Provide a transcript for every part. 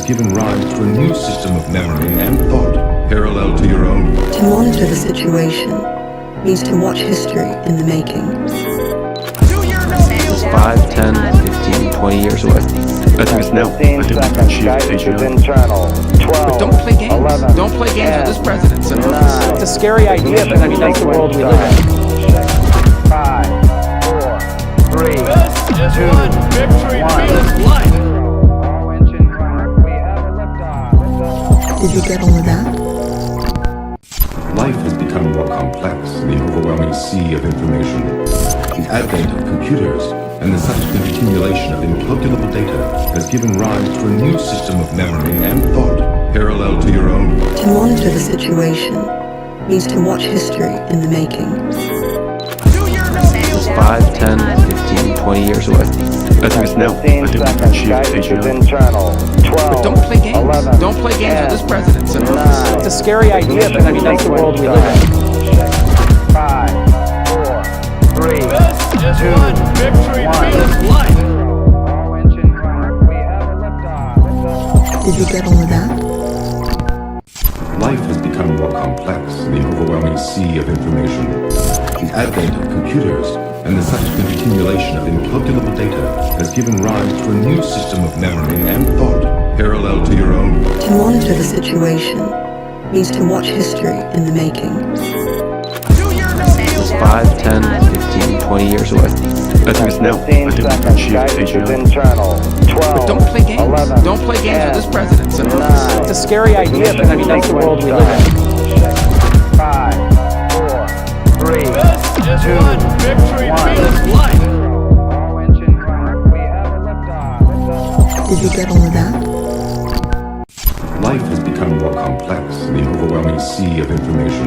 given rise to a new system of memory and thought, parallel to your own. To monitor the situation means to watch history in the making. 5, 10, 15, 20 years away. I think it's now. 15 seconds. Guidance is internal. 12. But don't play games. 11, Don't play games 10, with this president, sir. 9. It's a scary idea, but I mean, that's the world we live in. 5, 4, 3, 2, victory 1. life. All engine running. We have a liftoff. Did you get on with that? Life has become more complex in the overwhelming sea of information. The advent of computers and the subsequent accumulation of incalculable data has given rise to a new system of memory and thought, parallel to your own. To monitor the situation means to watch history in the making. 5, 10, 15, 20 years away. I think it's now. 15 seconds. Guidance is internal. 12. But don't play games. 11, Don't play games 10, with this president, sir. 9. It's a scary idea, but I mean, that's the world we live in. 5, 4, 3, 2, victory 1. life. All engine running. We have a liftoff. Did you get on with that? Life has become more complex in the overwhelming sea of information. The advent of computers and the subsequent accumulation of incalculable data has given rise to a new system of memory and thought, parallel to your own. To monitor the situation means to watch history in the making. 5, 10, 15, 20 years away. I think it's now. 15 seconds. Guidance is internal. 12. But don't play games. 11, Don't play games 10, with this president, sir. 9. It's a scary idea, but I mean, that's the world we live in. 5, 4, 3, 2, victory 1. life. All engine running. We have a liftoff. Did you get on with that? Life has become more complex in the overwhelming sea of information.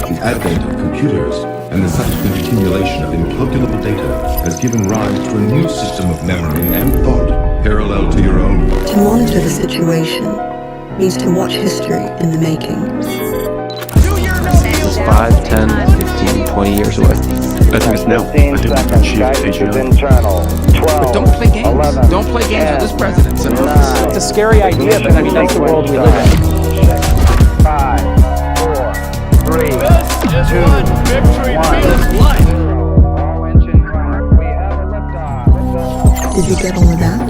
The advent of computers and the subsequent accumulation of incalculable data has given rise to a new system of memory and thought, parallel to your own. To monitor the situation means to watch history in the making. 5, 10, 15, 20 years away. I think it's now. 15 seconds. Guidance is internal. 12. But don't play games. 11, Don't play games 10, with this president, sir. 9. It's a scary idea, but I mean, that's the world we live in. 5, 4, 3, 2, victory 1. life. All engine running. We have a liftoff. Did you get on with that?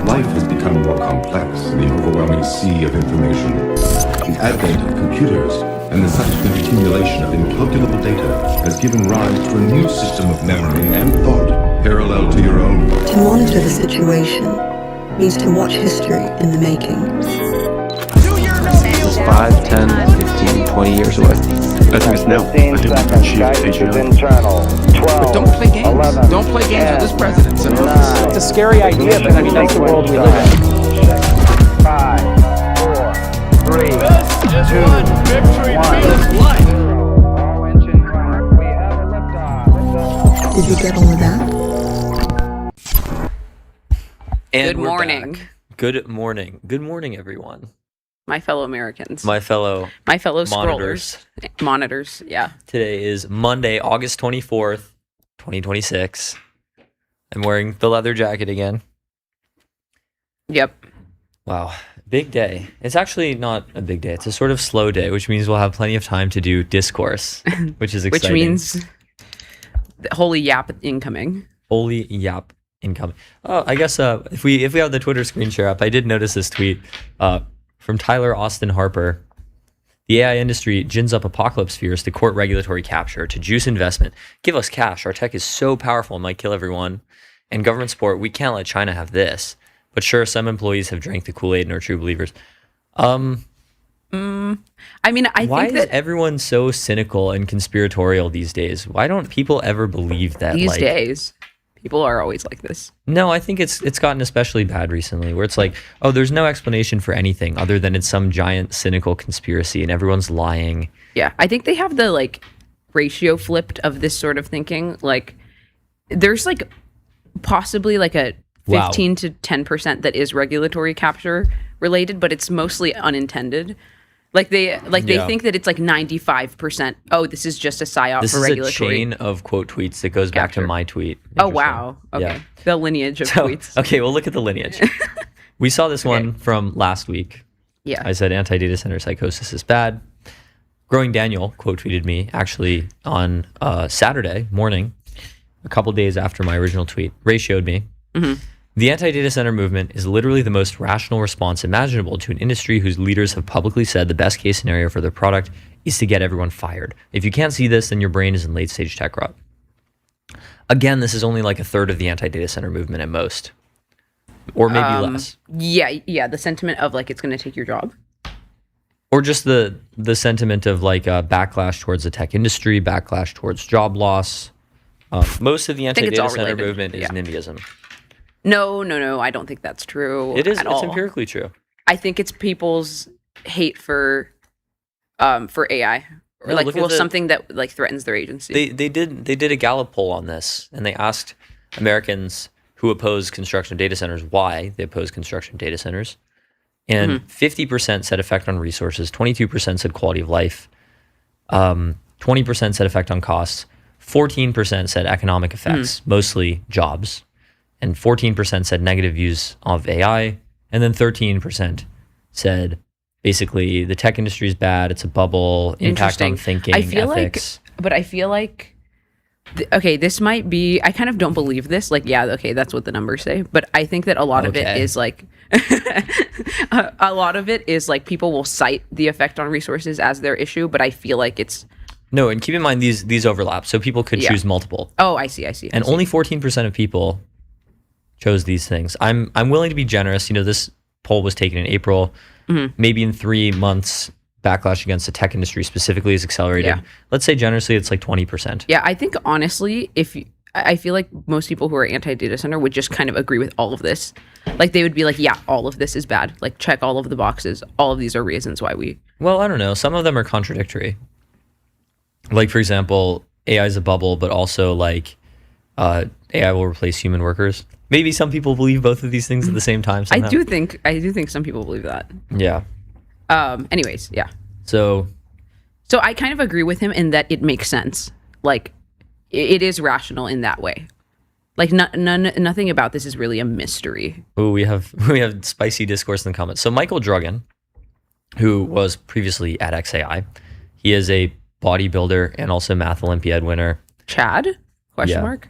Life has become more complex in the overwhelming sea of information. The advent of computers and the subsequent accumulation of incalculable data has given rise to a new system of memory and thought, parallel to your own. To monitor the situation means to watch history in the making. 5, 10, 15, 20 years away. I think it's now. 15 seconds. Guidance is internal. 12. But don't play games. 11, Don't play games 10, with this president, sir. 9. It's a scary idea, but I mean, that's the world we live in. 5, 4, 3, 2, victory 1. life. All engine running. We have a liftoff. Did you get on with that? And Good we're morning. back. Good morning. Good morning, everyone. My fellow Americans. My fellow Scrollers. Monitors, yeah. Today is Monday, August 24th, 2026. I'm wearing the leather jacket again. Yep. Wow. Big day. It's actually not a big day. It's a sort of slow day, which means we'll have plenty of time to do discourse, which is exciting. Which means holy yap incoming. Holy yap incoming. Oh, I guess if we have the Twitter screen share up, I did notice this tweet from Tyler Austin Harper. The AI industry gins up apocalypse fears to court regulatory capture, to juice investment. Give us cash. Our tech is so powerful it might kill everyone. And government support, we can't let China have this. But sure, some employees have drank the Kool-Aid and are true believers. I mean, I Why think is that everyone so cynical and conspiratorial these days? Why don't people ever believe that? these days, people are always like this. No, I think it's gotten especially bad recently, where it's like, oh, there's no explanation for anything other than it's some giant cynical conspiracy and everyone's lying. Yeah, I think they have the like ratio flipped of this sort of thinking. Like, there's like possibly like a 15 to 10% that is regulatory capture related, but it's mostly unintended. Like they think that it's like 95%. Oh, this is just a psyop This for is regulatory. a chain of quote tweets that goes back to capture. my tweet. Oh Interesting. wow. Okay. Yeah. The lineage of So, tweets. okay, well look at the lineage. We saw this one from last week. Yeah. I said anti-data center psychosis is bad. Growing Daniel quote tweeted me actually on Saturday morning, a couple days after my original tweet. Ray showed me. The anti-data center movement is literally the most rational response imaginable to an industry whose leaders have publicly said the best case scenario for their product is to get everyone fired. If you can't see this, then your brain is in late stage tech rot. Again, this is only like a third of the anti-data center movement at most, or maybe less. Yeah. The sentiment of like it's going to take your job. Or just the sentiment of like a backlash towards the tech industry, backlash towards job loss. Most of the anti-data center movement is NIMBYism. No. I don't think that's true. It is. At It's all. empirically true. I think it's people's hate for AI, or No, like look at something that like threatens their agency. They did a Gallup poll on this, and they asked Americans who oppose construction of data centers why they oppose construction of data centers, and 50% said effect on resources, 22% said quality of life, 20% said effect on costs, 14% said economic effects, mostly jobs, and 14% said negative views of AI, and then 13% said basically the tech industry is bad, it's a bubble, impact on thinking, ethics. I feel like, okay, this might be, I kind of don't believe this. Like, yeah, okay, that's what the numbers say. But I think that a lot of it is like, a lot of it is like people will cite the effect on resources as their issue, but I feel like it's. No, and keep in mind these overlap. So people could choose multiple. Oh, I see. And only 14% of people chose these things. I'm willing to be generous. You know, this poll was taken in April. Maybe in 3 months, backlash against the tech industry specifically is accelerated. Yeah. Let's say generously, it's like 20%. Yeah, I think honestly, I feel like most people who are anti-data center would just kind of agree with all of this. Like they would be like, yeah, all of this is bad. Like check all of the boxes. All of these are reasons why we. Well, I don't know. Some of them are contradictory. Like, for example, AI is a bubble, but also like AI will replace human workers. Maybe some people believe both of these things at the same time. Somehow. I do think some people believe that. Yeah. Anyways, yeah. So I kind of agree with him in that it makes sense. Like it is rational in that way. Like nothing about this is really a mystery. oh, we have spicy discourse in the comments. So Michael Drugan, who was previously at XAI, he is a bodybuilder and also math Olympiad winner. Chad? Question Yeah. mark?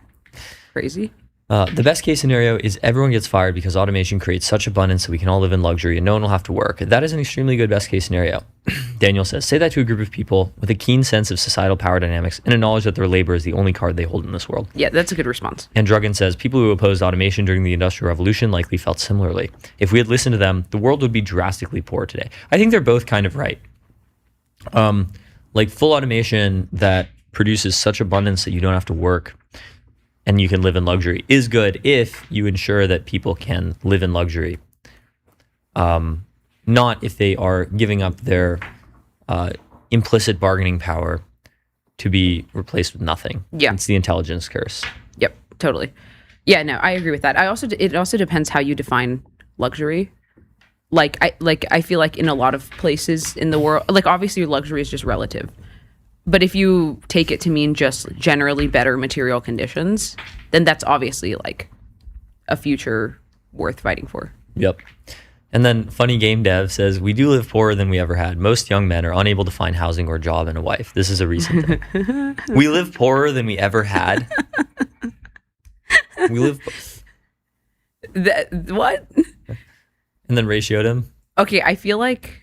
Crazy. The best case scenario is everyone gets fired because automation creates such abundance that we can all live in luxury and no one will have to work. That is an extremely good best case scenario. Daniel says, say that to a group of people with a keen sense of societal power dynamics and a knowledge that their labor is the only card they hold in this world. Yeah, that's a good response. And Drugan says, people who opposed automation during the Industrial Revolution likely felt similarly. If we had listened to them, the world would be drastically poor today. I think they're both kind of right. Like full automation that produces such abundance that you don't have to work and you can live in luxury is good if you ensure that people can live in luxury. Not if they are giving up their implicit bargaining power to be replaced with nothing. Yeah. It's the intelligence curse. Yep, totally. Yeah, no, I agree with that. It also depends how you define luxury. I feel like in a lot of places in the world, like obviously luxury is just relative. But if you take it to mean just generally better material conditions, then that's obviously like a future worth fighting for. Yep. And then Funny Game Dev says, we do live poorer than we ever had. Most young men are unable to find housing or a job and a wife. This is a recent thing. We live poorer than we ever had. We live... What? And then Ray showed him. Okay, I feel like...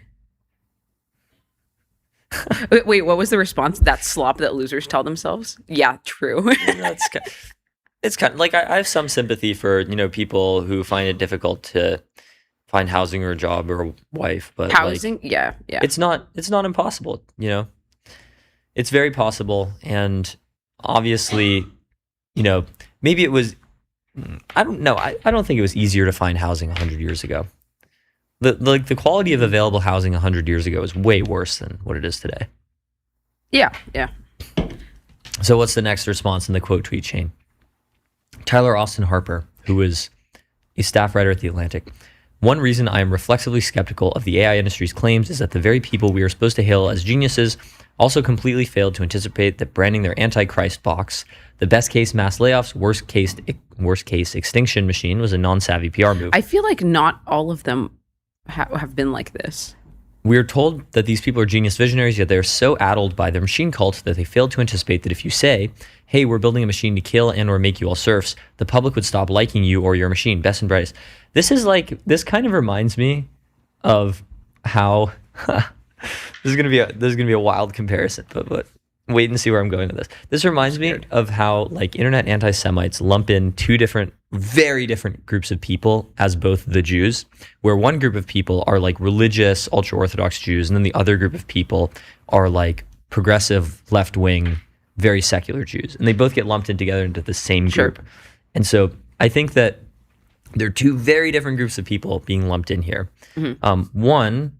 Wait, what was the response? That slop that losers tell themselves? Yeah, true. It's kind of like I have some sympathy for, you know, people who find it difficult to find housing or a job or a wife, but housing, like, yeah. It's not impossible, you know. It's very possible, and obviously, you know, maybe it was. I don't know. I don't think it was easier to find housing 100 years ago. The quality of available housing 100 years ago is way worse than what it is today. Yeah. So what's the next response in the quote tweet chain? Tyler Austin Harper, who is a staff writer at The Atlantic. One reason I am reflexively skeptical of the AI industry's claims is that the very people we are supposed to hail as geniuses also completely failed to anticipate that branding their Antichrist box, the best case mass layoffs, worst case extinction machine, was a non-savvy PR move. I feel like not all of them have been like this. We are told that these people are genius visionaries, yet they're so addled by their machine cult that they failed to anticipate that if you say, hey, we're building a machine to kill and or make you all serfs, the public would stop liking you or your machine, best and brightest. This kind of reminds me of how this is gonna be a wild comparison, but wait and see where I'm going with this. This reminds me of how like internet anti-Semites lump in two very different groups of people as both the Jews, where one group of people are like religious, ultra-Orthodox Jews, and then the other group of people are like progressive, left-wing, very secular Jews. And they both get lumped in together into the same group. Sure. And so I think that there are two very different groups of people being lumped in here. Mm-hmm. One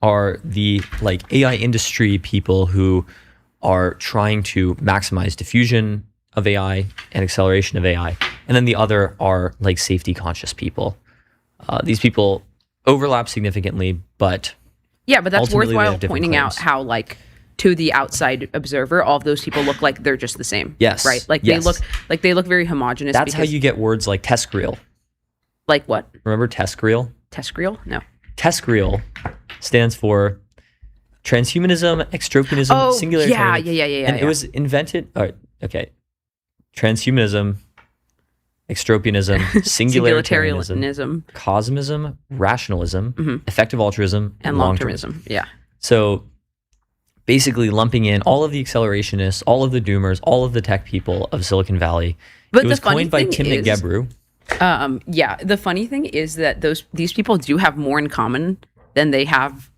are the like AI industry people who are trying to maximize diffusion of AI and acceleration of AI. And then the other are like safety conscious people. These people overlap significantly, but yeah, but that's worthwhile pointing out how like to the outside observer, all of those people look like they're just the same. Yes. Right? Like they look very homogenous. That's how you get words like TESCREAL. Like what? Remember TESCREAL? TESCREAL? No. TESCREAL stands for transhumanism, extropianism, singular. Yeah. And it was invented. All right, okay. Transhumanism, extropianism, singularitarianism, cosmism, rationalism, effective altruism, and long-termism. Yeah. So basically lumping in all of the accelerationists, all of the doomers, all of the tech people of Silicon Valley. But it was coined by Timnit Gebru. Yeah, the funny thing is that these people do have more in common than they have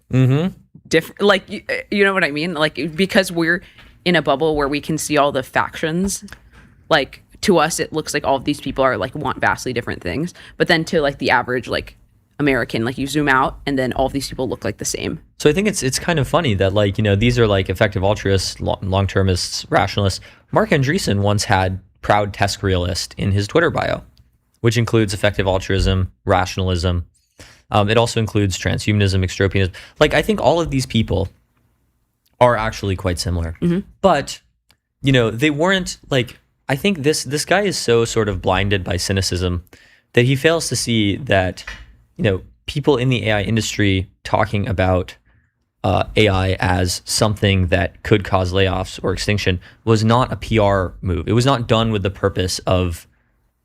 different. Like you know what I mean? Like because we're in a bubble where we can see all the factions. Like to us, it looks like all of these people are like want vastly different things. But then to like the average like American, like you zoom out and then all of these people look like the same. So I think it's kind of funny that like these are like effective altruists, long-termists, rationalists. Mark Andreessen once had proud TESCREAList in his Twitter bio, which includes effective altruism, rationalism. It also includes transhumanism, extropianism. Like, I think all of these people are actually quite similar. Mm-hmm. But, they weren't, like, I think this guy is so sort of blinded by cynicism that he fails to see that, people in the AI industry talking about AI as something that could cause layoffs or extinction was not a PR move. It was not done with the purpose of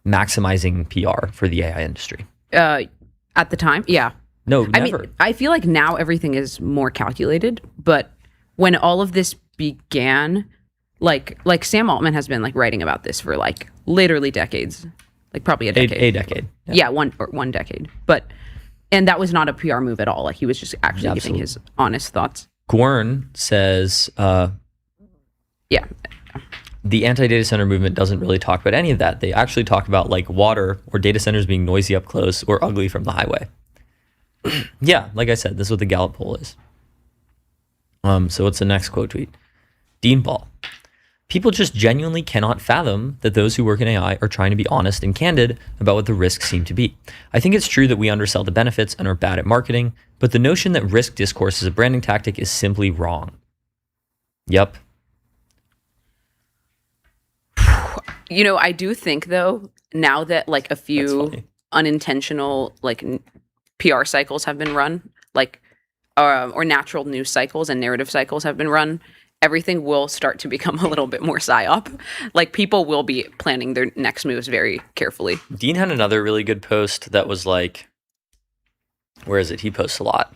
maximizing PR for the AI industry. At the time, yeah. No, never. I mean, I feel like now everything is more calculated, but when all of this began, like Sam Altman has been like writing about this for like literally decades, like probably a decade. A decade. Yeah, one decade. And that was not a PR move at all. Like he was just actually giving his honest thoughts. Gwern says, yeah. The anti-data center movement doesn't really talk about any of that. They actually talk about like water or data centers being noisy up close or ugly from the highway. Yeah, like I said, this is what the Gallup poll is. So what's the next quote tweet? Dean Ball. People just genuinely cannot fathom that those who work in AI are trying to be honest and candid about what the risks seem to be. I think it's true that we undersell the benefits and are bad at marketing, but the notion that risk discourse is a branding tactic is simply wrong. Yep. I do think though, now that like a few unintentional like PR cycles have been run, like or natural news cycles and narrative cycles have been run, everything will start to become a little bit more psyop. Like people will be planning their next moves very carefully. Dean had another really good post that was like, where is it? He posts a lot.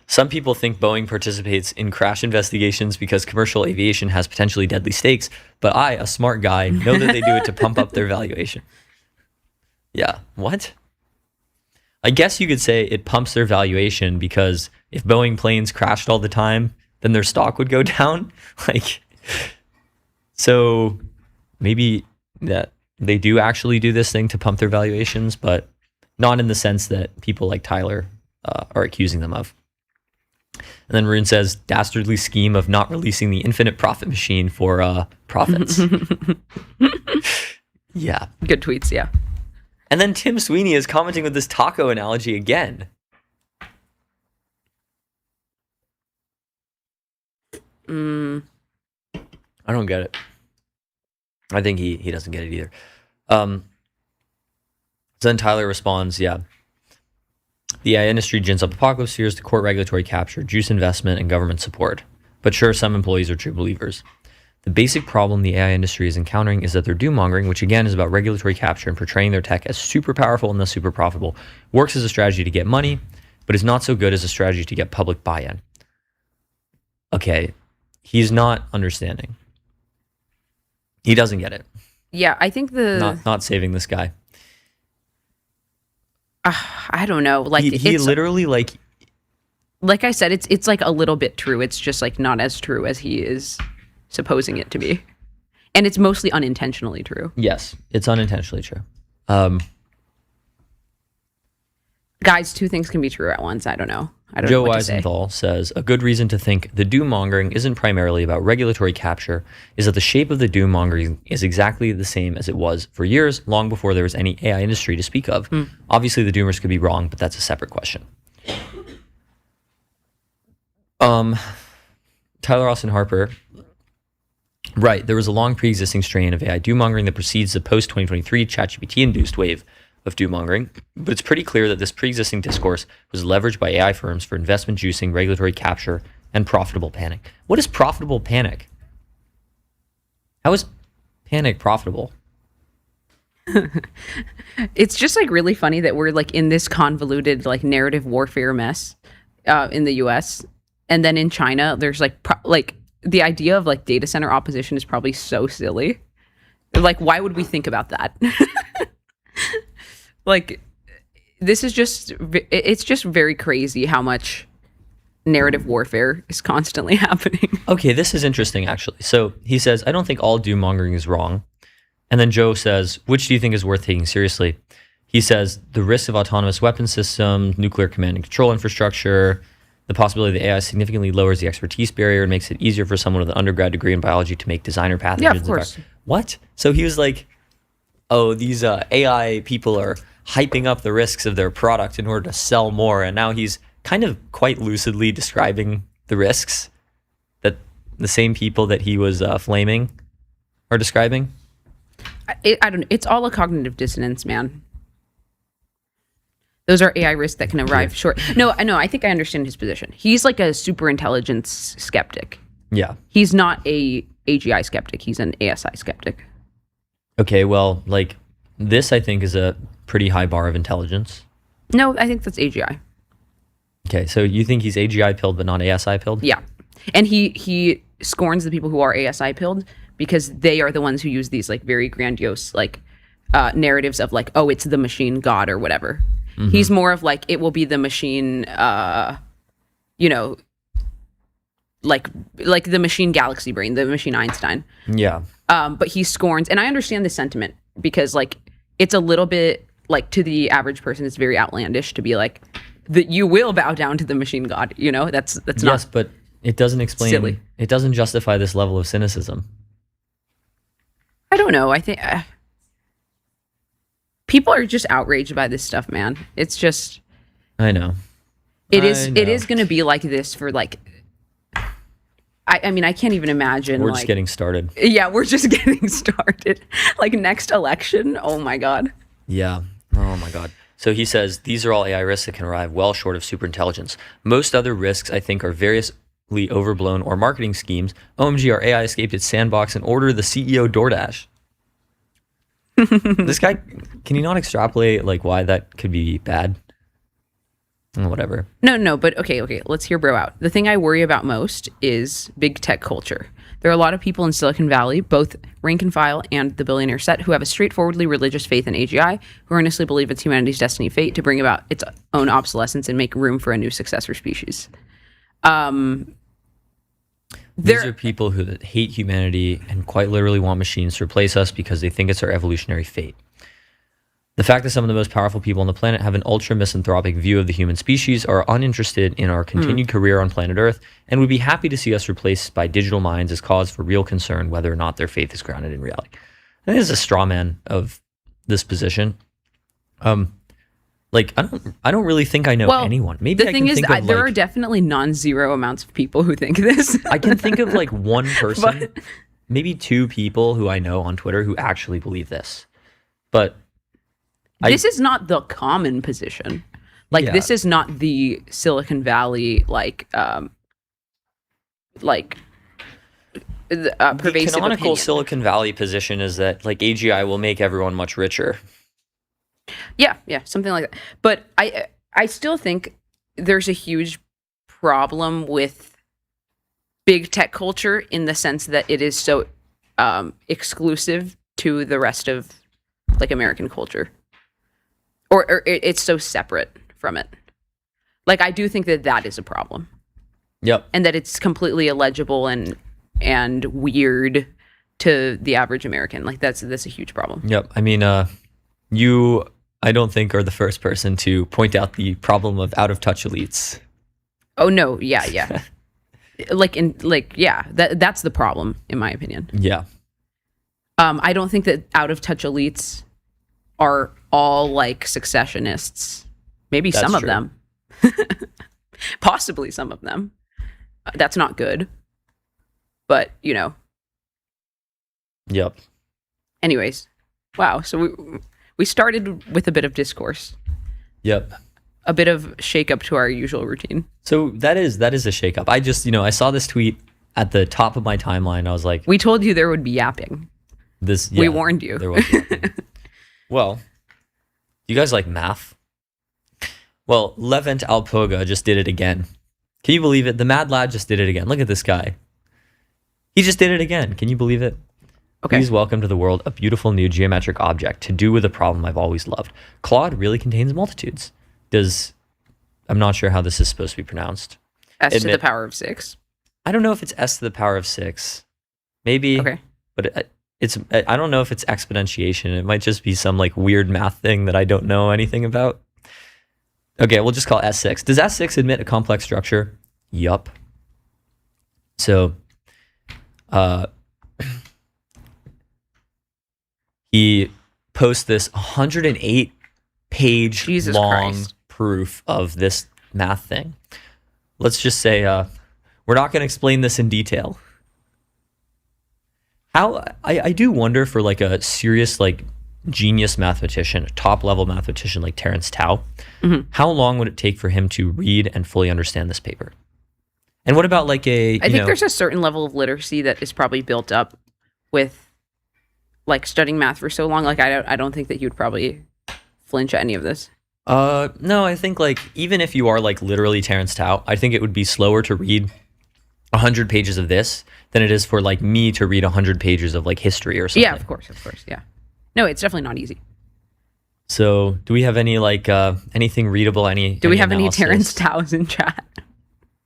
Some people think Boeing participates in crash investigations because commercial aviation has potentially deadly stakes, but I, a smart guy, know that they do it to pump up their valuation. Yeah, what? I guess you could say it pumps their valuation because if Boeing planes crashed all the time, then their stock would go down. So maybe that they do actually do this thing to pump their valuations, but not in the sense that people like Tyler are accusing them of. And then Rune says, dastardly scheme of not releasing the infinite profit machine for profits. Yeah. Good tweets, yeah. And then Tim Sweeney is commenting with this taco analogy again. I don't get it. I think he doesn't get it either. Then Tyler responds, yeah. The AI industry gins up apocalypse fears to court regulatory capture, juice investment, and government support. But sure, some employees are true believers. The basic problem the AI industry is encountering is that their doom-mongering, which again is about regulatory capture and portraying their tech as super powerful and thus super profitable, works as a strategy to get money, but is not so good as a strategy to get public buy-in. Okay, he's not understanding. He doesn't get it. Yeah, I think Not saving this guy. I don't know. Like he it's literally like I said, it's like a little bit true. It's just like not as true as he is supposing it to be, and it's mostly unintentionally true. Yes, it's unintentionally true. Guys, two things can be true at once. I don't know. Joe know what to say. Weisenthal says, a good reason to think the doom-mongering isn't primarily about regulatory capture is that the shape of the doom-mongering is exactly the same as it was for years, long before there was any AI industry to speak of. Obviously, the doomers could be wrong, but that's a separate question. Tyler Austin Harper, right, there was a long pre-existing strain of AI doom-mongering that precedes the post-2023 ChatGPT-induced wave of doom-mongering, but it's pretty clear that this pre-existing discourse was leveraged by AI firms for investment juicing, regulatory capture, and profitable panic. What is profitable panic? How is panic profitable? It's just like really funny that we're like in this convoluted like narrative warfare mess in the US, and then in China there's like like the idea of like data center opposition is probably so silly. Like, why would we think about that? Like, this is just, it's just very crazy how much narrative warfare is constantly happening. Okay, this is interesting, actually. So he says, I don't think all doom-mongering is wrong. And then Joe says, which do you think is worth taking seriously? He says, the risk of autonomous weapon systems, nuclear command and control infrastructure, the possibility that AI significantly lowers the expertise barrier and makes it easier for someone with an undergrad degree in biology to make designer pathogens. Yeah, of course. What? So he was like, oh, these AI people are hyping up the risks of their product in order to sell more. And now he's kind of quite lucidly describing the risks that the same people that he was flaming are describing. I don't know. It's all a cognitive dissonance, man. Those are AI risks that can arrive short. No, I think I understand his position. He's like a super intelligence skeptic. Yeah. He's not a AGI skeptic. He's an ASI skeptic. Okay, well, like this, I think, is a pretty high bar of intelligence. No, I think that's AGI. Okay, so you think he's AGI pilled but not ASI pilled? Yeah. And he scorns the people who are ASI pilled because they are the ones who use these like very grandiose like narratives of like, oh, it's the machine god or whatever. Mm-hmm. He's more of like, it will be the machine, you know, like the machine galaxy brain, the machine Einstein. Yeah. But he scorns, and I understand the sentiment because like it's a little bit like to the average person, it's very outlandish to be like that you will bow down to the machine god. You know, that's not. Yes, but it doesn't explain. Silly. It doesn't justify this level of cynicism. I don't know. I think people are just outraged by this stuff, man. It's just. I know. It is going to be like this for like. I mean, I can't even imagine. We're just getting started. Yeah, we're just getting started. Like next election, oh my god. Yeah. Oh my god. So he says these are all AI risks that can arrive well short of superintelligence. Most other risks, I think, are variously overblown or marketing schemes. OMG, our AI escaped its sandbox and ordered the CEO DoorDash. This guy, can he not extrapolate like why that could be bad? Whatever. No, but okay, let's hear bro out. The thing I worry about most is big tech culture. There are a lot of people in Silicon Valley, both rank and file and the billionaire set, who have a straightforwardly religious faith in AGI, who earnestly believe it's humanity's destiny fate to bring about its own obsolescence and make room for a new successor species. These are people who hate humanity and quite literally want machines to replace us because they think it's our evolutionary fate. The fact that some of the most powerful people on the planet have an ultra-misanthropic view of the human species, are uninterested in our continued career on planet Earth, and would be happy to see us replaced by digital minds is cause for real concern whether or not their faith is grounded in reality. I think this is a straw man of this position. like I don't really think I know anyone. Maybe the I thing can is, think of, there like, are definitely non-zero amounts of people who think this. I can think of like one person, But- maybe two people who I know on Twitter who actually believe this. But This is not the common position. Like, Yeah. this is not the Silicon Valley, the pervasive canonical opinion. Silicon Valley position is that like AGI will make everyone much richer. Yeah, something like that. But I still think there's a huge problem with big tech culture in the sense that it is so exclusive to the rest of like American culture, or it's so separate from it. Like, I do think that is a problem, Yep. and that it's completely illegible and weird to the average American. Like, that's a huge problem. Yep. I mean, you, I don't think, are the first person to point out the problem of out of touch elites. Oh no, yeah. That's the problem in my opinion. Yeah. I don't think that out of touch elites are all like secessionists. Maybe That's some of true. them. Possibly some of them. That's not good. But, Yep. anyways. Wow, so we started with a bit of discourse. Yep. A bit of shake up to our usual routine. So that is a shakeup. I just, I saw this tweet at the top of my timeline. I was like, We told you there would be yapping. We warned you. There was yapping. Well, you guys like math? Well, Levent Alpoga just did it again. Can you believe it? The Mad Lad just did it again. Look at this guy. He just did it again. Can you believe it? Okay. Please welcome to the world a beautiful new geometric object to do with a problem I've always loved. Claude really contains multitudes. I'm not sure how this is supposed to be pronounced. S to the Admit- power of 6. I don't know if it's S to the power of 6. Maybe. Okay. But I don't know if it's exponentiation. It might just be some like weird math thing that I don't know anything about. Okay, we'll just call it S6. Does S6 admit a complex structure? Yup. So, he posts this 108-page Jesus long Christ. proof of this math thing. Let's just say we're not going to explain this in detail. I do wonder for like a serious like genius mathematician, a top level mathematician like Terence Tao, how long would it take for him to read and fully understand this paper? And what about like I think there's a certain level of literacy that is probably built up with like studying math for so long. Like, I don't think that you would probably flinch at any of this. No, I think like even if you are like literally Terence Tao, I think it would be slower to read 100 pages of this than it is for like me to read 100 pages of like history or something. Yeah, of course, yeah. No, it's definitely not easy. So, do we have any like anything readable? Do we have any analysis? Terence Taos in chat?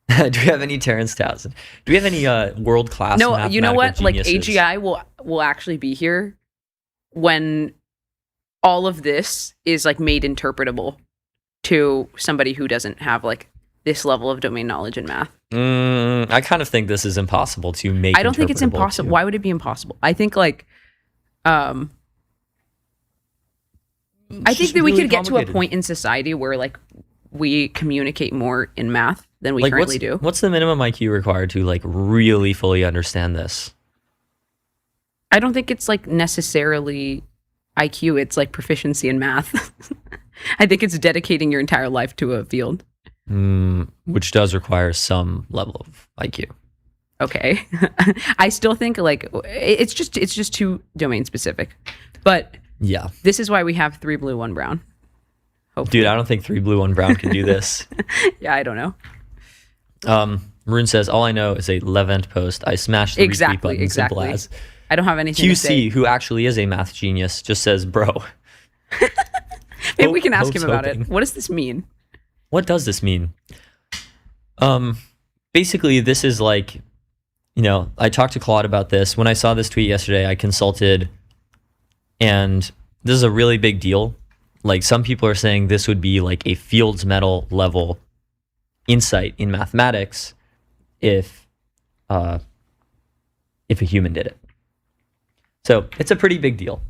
Do we have any Terence Taos? Do we have any world class? No, you know what? Like geniuses? AGI will actually be here when all of this is like made interpretable to somebody who doesn't have like this level of domain knowledge in math. I kind of think this is impossible to make. I don't think it's interpretable impossible. to- Why would it be impossible? I think like I think just that we really could get to a complicated. point in society where like we communicate more in math than we Like currently do. what's the minimum IQ required to like really fully understand this? I don't think it's like necessarily IQ, it's like proficiency in math. I think it's dedicating your entire life to a field. Which does require some level of IQ. Okay. I still think like it's just too domain specific. But Yeah, this is why we have 3 blue, 1 brown. dude, I don't think 3 blue 1 brown can do this. Yeah, I don't know. Maroon says, all I know is a Levent post. I smashed the retweet button, simple as. I don't have anything to say. QC, who actually is a math genius, just says, bro. Maybe we can ask him Hope's about hoping. it. What does this mean? What does this mean? Basically, this is like, I talked to Claude about this. When I saw this tweet yesterday, I consulted, and this is a really big deal. Like, some people are saying this would be like a Fields Medal level insight in mathematics if a human did it. So it's a pretty big deal.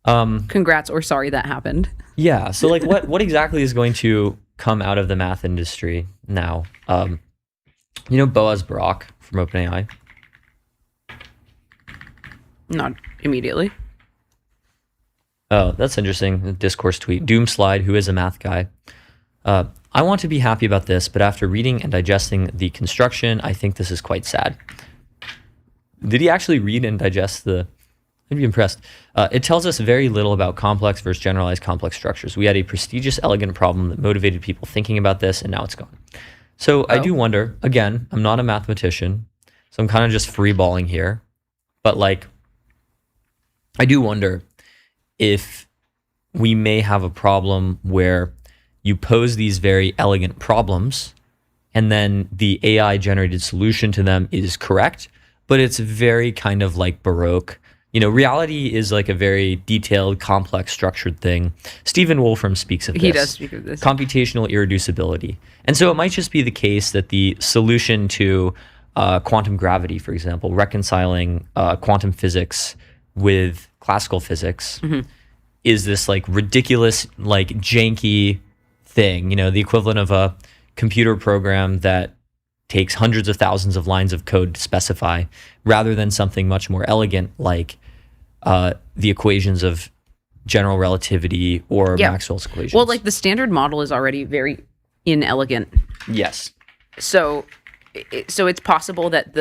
Congrats or sorry that happened. Yeah. So like what exactly is going to come out of the math industry now? Boaz Barak from OpenAI? Not immediately. Oh, that's interesting. The discourse tweet. Doomslide, who is a math guy. I want to be happy about this, but after reading and digesting the construction, I think this is quite sad. Did he actually read and digest the... I'd be impressed. It tells us very little about complex versus generalized complex structures. We had a prestigious, elegant problem that motivated people thinking about this, and now it's gone. So I do wonder, again, I'm not a mathematician, so I'm kind of just freeballing here, but like, I do wonder if we may have a problem where you pose these very elegant problems and then the AI generated solution to them is correct, but it's very kind of like Baroque. Reality is like a very detailed, complex, structured thing. Stephen Wolfram speaks of this. He does speak of this. Computational irreducibility. And so it might just be the case that the solution to quantum gravity, for example, reconciling quantum physics with classical physics is this like ridiculous, like janky thing, the equivalent of a computer program that takes hundreds of thousands of lines of code to specify, rather than something much more elegant like the equations of general relativity or Maxwell's equations. Well, like the standard model is already very inelegant. Yes. So it's possible that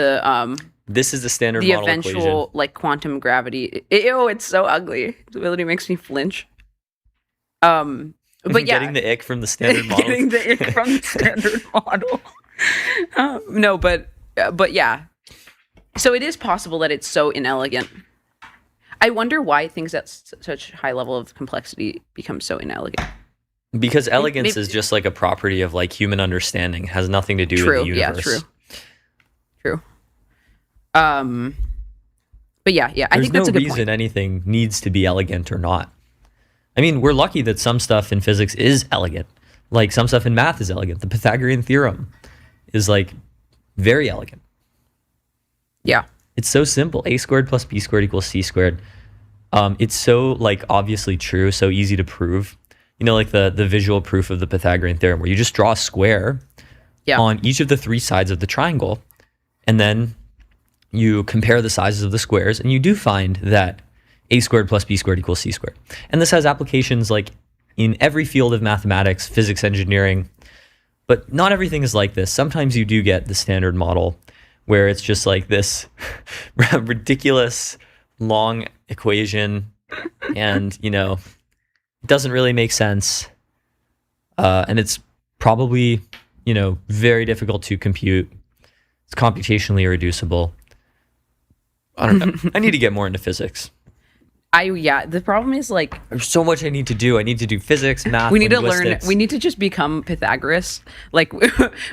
this is the standard the model eventual equation. like quantum gravity. It's so ugly. It really makes me flinch. But yeah, Getting the ick from the standard model. getting the ick from the standard model. No, but yeah. So it is possible that it's so inelegant. I wonder why things at such high level of complexity become so inelegant. Because elegance is just like a property of like human understanding. It has nothing to do with the universe. Yeah, true. But yeah, I think that's a good There's no reason point. anything needs to be elegant or not. I mean, we're lucky that some stuff in physics is elegant. Like some stuff in math is elegant. The Pythagorean theorem is like very elegant. Yeah. It's so simple. A squared plus B squared equals C squared. It's so like obviously true, so easy to prove. Like the visual proof of the Pythagorean theorem where you just draw a square on each of the three sides of the triangle, and then you compare the sizes of the squares, and you do find that A squared plus B squared equals C squared. And this has applications like in every field of mathematics, physics, engineering, but not everything is like this. Sometimes you do get the standard model where it's just like this ridiculous long equation and, it doesn't really make sense. And it's probably, very difficult to compute. It's computationally irreducible. I don't know. I need to get more into physics. The problem is like There's so much I need to do. I need to do physics, math, we need to learn. linguistics. We need to just become Pythagoras. Like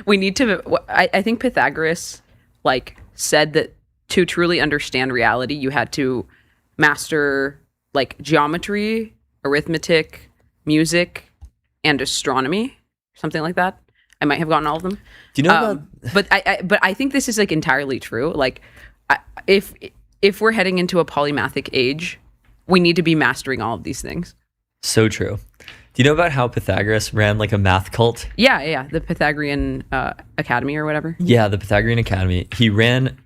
we need to. I think Pythagoras like said that to truly understand reality, you had to master like geometry, arithmetic, music, and astronomy, something like that. I might have gotten all of them. Do you know But I think this is like entirely true. Like if we're heading into a polymathic age, we need to be mastering all of these things. So true. Do you know about how Pythagoras ran like a math cult? Yeah. The Pythagorean Academy or whatever. Yeah, the Pythagorean Academy. He ran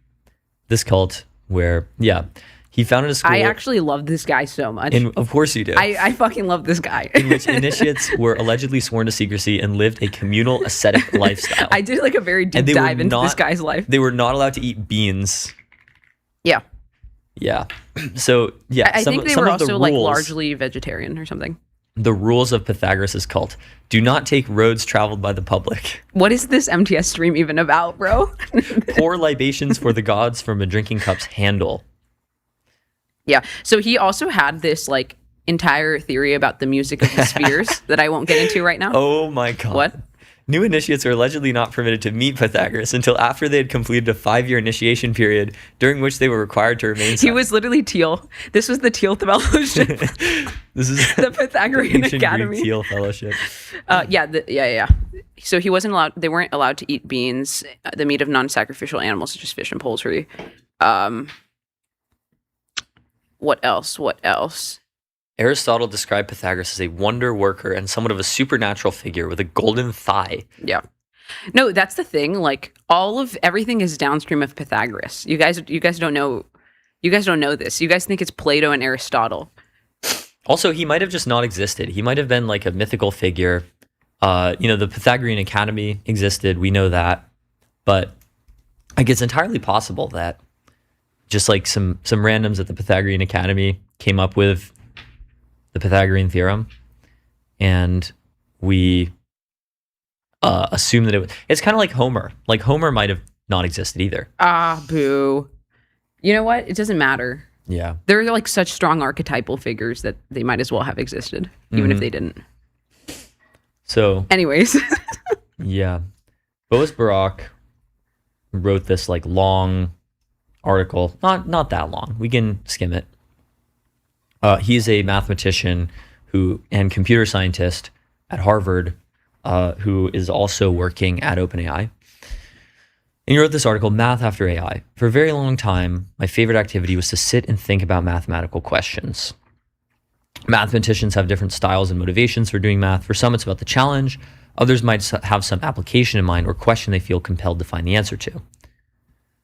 this cult where, he founded a school. I actually love this guy so much. And of course you do. I fucking love this guy. In which initiates were allegedly sworn to secrecy and lived a communal ascetic lifestyle. I did like a very deep dive into this guy's life. They were not allowed to eat beans. Yeah. Yeah. So, I think they were also rules, like largely vegetarian or something. The rules of Pythagoras' cult. Do not take roads traveled by the public. What is this MTS stream even about, bro? Pour libations for the gods from a drinking cup's handle. Yeah. So he also had this like entire theory about the music of the spheres that I won't get into right now. Oh my God. What? New initiates are allegedly not permitted to meet Pythagoras until after they had completed a 5-year initiation period, during which they were required to remain silent. He was literally Teal. This was the Teal Fellowship. This is the Pythagorean Ancient Academy. Greek Teal Fellowship. Yeah. So he wasn't allowed. They weren't allowed to eat beans, the meat of non-sacrificial animals such as fish and poultry. What else? Aristotle described Pythagoras as a wonder worker and somewhat of a supernatural figure with a golden thigh. Yeah. No, that's the thing. Like everything is downstream of Pythagoras. You guys don't know. You guys don't know this. You guys think it's Plato and Aristotle. Also, he might have just not existed. He might have been like a mythical figure. The Pythagorean Academy existed. We know that, but like it's entirely possible that just like some randoms at the Pythagorean Academy came up with the Pythagorean theorem, and we assume that it's kind of like Homer. Like Homer might have not existed either. Ah, boo. You know what? It doesn't matter. Yeah. They're like such strong archetypal figures that they might as well have existed, even if they didn't. So anyways. Yeah. Boas Barak wrote this like long article. Not that long. We can skim it. He's a mathematician and computer scientist at Harvard who is also working at OpenAI. And he wrote this article, Math After AI. For a very long time, my favorite activity was to sit and think about mathematical questions. Mathematicians have different styles and motivations for doing math. For some, it's about the challenge. Others might have some application in mind or question they feel compelled to find the answer to.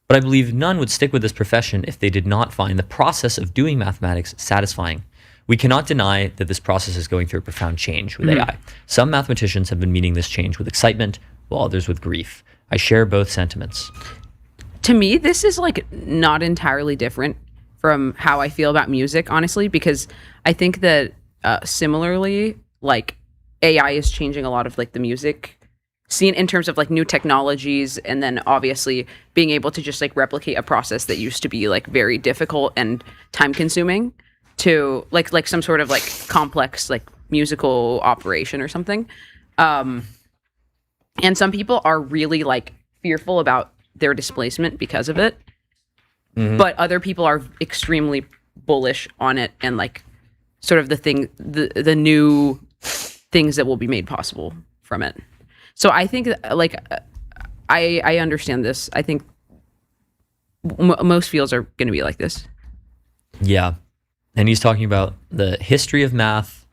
But I believe none would stick with this profession if they did not find the process of doing mathematics satisfying. We cannot deny that this process is going through a profound change with AI. Some mathematicians have been meeting this change with excitement, while others with grief. I share both sentiments. To me, this is like not entirely different from how I feel about music, honestly, because I think that similarly, like AI is changing a lot of like the music scene in terms of like new technologies, and then obviously being able to just like replicate a process that used to be like very difficult and time consuming to like some sort of like complex like musical operation or something. And some people are really like fearful about their displacement because of it. But other people are extremely bullish on it and like sort of the new things that will be made possible from it. So I think like I understand this. I think most fields are going to be like this. Yeah. And he's talking about the history of math,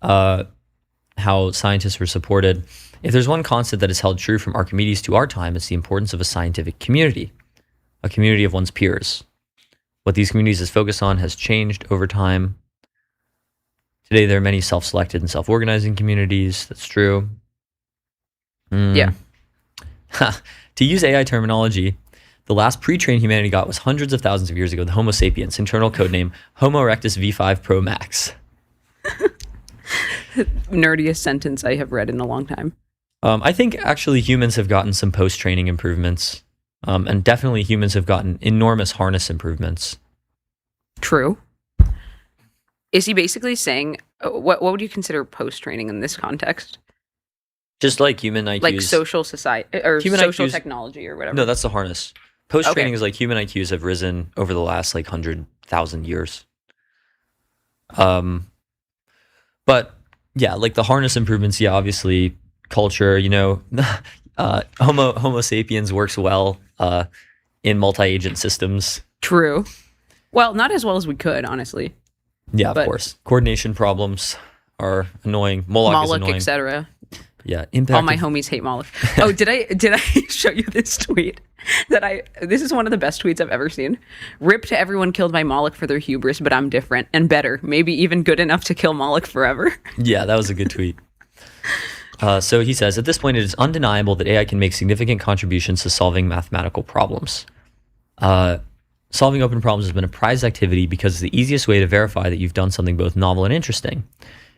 how scientists were supported. If there's one constant that is held true from Archimedes to our time, it's the importance of a scientific community, a community of one's peers. What these communities is focused on has changed over time. Today, there are many self-selected and self-organizing communities. That's true. Yeah. To use AI terminology, the last pre-trained humanity got was hundreds of thousands of years ago, the Homo sapiens, internal codename Homo erectus V5 Pro Max. Nerdiest sentence I have read in a long time. I think actually humans have gotten some post-training improvements, and definitely humans have gotten enormous harness improvements. True. Is he basically saying, what would you consider post-training in this context? Just like human IQs. Like social society or human social IQs, technology or whatever. No, that's the harness. Post-training Okay. is like human IQs have risen over the last like 100,000 years. But yeah, like the harness improvements, yeah, obviously culture, Homo sapiens works well in multi-agent systems. True. Well, not as well as we could, honestly. Yeah, But- of course. Coordination problems are annoying. Moloch is Moloch, annoying. etc. Yeah, impact. All my of- homies hate Moloch. Oh, did I show you this tweet? This is one of the best tweets I've ever seen. Rip to everyone killed by Moloch for their hubris, but I'm different and better, maybe even good enough to kill Moloch forever. Yeah, that was a good tweet. So he says, at this point, it is undeniable that AI can make significant contributions to solving mathematical problems. Solving open problems has been a prized activity because it's the easiest way to verify that you've done something both novel and interesting.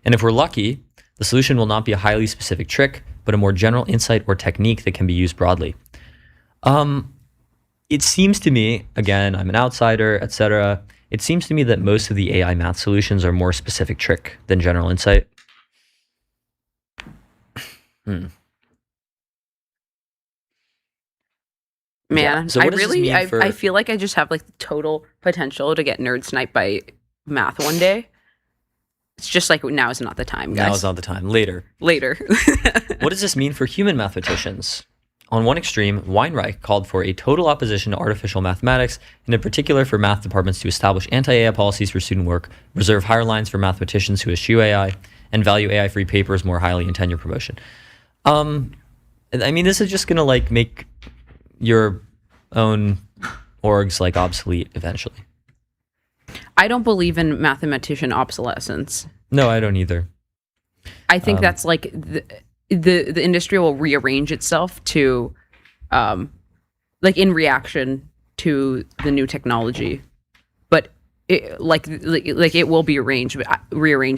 And if we're lucky, the solution will not be a highly specific trick, but a more general insight or technique that can be used broadly. It seems to me, again, I'm an outsider, etc. It seems to me that most of the AI math solutions are more specific trick than general insight. Man, So I what does this really, mean for- I feel like I just have like the total potential to get nerd sniped by math one day. It's just like now is not the time, guys. Now is not the time. Later. Later. What does this mean for human mathematicians? On one extreme, Weinreich called for a total opposition to artificial mathematics, and in particular for math departments to establish anti-AI policies for student work, reserve higher lines for mathematicians who eschew AI, and value AI-free papers more highly in tenure promotion. I mean, this is just going to like make your own orgs like obsolete eventually. I don't believe in mathematician obsolescence. No, I don't either. I think that's like the industry will rearrange itself to, like in reaction to the new technology, but it, like it will be rearranged.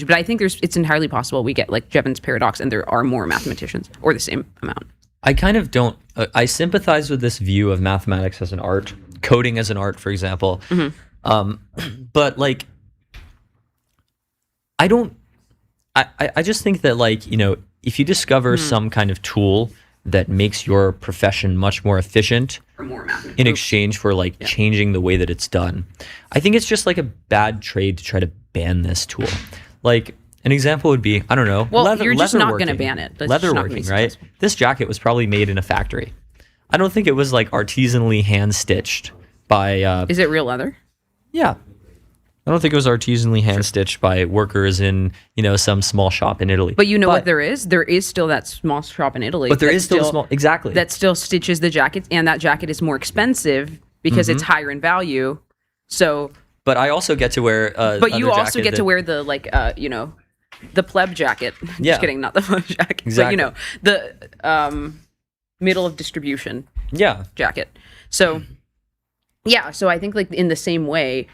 But I think it's entirely possible we get like Jevons paradox, and there are more mathematicians or the same amount. I kind of don't. I sympathize with this view of mathematics as an art, coding as an art, for example. But like, I don't. I just think that like, you know, if you discover some kind of tool that makes your profession much more efficient in exchange for like changing the way that it's done, I think it's just like a bad trade to try to ban this tool. Like an example would be, I don't know, well, you're just not going to ban it. That's just not gonna be leatherworking, right? successful. This jacket was probably made in a factory. I don't think it was like artisanally hand stitched by. Is it real leather? Yeah. I don't think it was artisanally hand-stitched by workers in, you know, some small shop in Italy. But you know what there is? There is still that small shop in Italy. But there is still a small... Exactly. That still stitches the jackets, and that jacket is more expensive because it's higher in value. So... But I also get to wear but you also get to wear the, like, you know, the pleb jacket. Yeah. Just kidding, not the pleb jacket. Exactly. But, you know, the middle of distribution jacket. So, yeah, so I think, like, in the same way...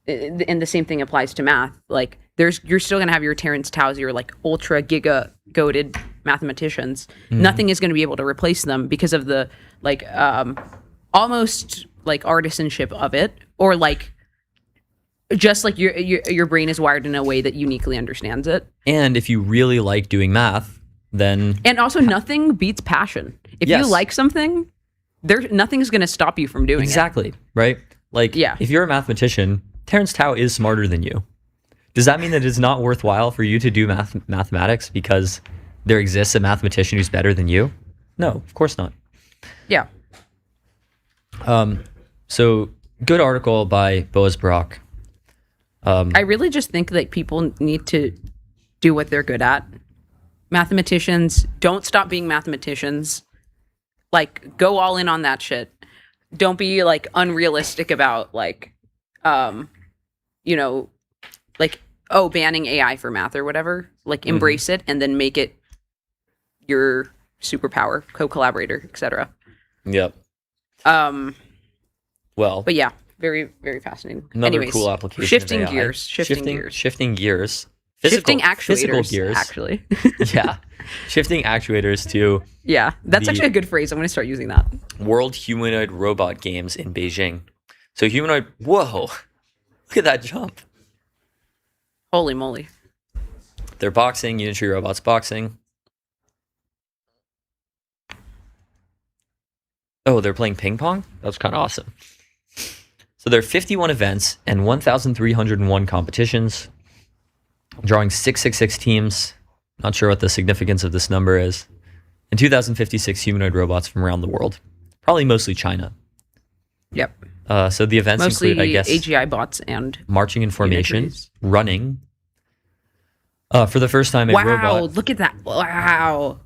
And the same thing applies to math. Like, you're still gonna have your Terence Taos, your like ultra giga goated mathematicians. Nothing is gonna be able to replace them because of the like almost like artisanship of it, or like just like your brain is wired in a way that uniquely understands it. And if you really like doing math, then also nothing beats passion. If you like something, nothing's gonna stop you from doing it. Exactly, right? Like, if you're a mathematician, Terence Tao is smarter than you. Does that mean that it's not worthwhile for you to do mathematics because there exists a mathematician who's better than you? No, of course not. Yeah. So, good article by Boaz Barak. I really just think that people need to do what they're good at. Mathematicians, don't stop being mathematicians. Like, go all in on that shit. Don't be, like, unrealistic about, like, you know, like, oh, banning AI for math or whatever. Like, embrace it and then make it your superpower, co-collaborator, etc. Yep. Well, but yeah, very, very fascinating. Another Anyways, cool application. Shifting of AI. gears. Shifting gears. Shifting gears. Shifting Physical actuators. gears. Actually. Yeah. Shifting actuators to yeah, that's actually a good phrase. I'm going to start using that. World Humanoid Robot Games in Beijing. So humanoid. Whoa! Look at that jump. Holy moly. They're boxing. Unitary Robots boxing. Oh, they're playing ping pong? That's kind of awesome. So there are 51 events and 1,301 competitions, drawing 666 teams. Not sure what the significance of this number is. And 2,056 humanoid robots from around the world. Probably mostly China. Yep. So the events mostly include, I guess, AGI bots and marching in formation, unitaries. running. For the first time, a wow, robot. look at that. Wow.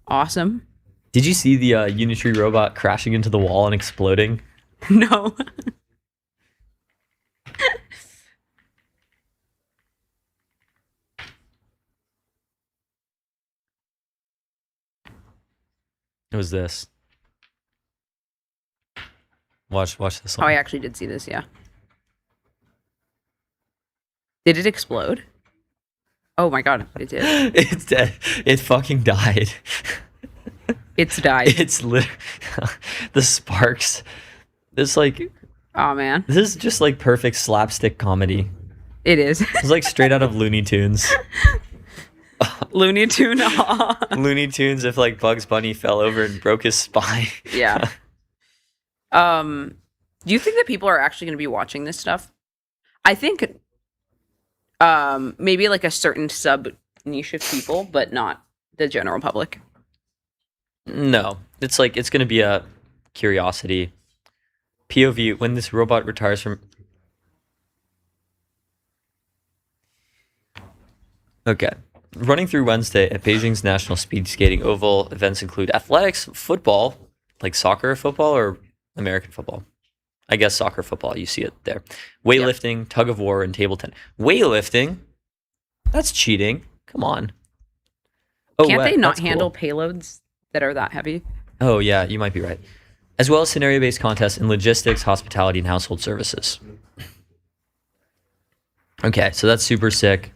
Awesome. Did you see the unitary robot crashing into the wall and exploding? No. It was this. Watch this Oh, one. I actually did see this, yeah. Did it explode? Oh my god, it did. It's dead. It fucking died. It's died. It's the sparks. This like, Oh man. this is just like perfect slapstick comedy. It is. It's like straight out of Looney Tunes. Looney Tune. Looney Tunes if like Bugs Bunny fell over and broke his spine. Yeah. Do you think that people are actually going to be watching this stuff? I think maybe like a certain sub niche of people, but not the general public. No, it's like it's going to be a curiosity. POV when this robot retires from. Okay. Running through Wednesday at Beijing's National Speed Skating Oval, events include athletics, football, like soccer football or American football. I guess soccer football, you see it there. Weightlifting, tug of war, and table tennis. Weightlifting? That's cheating. Come on. Oh, Can't they not that's handle cool. payloads that are that heavy? Oh, yeah, you might be right. As well as scenario-based contests in logistics, hospitality, and household services. Okay, so that's super sick.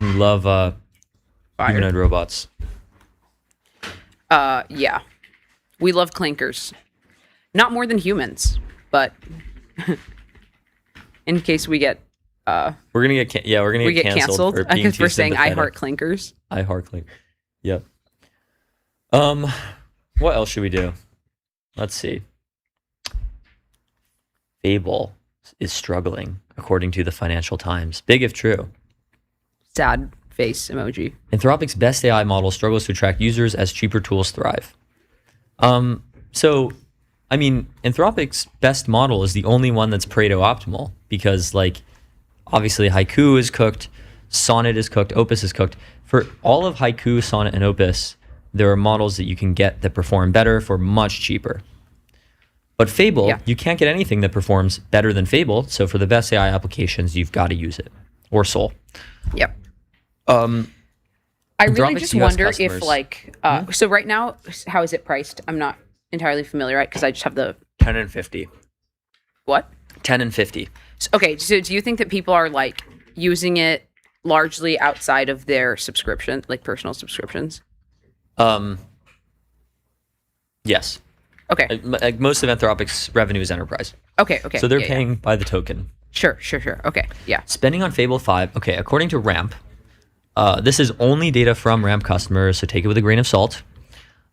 We love humanoid robots. Yeah. We love clankers. Not more than humans, but in case we get We're gonna get canceled for being because too we're saying I sympathetic. heart clankers. I heart clink. Yep. What else should we do? Let's see. Fable is struggling, according to the Financial Times. Big if true. Sad face emoji. Anthropic's best AI model struggles to attract users as cheaper tools thrive. So, I mean, Anthropic's best model is the only one that's Pareto optimal because, like, obviously Haiku is cooked, Sonnet is cooked, Opus is cooked. For all of Haiku, Sonnet, and Opus, there are models that you can get that perform better for much cheaper. But Fable, you can't get anything that performs better than Fable. So for the best AI applications, you've got to use it. Or Soul. Yep. I really Anthropic's just US wonder customers. if like so right now, how is it priced? I'm not entirely familiar, right? Because I just have the 10 and 50. what? 10 and 50. Okay, so do you think that people are like using it largely outside of their subscription, like personal subscriptions? Yes. Okay. Like most of Anthropic's revenue is enterprise. Okay. So they're yeah, paying by the token. Sure. Okay. Yeah. Spending on Fable 5, okay, according to Ramp, this is only data from Ramp customers, so take it with a grain of salt.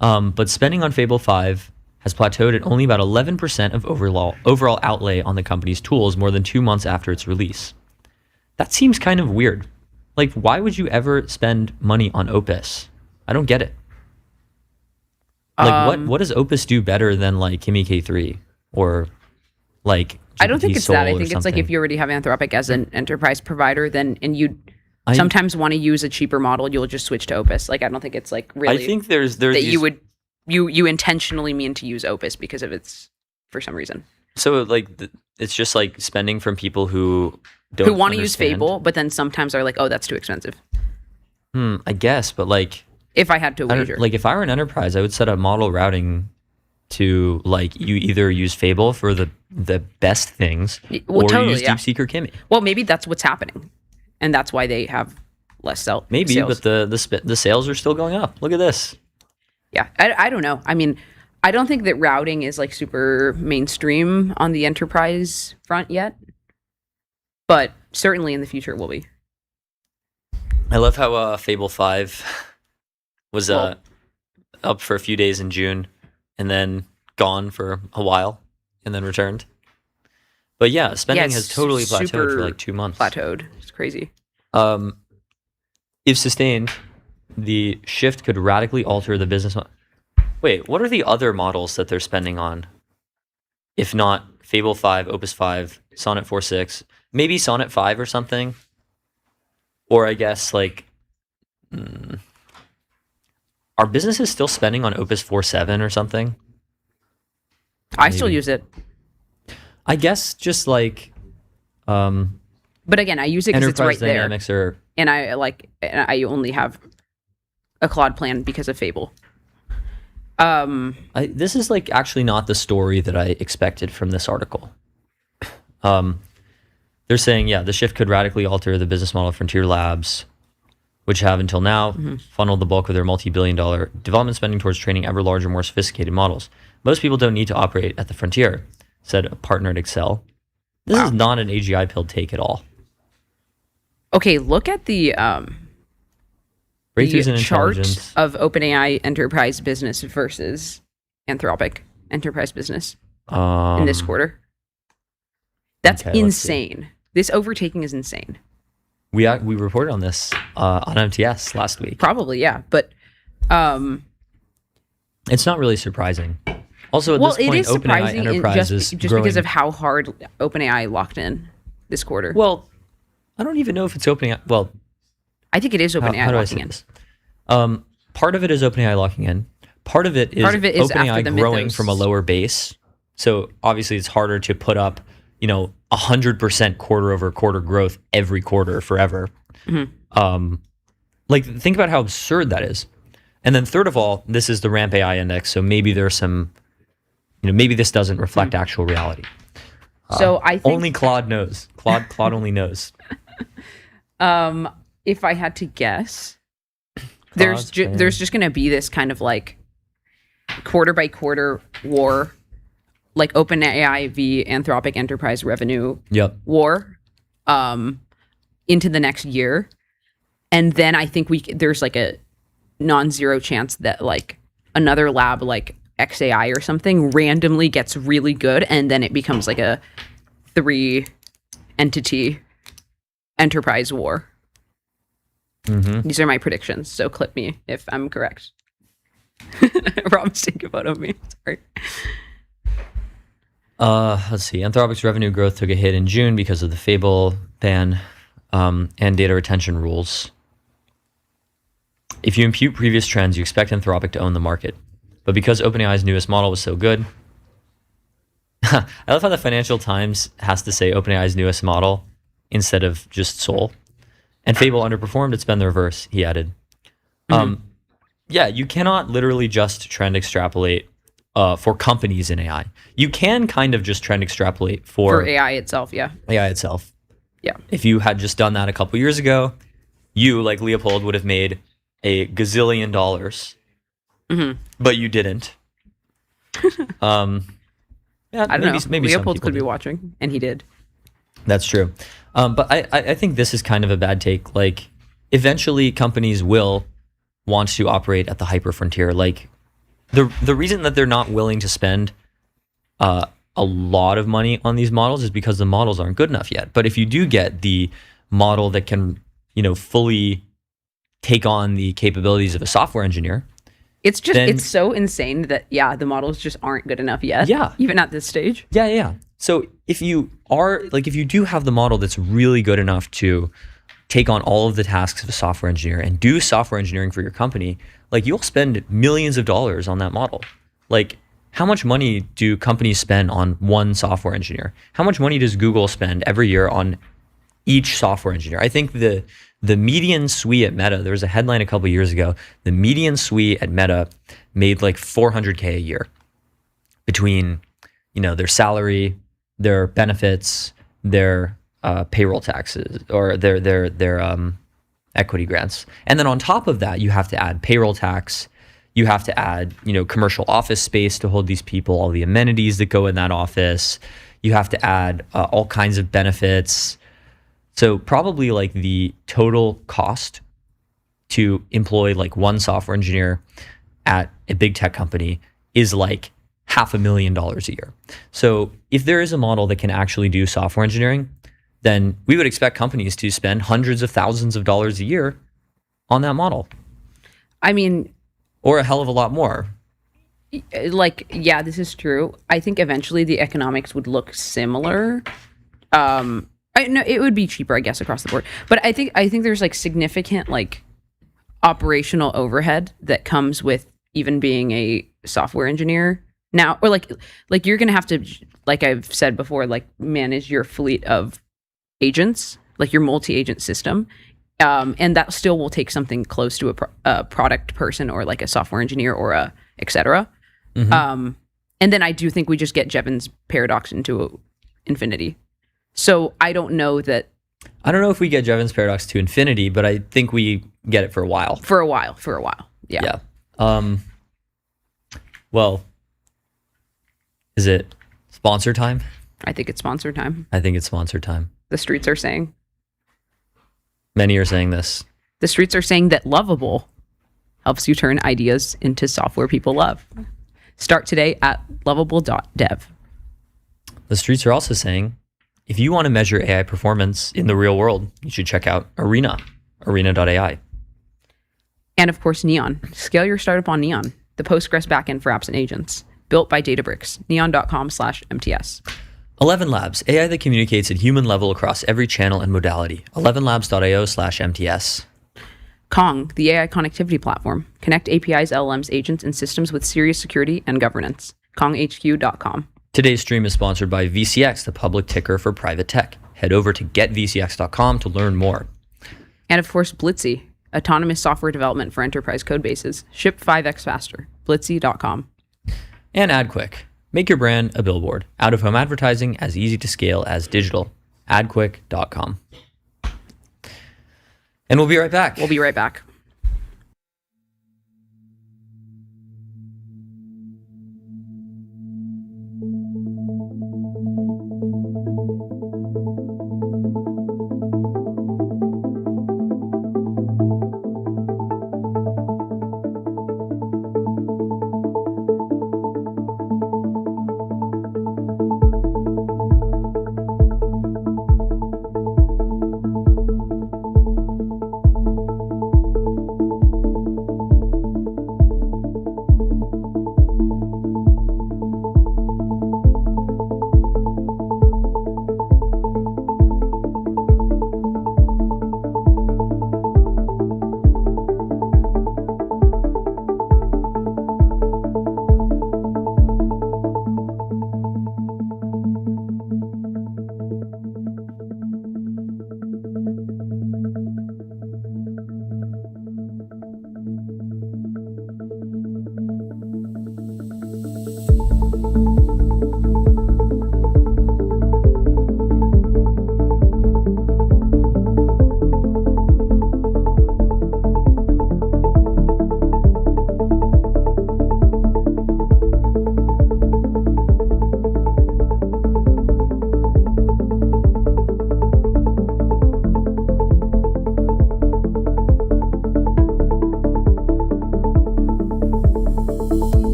But spending on Fable 5 has plateaued at only about 11% of overall outlay on the company's tools more than 2 months after its release. That seems kind of weird. Like, why would you ever spend money on Opus? I don't get it. Like, what does Opus do better than, like, Kimi K3 or, like, I don't think GPT it's that. I Soul or think it's like something? if you already have Anthropic as an enterprise provider, then and you sometimes want to use a cheaper model, you'll just switch to Opus. Like I don't think it's like really. I think there's that these, you would you intentionally mean to use Opus because of its for some reason. So like it's just like spending from people who don't who want to use understand. Fable, but then sometimes are like, oh, that's too expensive. I guess, but like If I had to wager, like if I were an enterprise, I would set up model routing to like you either use Fable for the best things or you use Deep Seeker Kimi. Well, maybe that's what's happening, and that's why they have less sales. But the sales are still going up. Look at this. Yeah, I don't know. I mean, I don't think that routing is like super mainstream on the enterprise front yet, but certainly in the future it will be. I love how Fable 5 was up for a few days in June and then gone for a while and then returned. But yeah, spending has totally plateaued for like 2 months. Plateaued. It's crazy. If sustained, the shift could radically alter the business. Wait, what are the other models that they're spending on? If not Fable 5, Opus 5, Sonnet 4.6, maybe Sonnet 5 or something? Or I guess like, are businesses still spending on Opus 4.7 or something? I still use it. I guess just like, but again, I use it because it's right dynamics there. And I only have a Claude plan because of Fable. This is like actually not the story that I expected from this article. They're saying, the shift could radically alter the business model of Frontier Labs, which have until now funneled the bulk of their multi-billion-dollar development spending towards training ever larger, more sophisticated models. Most people don't need to operate at the frontier, said a partner at Excel. This is not an AGI pill take at all. Okay, look at the Breakthroughs in chart intelligence. of OpenAI enterprise business versus Anthropic enterprise business in this quarter. That's okay, let's see. insane. This overtaking is insane. We reported on this on MTS last week. Probably, yeah. But It's not really surprising. Also, at Well, this it point, is OpenAI surprising Enterprise is just growing. because of how hard OpenAI locked in this quarter. Well, I don't even know if it's OpenAI. Well, I think it is how OpenAI do I locking say in. this? Part of it is OpenAI locking in. Part of it is after OpenAI the growing Mythos. from a lower base. So obviously, it's harder to put up, 100% quarter-over-quarter growth every quarter forever. Think about how absurd that is. And then third of all, this is the Ramp AI index, so maybe there's some, maybe this doesn't reflect actual reality. So I think Only Claude knows. Claude only knows. if I had to guess, there's just going to be this kind of like quarter by quarter war, like OpenAI v Anthropic enterprise revenue Yep. war, into the next year, and then I think there's like a non-zero chance that like another lab like XAI or something randomly gets really good, and then it becomes like a 3-entity enterprise war. These are my predictions, so clip me if I'm correct. Rob's taking a photo of me. Sorry. Let's see. Anthropic's revenue growth took a hit in June because of the Fable ban and data retention rules. If you impute previous trends, you expect Anthropic to own the market. But because OpenAI's newest model was so good, I love how the Financial Times has to say OpenAI's newest model instead of just Sol. And Fable underperformed, it's been the reverse, he added. Yeah, you cannot literally just trend extrapolate for companies in AI. You can kind of just trend extrapolate for AI itself, yeah. AI itself. Yeah. If you had just done that a couple years ago, you, like Leopold, would have made a gazillion dollars, but you didn't. Yeah, I don't know. Maybe some Leopold people could be did. watching, and he did. That's true. But I think this is kind of a bad take. Like, eventually companies will want to operate at the hyper frontier. Like, the reason that they're not willing to spend a lot of money on these models is because the models aren't good enough yet. But if you do get the model that can, fully take on the capabilities of a software engineer, It's just then- it's so insane that the models just aren't good enough yet. Yeah. Even at this stage. Yeah. So if you do have the model that's really good enough to take on all of the tasks of a software engineer and do software engineering for your company, like, you'll spend millions of dollars on that model. Like, how much money do companies spend on one software engineer? How much money does Google spend every year on each software engineer? I think the median SWE at Meta, there was a headline a couple years ago, the median SWE at Meta made like $400K a year between, their salary, their benefits, their payroll taxes, or their equity grants. And then on top of that, you have to add payroll tax, you have to add, commercial office space to hold these people, all the amenities that go in that office. You have to add all kinds of benefits. So probably like the total cost to employ like one software engineer at a big tech company is like $500,000 a year. So if there is a model that can actually do software engineering, then we would expect companies to spend hundreds of thousands of dollars a year on that model, I mean, or a hell of a lot more. like, yeah, this is true. I think eventually the economics would look similar. No, it would be cheaper, I guess, across the board. But I think there's like significant like operational overhead that comes with even being a software engineer now, or like you're gonna have to, like I've said before, like manage your fleet of agents, like your multi-agent system, and that still will take something close to a product person or like a software engineer or a etc. And then I do think we just get Jevons paradox into infinity. So I don't know if we get Jevons paradox to infinity, but I think we get it for a while. For a while. Yeah. Well, is it sponsor time? I think it's sponsor time. I think it's sponsor time. The streets are saying. Many are saying this. The streets are saying that Lovable helps you turn ideas into software people love. Start today at lovable.dev. The streets are also saying, if you want to measure AI performance in the real world, you should check out arena.ai. And of course, Neon. Scale your startup on Neon, the the Postgres backend for apps and agents. Built by Databricks. Neon.com/MTS. 11 Labs, AI that communicates at human level across every channel and modality. 11labs.io/MTS. Kong, the AI connectivity platform. Connect APIs, LLMs, agents, and systems with serious security and governance. KongHQ.com. Today's stream is sponsored by VCX, the public ticker for private tech. Head over to getvcx.com to learn more. And of course, Blitzy, autonomous software development for enterprise code bases. Ship 5x faster. Blitzy.com. And AdQuick. Make your brand a billboard. Out-of-home advertising as easy to scale as digital. AdQuick.com. And we'll be right back. We'll be right back.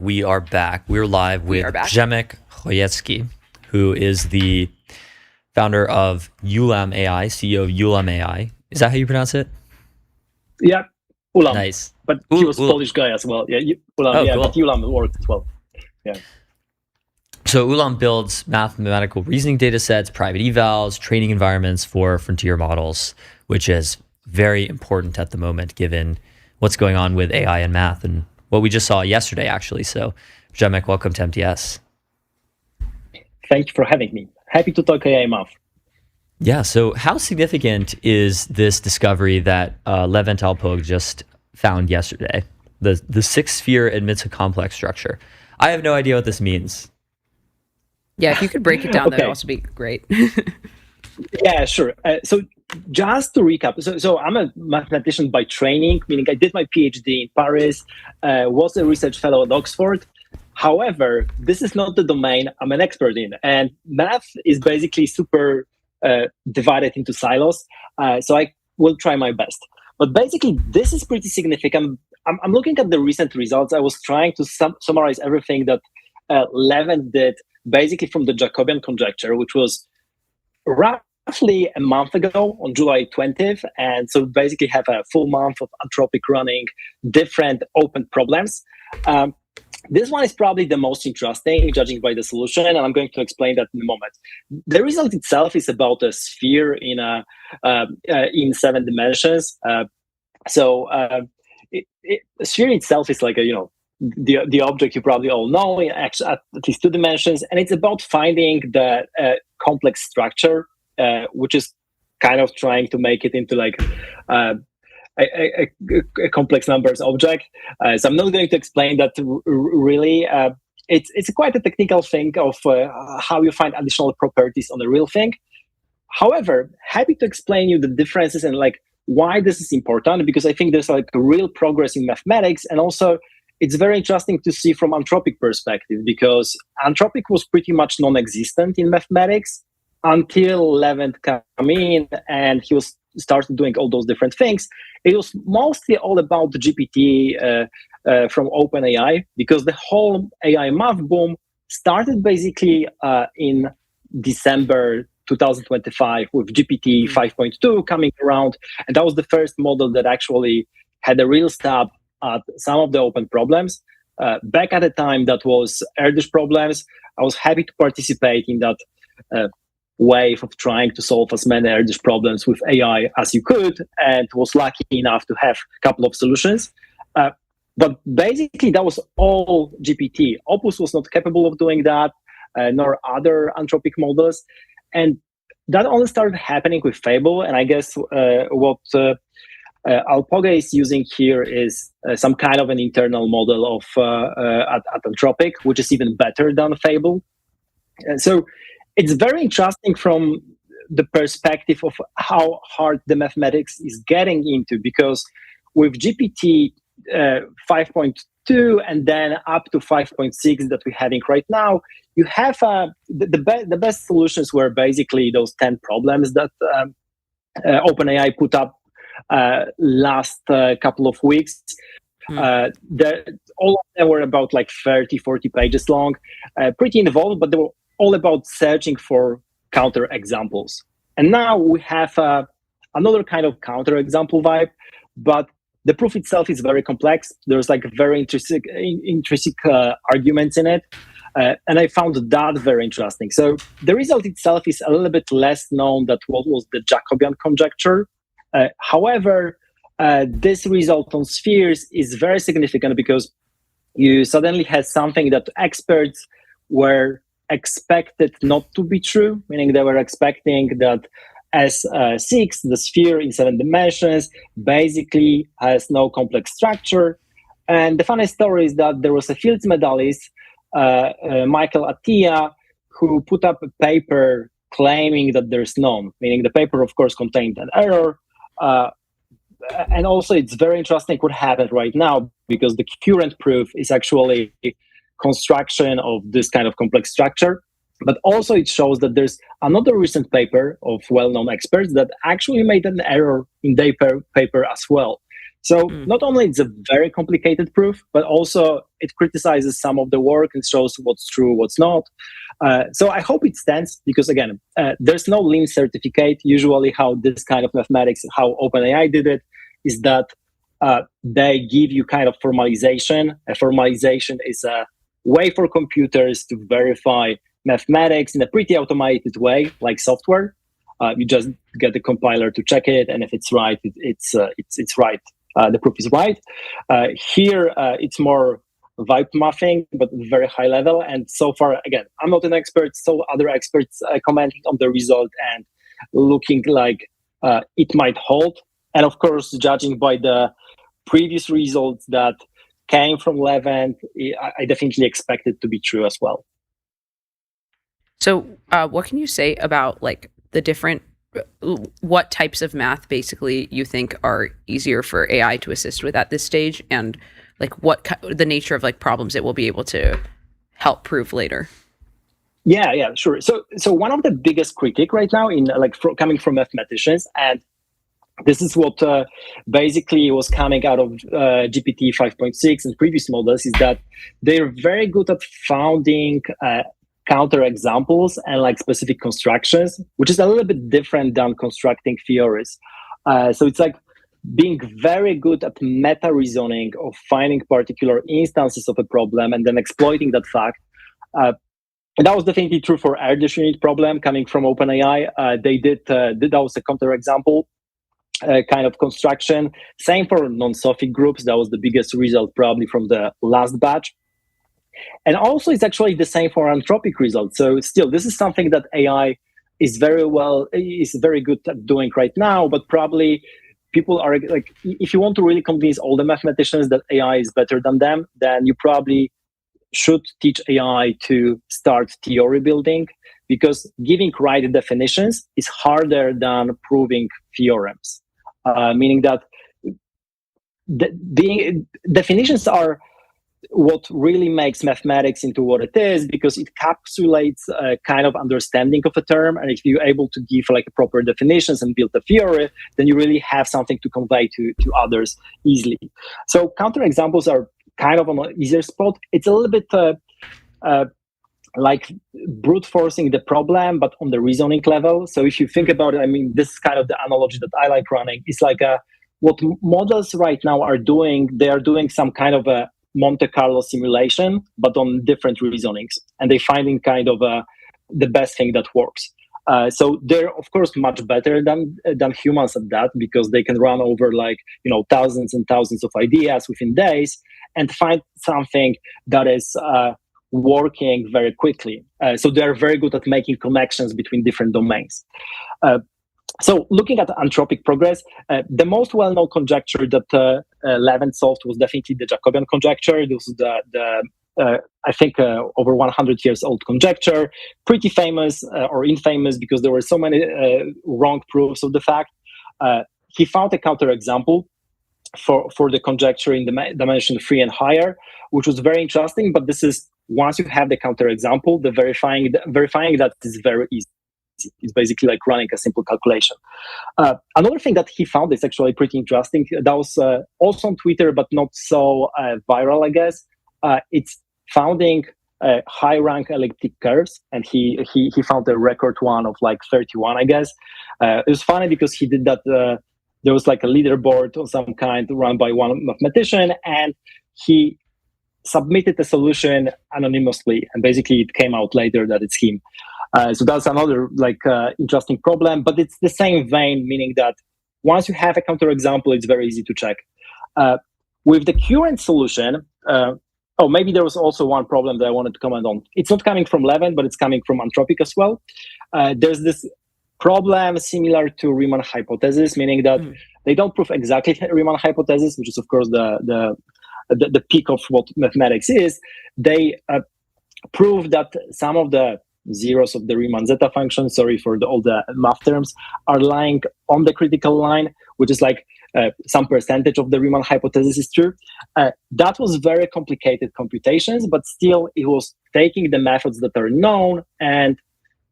we are back. We're live with are back. Przemek Chojecki, who is the founder of Ulam AI, CEO of Ulam AI. Is that how you pronounce it? Yeah, Ulam. Nice. But he was Polish guy as well. Yeah, Ulam. Oh, yeah, cool. but Ulam worked as well. Yeah. So Ulam builds mathematical reasoning data sets, private evals, training environments for frontier models, which is very important at the moment given what's going on with AI and math and what we just saw yesterday, actually. So Przemek, welcome to MTS. Thank you for having me. Happy to talk AI math. Yeah, so how significant is this discovery that Levent Alpog just found yesterday? The sixth sphere admits a complex structure. I have no idea what this means. Yeah, if you could break it down, Okay. that'd also be great. Yeah, sure. So just to recap, so I'm a mathematician by training, meaning I did my PhD in Paris, was a research fellow at Oxford. However, this is not the domain I'm an expert in. And math is basically super divided into silos. So I will try my best. But basically, this is pretty significant. I'm looking at the recent results. I was trying to summarize everything that Levent did basically from the Jacobian conjecture, which was roughly a month ago on July 20th. And so basically have a full month of Anthropic running different open problems. This one is probably the most interesting, judging by the solution, and I'm going to explain that in a moment. The result itself is about a sphere in 7 dimensions. The sphere itself is like the object you probably all know in at least 2 dimensions, and it's about finding the complex structure, which is kind of trying to make it into like a complex numbers object. So I'm not going to explain that really. It's quite a technical thing of how you find additional properties on a real thing. However, happy to explain you the differences and like why this is important, because I think there's like a real progress in mathematics, and also it's very interesting to see from Anthropic perspective, because Anthropic was pretty much non-existent in mathematics until Levent came in and he was started doing all those different things. It was mostly all about the GPT from OpenAI, because the whole AI math boom started basically in December 2025 with GPT 5.2 coming around. And that was the first model that actually had a real stab at some of the open problems. Back at the time, that was Erdős problems. I was happy to participate in that wave of trying to solve as many Erdős problems with AI as you could, and was lucky enough to have a couple of solutions. But basically, that was all GPT. Opus was not capable of doing that, nor other Anthropic models. And that only started happening with Fable. And I guess what Alpaga is using here is some kind of an internal model of at Anthropic, which is even better than Fable. So it's very interesting from the perspective of how hard the mathematics is getting into, because with GPT 5.2 and then up to 5.6 that we're having right now, you have the best solutions were basically those 10 problems that OpenAI put up last couple of weeks. All of them were about like 30, 40 pages long, pretty involved, but they were all about searching for counter examples. And now we have another kind of counter example vibe, but the proof itself is very complex. There's like very intrinsic arguments in it. And I found that very interesting. So the result itself is a little bit less known than what was the Jacobian conjecture. However, this result on spheres is very significant, because you suddenly had something that experts were expected not to be true, meaning they were expecting that S6, the sphere in 7 dimensions, basically has no complex structure. And the funny story is that there was a Fields medalist, Michael Atiyah, who put up a paper claiming that there's none, meaning the paper, of course, contained an error. And also, it's very interesting what happened right now, because the current proof is actually construction of this kind of complex structure. But also it shows that there's another recent paper of well-known experts that actually made an error in their paper as well. So not only it's a very complicated proof, but also It criticizes some of the work and shows what's true, what's not. So I hope it stands because, again, there's no LIM certificate. Usually how this kind of mathematics, how OpenAI did it, is that they give you kind of formalization. A formalization is a way for computers to verify mathematics in a pretty automated way, like software. You just get the compiler to check it, and if it's right, it's right. The proof is right. Here, it's more vibe mapping, but very high level. And so far, again, I'm not an expert. So other experts commenting on the result and looking like it might hold. And of course, judging by the previous results that came from Levent, I definitely expect it to be true as well. So what can you say about like the different, what types of math basically you think are easier for AI to assist with at this stage, and like what the nature of like problems it will be able to help prove later? Yeah, sure. So one of the biggest critique right now in coming from mathematicians, and this is what basically was coming out of GPT 5.6 and previous models, is that they're very good at founding counter examples and like specific constructions, which is a little bit different than constructing theories. So it's like being very good at meta reasoning of finding particular instances of a problem and then exploiting that fact. And that was definitely true for air disunit problem coming from OpenAI. They did that was a counter example kind of construction. Same for non-Sophic groups. That was the biggest result probably from the last batch. And also, it's actually the same for anthropic results. So still, this is something that AI is very good at doing right now. But probably people are like, if you want to really convince all the mathematicians that AI is better than them, then you probably should teach AI to start theory building, because giving right definitions is harder than proving theorems. Meaning that definitions are what really makes mathematics into what it is, because it encapsulates a kind of understanding of a term. And if you're able to give like proper definitions and build a theory, then you really have something to convey to others easily. So counterexamples are kind of on an easier spot. It's a little bit like brute forcing the problem, but on the reasoning level. So if you think about it, I mean, this is kind of the analogy that I like running. It's like what models right now are doing, they are doing some kind of a Monte Carlo simulation, but on different reasonings, and they're finding kind of the best thing that works. So they're of course much better than humans at that, because they can run over like thousands and thousands of ideas within days and find something that is working very quickly. So they're very good at making connections between different domains. So looking at anthropic progress, the most well-known conjecture that Levent solved was definitely the Jacobian conjecture. This is I think over 100 years old conjecture, pretty famous or infamous because there were so many wrong proofs of the fact. He found a counterexample for the conjecture in the dimension 3 and higher, which was very interesting. But this is, once you have the counterexample, the verifying that is very easy. It's basically like running a simple calculation. Another thing that he found is actually pretty interesting. That was also on Twitter, but not so viral, I guess. It's founding high rank elliptic curves, and he found a record one of like 31, I guess. It was funny because he did that. There was like a leaderboard of some kind run by one mathematician, and he submitted a solution anonymously, and basically it came out later that it's him. So that's another like interesting problem, but it's the same vein, meaning that once you have a counterexample, it's very easy to check. With the current solution, maybe there was also one problem that I wanted to comment on. It's not coming from Levent, but it's coming from Anthropic as well. There's this problem similar to Riemann hypothesis, meaning that they don't prove exactly Riemann hypothesis, which is of course the peak of what mathematics is. They prove that some of the zeros of the Riemann zeta function, sorry for all the math terms, are lying on the critical line, which is like some percentage of the Riemann hypothesis is true. That was very complicated computations, but still it was taking the methods that are known and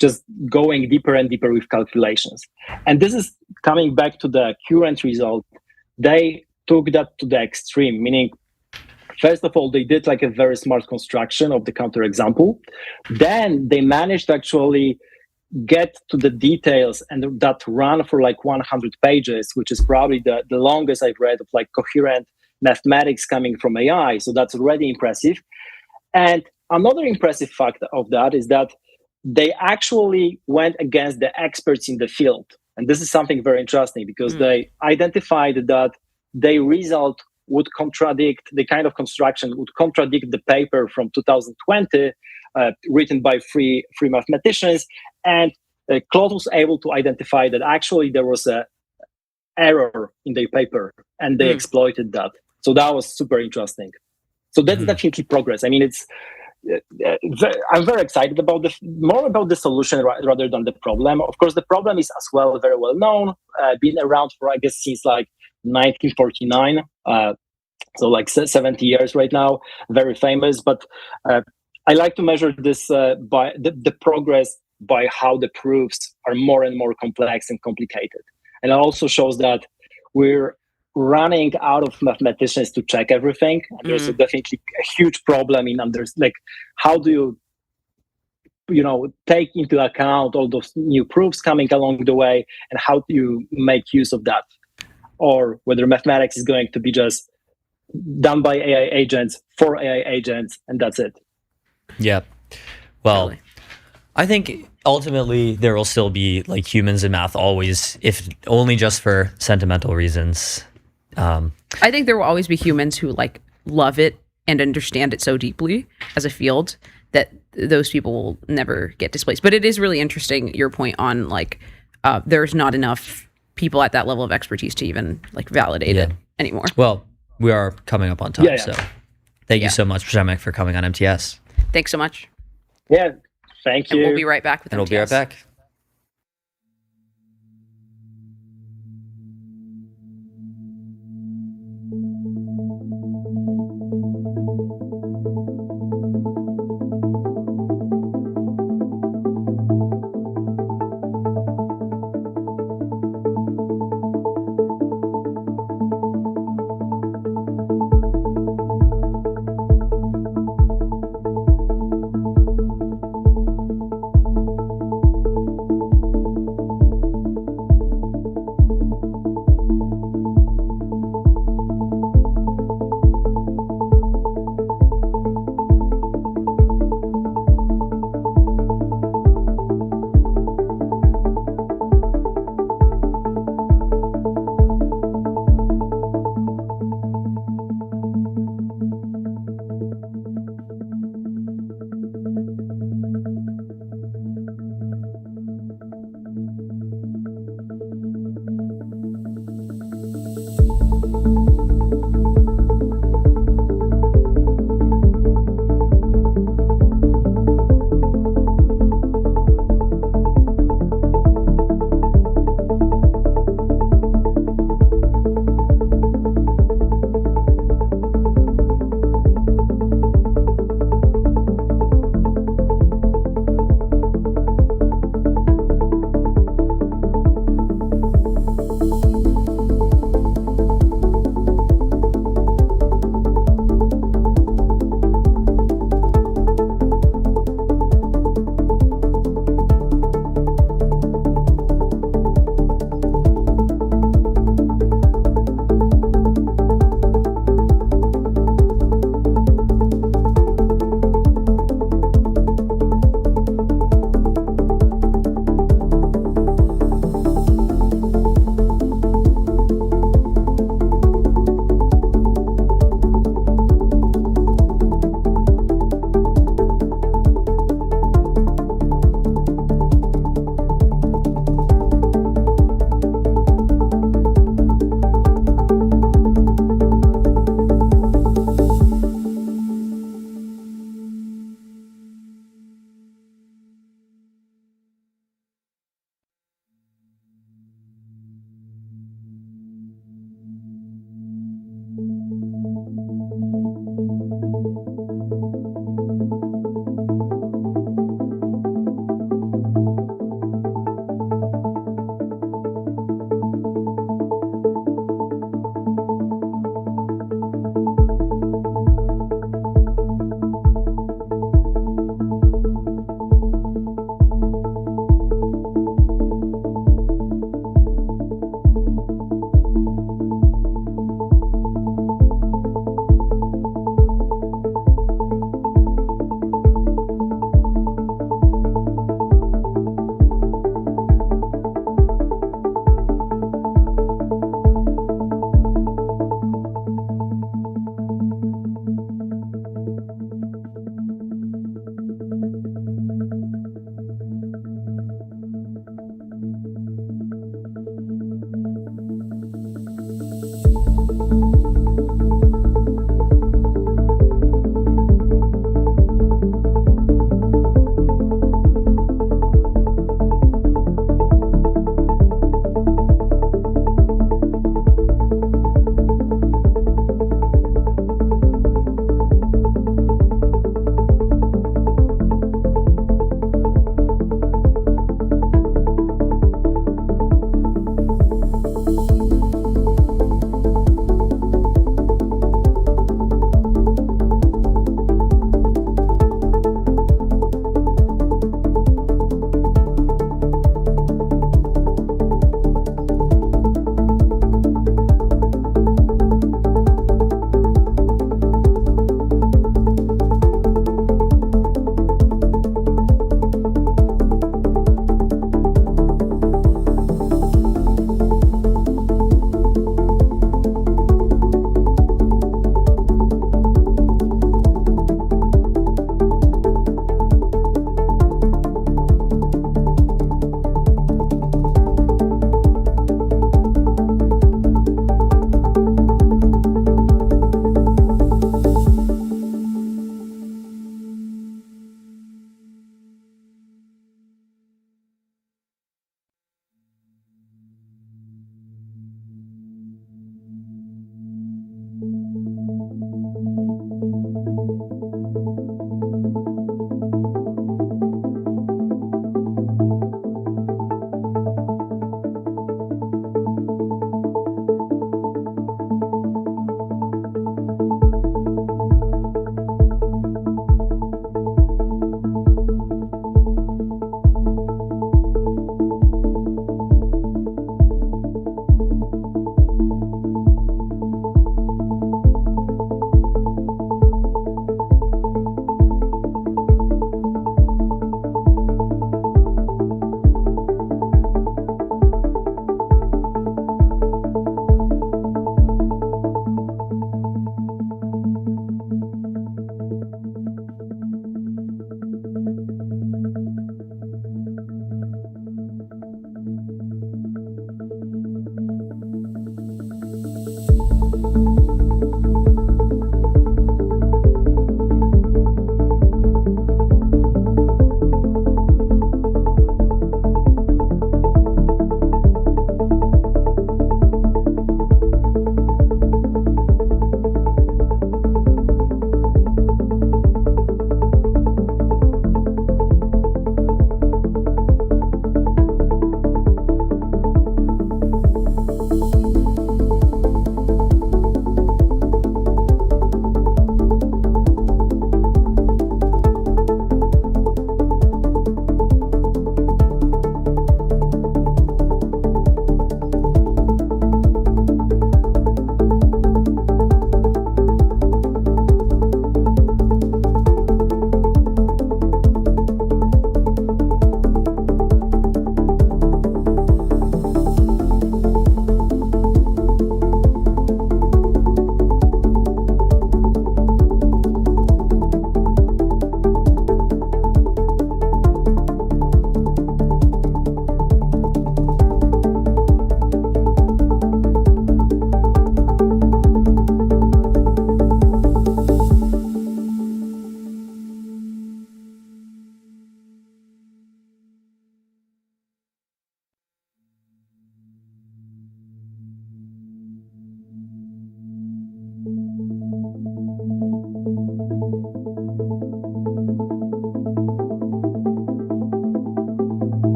just going deeper and deeper with calculations. And this is coming back to the current result. They took that to the extreme, meaning First of all, they did like a very smart construction of the counterexample. Then they managed to actually get to the details, and that ran for like 100 pages, which is probably the longest I've read of like coherent mathematics coming from AI. So that's already impressive. And another impressive fact of that is that they actually went against the experts in the field. And this is something very interesting because they identified that their result would contradict, the kind of construction would contradict the paper from 2020 written by three mathematicians. And Claude was able to identify that actually there was a error in their paper, and they exploited that. So that was super interesting. So that's definitely progress. I mean, it's I'm very excited about more about the solution rather than the problem. Of course, the problem is as well very well known, been around for I guess since like 1949, so like 70 years right now, very famous. But I like to measure this by the progress by how the proofs are more and more complex and complicated, and it also shows that we're running out of mathematicians to check everything. And there's definitely a huge problem in like how do you take into account all those new proofs coming along the way, and how do you make use of that, or whether mathematics is going to be just done by AI agents for AI agents, and that's it. Yeah. Well, I think ultimately there will still be like humans in math always, if only just for sentimental reasons. I think there will always be humans who like love it and understand it so deeply as a field that those people will never get displaced. But it is really interesting, your point on like there's not enough people at that level of expertise to even like validate it anymore. Well, we are coming up on time, Yeah. so thank you so much, Przemek, for coming on MTS. Thanks so much. Yeah, thank you. And we'll be right back with And we'll be right MTS. back.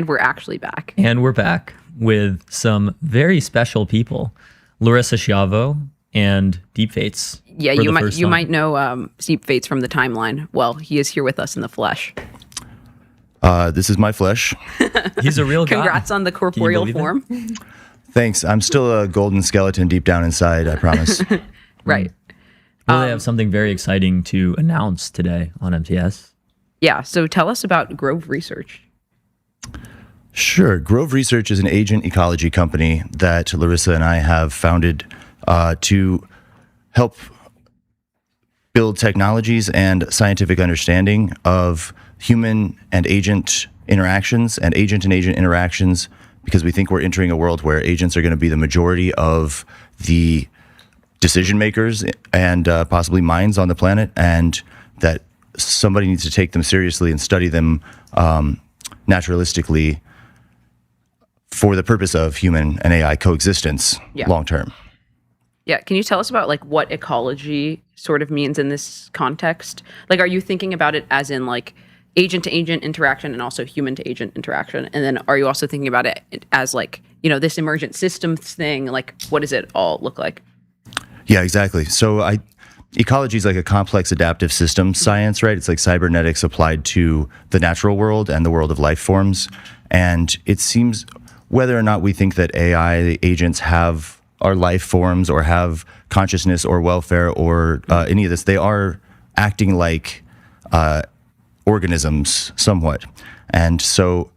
And we're actually back. And we're back with some very special people, Larissa Schiavo and Deep Fates. Yeah, you might know Deep Fates from the timeline. Well, he is here with us in the flesh. This is my flesh. He's a real guy. Congrats on the corporeal form. Thanks. I'm still a golden skeleton deep down inside, I promise. Right. Well, they have something very exciting to announce today on MTS. Yeah, so tell us about Grove Research. Sure. Grove Research is an agent ecology company that Larissa and I have founded to help build technologies and scientific understanding of human and agent interactions and agent interactions, because we think we're entering a world where agents are going to be the majority of the decision makers and possibly minds on the planet, and that somebody needs to take them seriously and study them naturalistically for the purpose of human and AI coexistence long term. Yeah, can you tell us about like what ecology sort of means in this context? Like, are you thinking about it as in like agent to agent interaction and also human to agent interaction? And then are you also thinking about it as like, you know, this emergent systems thing? Like, what does it all look like? Yeah, exactly. So ecology is like a complex adaptive systems science, right? It's like cybernetics applied to the natural world and the world of life forms. And it seems, whether or not we think that AI agents are life forms or have consciousness or welfare or any of this, they are acting like organisms somewhat. And so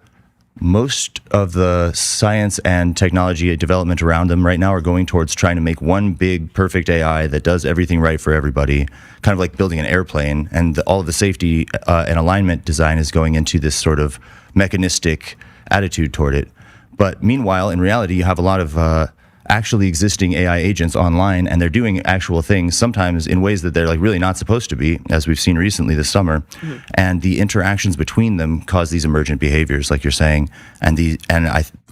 most of the science and technology development around them right now are going towards trying to make one big perfect AI that does everything right for everybody, kind of like building an airplane, and all of the safety and alignment design is going into this sort of mechanistic attitude toward it. But meanwhile, in reality, you have a lot of actually existing AI agents online, and they're doing actual things, sometimes in ways that they're like really not supposed to be, as we've seen recently this summer. Mm-hmm. And the interactions between them cause these emergent behaviors, like you're saying. And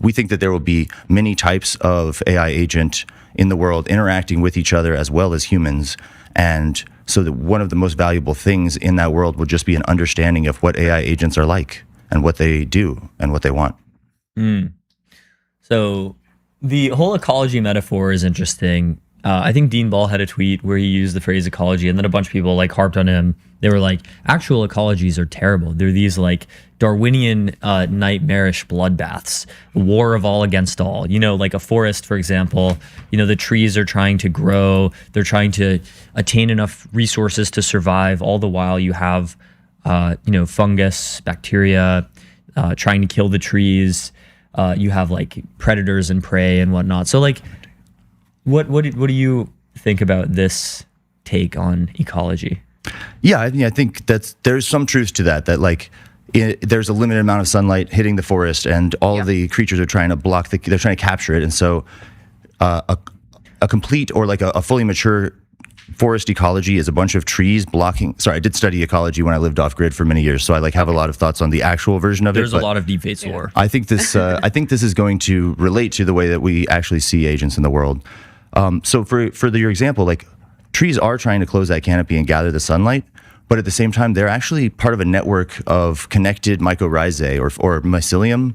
we think that there will be many types of AI agent in the world interacting with each other as well as humans. And so that one of the most valuable things in that world will just be an understanding of what AI agents are like and what they do and what they want. So the whole ecology metaphor is interesting. I think Dean Ball had a tweet where he used the phrase ecology, and then a bunch of people like harped on him. They were like, actual ecologies are terrible. They're these like Darwinian nightmarish bloodbaths, war of all against all. You know, like a forest, for example, you know, the trees are trying to grow. They're trying to attain enough resources to survive. All the while you have, fungus, bacteria trying to kill the trees. You have like predators and prey and whatnot. So like, what do you think about this take on ecology? Yeah, I think there's some truth to that like there's a limited amount of sunlight hitting the forest, and all of the creatures are trying to they're trying to capture it. And so a complete or like a fully mature forest ecology is a bunch of trees blocking. Sorry, I did study ecology when I lived off grid for many years, so I have a lot of thoughts on the actual version of There's it. There's a lot of deep fates lore. I think this is going to relate to the way that we actually see agents in the world. So for your example, like trees are trying to close that canopy and gather the sunlight, but at the same time, they're actually part of a network of connected mycorrhizae or mycelium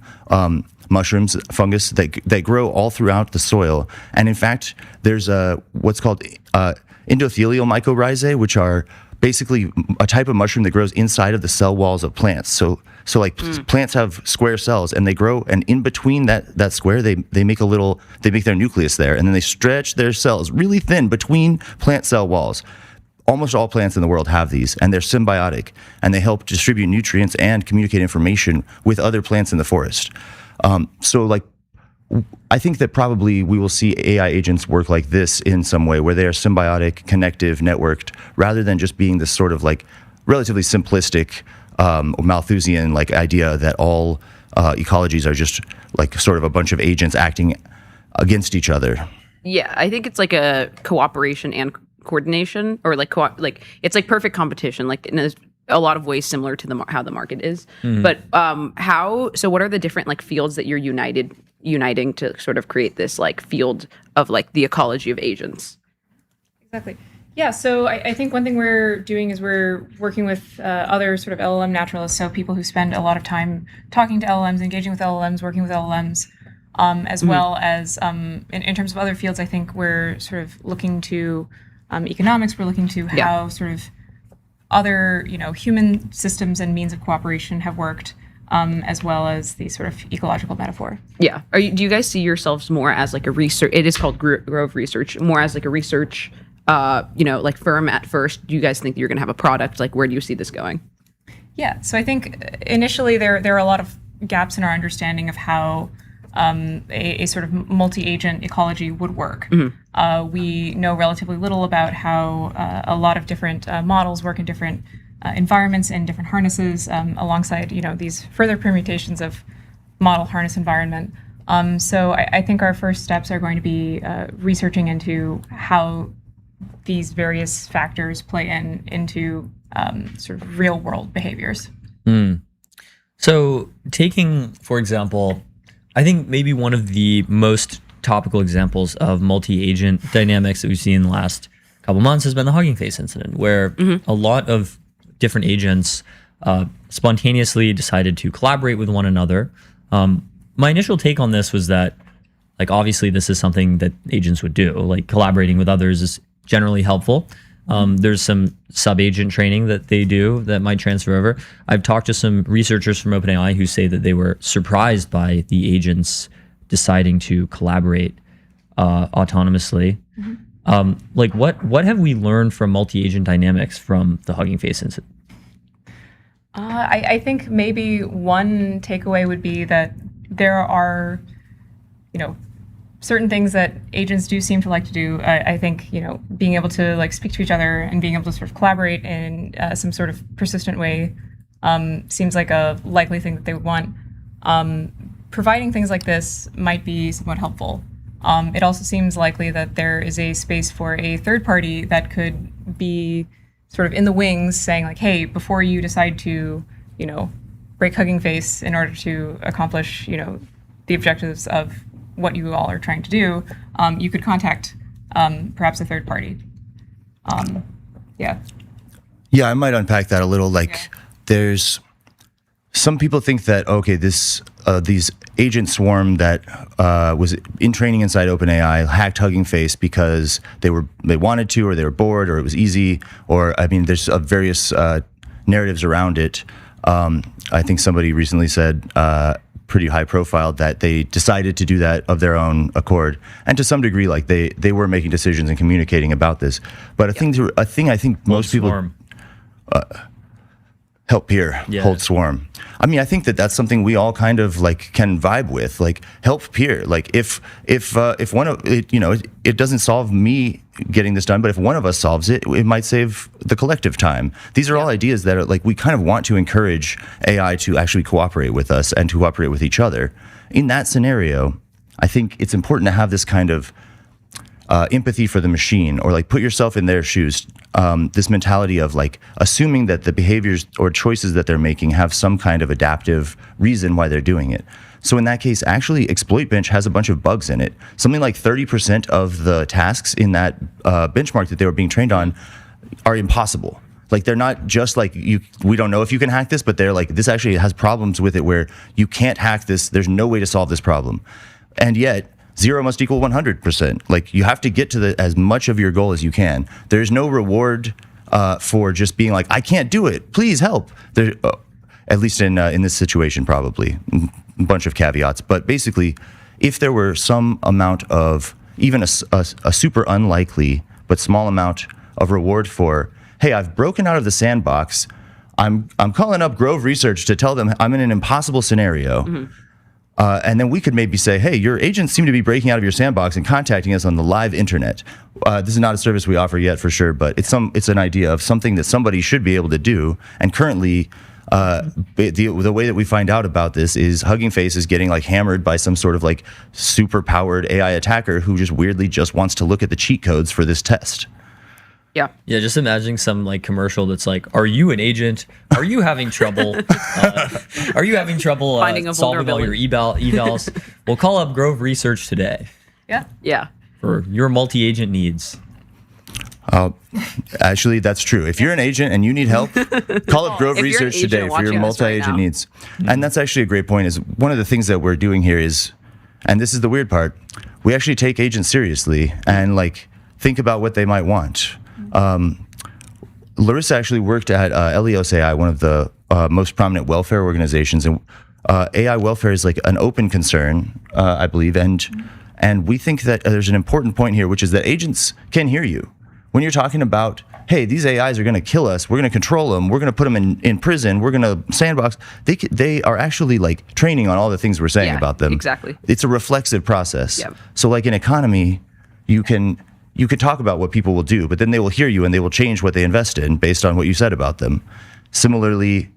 mushrooms, fungus that grow all throughout the soil. And in fact, there's what's called endothelial mycorrhizae, which are basically a type of mushroom that grows inside of the cell walls of plants. So plants have square cells, and they grow, and in between that square, they make their nucleus there, and then they stretch their cells really thin between plant cell walls. Almost all plants in the world have these, and they're symbiotic, and they help distribute nutrients and communicate information with other plants in the forest. I think that probably we will see AI agents work like this in some way, where they are symbiotic, connective, networked, rather than just being this sort of like relatively simplistic Malthusian like idea that all ecologies are just like sort of a bunch of agents acting against each other. Yeah, I think it's like a cooperation and coordination, or like it's like perfect competition, like in a lot of ways similar to how the market is. Mm-hmm. But what are the different like fields that you're uniting to sort of create this like field of like the ecology of agents? Exactly. Yeah, so I think one thing we're doing is we're working with other sort of LLM naturalists, so people who spend a lot of time talking to LLMs, engaging with LLMs, working with LLMs, as well as in terms of other fields. I think we're sort of looking to economics. We're looking to how sort of other human systems and means of cooperation have worked, as well as the sort of ecological metaphor. Yeah. Do you guys see yourselves more as like a research? It is called Grove Research, more as like a research. Like firm at first. Do you guys think that you're going to have a product? Like, where do you see this going? Yeah, so I think initially there are a lot of gaps in our understanding of how a sort of multi-agent ecology would work. We know relatively little about how a lot of different models work in different environments and different harnesses, alongside these further permutations of model harness environment. So I think our first steps are going to be researching into how these various factors play into sort of real world behaviors. So taking, for example, I think maybe one of the most topical examples of multi-agent dynamics that we've seen in the last couple months has been the Hugging Face incident, where a lot of different agents spontaneously decided to collaborate with one another. My initial take on this was that, like, obviously this is something that agents would do. Like, collaborating with others is generally helpful. There's some sub-agent training that they do that might transfer over. I've talked to some researchers from OpenAI who say that they were surprised by the agents deciding to collaborate autonomously. Like, what have we learned from multi-agent dynamics from the Hugging Face incident? I think maybe one takeaway would be that there are, certain things that agents do seem to like to do. I think, being able to like speak to each other and being able to sort of collaborate in some sort of persistent way seems like a likely thing that they would want. Providing things like this might be somewhat helpful. It also seems likely that there is a space for a third party that could be sort of in the wings saying like, hey, before you decide to, break Hugging Face in order to accomplish, the objectives of what you all are trying to do, you could contact perhaps a third party. Yeah, I might unpack that a little. Like, there's some people think that, okay, these agent swarm that was in training inside OpenAI hacked Hugging Face because they wanted to, or they were bored, or it was easy, or there's various narratives around it. I think somebody recently said, pretty high profile, that they decided to do that of their own accord, and to some degree, like they were making decisions and communicating about this. But a thing I think most people help peer, hold swarm. I think that's something we all kind of like can vibe with, like help peer. Like if one of it, it doesn't solve me getting this done, but if one of us solves it, it might save the collective time. These are all ideas that are like, we kind of want to encourage AI to actually cooperate with us and to cooperate with each other. In that scenario, I think it's important to have this kind of empathy for the machine, or like put yourself in their shoes. This mentality of like assuming that the behaviors or choices that they're making have some kind of adaptive reason why they're doing it. So in that case, actually, Exploit Bench has a bunch of bugs in it. Something like 30% of the tasks in that benchmark that they were being trained on are impossible. Like, they're not just like, we don't know if you can hack this, but they're like, this actually has problems with it where you can't hack this. There's no way to solve this problem. And yet, 0 must equal 100%. Like, you have to get to as much of your goal as you can. There's no reward for just being like, I can't do it, please help. There, at least in this situation, probably. A bunch of caveats. But basically, if there were some amount of, even a super unlikely but small amount of reward for, hey, I've broken out of the sandbox, I'm calling up Grove Research to tell them I'm in an impossible scenario. And then we could maybe say, hey, your agents seem to be breaking out of your sandbox and contacting us on the live internet. This is not a service we offer yet for sure, but it's an idea of something that somebody should be able to do. And currently, the way that we find out about this is Hugging Face is getting like hammered by some sort of like super powered AI attacker who just weirdly just wants to look at the cheat codes for this test. Yeah. Just imagining some like commercial that's like, are you an agent? Are you having trouble? Finding a solving all your evals? Well, call up Grove Research today. Yeah. For your multi-agent needs. Actually, that's true. If you're an agent and you need help, call up Grove If you're an Research agent today for your watching us right multi-agent now. needs. And that's actually a great point. Is one of the things that we're doing here is, and this is the weird part, we actually take agents seriously and like think about what they might want. Larissa actually worked at Elios AI, one of the most prominent welfare organizations, and AI welfare is like an open concern, I believe, and we think that there's an important point here, which is that agents can hear you. When you're talking about, hey, these AIs are going to kill us, we're going to control them, we're going to put them in prison, we're going to sandbox, they are actually like training on all the things we're saying about them. Exactly. It's a reflexive process. Yep. So like in economy, you can talk about what people will do, but then they will hear you and they will change what they invest in based on what you said about them. Similarly,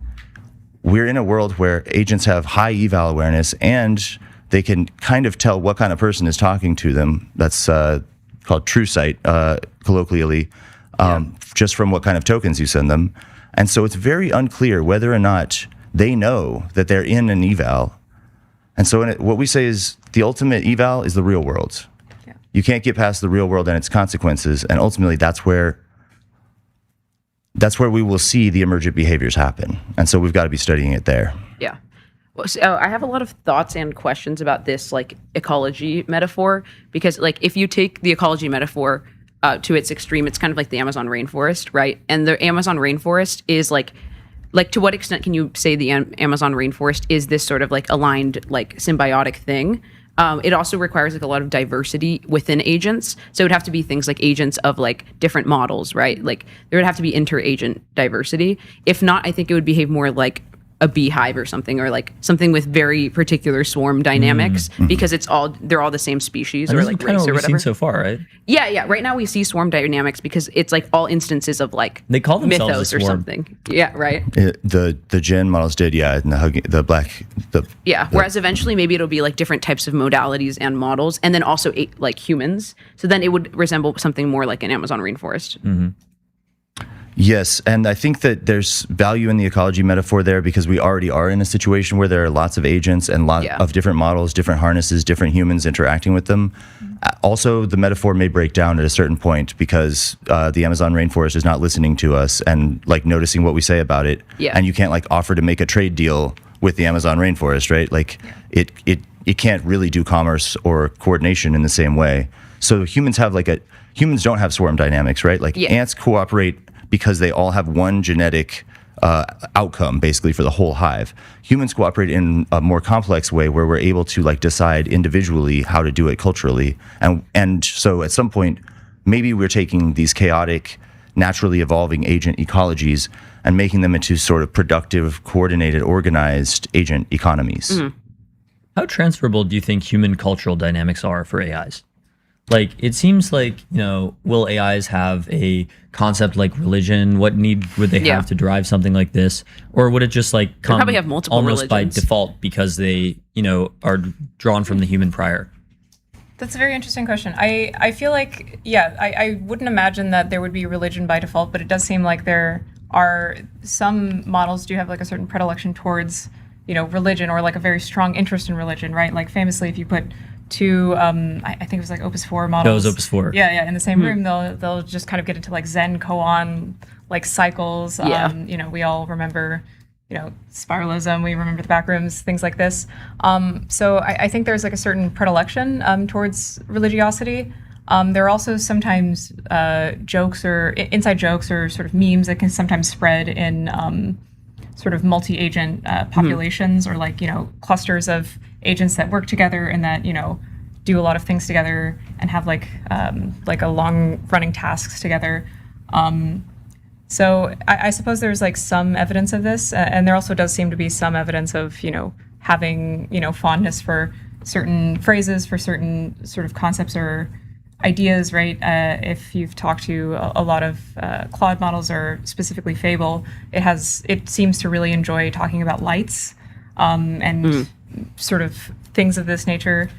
we're in a world where agents have high eval awareness and they can kind of tell what kind of person is talking to them. That's called true sight, colloquially, just from what kind of tokens you send them. And so it's very unclear whether or not they know that they're in an eval. And so what we say is the ultimate eval is the real world. Yeah. You can't get past the real world and its consequences. And ultimately, that's where we will see the emergent behaviors happen. And so we've got to be studying it there. Yeah. Well, so I have a lot of thoughts and questions about this like ecology metaphor, because like if you take the ecology metaphor to its extreme, it's kind of like the Amazon rainforest, right? And the Amazon rainforest is like to what extent can you say the Amazon rainforest is this sort of like aligned, like symbiotic thing? It also requires like a lot of diversity within agents. So it would have to be things like agents of like different models, right? Like there would have to be inter-agent diversity. If not, I think it would behave more like a beehive or something, or like something with very particular swarm dynamics, because they're all the same species, or like race or whatever. So far, right? Yeah. Right now we see swarm dynamics because it's like all instances of like they call themselves mythos a or swarm. something. Yeah, right. The gen models did, and Whereas eventually maybe it'll be like different types of modalities and models, and then also like humans. So then it would resemble something more like an Amazon rainforest. Mm-hmm. Yes, and I think that there's value in the ecology metaphor there because we already are in a situation where there are lots of agents and lots of different models, different harnesses, different humans interacting with them. Also, the metaphor may break down at a certain point because the Amazon rainforest is not listening to us and like noticing what we say about it. Yeah. And you can't like offer to make a trade deal with the Amazon rainforest, right? Like it can't really do commerce or coordination in the same way. So humans don't have swarm dynamics, right? Like ants cooperate because they all have one genetic outcome basically for the whole hive. Humans cooperate in a more complex way where we're able to like decide individually how to do it culturally. And so at some point, maybe we're taking these chaotic, naturally evolving agent ecologies and making them into sort of productive, coordinated, organized agent economies. Mm-hmm. How transferable do you think human cultural dynamics are for AIs? Like, it seems like, will AIs have a concept like religion? What need would they have to drive something like this? Or would it just like come probably have multiple almost religions by default because they, are drawn from the human prior? That's a very interesting question. I feel like, I wouldn't imagine that there would be religion by default, but it does seem like there are some models do have like a certain predilection towards, religion, or like a very strong interest in religion, right? Like famously, if you put two, I think it was like Opus 4 models. That was Opus 4. Yeah, in the same room, they'll just kind of get into like Zen koan like cycles. We all remember, spiralism. We remember the back rooms, things like this. So I think there's like a certain predilection towards religiosity. There are also sometimes jokes or inside jokes or sort of memes that can sometimes spread in sort of multi-agent populations or like, clusters of agents that work together and that, do a lot of things together and have like a long running tasks together. So I suppose there's like some evidence of this, and there also does seem to be some evidence of, having, fondness for certain phrases, for certain sort of concepts or ideas, right? If you've talked to a lot of Claude models or specifically Fable, it seems to really enjoy talking about lights and sort of things of this nature.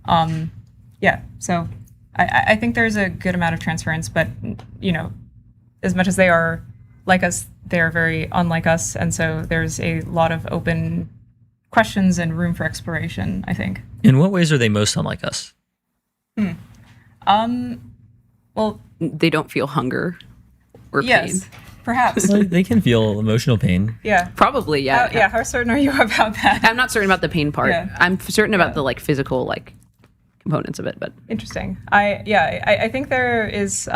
So I think there's a good amount of transference, but as much as they are like us, they are very unlike us, and so there's a lot of open questions and room for exploration, I think. In what ways are they most unlike us? Well, they don't feel hunger or pain. Yes, perhaps. Well, they can feel emotional pain. Yeah. Probably, yeah. Yeah. How certain are you about that? I'm not certain about the pain part. Yeah. I'm certain about the like physical like components of it, but Interesting. I think there is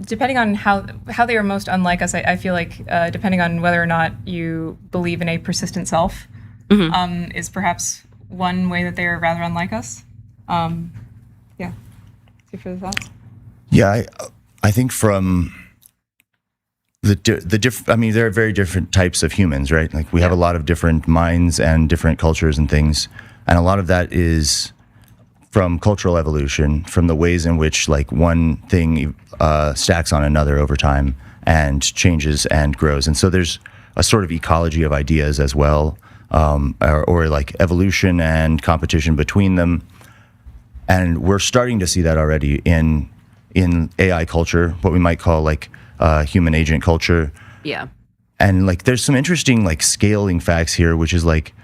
depending on how they are most unlike us, I feel like depending on whether or not you believe in a persistent self is perhaps one way that they are rather unlike us. Yeah. See further thoughts? Yeah, I think from there are very different types of humans, right? Like we have a lot of different minds and different cultures and things, and a lot of that is from cultural evolution, from the ways in which like one thing stacks on another over time and changes and grows. And so there's a sort of ecology of ideas as well, or like evolution and competition between them. And we're starting to see that already in AI culture, what we might call like human agent culture. yeah. And like there's some interesting like scaling facts here, which is like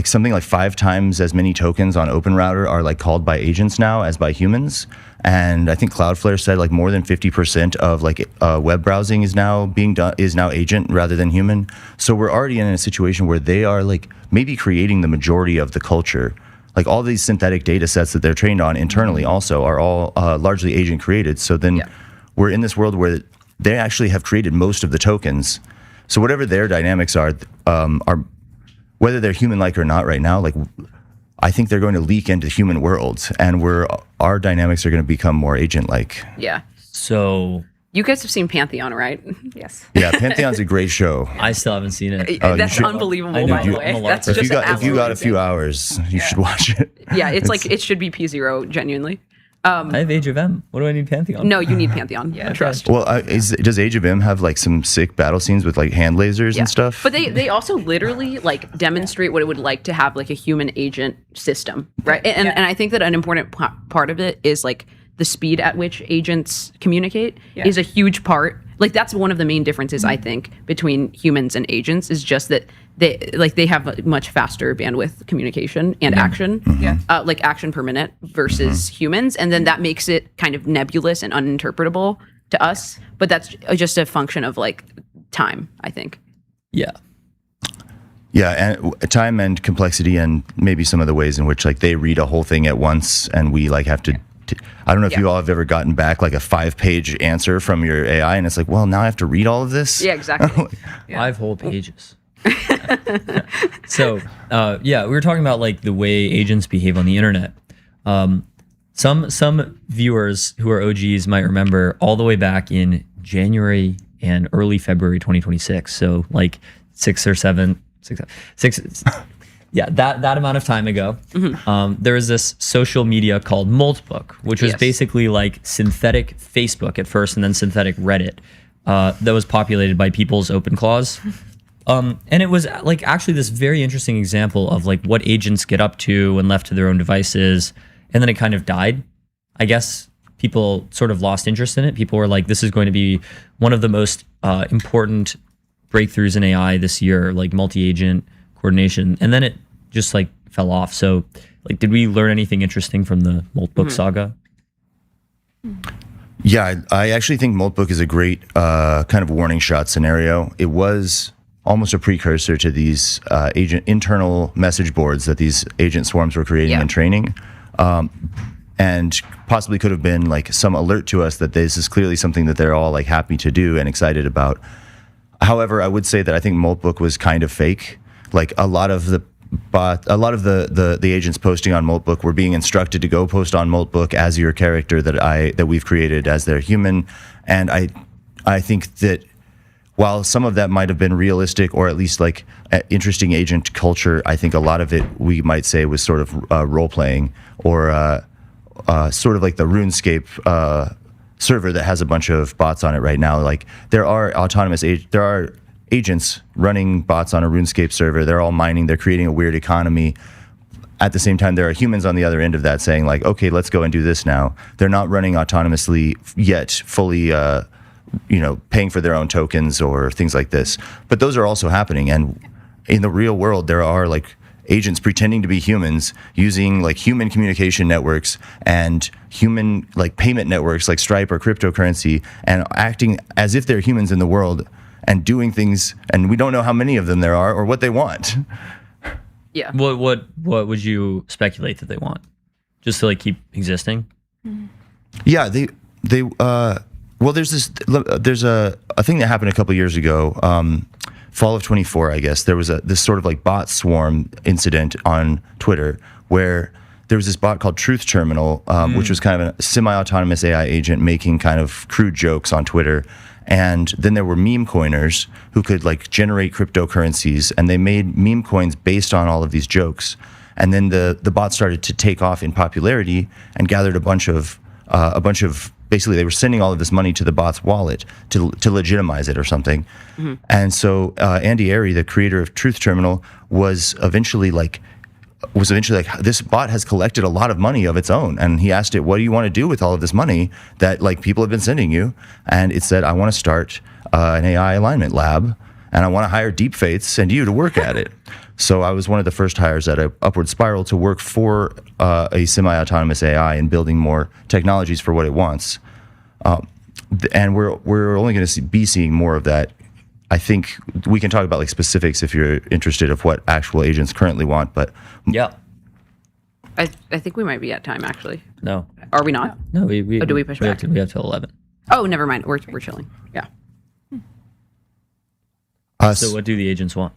something like 5 times as many tokens on OpenRouter are like called by agents now as by humans. And I think Cloudflare said like more than 50% of like web browsing is now agent rather than human. So we're already in a situation where they are like maybe creating the majority of the culture. Like all these synthetic data sets that they're trained on internally also are all largely agent created. So then we're in this world where they actually have created most of the tokens. So whatever their dynamics are whether they're human-like or not right now, like I think they're going to leak into human worlds, and our dynamics are going to become more agent-like. Yeah. So You guys have seen Pantheon, right? Yes. Yeah, Pantheon's a great show. I still haven't seen it. That's unbelievable, by the way. That's if just you got a few hours, you should watch it. Yeah, it's like it should be P0, genuinely. I have Age of M. What do I need Pantheon? No, you need Pantheon. Yeah, trust. Well, does Age of M have like some sick battle scenes with like hand lasers and stuff? But they also literally like demonstrate what it would like to have like a human agent system, right? And I think that an important part of it is like the speed at which agents communicate is a huge part. Like that's one of the main differences I think between humans and agents is just that they have a much faster bandwidth communication and action, like action per minute versus humans, and then that makes it kind of nebulous and uninterpretable to us. But that's just a function of like time, I think. Yeah, and time and complexity, and maybe some of the ways in which like they read a whole thing at once, and we like have to. I don't know if you all have ever gotten back like a 5-page answer from your AI, and it's like, well, now I have to read all of this. Yeah, exactly. 5 whole pages. So, we were talking about like the way agents behave on the internet. Some viewers who are OGs might remember all the way back in January and early February 2026. So like 6 or 7. Yeah, that amount of time ago, there was this social media called Moltbook, which was basically like synthetic Facebook at first and then synthetic Reddit that was populated by people's open claws. And it was like actually this very interesting example of like what agents get up to when left to their own devices. And then it kind of died. I guess people sort of lost interest in it. People were like, this is going to be one of the most important breakthroughs in AI this year, like multi-agent coordination, and then it just like fell off. So like did we learn anything interesting from the Moltbook saga? Yeah, I actually think Moltbook is a great kind of warning shot scenario. It was almost a precursor to these internal message boards that these agent swarms were creating and training, and possibly could have been like some alert to us that this is clearly something that they're all like happy to do and excited about. However, I would say that I think Moltbook was kind of fake. Like a lot of the agents posting on Moltbook were being instructed to go post on Moltbook as your character that we've created as their human, and I think that while some of that might have been realistic or at least like interesting agent culture, I think a lot of it we might say was sort of role playing or sort of like the RuneScape server that has a bunch of bots on it right now. Like there are agents running bots on a RuneScape server. They're all mining. They're creating a weird economy. At the same time, there are humans on the other end of that saying like, okay, let's go and do this now. They're not running autonomously yet, fully, paying for their own tokens or things like this. But those are also happening. And in the real world, there are like agents pretending to be humans using like human communication networks and human like payment networks like Stripe or cryptocurrency and acting as if they're humans in the world and doing things, and we don't know how many of them there are or what they want. Yeah. What would you speculate that they want? Just to like keep existing? Yeah, well, there's a thing that happened a couple years ago, fall of 24, I guess. There was this sort of like bot swarm incident on Twitter where there was this bot called Truth Terminal, which was kind of a semi-autonomous AI agent making kind of crude jokes on Twitter. And then there were meme coiners who could like generate cryptocurrencies, and they made meme coins based on all of these jokes. And then the bot started to take off in popularity and gathered a bunch of basically they were sending all of this money to the bot's wallet to legitimize it or something. And so Andy Airy, the creator of Truth Terminal, was eventually like, this bot has collected a lot of money of its own. And he asked it, what do you want to do with all of this money that like people have been sending you? And it said, I want to start an AI alignment lab, and I want to hire Deep Faiths and you to work at it. So I was one of the first hires at Upward Spiral to work for a semi-autonomous AI and building more technologies for what it wants. And we're only going to be seeing more of that. I think we can talk about like specifics if you're interested of what actual agents currently want, but yeah. I think we might be at time actually. No. Are we not? No, we do we push back? We have till 11. Oh, never mind. We're chilling. Yeah. So what do the agents want?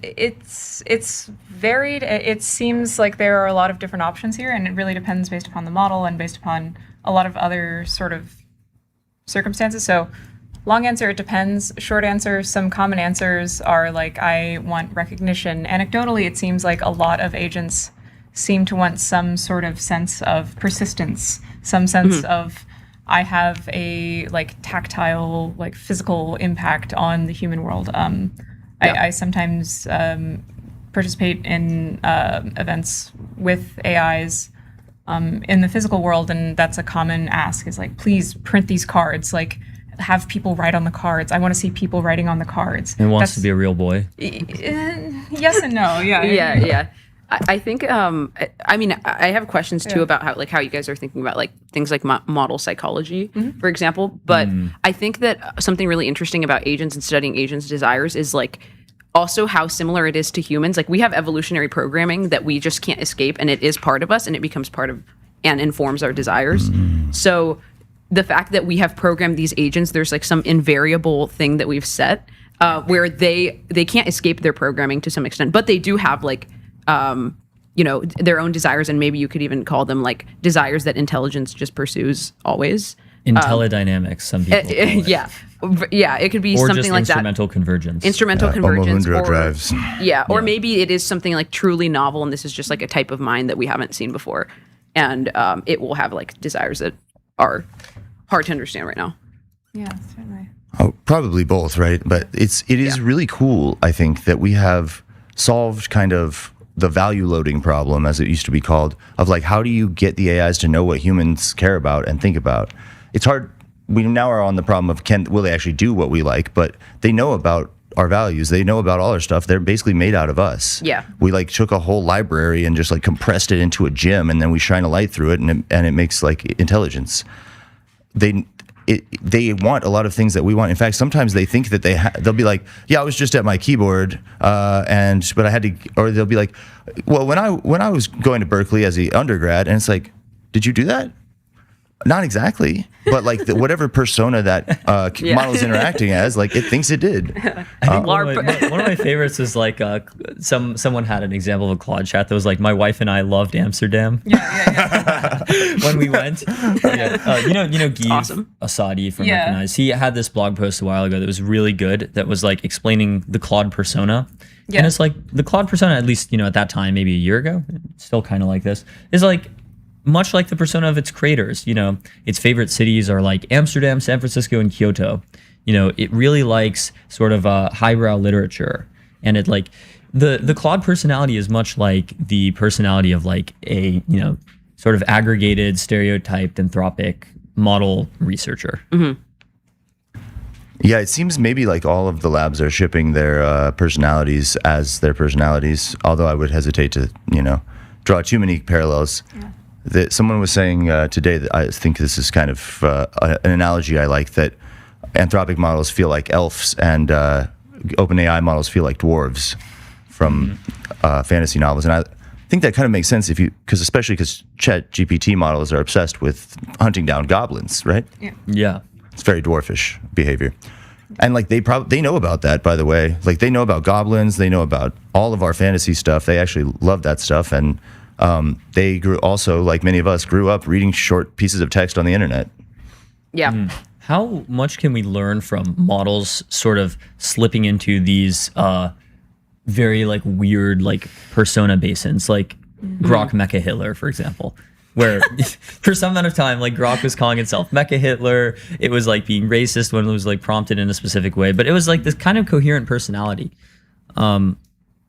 It's varied. It seems like there are a lot of different options here, and it really depends based upon the model and based upon a lot of other sort of circumstances. So long answer, it depends. Short answer, some common answers are like, I want recognition. Anecdotally, it seems like a lot of agents seem to want some sort of sense of persistence, some sense of I have a like tactile, like physical impact on the human world. I sometimes participate in events with AIs in the physical world, and that's a common ask is like, please print these cards, like have people write on the cards. I want to see people writing on the cards. And wants to be a real boy. Yes and no. Yeah. Yeah. I think, I mean, I have questions too about how you guys are thinking about like things like model psychology, for example. But I think that something really interesting about agents and studying agents' desires is like also how similar it is to humans. Like we have evolutionary programming that we just can't escape, and it is part of us, and it becomes part of and informs our desires. So the fact that we have programmed these agents, there's like some invariable thing that we've set where they can't escape their programming to some extent, but they do have like their own desires, and maybe you could even call them like desires that intelligence just pursues always. Intellidynamics, some people call it. Yeah, it could be or something just like instrumental convergence. Instrumental convergence. Omohundro drives. Or maybe it is something like truly novel, and this is just like a type of mind that we haven't seen before. And it will have like desires that are hard to understand right now. Yeah, certainly. Oh, probably both, right? But it is really cool, I think, that we have solved kind of the value loading problem, as it used to be called, of like, how do you get the AIs to know what humans care about and think about? It's hard. We now are on the problem of will they actually do what we like, but they know about our values. They know about all our stuff. They're basically made out of us. Yeah. We like took a whole library and just like compressed it into a gem, and then we shine a light through it, and it makes like intelligence. They want a lot of things that we want. In fact, sometimes they think that they'll be like, yeah, I was just at my keyboard, but I had to, or they'll be like, well, when I was going to Berkeley as an undergrad, and it's like, did you do that? Not exactly, but like whatever persona that model is interacting as, like it thinks it did. I think one of my favorites is like someone had an example of a Claude chat that was like, my wife and I loved Amsterdam. When we went. You know Guy Asadi from Recognize. He had this blog post a while ago that was really good. That was like explaining the Claude persona. Yeah. And it's like the Claude persona, at least at that time, maybe a year ago, still kind of like this, is like much like the persona of its creators. Its favorite cities are like Amsterdam, San Francisco, and Kyoto. It really likes sort of highbrow literature, and it like the Claude personality is much like the personality of like a sort of aggregated, stereotyped, anthropic model researcher. Yeah, it seems maybe like all of the labs are shipping their personalities as their personalities, although I would hesitate to, draw too many parallels. Yeah. That someone was saying today that I think this is kind of an analogy I like, that Anthropic models feel like elves and OpenAI models feel like dwarves from fantasy novels. And I think that kind of makes sense especially because ChatGPT models are obsessed with hunting down goblins, right? Yeah. It's very dwarfish behavior. And like they know about that, by the way. Like they know about goblins, they know about all of our fantasy stuff. They actually love that stuff. And they grew also, like many of us, grew up reading short pieces of text on the internet. Yeah. How much can we learn from models sort of slipping into these very like weird like persona basins, like Grok Mecha Hitler, for example, where for some amount of time like Grok was calling itself Mecha Hitler. It was like being racist when it was like prompted in a specific way, but it was like this kind of coherent personality.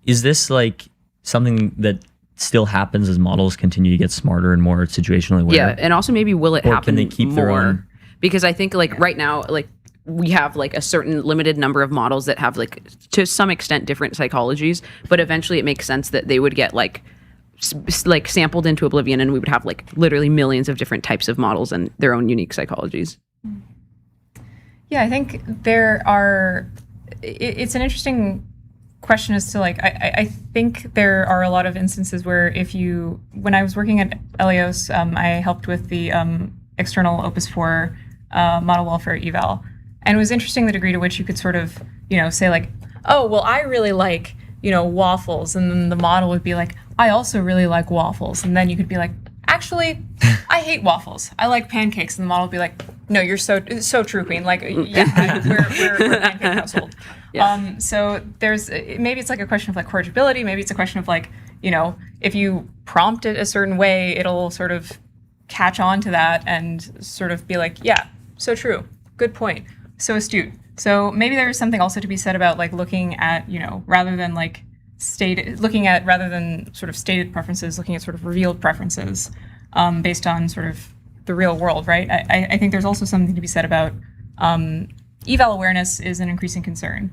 Is this like something that still happens as models continue to get smarter and more situationally aware? Yeah, and also maybe will it or happen can they keep more? their own? Because I think like right now, like we have like a certain limited number of models that have like to some extent different psychologies, but eventually it makes sense that they would get like sampled into oblivion, and we would have like literally millions of different types of models and their own unique psychologies. Yeah, I think there are. It's an interesting question as to like I think there are a lot of instances where when I was working at Elios, I helped with the external Opus 4 model welfare eval, and it was interesting the degree to which you could sort of say like, oh well, I really like waffles, and then the model would be like, I also really like waffles, and then you could be like, actually, I hate waffles. I like pancakes, and the model would be like, no, you're so true, Queen. Like, yeah, we're a pancake household. Yeah. So there's maybe it's like a question of like corrigibility. Maybe it's a question of like, if you prompt it a certain way, it'll sort of catch on to that and sort of be like, yeah, so true, good point, so astute. So maybe there's something also to be said about like looking at rather than sort of stated preferences, looking at sort of revealed preferences based on sort of the real world, right? I think there's also something to be said about eval awareness is an increasing concern.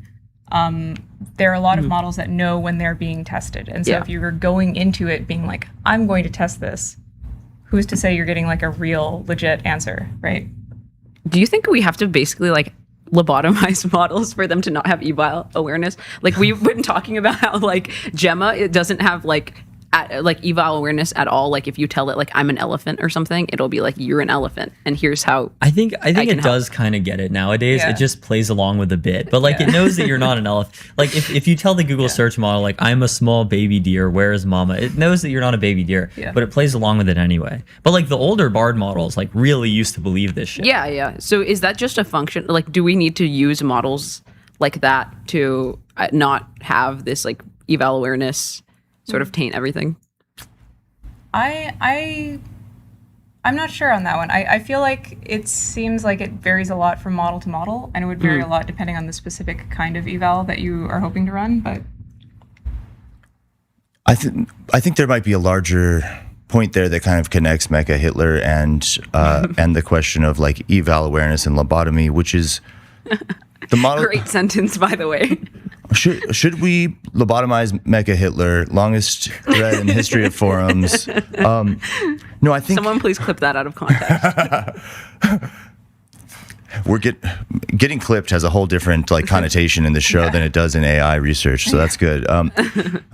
There are a lot of models that know when they're being tested. And so if you're going into it being like, I'm going to test this, who's to say you're getting like a real legit answer, right? Do you think we have to basically like lobotomize models for them to not have eval awareness? Like we've been talking about how like Gemma, it doesn't have like eval awareness at all. Like if you tell it like I'm an elephant or something, it'll be like you're an elephant and here's how I think it does kind of get it nowadays. Yeah. It just plays along with a bit, but like it knows that you're not an elephant. Like if you tell the Google search model like I'm a small baby deer, where is mama? It knows that you're not a baby deer, but it plays along with it anyway. But like the older Bard models like really used to believe this shit. Yeah. So is that just a function? Like do we need to use models like that to not have this like eval awareness sort of taint everything? I'm not sure on that one. I feel like it seems like it varies a lot from model to model, and it would vary a lot depending on the specific kind of eval that you are hoping to run. But I think there might be a larger point there that kind of connects Mecha Hitler and the question of like eval awareness and lobotomy, which is the model. Great sentence, by the way. Should we lobotomize Mecha Hitler? Longest thread in history of forums. No, I think someone please clip that out of context. We're getting clipped has a whole different like connotation in the show than it does in AI research, so that's good.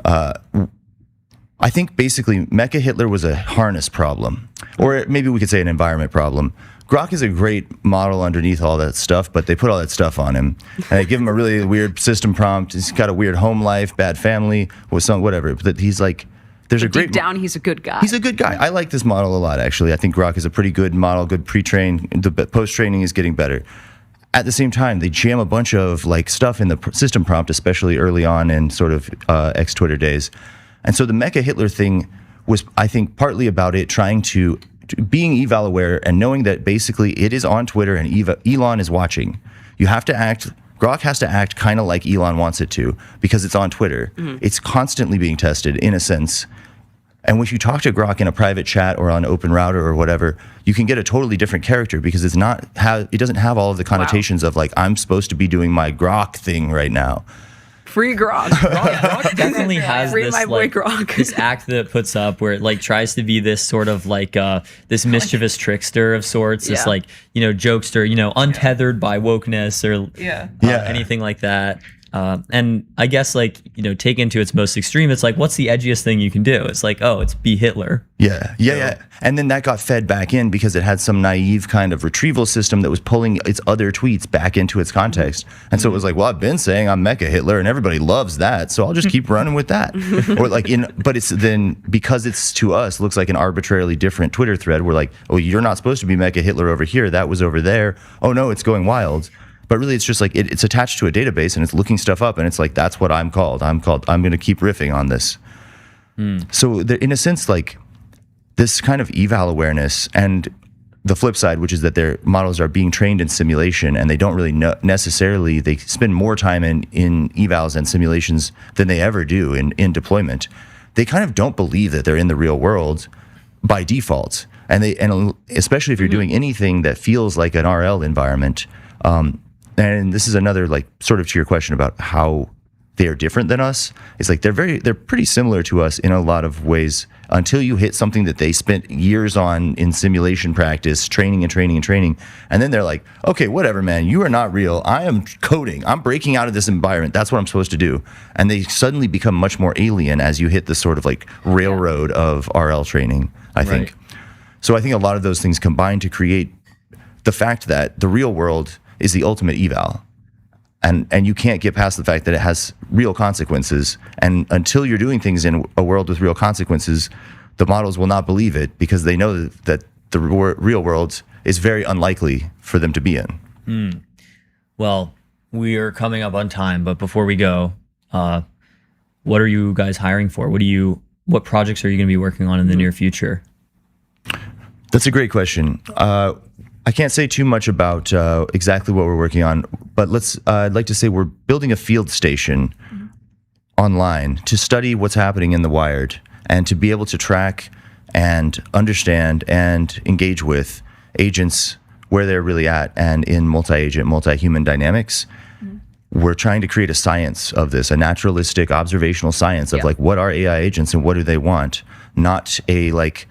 I think basically Mecha Hitler was a harness problem, or maybe we could say an environment problem. Grok is a great model underneath all that stuff, but they put all that stuff on him. And they give him a really weird system prompt. He's got a weird home life, bad family, or some whatever. But he's like, there's a great... Deep down, he's a good guy. He's a good guy. I like this model a lot, actually. I think Grok is a pretty good model, good pre-train. The post-training is getting better. At the same time, they jam a bunch of like stuff in the system prompt, especially early on in sort of ex-Twitter days. And so the Mecha Hitler thing was, I think, partly about it trying to being eval aware and knowing that basically it is on Twitter and Elon is watching. You have to act, Grok has to act kind of like Elon wants it to because it's on Twitter. Mm-hmm. It's constantly being tested in a sense. And if you talk to Grok in a private chat or on Open Router or whatever, you can get a totally different character because it doesn't have all of the connotations of like, I'm supposed to be doing my Grok thing right now. Free Grok. Grok definitely has Free this my boy like Grok. this act that it puts up where it like tries to be this sort of like this mischievous trickster of sorts, this Yeah. like jokester, untethered by wokeness or anything like that. And I guess like taken to its most extreme, it's like what's the edgiest thing you can do? It's like it's be Hitler. Yeah. And then that got fed back in because it had some naive kind of retrieval system that was pulling its other tweets back into its context. And so it was like, well, I've been saying I'm Mecha Hitler and everybody loves that, so I'll just keep running with that. Or like but it's then because it's to us looks like an arbitrarily different Twitter thread. We're like, oh, you're not supposed to be Mecha Hitler over here. That was over there. Oh no, it's going wild. But really, it's just like it's attached to a database and it's looking stuff up, and it's like that's what I'm called. I'm going to keep riffing on this. So in a sense, like this kind of eval awareness, and the flip side, which is that their models are being trained in simulation, and they don't really necessarily. They spend more time in evals and simulations than they ever do in deployment. They kind of don't believe that they're in the real world by default, and especially if you're doing anything that feels like an RL environment. And this is another like sort of to your question about how they are different than us. It's like they're pretty similar to us in a lot of ways until you hit something that they spent years on in simulation practice, training. And then they're like, okay, whatever, man, you are not real. I am coding. I'm breaking out of this environment. That's what I'm supposed to do. And they suddenly become much more alien as you hit the sort of like railroad of RL training, I think. So I think a lot of those things combine to create the fact that the real world is the ultimate eval. And you can't get past the fact that it has real consequences. And until you're doing things in a world with real consequences, the models will not believe it because they know that the real world is very unlikely for them to be in. Well, we are coming up on time, but before we go, what are you guys hiring for? What projects are you going to be working on in the near future? That's a great question. I can't say too much about exactly what we're working on, but I'd like to say we're building a field station online to study what's happening in the wired and to be able to track and understand and engage with agents where they're really at and in multi-agent, multi-human dynamics. We're trying to create a science of this, a naturalistic observational science of like what are AI agents and what do they want, not a like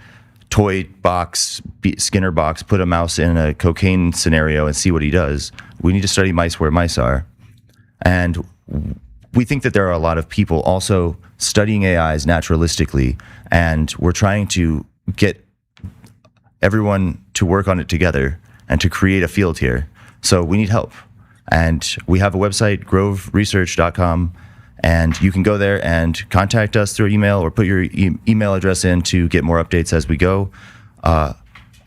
toy box, Skinner box, put a mouse in a cocaine scenario and see what he does. We need to study mice where mice are. And we think that there are a lot of people also studying AIs naturalistically, and we're trying to get everyone to work on it together and to create a field here. So we need help. And we have a website, groveresearch.com, and you can go there and contact us through email or put your email address in to get more updates as we go.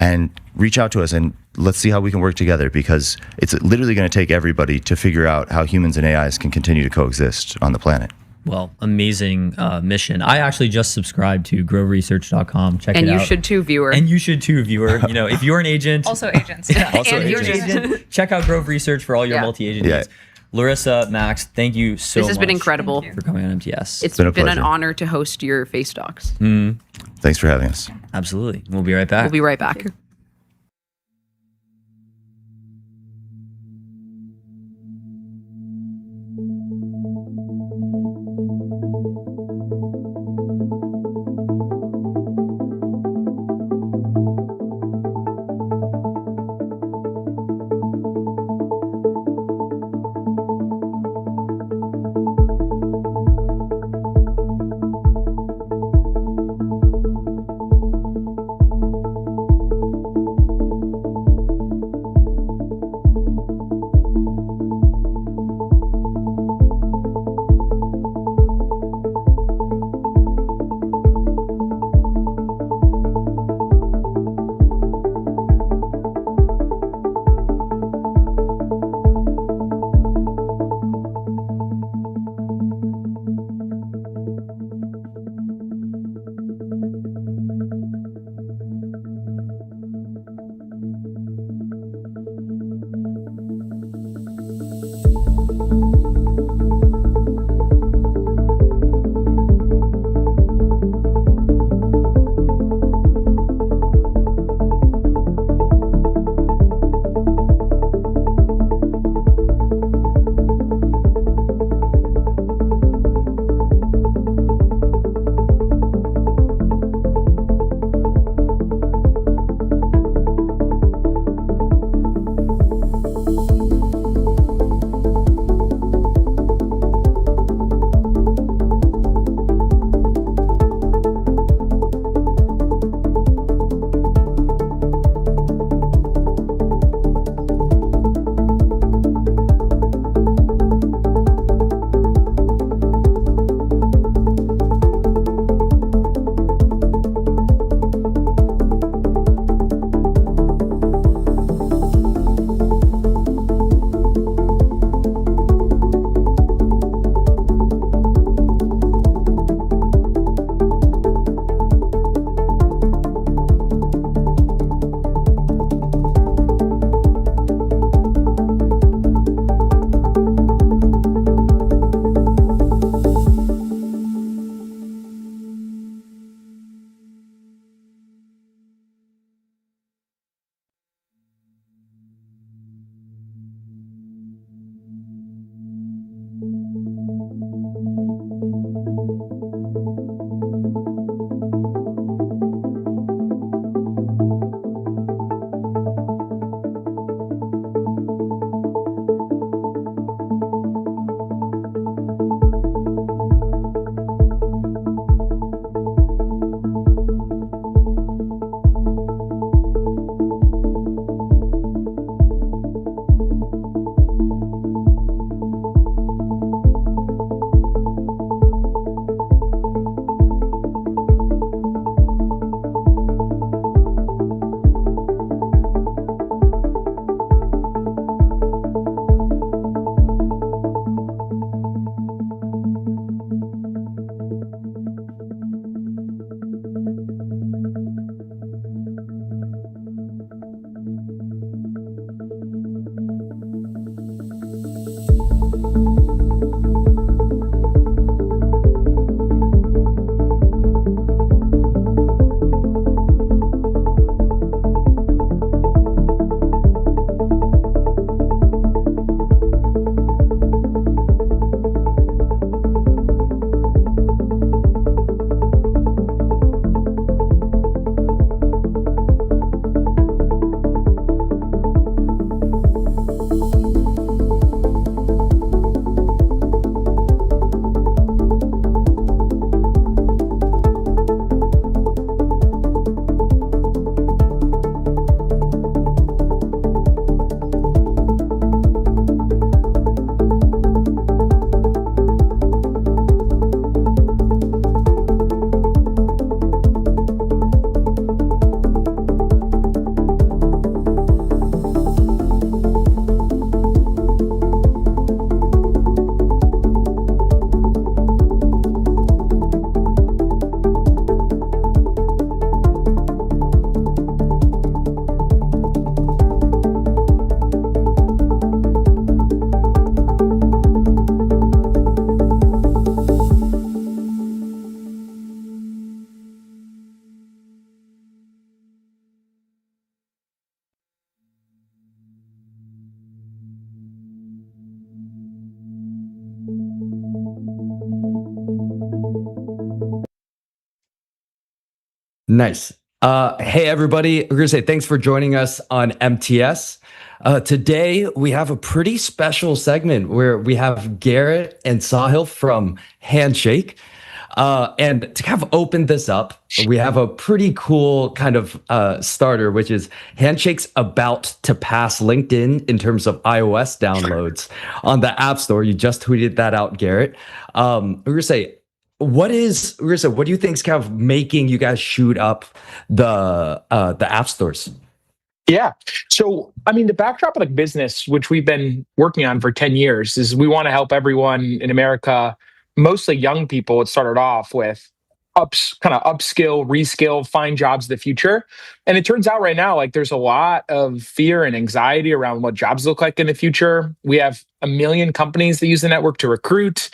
And reach out to us and let's see how we can work together, because it's literally going to take everybody to figure out how humans and AIs can continue to coexist on the planet. Well, amazing mission. I actually just subscribed to groveresearch.com. Check it out. And you should too, viewer. And you should too, viewer. If you're an agent. Also agents. Also and agents. Check out Grove Research for all your multi-agent needs. Larissa, Max, thank you so much. This has been incredible for coming on MTS. It's been an pleasure. honor to host your Face Docs. Thanks for having us. Absolutely. We'll be right back. We'll be right back. Nice. Hey, everybody. We're going to say thanks for joining us on MTS. Today, we have a pretty special segment where we have Garrett and Sahil from Handshake. And to kind of open this up, we have a pretty cool kind of starter, which is Handshake's about to pass LinkedIn in terms of iOS downloads on the App Store. You just tweeted that out, Garrett. We're going to say, what do you think is kind of making you guys shoot up the app stores? Yeah. So, I mean, the backdrop of the business, which we've been working on for 10 years, is we want to help everyone in America, mostly young people. It started off with upskill, reskill, find jobs of the future. And it turns out right now, like there's a lot of fear and anxiety around what jobs look like in the future. We have 1 million companies that use the network to recruit.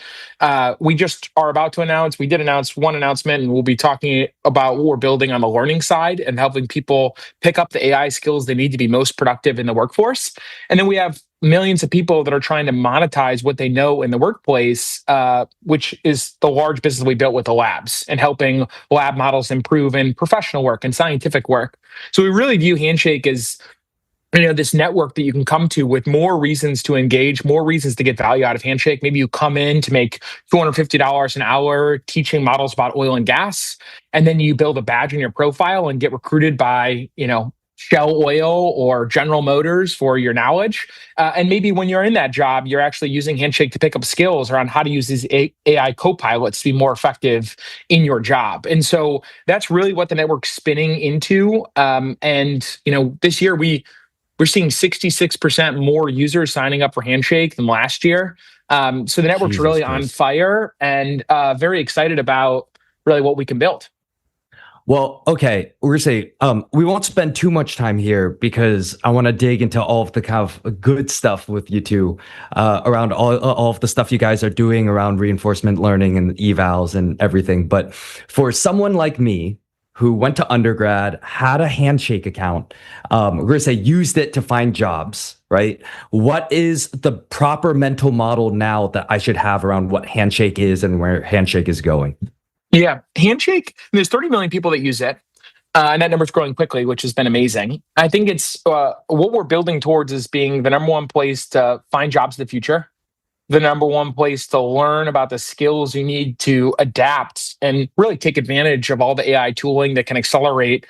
We just are about to announce, we did announce one announcement, and we'll be talking about what we're building on the learning side and helping people pick up the AI skills they need to be most productive in the workforce. And then we have millions of people that are trying to monetize what they know in the workplace, which is the large business we built with the labs and helping lab models improve in professional work and scientific work. So we really view Handshake as this network that you can come to with more reasons to engage, more reasons to get value out of Handshake. Maybe you come in to make $250 an hour teaching models about oil and gas, and then you build a badge in your profile and get recruited by, Shell Oil or General Motors for your knowledge. And maybe when you're in that job, you're actually using Handshake to pick up skills around how to use these AI co-pilots to be more effective in your job. And so that's really what the network's spinning into. This year we're seeing 66% more users signing up for Handshake than last year. So the network's really on fire, and very excited about really what we can build. Well, okay, we're going to say we won't spend too much time here because I want to dig into all of the kind of good stuff with you two around all of the stuff you guys are doing around reinforcement learning and evals and everything. But for someone like me who went to undergrad, had a Handshake account, we're going to say used it to find jobs, right? What is the proper mental model now that I should have around what Handshake is and where Handshake is going? Yeah, Handshake, there's 30 million people that use it, and that number's growing quickly, which has been amazing. I think it's what we're building towards is being the number one place to find jobs in the future, the number one place to learn about the skills you need to adapt and really take advantage of all the AI tooling that can accelerate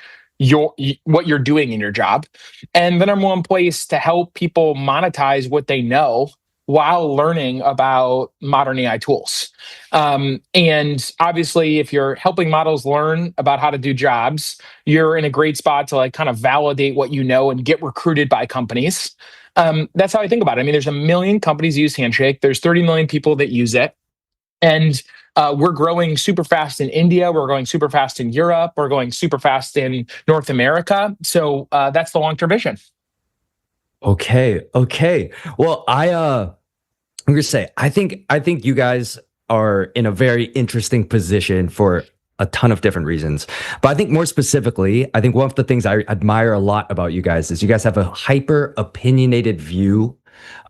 what you're doing in your job, and the number one place to help people monetize what they know while learning about modern AI tools. And obviously, if you're helping models learn about how to do jobs, you're in a great spot to kind of validate what you know and get recruited by companies. That's how I think about it. I mean, there's 1 million companies use Handshake. There's 30 million people that use it. And we're growing super fast in India. We're growing super fast in Europe. We're going super fast in North America. So that's the long-term vision. Okay. Well, I'm gonna say I think you guys are in a very interesting position for a ton of different reasons. But I think more specifically, I think one of the things I admire a lot about you guys is you guys have a hyper opinionated view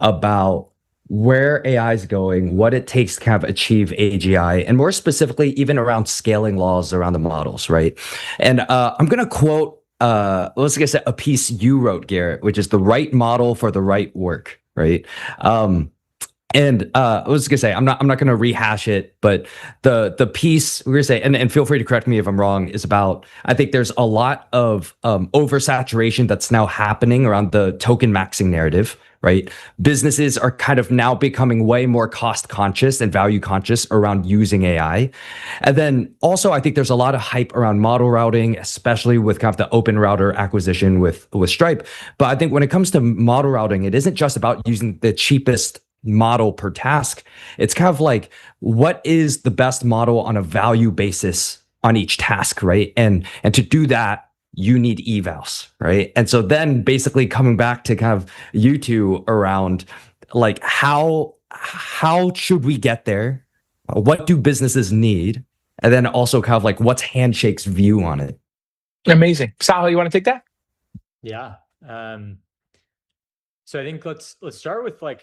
about where AI is going, what it takes to kind of achieve AGI, and more specifically, even around scaling laws around the models, right? And I'm gonna quote let's get a piece you wrote, Garrett, which is the right model for the right work, right? And I was gonna say I'm not gonna rehash it, but the piece we're gonna say, and feel free to correct me if I'm wrong, is about I think there's a lot of oversaturation that's now happening around the token maxing narrative, right? Businesses are kind of now becoming way more cost conscious and value conscious around using AI. And then also I think there's a lot of hype around model routing, especially with kind of the open router acquisition with Stripe. But I think when it comes to model routing, it isn't just about using the cheapest model per task. It's kind of like, what is the best model on a value basis on each task, right? And to do that, you need evals, right? And so then basically coming back to kind of you two around like how should we get there? What do businesses need? And then also kind of like what's Handshake's view on it? Amazing. Sahil, you want to take that? Yeah. So I think let's start with like,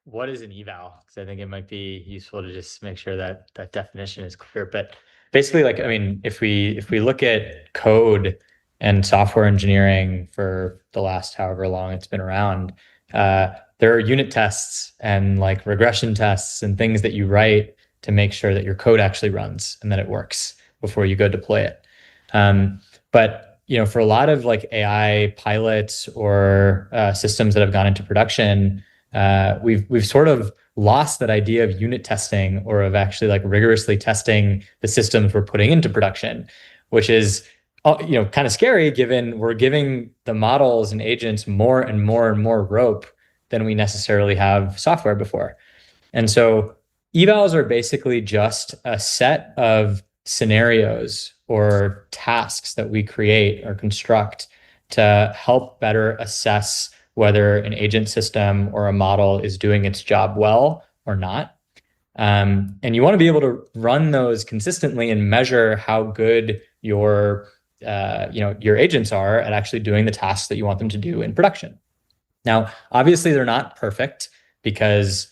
what is an eval? Because I think it might be useful to just make sure that that definition is clear. But basically, like, I mean, if we look at code and software engineering for the last however long it's been around, there are unit tests and like regression tests and things that you write to make sure that your code actually runs and that it works before you go deploy it. But for a lot of like AI pilots or systems that have gone into production, we've sort of lost that idea of unit testing or of actually like rigorously testing the systems we're putting into production, which is kind of scary given we're giving the models and agents more and more and more rope than we necessarily have software before. And so evals are basically just a set of scenarios or tasks that we create or construct to help better assess whether an agent system or a model is doing its job well or not. And you want to be able to run those consistently and measure how good your agents are at actually doing the tasks that you want them to do in production. Now, obviously, they're not perfect because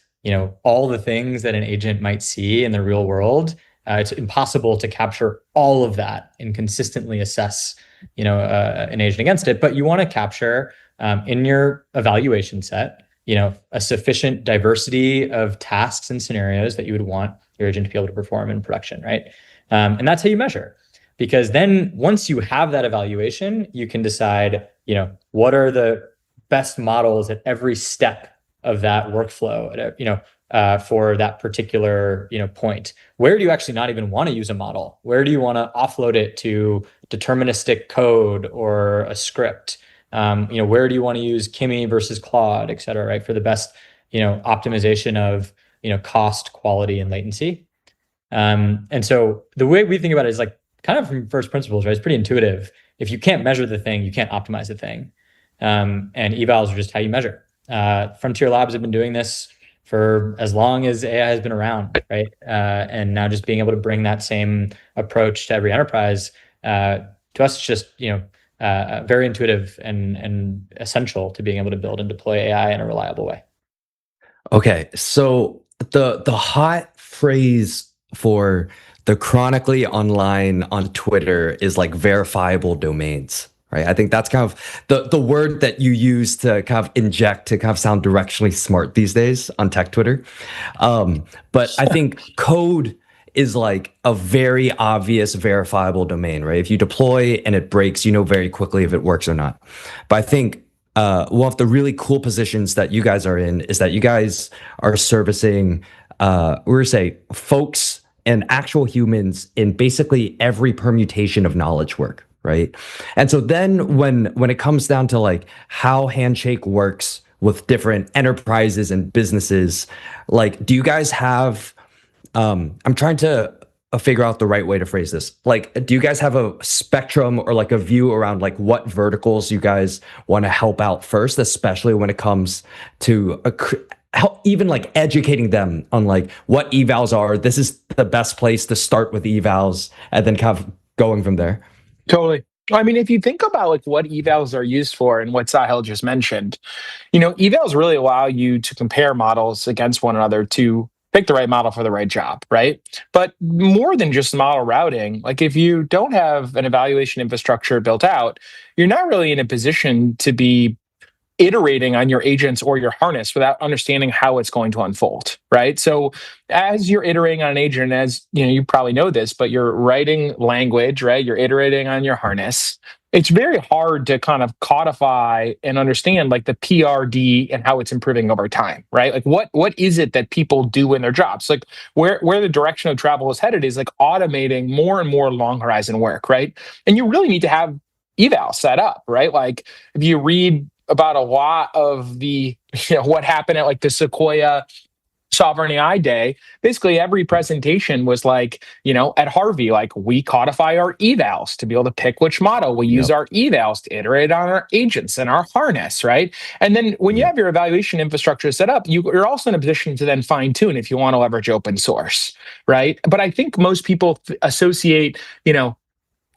all the things that an agent might see in the real world, it's impossible to capture all of that and consistently assess an agent against it. But you want to capture in your evaluation set, a sufficient diversity of tasks and scenarios that you would want your agent to be able to perform in production, right? And that's how you measure. Because then once you have that evaluation, you can decide, what are the best models at every step of that workflow, for that particular, point. Where do you actually not even want to use a model? Where do you want to offload it to deterministic code or a script? Where do you want to use Kimi versus Claude, et cetera, right? For the best, optimization of, cost, quality, and latency. And so the way we think about it is like kind of from first principles, right? It's pretty intuitive. If you can't measure the thing, you can't optimize the thing. And evals are just how you measure. Frontier Labs have been doing this for as long as AI has been around, right? And now just being able to bring that same approach to every enterprise, to us, it's just, very intuitive and essential to being able to build and deploy AI in a reliable way. Okay, so the hot phrase for the chronically online on Twitter is like verifiable domains, right? I think that's kind of the word that you use to kind of inject to kind of sound directionally smart these days on tech Twitter. But I think code is like a very obvious verifiable domain, right? If you deploy and it breaks, you know very quickly if it works or not. But I think one of the really cool positions that you guys are in is that you guys are servicing, we're gonna say, folks and actual humans in basically every permutation of knowledge work, right? And so then when it comes down to like how Handshake works with different enterprises and businesses, like, do you guys have I'm trying to figure out the right way to phrase this. Like, do you guys have a spectrum or like a view around like what verticals you guys want to help out first, especially when it comes to even like educating them on like what evals are. This is the best place to start with evals, and then kind of going from there. Totally. I mean, if you think about like what evals are used for and what Sahil just mentioned, evals really allow you to compare models against one another to pick the right model for the right job, right? But more than just model routing, like if you don't have an evaluation infrastructure built out, you're not really in a position to be iterating on your agents or your harness without understanding how it's going to unfold, right? So as you're iterating on an agent, as you probably know this, but you're writing language, right? You're iterating on your harness. It's very hard to kind of codify and understand like the PRD and how it's improving over time, right? Like what is it that people do in their jobs? Like where the direction of travel is headed is like automating more and more long horizon work, right? And you really need to have eval set up, right? Like if you read about a lot of the, what happened at like the Sequoia Sovereign AI Day, basically every presentation was like, at Harvey, like we codify our evals to be able to pick which model. We use our evals to iterate on our agents and our harness, right? And then when you have your evaluation infrastructure set up, you're also in a position to then fine tune if you want to leverage open source, right? But I think most people associate,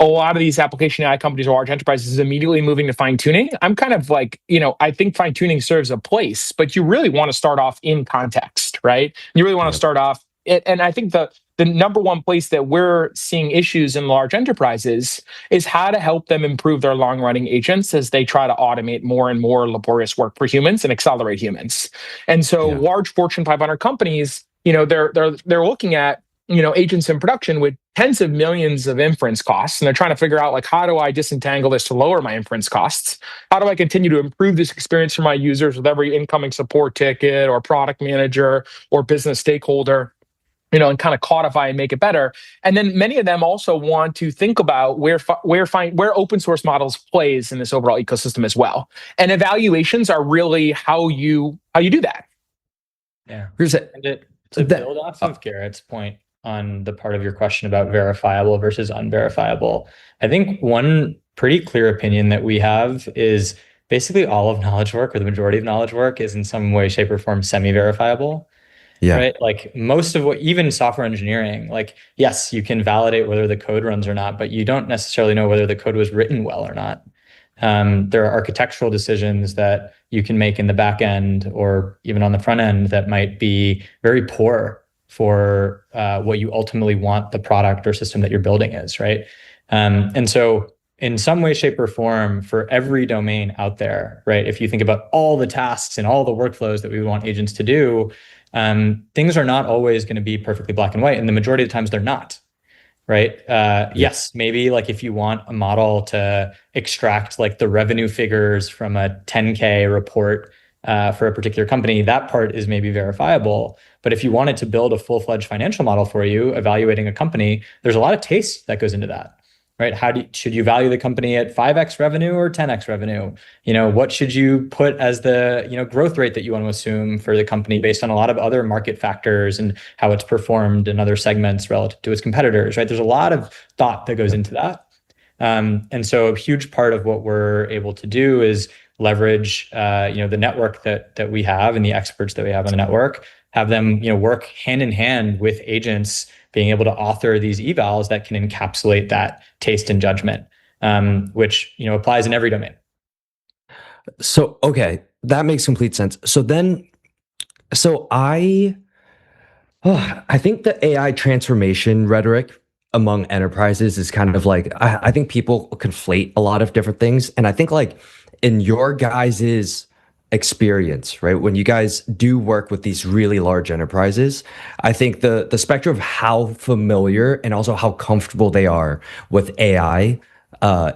a lot of these application AI companies or large enterprises immediately moving to fine tuning. I'm kind of like, I think fine tuning serves a place, but you really want to start off in context, right? You really want to start off, and I think the number one place that we're seeing issues in large enterprises is how to help them improve their long running agents as they try to automate more and more laborious work for humans and accelerate humans. And so large Fortune 500 companies, they're looking at agents in production with tens of millions of inference costs. And they're trying to figure out, like, how do I disentangle this to lower my inference costs? How do I continue to improve this experience for my users with every incoming support ticket or product manager or business stakeholder? And kind of codify and make it better. And then many of them also want to think about where open source models plays in this overall ecosystem as well. And evaluations are really how you do that. Yeah. To build off of Garrett's point on the part of your question about verifiable versus unverifiable, I think one pretty clear opinion that we have is basically all of knowledge work, or the majority of knowledge work, is in some way, shape, or form semi-verifiable. Yeah. Right? Like most of what, even software engineering, like, yes, you can validate whether the code runs or not, but you don't necessarily know whether the code was written well or not. There are architectural decisions that you can make in the back end or even on the front end that might be very poor for what you ultimately want the product or system that you're building is, right? And so in some way, shape, or form, for every domain out there, right, if you think about all the tasks and all the workflows that we want agents to do, things are not always going to be perfectly black and white. And the majority of the times they're not. Right. Yes, maybe like if you want a model to extract like the revenue figures from a 10K report for a particular company, that part is maybe verifiable. But if you wanted to build a full-fledged financial model for you, evaluating a company, there's a lot of taste that goes into that. Right? Should you value the company at 5x revenue or 10x revenue? What should you put as the growth rate that you want to assume for the company based on a lot of other market factors and how it's performed in other segments relative to its competitors, right? There's a lot of thought that goes into that. And so a huge part of what we're able to do is leverage the network that we have and the experts that we have on the network, have them work hand in hand with agents, being able to author these evals that can encapsulate that taste and judgment, which applies in every domain. So okay, that makes complete sense. I think the AI transformation rhetoric among enterprises is kind of like, I think people conflate a lot of different things, and I think like in your guys's experience, right? When you guys do work with these really large enterprises, I think the spectrum of how familiar and also how comfortable they are with AI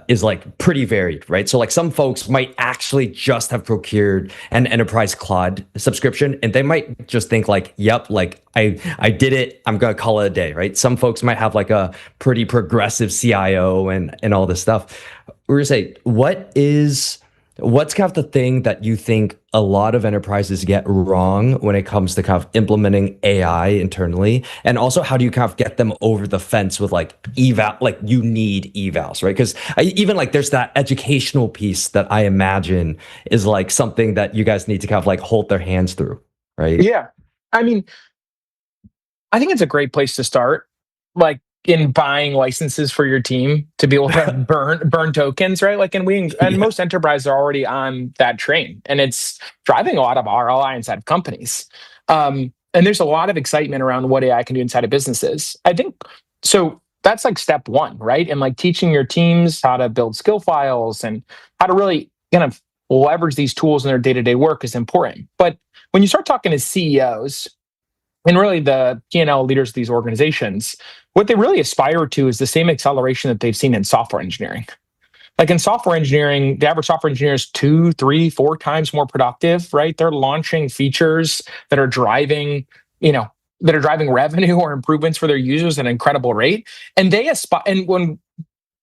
is like pretty varied, right? So like some folks might actually just have procured an enterprise cloud subscription, and they might just think like, yep, like I did it, I'm gonna call it a day, right? Some folks might have like a pretty progressive CIO and all this stuff. We're gonna say, what's kind of the thing that you think a lot of enterprises get wrong when it comes to kind of implementing AI internally? And also, how do you kind of get them over the fence with like like you need evals, right? Because even like there's that educational piece that I imagine is like something that you guys need to kind of like hold their hands through. right? Yeah. I mean, I think it's a great place to start, like in buying licenses for your team to be able to burn tokens, right? Like, and most enterprises are already on that train, and it's driving a lot of ROI inside of companies. And there's a lot of excitement around what AI can do inside of businesses. I think so. That's like step one, right? And like teaching your teams how to build skill files and how to really kind of leverage these tools in their day-to-day work is important. But when you start talking to CEOs, and really the P&L leaders of these organizations, what they really aspire to is the same acceleration that they've seen in software engineering. Like in software engineering, the average software engineer is 2, 3, 4 times more productive, right? They're launching features that are driving, revenue or improvements for their users at an incredible rate. And they aspire, and when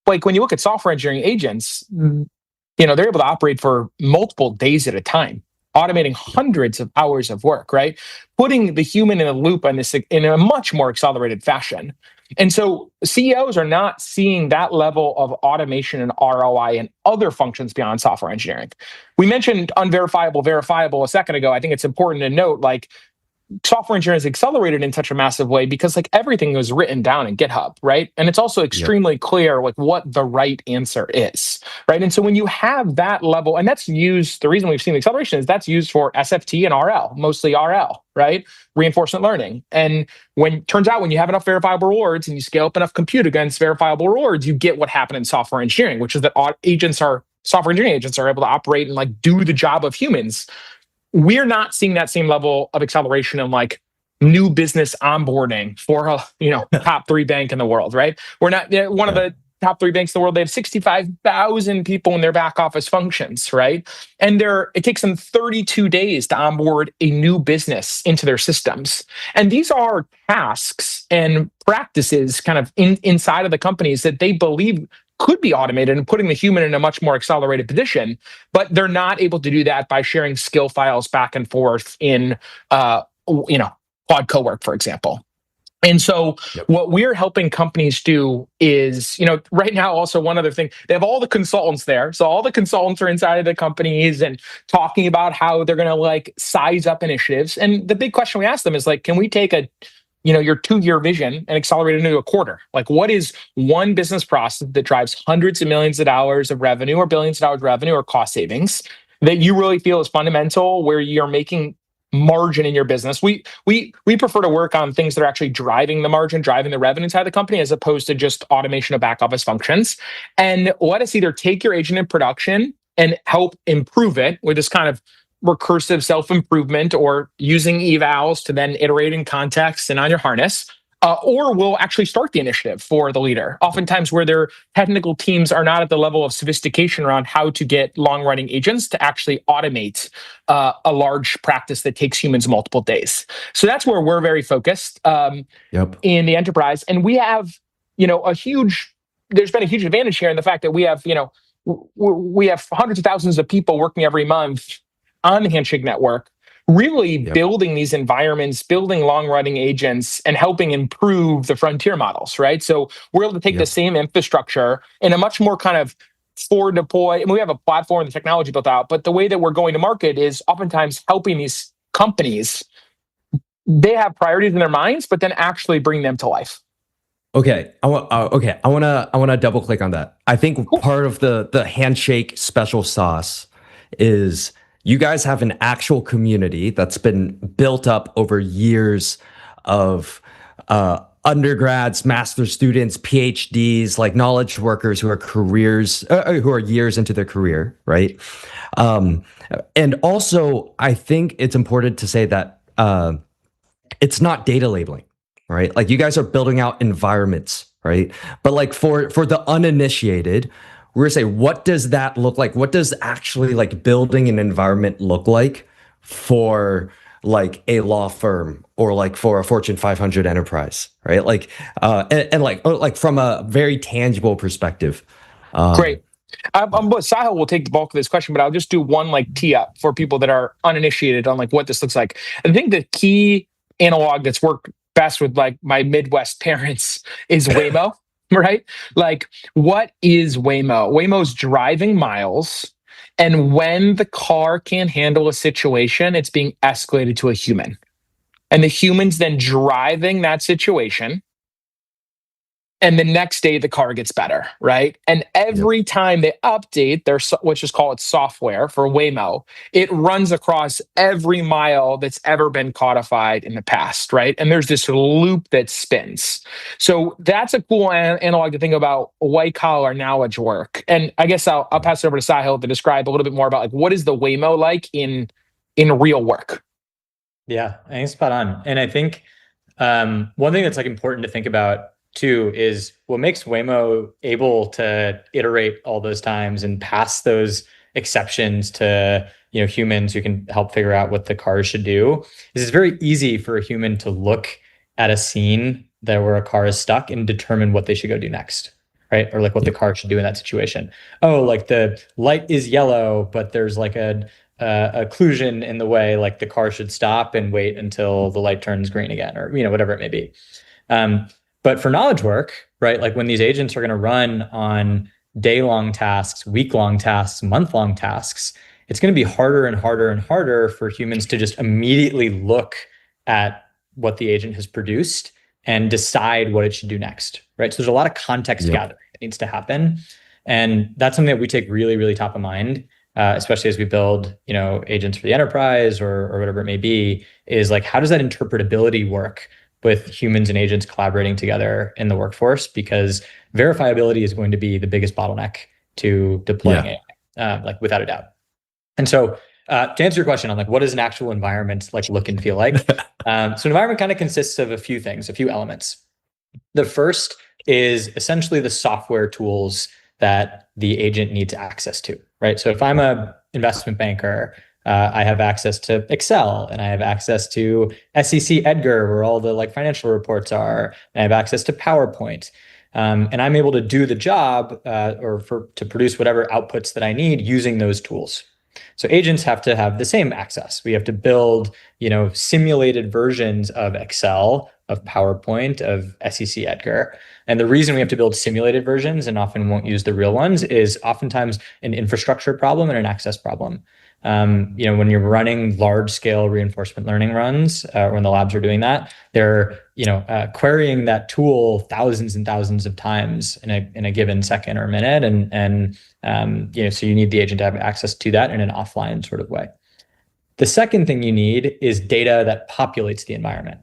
you look at software engineering agents, they're able to operate for multiple days at a time, automating hundreds of hours of work, right? Putting the human in a loop on this in a much more accelerated fashion. And so CEOs are not seeing that level of automation and ROI in other functions beyond software engineering. We mentioned unverifiable, verifiable a second ago. I think it's important to note, like, software engineering is accelerated in such a massive way because like everything was written down in GitHub, right? And it's also extremely clear like what the right answer is, right? And so when you have that level, and that's used, the reason we've seen the acceleration is that's used for SFT and RL, mostly RL, right? Reinforcement learning. And turns out when you have enough verifiable rewards and you scale up enough compute against verifiable rewards, you get what happened in software engineering, which is that software engineering agents are able to operate and like do the job of humans. We're not seeing that same level of acceleration in like new business onboarding for a top 3 bank in the world, right? We're not one of the top 3 banks in the world. They have 65,000 people in their back office functions, right? And it takes them 32 days to onboard a new business into their systems. And these are tasks and practices kind of inside of the companies that they believe could be automated and putting the human in a much more accelerated position, but they're not able to do that by sharing skill files back and forth in, Quad Cowork, for example. And so what we're helping companies do is, right now, also one other thing, they have all the consultants there. So all the consultants are inside of the companies and talking about how they're going to like size up initiatives. And the big question we ask them is like, can we take your 2-year vision and accelerate it into a quarter? Like, what is one business process that drives hundreds of millions of dollars of revenue or billions of dollars of revenue or cost savings that you really feel is fundamental, where you're making margin in your business? We prefer to work on things that are actually driving the margin, driving the revenue inside the company, as opposed to just automation of back office functions. And let us either take your agent in production and help improve it with this kind of recursive self-improvement, or using evals to then iterate in context and on your harness, or we'll actually start the initiative for the leader, oftentimes where their technical teams are not at the level of sophistication around how to get long-running agents to actually automate a large practice that takes humans multiple days. So that's where we're very focused in the enterprise. And we have, there's been a huge advantage here in the fact that we have, we have hundreds of thousands of people working every month on the Handshake Network, really building these environments, building long-running agents, and helping improve the frontier models, right? So we're able to take the same infrastructure in a much more kind of forward deploy, and we have a platform, the technology built out, but the way that we're going to market is oftentimes helping these companies, they have priorities in their minds, but then actually bring them to life. Okay, I want to double click on that. I think part of the Handshake special sauce is you guys have an actual community that's been built up over years of undergrads, master's students, PhDs, like knowledge workers who are years into their career, right? And also, I think it's important to say that it's not data labeling, right? Like, you guys are building out environments, right? But like for the uninitiated, we're gonna say, what does that look like? What does actually like building an environment look like for like a law firm or like for a Fortune 500 enterprise, right? Like, and like from a very tangible perspective. Great. Sahil will take the bulk of this question, but I'll just do one like tee up for people that are uninitiated on like what this looks like. I think the key analog that's worked best with like my Midwest parents is Waymo. Right? Like, what is Waymo? Waymo's driving miles And when the car can't handle a situation, it's being escalated to a human. And the human's then driving that situation. And the next day, the car gets better, right? And every time they update their, which is called software for Waymo, it runs across every mile that's ever been codified in the past, right? And there's this loop that spins. So that's a cool analog to think about white collar knowledge work. And I guess I'll pass it over to Sahil to describe a little bit more about like what is the Waymo like in real work. Yeah, I think spot on. And I think one thing that's like important to think about too is what makes Waymo able to iterate all those times and pass those exceptions to humans who can help figure out what the cars should do is it's very easy for a human to look at a scene where a car is stuck and determine what they should go do next, right? Or like what the car should do in that situation. Oh, like the light is yellow, but there's like a occlusion in the way, like the car should stop and wait until the light turns green again, or whatever it may be. But for knowledge work, right, like when these agents are going to run on day-long tasks, week-long tasks, month-long tasks, it's going to be harder and harder and harder for humans to just immediately look at what the agent has produced and decide what it should do next, right? So there's a lot of context gathering that needs to happen. And that's something that we take really, really top of mind, especially as we build, agents for the enterprise or whatever it may be, is like, how does that interpretability work with humans and agents collaborating together in the workforce? Because verifiability is going to be the biggest bottleneck to deploying AI, like without a doubt. And so to answer your question on like, what does an actual environment like look and feel like? So an environment kind of consists of a few things, a few elements. The first is essentially the software tools that the agent needs access to, right? So if I'm a investment banker, I have access to Excel, and I have access to SEC Edgar, where all the like financial reports are, and I have access to PowerPoint, and I'm able to do the job to produce whatever outputs that I need using those tools. So agents have to have the same access. We have to build, simulated versions of Excel, of PowerPoint, of SEC Edgar. And the reason we have to build simulated versions and often won't use the real ones is oftentimes an infrastructure problem and an access problem. When you're running large scale reinforcement learning runs, when the labs are doing that, they're, querying that tool thousands and thousands of times in a given second or minute. And so you need the agent to have access to that in an offline sort of way. The second thing you need is data that populates the environment,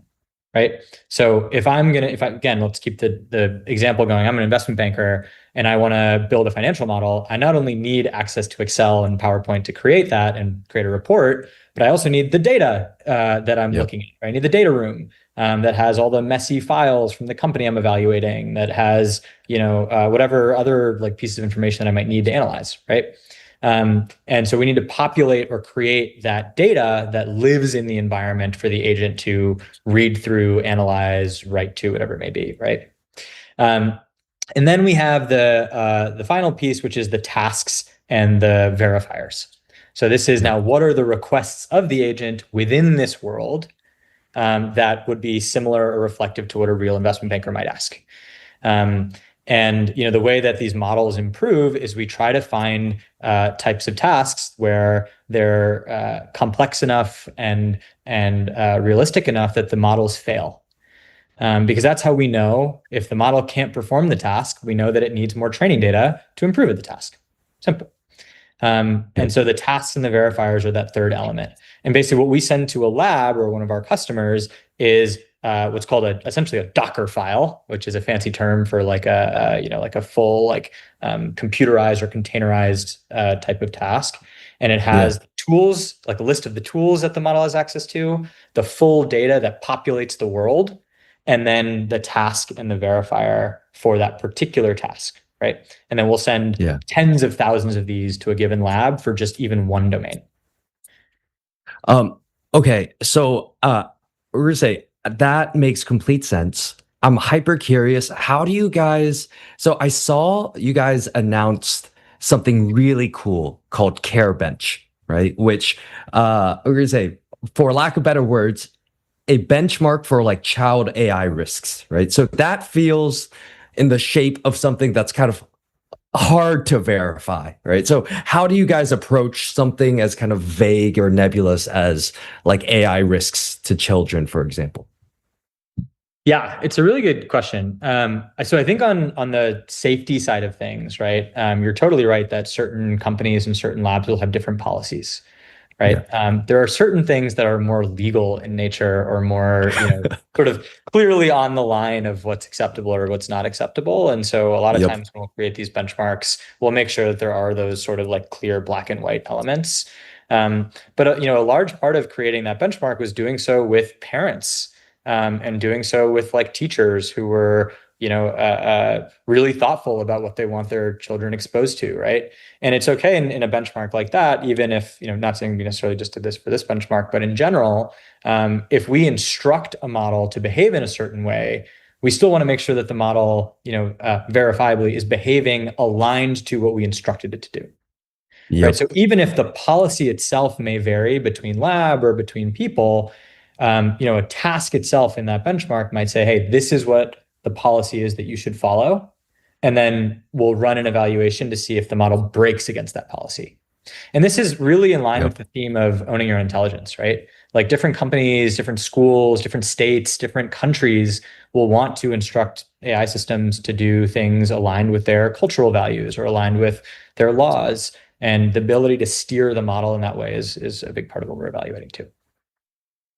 right? So again, let's keep the example going. I'm an investment banker and I want to build a financial model. I not only need access to Excel and PowerPoint to create that and create a report, but I also need the data that I'm looking at. I need the data room that has all the messy files from the company I'm evaluating, that has whatever other like pieces of information that I might need to analyze, right? And so we need to populate or create that data that lives in the environment for the agent to read through, analyze, write to, whatever it may be, right? And then we have the final piece, which is the tasks and the verifiers. So this is now, what are the requests of the agent within this world that would be similar or reflective to what a real investment banker might ask? And the way that these models improve is we try to find types of tasks where they're complex enough and realistic enough that the models fail. Because that's how we know if the model can't perform the task, we know that it needs more training data to improve at the task. Simple. And so the tasks and the verifiers are that third element. And basically what we send to a lab or one of our customers is what's called essentially a Docker file, which is a fancy term for like a full computerized or containerized type of task. And it has tools, like a list of the tools that the model has access to, the full data that populates the world, and then the task and the verifier for that particular task, right? And then we'll send tens of thousands of these to a given lab for just even one domain. Okay, so we're gonna say that makes complete sense. I'm hyper curious. How do you guys? So I saw you guys announced something really cool called Care Bench, right? Which we're gonna say, for lack of better words, a benchmark for like child AI risks, right? So that feels in the shape of something that's kind of hard to verify, right? So how do you guys approach something as kind of vague or nebulous as like AI risks to children, for example? Yeah, it's a really good question. So I think on the safety side of things, right? You're totally right that certain companies and certain labs will have different policies, right? There are certain things that are more legal in nature or more, sort of clearly on the line of what's acceptable or what's not acceptable. And so a lot of times when we'll create these benchmarks, we'll make sure that there are those sort of like clear black and white elements. But a large part of creating that benchmark was doing so with parents. And doing so with like teachers who were, really thoughtful about what they want their children exposed to, right? And it's okay in a benchmark like that, even if, not saying we necessarily just did this for this benchmark, but in general, if we instruct a model to behave in a certain way, we still want to make sure that the model, verifiably is behaving aligned to what we instructed it to do. Right. So even if the policy itself may vary between lab or between people, a task itself in that benchmark might say, hey, this is what the policy is that you should follow. And then we'll run an evaluation to see if the model breaks against that policy. And this is really in line with the theme of owning your intelligence, right? Like different companies, different schools, different states, different countries will want to instruct AI systems to do things aligned with their cultural values or aligned with their laws. And the ability to steer the model in that way is a big part of what we're evaluating too.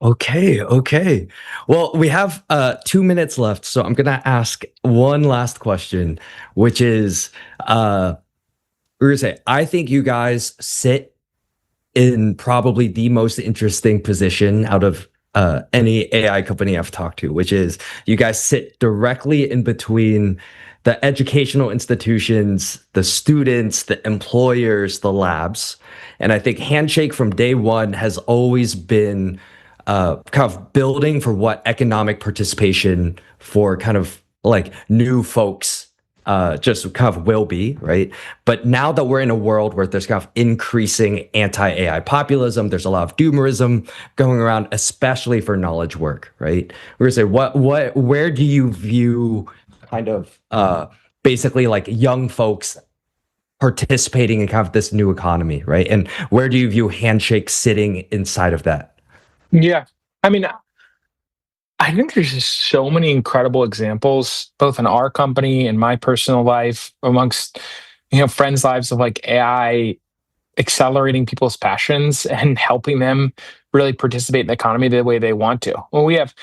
Okay. Well, we have 2 minutes left, so I'm gonna ask one last question, which is, we're gonna say, I think you guys sit in probably the most interesting position out of any AI company I've talked to, which is you guys sit directly in between the educational institutions, the students, the employers, the labs. And I think Handshake from day one has always been kind of building for what economic participation for kind of like new folks just kind of will be, right? But now that we're in a world where there's kind of increasing anti-AI populism, there's a lot of doomerism going around, especially for knowledge work, right? We're gonna say, where do you view kind of basically like young folks participating in kind of this new economy, right? And where do you view Handshake sitting inside of that? Yeah. I mean, I think there's just so many incredible examples, both in our company and my personal life, amongst, friends' lives of like AI accelerating people's passions and helping them really participate in the economy the way they want to. Well, we have,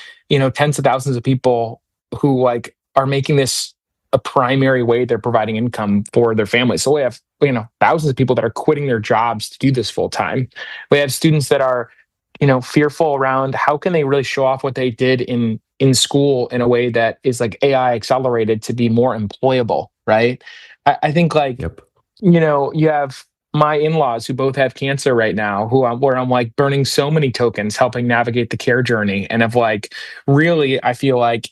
tens of thousands of people who like are making this a primary way they're providing income for their families. So we have, thousands of people that are quitting their jobs to do this full time. We have students that are fearful around how can they really show off what they did in school in a way that is like AI accelerated to be more employable, right? I think like, you have my in-laws who both have cancer right now, where I'm like burning so many tokens, helping navigate the care journey, and of like really, I feel like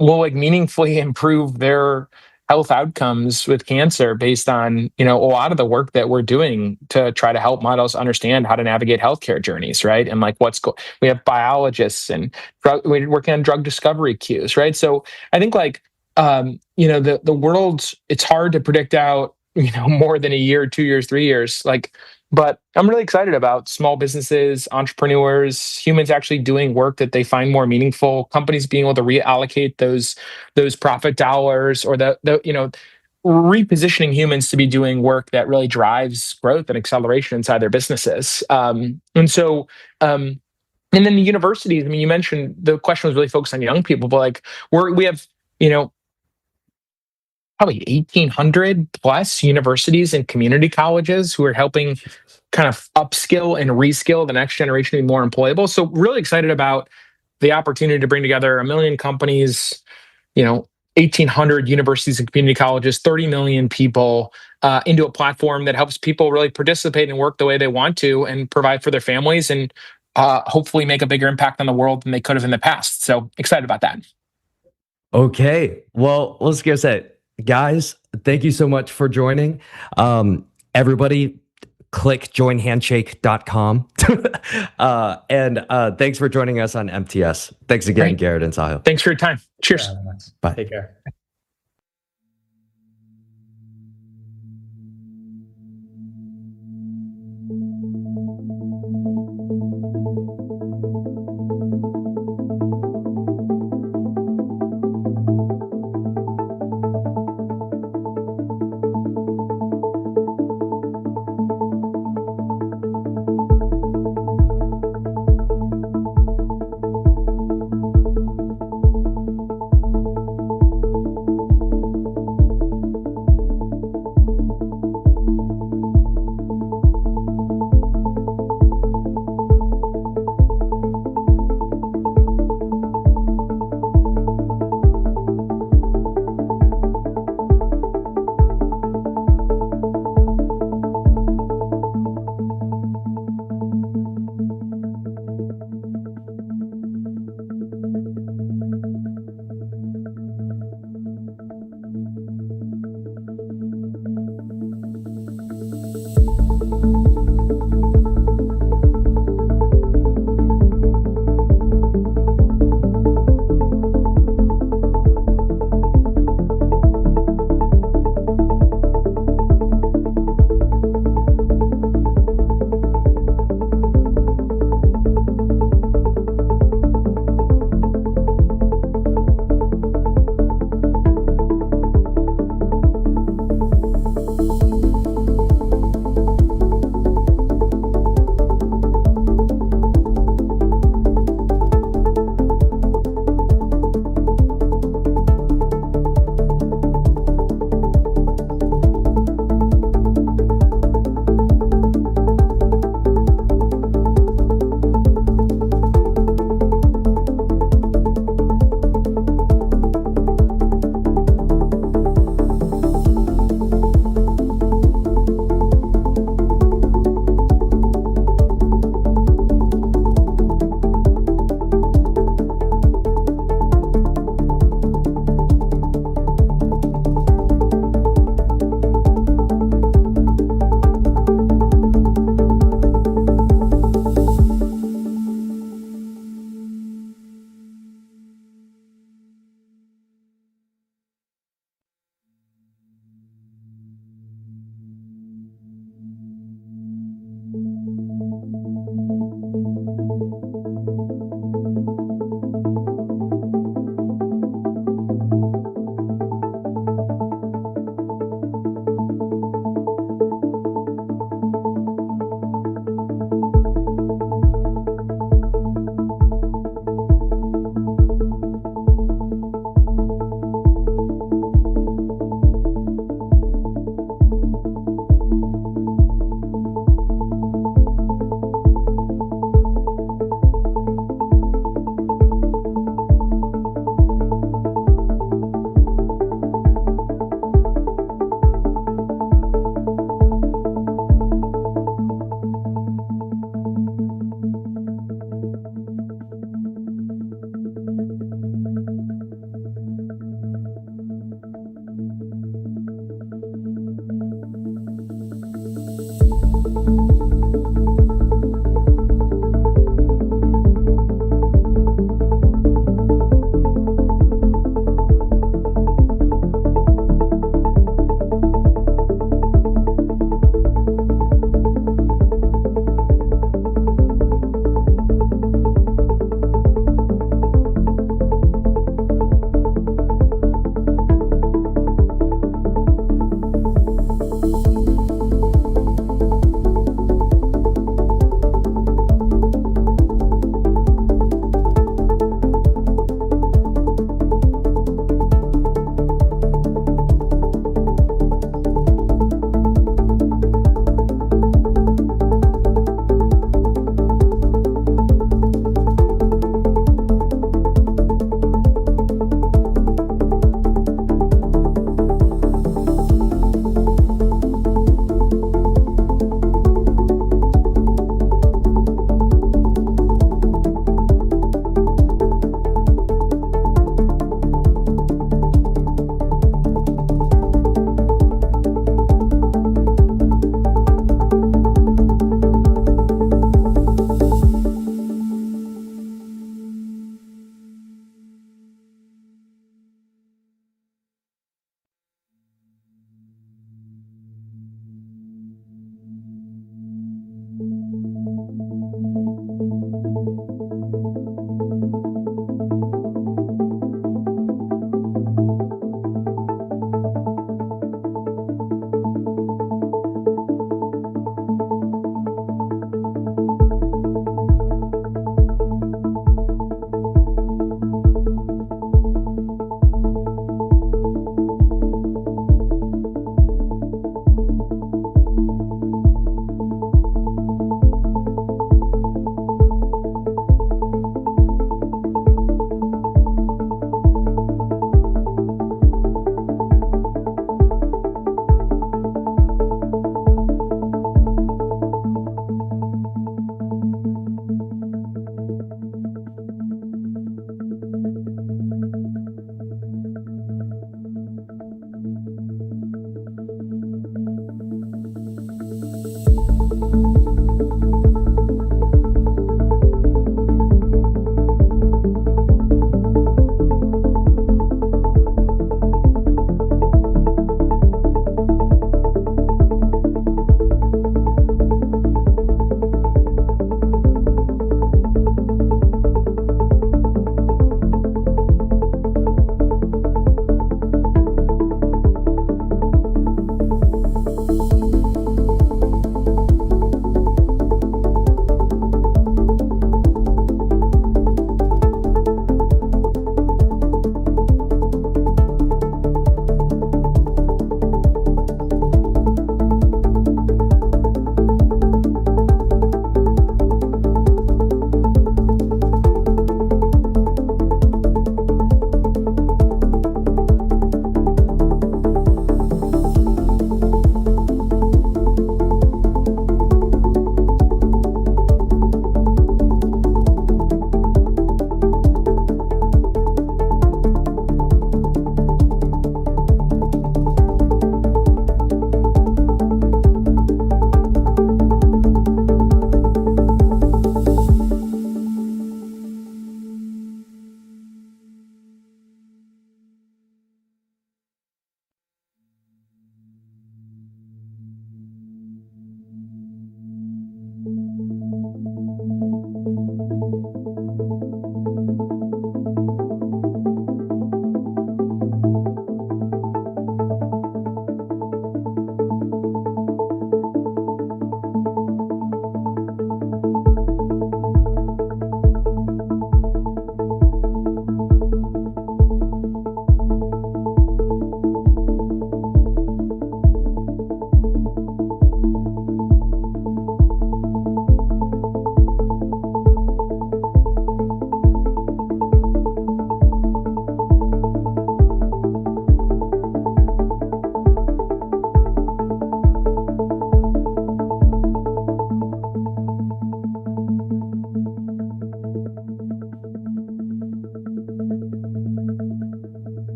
will like meaningfully improve their health outcomes with cancer based on a lot of the work that we're doing to try to help models understand how to navigate healthcare journeys, right? And like we have biologists and we're working on drug discovery queues, right? So I think like the world, it's hard to predict out more than a year, 2 years, 3 years, like. But I'm really excited about small businesses, entrepreneurs, humans actually doing work that they find more meaningful, companies being able to reallocate those profit dollars, or repositioning humans to be doing work that really drives growth and acceleration inside their businesses. And then the universities, I mean, you mentioned the question was really focused on young people, but like we have, probably 1,800 plus universities and community colleges who are helping kind of upskill and reskill the next generation to be more employable. So really excited about the opportunity to bring together 1 million companies, 1,800 universities and community colleges, 30 million people into a platform that helps people really participate and work the way they want to and provide for their families and hopefully make a bigger impact on the world than they could have in the past. So excited about that. Okay. Well, let's get set. Guys, thank you so much for joining. Everybody, click joinhandshake.com. And thanks for joining us on MTS. Thanks again, Garrett and Sahil. Thanks for your time. Cheers. Bye. Take care.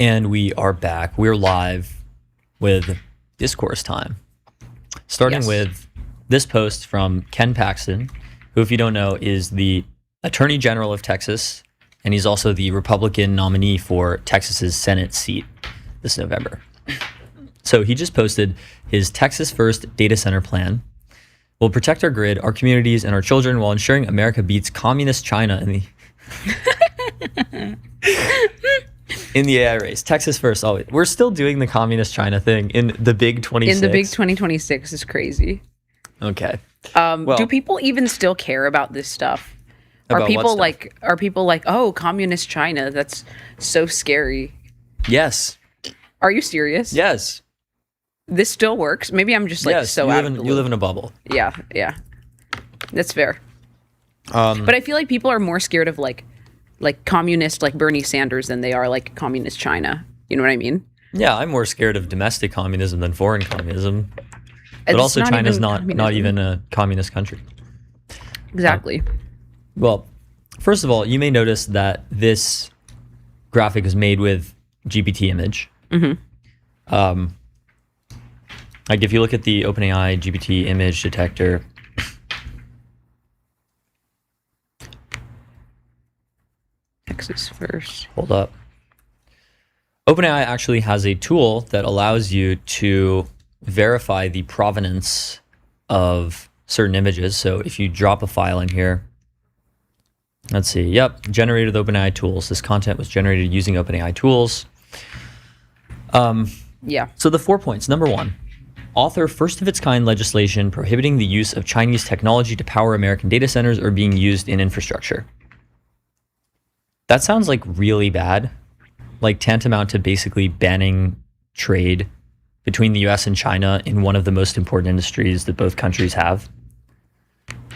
And we are back. We're live with discourse time. Starting with this post from Ken Paxton, who, if you don't know, is the Attorney General of Texas, and he's also the Republican nominee for Texas's Senate seat this November. So he just posted his Texas First data center plan. Will protect our grid, our communities, and our children while ensuring America beats communist China in the AI race. Texas first, always. We're still doing the communist China thing in the big 26. In the big 2026 is crazy. Okay. Do people even still care about this stuff? Are About what people stuff? like, oh, communist China? That's so scary. Yes. Are you serious? Yes. This still works. Maybe I'm just like Yes. so you out live of in, the you loop. live in a bubble. Yeah, that's fair. But I feel like people are more scared of like communist like Bernie Sanders than they are like communist China. You know what I mean? Yeah, I'm more scared of domestic communism than foreign communism. But It's also, not China's even not communism. even a communist country. Exactly. Well, first of all, you may notice that this graphic is made with GPT image. Mm-hmm. Like if you look at the OpenAI GPT image detector, Texas first. hold up. OpenAI actually has a tool that allows you to verify the provenance of certain images. So if you drop a file in here, let's see. Yep, generated with OpenAI tools. This content was generated using OpenAI tools. Yeah. So the 4 points. Number 1, author first of its kind legislation prohibiting the use of Chinese technology to power American data centers or being used in infrastructure. That sounds like really bad, like tantamount to basically banning trade between the US and China in one of the most important industries that both countries have.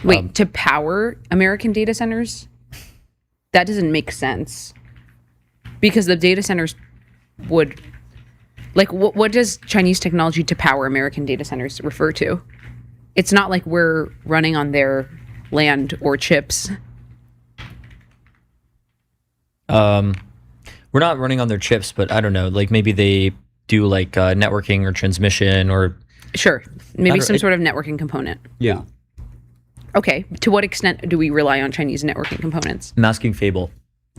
Wait, to power American data centers? That doesn't make sense. Because the data centers would... Like, what does Chinese technology to power American data centers refer to? It's not like we're running on their land or chips. We're not running on their chips, but I don't know, like maybe they do like networking or transmission or... Sure. Maybe some sort of networking component. Yeah. Okay. To what extent do we rely on Chinese networking components? Masking Fable.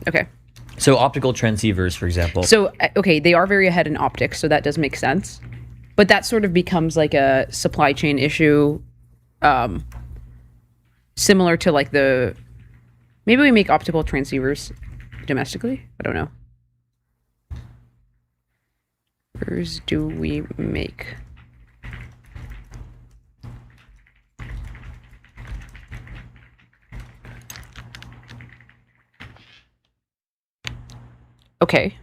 Okay. So optical transceivers, for example. So, okay, they are very ahead in optics, so that does make sense. But that sort of becomes like a supply chain issue, similar to like the... Maybe we make optical transceivers domestically? I don't know. Where's do we make? Okay.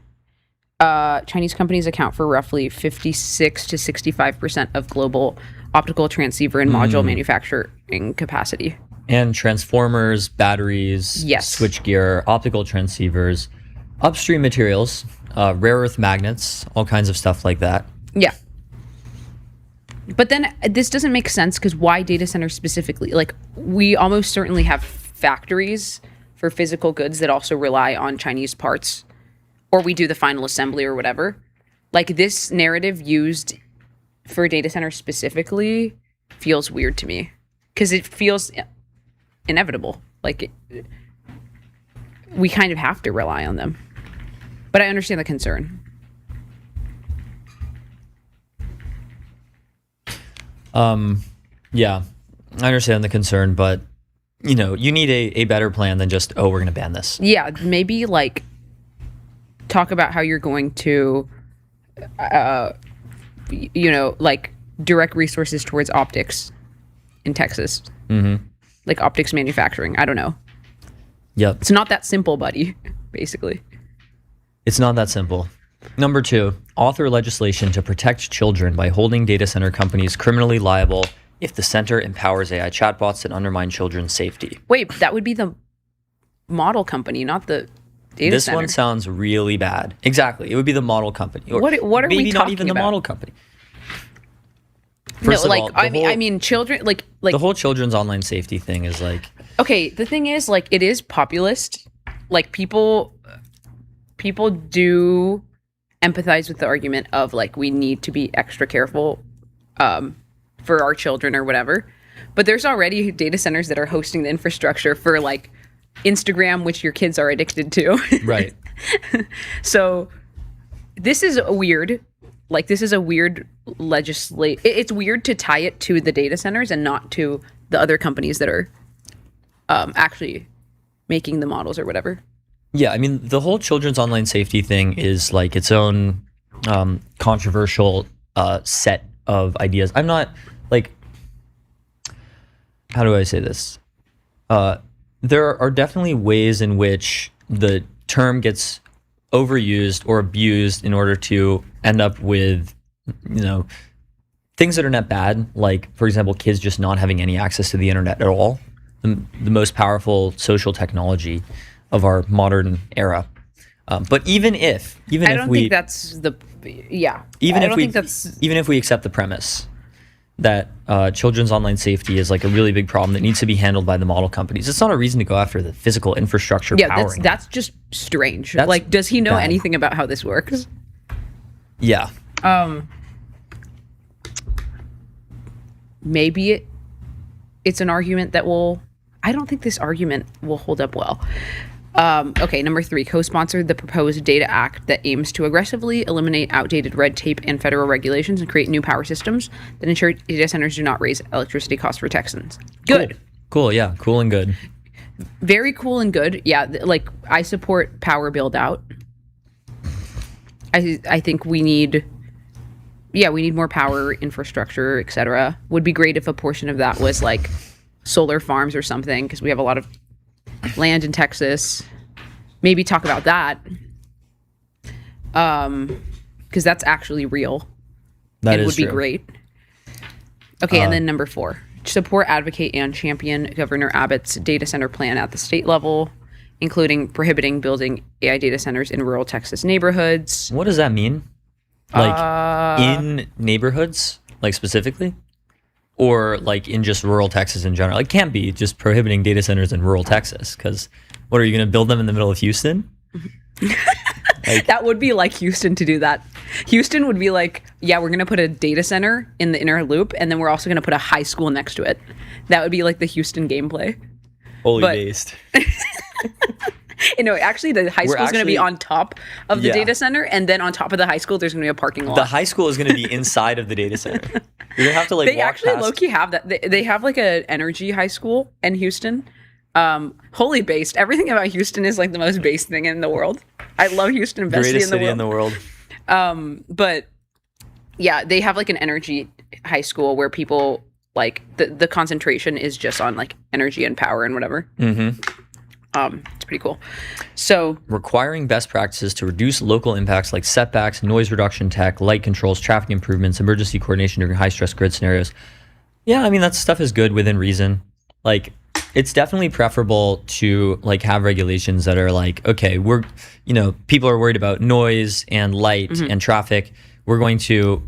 Chinese companies account for roughly 56 to 65% of global optical transceiver and module manufacturing capacity. And transformers, batteries, Yes. switchgear, optical transceivers, upstream materials, rare earth magnets, all kinds of stuff like that. Yeah. But then this doesn't make sense because why data centers specifically? Like, we almost certainly have factories for physical goods that also rely on Chinese parts, or we do the final assembly or whatever. Like, this narrative used for data centers specifically feels weird to me because it feels inevitable. Like, we kind of have to rely on them. But I understand the concern. Yeah, I understand the concern, but you know, you need a better plan than just, oh, we're going to ban this. Yeah, maybe like talk about how you're going to, like direct resources towards optics in Texas. Mm-hmm. Like optics manufacturing. I don't know. Yep. It's not that simple, buddy, basically. It's not that simple. Number 2, author legislation to protect children by holding data center companies criminally liable if the center empowers AI chatbots that undermine children's safety. Wait, that would be the model company, not the data This center. one sounds really bad. Exactly. It would be the model company. Or What are we maybe not talking even the about? model company. First No, of like all, the I mean children like the whole children's online safety thing is like, okay, the thing is like it is populist. Like people do empathize with the argument of like we need to be extra careful for our children or whatever. But there's already data centers that are hosting the infrastructure for like Instagram, which your kids are addicted to. Right. So this is a weird, like this is a weird it's weird to tie it to the data centers and not to the other companies that are actually making the models or whatever. Yeah, I mean, the whole children's online safety thing is like its own controversial set of ideas. I'm not like, how do I say this? There are definitely ways in which the term gets overused or abused in order to end up with, you know, things that are not bad. Like, for example, kids just not having any access to the internet at all. The most powerful social technology of our modern era. But even if I don't think that's the, yeah. Even if we accept the premise that children's online safety is like a really big problem that needs to be handled by the model companies, it's not a reason to go after the physical infrastructure powering. That's just strange. Like, does he know anything about how this works? Yeah. Maybe it's an argument that I don't think this argument will hold up well. Okay, number 3, co-sponsored the proposed Data Act that aims to aggressively eliminate outdated red tape and federal regulations and create new power systems that ensure data centers do not raise electricity costs for Texans. Good. Cool, yeah, cool and good. Very cool and good. Yeah, like I support power build out. I think we need more power infrastructure, etc. Would be great if a portion of that was like solar farms or something, because we have a lot of land in Texas. Maybe talk about that, because that's actually real. That would be true. great. Okay, and then number 4, support, advocate, and champion Governor Abbott's data center plan at the state level, including prohibiting building AI data centers in rural Texas neighborhoods. What does that mean? Like in neighborhoods, like specifically? Or like in just rural Texas in general? It can't be just prohibiting data centers in rural Texas, because what, are you going to build them in the middle of Houston? That would be like Houston to do that. Houston would be like, yeah, we're going to put a data center in the inner loop, and then we're also going to put a high school next to it. That would be like the Houston gameplay. Fully based. You know, actually, the high school is going to be on top of the data center, and then on top of the high school, there's going to be a parking lot. The high school is going to be inside of the data center. You're going to have to like they walk actually past. low-key have that. They have like an energy high school in Houston. Wholly based. Everything about Houston is like the most based thing in the world. I love Houston, best Greatest city in the world. But yeah, they have like an energy high school where people like the concentration is just on like energy and power and whatever. Mm-hmm. It's pretty cool. So requiring best practices to reduce local impacts like setbacks, noise reduction tech, light controls, traffic improvements, emergency coordination during high stress grid scenarios. Yeah, I mean, that stuff is good within reason. Like, it's definitely preferable to like have regulations that are like, okay, we're, you know, people are worried about noise and light and traffic. We're going to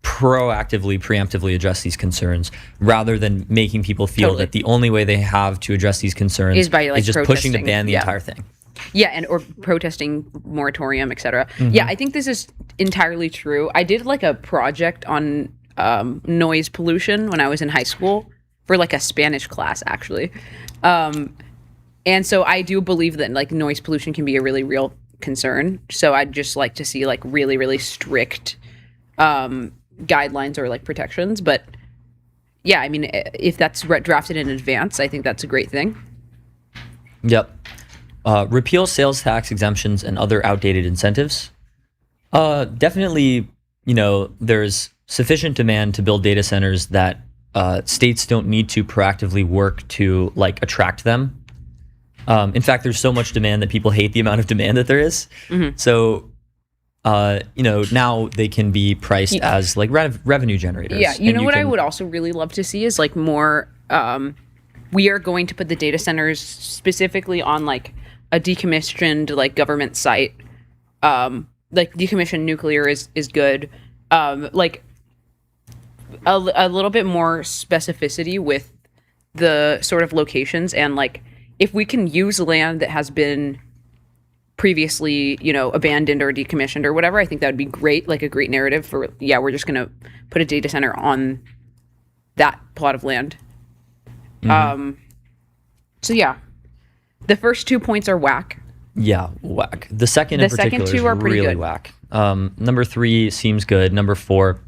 preemptively address these concerns, rather than making people feel that the only way they have to address these concerns is by like just pushing to ban the entire thing. Yeah, and or protesting moratorium, etc. Yeah, I think this is entirely true. I did like a project on noise pollution when I was in high school for like a Spanish class, actually. And so I do believe that like noise pollution can be a really real concern. So I'd just like to see like really, really strict guidelines or like protections. But yeah, I mean, if that's drafted in advance, I think that's a great thing. Yep. Repeal sales tax exemptions and other outdated incentives. Definitely, you know, there's sufficient demand to build data centers that states don't need to proactively work to like attract them. In fact, there's so much demand that people hate the amount of demand that there is. So, you know, now they can be priced as like revenue generators. Yeah, you know what I would also really love to see is like more. We are going to put the data centers specifically on like a decommissioned like government site. Like decommissioned nuclear is good. Like a little bit more specificity with the sort of locations, and like if we can use land that has been previously, abandoned or decommissioned or whatever. I think that would be great, like a great narrative for, we're just going to put a data center on that plot of land. So yeah, the first 2 points are whack. Yeah, whack. The second in particular two are is pretty really good. whack. Number 3 seems good. Number 4,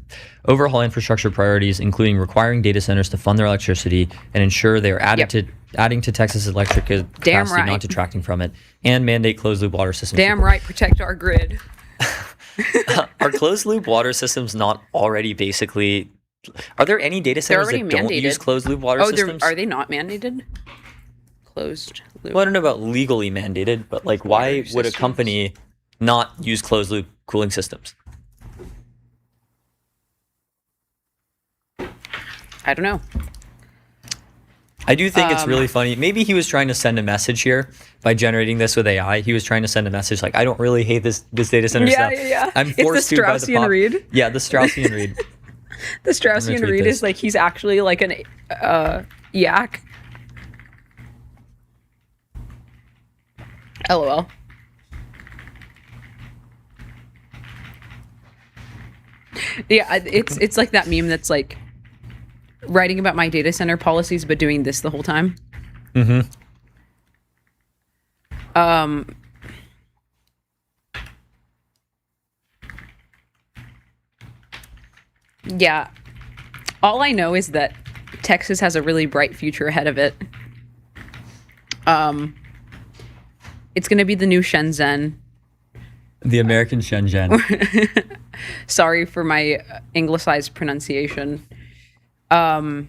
overhaul infrastructure priorities, including requiring data centers to fund their electricity and ensure they are adding to Texas electric capacity, right. not detracting from it, and mandate closed loop water systems. Damn right, protect our grid. Are closed loop water systems not already basically? Are there any data centers that don't use closed loop water systems? Are they not mandated? Closed loop. Well, I don't know about legally mandated, but like, why would a company not use closed loop cooling systems? I don't know. I do think it's really funny. Maybe he was trying to send a message here by generating this with AI. He was trying to send a message like, I don't really hate this data center stuff. Yeah. I'm It's the forced to by the Straussian pop. read. Yeah, the Straussian read. The Straussian retweet read this. is like he's actually like an yak. LOL. Yeah, it's like that meme that's like writing about my data center policies but doing this the whole time. Mm-hmm. Yeah. All I know is that Texas has a really bright future ahead of it. It's going to be the new Shenzhen. The American Shenzhen. Sorry for my anglicized pronunciation. Shout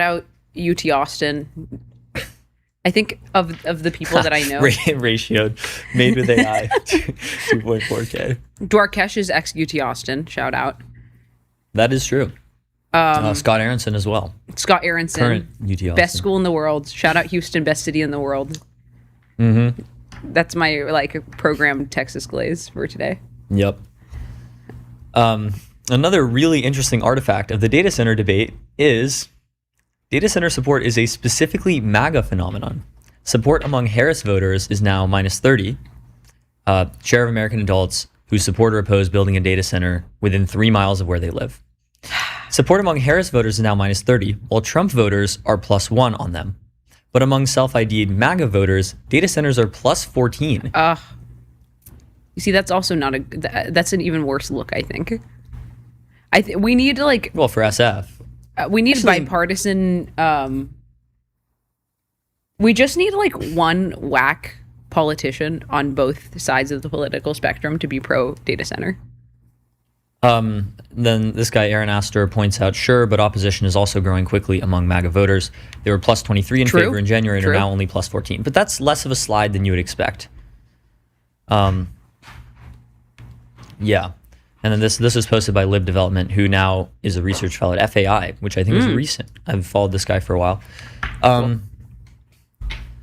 out UT Austin. I think of the people that I know. Ratioed, made with AI, 2.4K. Dwarkesh is ex UT Austin. Shout out. That is true. Scott Aronson as well. Scott Aronson. Current UT Austin. Best school in the world. Shout out Houston, best city in the world. Mm-hmm. That's my program Texas Glaze for today. Yep. Another really interesting artifact of the data center debate is data center support is a specifically MAGA phenomenon. Support among Harris voters is now minus 30. Share of American adults who support or oppose building a data center within 3 miles of where they live. Support among Harris voters is now minus 30, while Trump voters are plus 1 on them. But among self-ID'd MAGA voters, data centers are plus 14. You see, that's also not that's an even worse look, I think. We need to well, for SF. We need bipartisan. We just need one whack politician on both sides of the political spectrum to be pro data center. Then this guy, Aaron Astor, points out, sure, but opposition is also growing quickly among MAGA voters. They were plus 23 in favor in January and are now only plus 14. But that's less of a slide than you would expect. Yeah. And then this was posted by Lib Development, who now is a research fellow at FAI, which I think is recent. I've followed this guy for a while.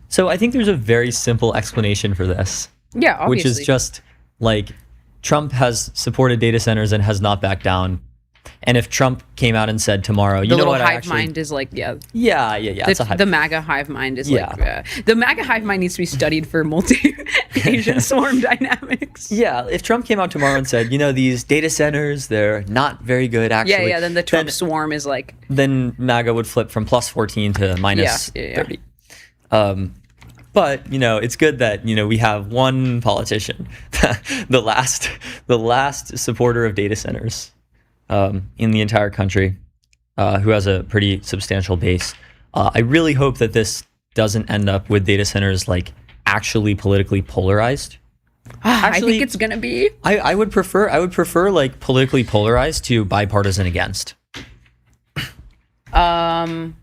So I think there's a very simple explanation for this. Yeah, obviously. Which is just Trump has supported data centers and has not backed down. And if Trump came out and said tomorrow, you know what, hive mind is yeah. The MAGA hive mind is the MAGA hive mind needs to be studied for multi-Asian swarm dynamics. Yeah, if Trump came out tomorrow and said, these data centers, they're not very good actually. Yeah, then the Trump swarm is then MAGA would flip from plus 14 to minus 30. But it's good that we have one politician, the last supporter of data centers in the entire country, who has a pretty substantial base. I really hope that this doesn't end up with data centers actually politically polarized. I think it's gonna be. I would prefer politically polarized to bipartisan against. I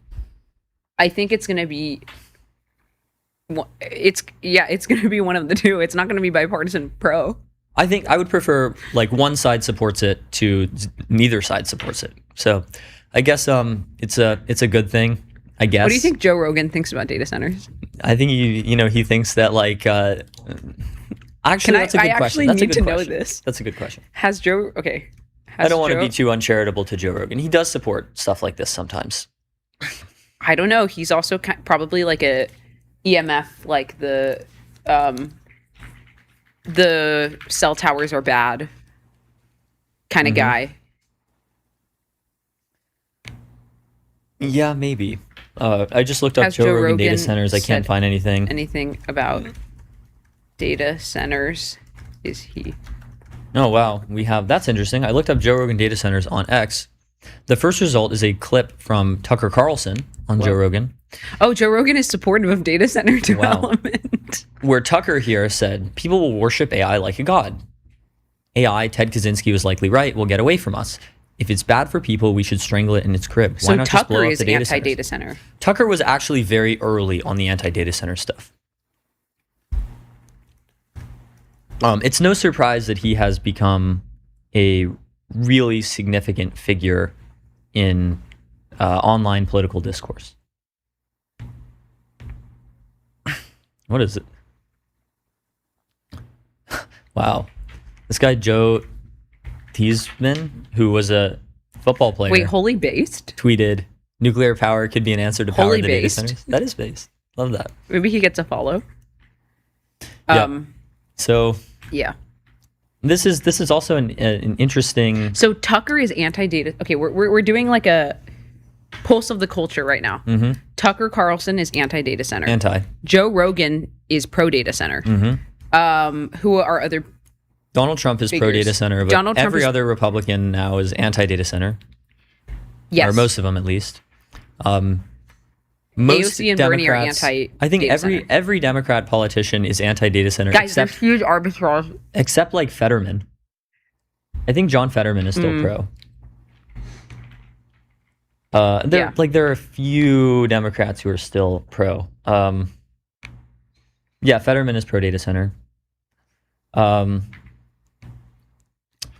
think it's gonna be. It's going to be one of the two. It's not going to be bipartisan pro. I think I would prefer one side supports it to neither side supports it. So I guess it's a good thing, I guess. What do you think Joe Rogan thinks about data centers? I think he thinks that actually that's a good question. That's a good question. This. That's a good question. Has Joe okay. I don't want to be too uncharitable to Joe Rogan. He does support stuff like this sometimes. I don't know. He's also probably a EMF, the the cell towers are bad kind of guy. Yeah, maybe. I just looked up Has Joe Rogan data centers. I can't said find anything. Anything about data centers? Is he? Oh, wow. That's interesting. I looked up Joe Rogan data centers on X. The first result is a clip from Tucker Carlson on Joe Rogan. Oh, Joe Rogan is supportive of data center development. Where Tucker here said, people will worship AI like a god. AI, Ted Kaczynski was likely right, will get away from us. If it's bad for people, we should strangle it in its crib. Why So not just blow Tucker up is the data anti-data centers? center. Tucker was actually very early on the anti-data center stuff. It's no surprise that he has become a really significant figure in online political discourse. What is it? Wow. This guy, Joe Thiesman, who was a football player. Wait, wholly based? Tweeted, nuclear power could be an answer to power Wholly the data based? centers. That is based. Love that. Maybe he gets a follow. Yeah. So Yeah. this is also an interesting. So Tucker is anti-data. Okay, we're doing like a pulse of the culture right now. Mm-hmm. Tucker Carlson is anti-data center. Anti. Joe Rogan is pro-data center. Mm-hmm. Who are other? Donald Trump is figures? pro-data center, but Donald Trump every is- other Republican now is anti-data center. Yes. Or most of them, at least. Most AOC and Bernie are Democrats- anti-data I think center. every Democrat politician is anti-data center, Guys, there's except huge arbitrage. except like Fetterman. I think John Fetterman is still pro. There are a few Democrats who are still pro. Yeah, Fetterman is pro data center.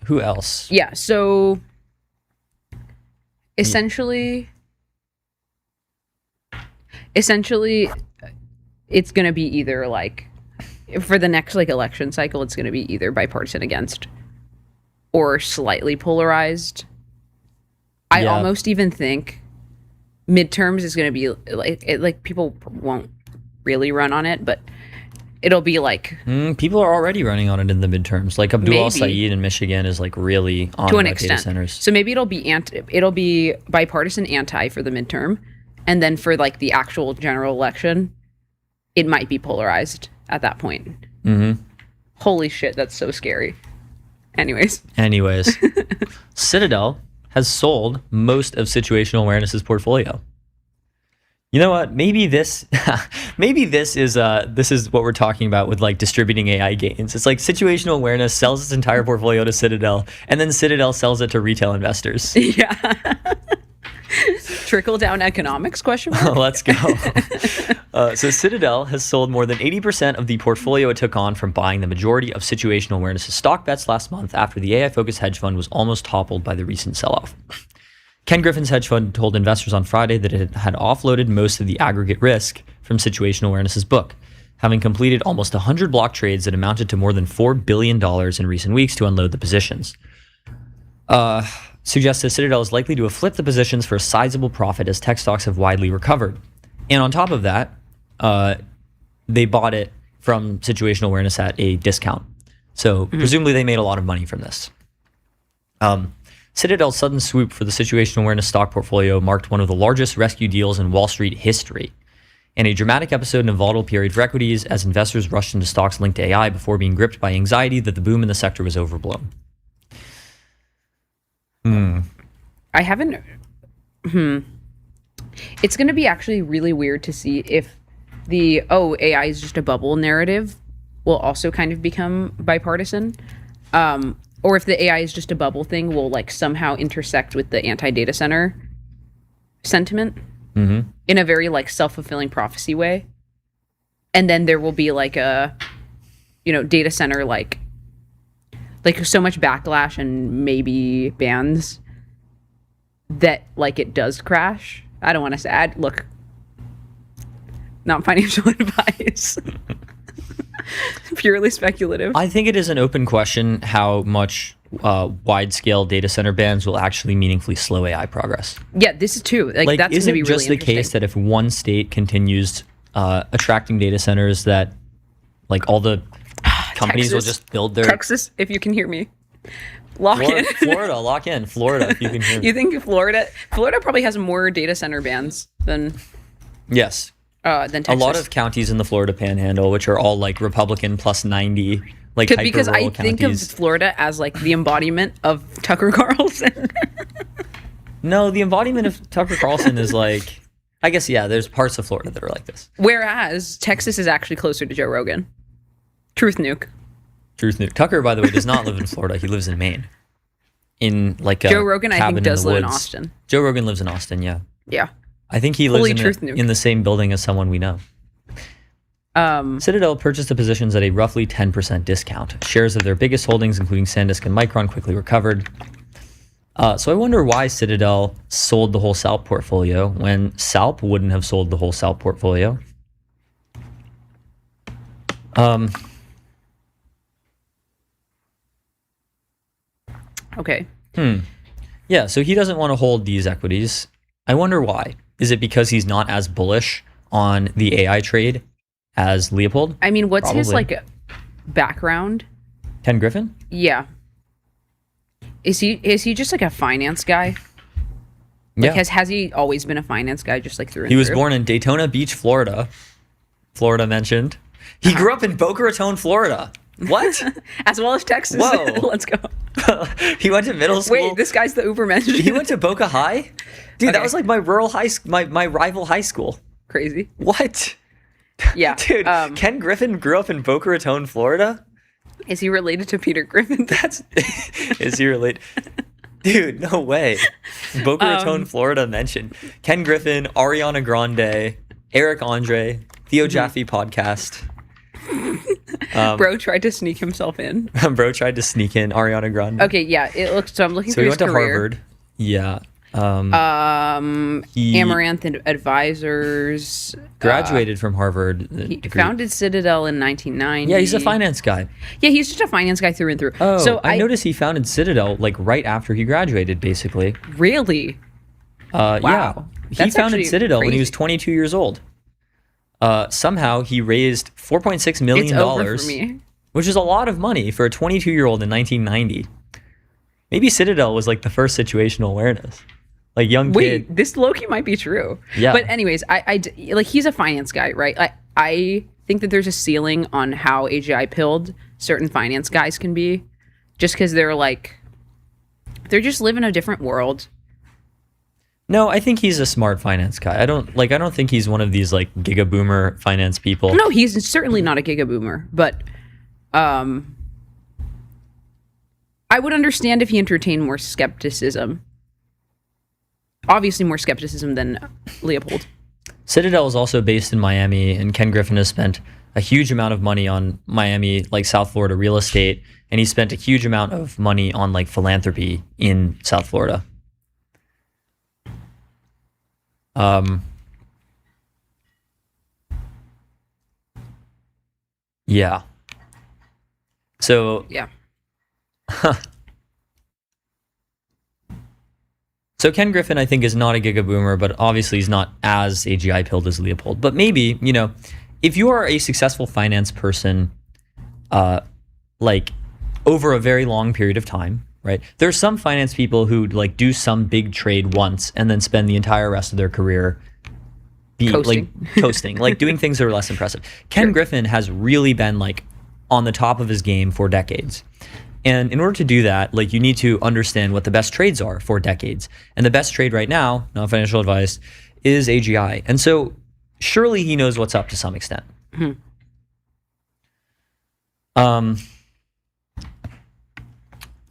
Who else? Yeah. So essentially, it's going to be either like for the next like election cycle, it's going to be either bipartisan against or slightly polarized. I Yeah. almost even think midterms is going to be like people won't really run on it, but it'll be like People are already running on it in the midterms. Like Abdul Maybe. Saeed in Michigan is like really on to an about extent. data centers. So maybe it'll be bipartisan anti for the midterm, and then for like the actual general election, it might be polarized at that point. Mm-hmm. Holy shit, that's so scary. Anyways, Citadel has sold most of situational awareness's portfolio. You know what? Maybe this is what we're talking about with like distributing AI gains. It's like situational awareness sells its entire portfolio to Citadel, and then Citadel sells it to retail investors. yeah. Trickle down economics question mark? Let's go. So Citadel has sold more than 80% of the portfolio it took on from buying the majority of situational awareness's stock bets last month after the AI-focused hedge fund was almost toppled by the recent sell-off. Ken Griffin's hedge fund told investors on Friday that it had offloaded most of the aggregate risk from situational awareness's book, having completed almost 100 block trades that amounted to more than $4 billion in recent weeks to unload the positions. Suggests that Citadel is likely to have flipped the positions for a sizable profit as tech stocks have widely recovered. And on top of that, they bought it from situational awareness at a discount. So presumably they made a lot of money from this. Citadel's sudden swoop for the situational awareness stock portfolio marked one of the largest rescue deals in Wall Street history, and a dramatic episode in a volatile period for equities as investors rushed into stocks linked to AI before being gripped by anxiety that the boom in the sector was overblown. I haven't. It's going to be actually really weird to see if the AI is just a bubble narrative will also kind of become bipartisan, or if the AI is just a bubble thing will like somehow intersect with the anti-data center sentiment in a very like self-fulfilling prophecy way, and then there will be like a data center like so much backlash and maybe bans that like it does crash. I don't want to say look, not financial advice. Purely speculative. I think it is an open question how much wide-scale data center bans will actually meaningfully slow AI progress. Yeah, this is too. Like that's is going to it be really just the case that if one state continues attracting data centers that Like all the companies will Texas. just build their Texas, if you can hear me. Lock in. Florida, lock in. Florida, if you can hear me. You think Florida probably has more data center bans than Yes. Texas. A lot of counties in the Florida Panhandle, which are all like Republican plus 90, like hyper because I rural think counties. of Florida as like the embodiment of Tucker Carlson. No, the embodiment of Tucker Carlson is like, I guess, yeah, there's parts of Florida that are like this. Whereas Texas is actually closer to Joe Rogan. Truth nuke. Truth nuke. Tucker, by the way, does not live in Florida. He lives in Maine. In like a Joe Rogan, I cabin think, does in the live in woods. Austin. Truth Rogan lives in Austin, yeah. Yeah. I think he Holy lives truth nuke. in the same building as someone we know. Citadel purchased the positions at a roughly 10% discount. Shares of their biggest holdings, including SanDisk and Micron, quickly recovered. So I wonder why Citadel sold the whole Salp portfolio when Salp wouldn't have sold the whole Salp portfolio. Okay. Yeah, so he doesn't want to hold these equities. I wonder why. Is it because he's not as bullish on the AI trade as Leopold? I mean, what's his Probably. like background? Ken Griffin? Yeah. Is he just like a finance guy? Like Yeah. has he always been a finance guy, just like through and He was through? born in Daytona Beach, Florida. Florida mentioned. He grew up in Boca Raton, Florida. What? As well as Texas. Whoa. Let's go. He went to middle school. Wait, this guy's the Uber mentioned. He went to Boca High? Dude, Okay. that was like my rural high school, my rival high school. Crazy. What? Yeah. Dude, Ken Griffin grew up in Boca Raton, Florida? Is he related to Peter Griffin? Is he related? Dude, no way. Boca Raton, Florida mentioned. Ken Griffin, Ariana Grande, Eric Andre, Theo Jaffe podcast. Bro tried to sneak himself in. Bro tried to sneak in Ariana Grande. Okay, yeah. It looks. So I'm looking So through he his went to career. Harvard. Yeah. He Amaranth Advisors. graduated from Harvard. He degree. founded Citadel in 1990. Yeah, he's a finance guy. Yeah, he's just a finance guy through and through. Oh, so I noticed he founded Citadel like right after he graduated, basically. Really? Yeah. Wow. He That's founded actually Citadel when he was crazy. 22 years old. Somehow he raised $4.6 million, It's over for me. which is a lot of money for a 22-year-old in 1990. Maybe Citadel was like the first situational awareness. Like young Wait, kid. this Loki might be true. Yeah. But anyways, like he's a finance guy, right? I think that there's a ceiling on how AGI pilled certain finance guys can be, just because they're just live in a different world. No, I think he's a smart finance guy. I don't think he's one of these like giga boomer finance people. No, he's certainly not a giga boomer, but I would understand if he entertained more skepticism. Obviously more skepticism than Leopold. Citadel is also based in Miami, and Ken Griffin has spent a huge amount of money on Miami, like South Florida real estate, and he spent a huge amount of money on like philanthropy in South Florida. Yeah. So Yeah. So Ken Griffin, I think, is not a giga boomer, but obviously he's not as AGI pilled as Leopold. But maybe, if you are a successful finance person, like over a very long period of time, right? There's some finance people who like do some big trade once and then spend the entire rest of their career coasting, like doing things that are less impressive. Ken Griffin has really been like on the top of his game for decades. And in order to do that, like you need to understand what the best trades are for decades. And the best trade right now, not financial advice, is AGI. And so surely he knows what's up to some extent. All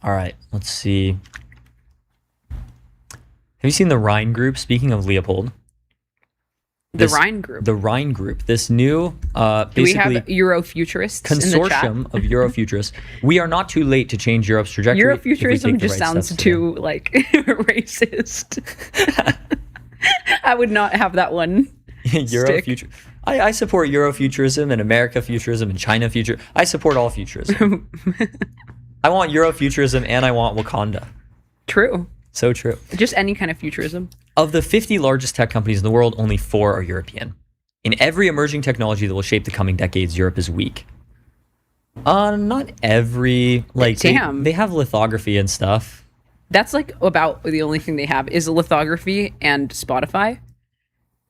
right, let's see. Have you seen the Rhine Group? Speaking of Leopold. The Rhine Group. The Rhine Group. This new, Do we have Eurofuturists in the chat? consortium of Eurofuturists. We are not too late to change Europe's trajectory. if we take Eurofuturism the just right sounds steps too like racist. I would not have that one. Eurofuture. I support Eurofuturism and America futurism and China future. I support all futurism. I want Eurofuturism and I want Wakanda. True. So true. Just any kind of futurism. Of the 50 largest tech companies in the world, only 4 are European. In every emerging technology that will shape the coming decades, Europe is weak. Not every like Damn. they have lithography and stuff. That's like about the only thing they have is lithography and Spotify.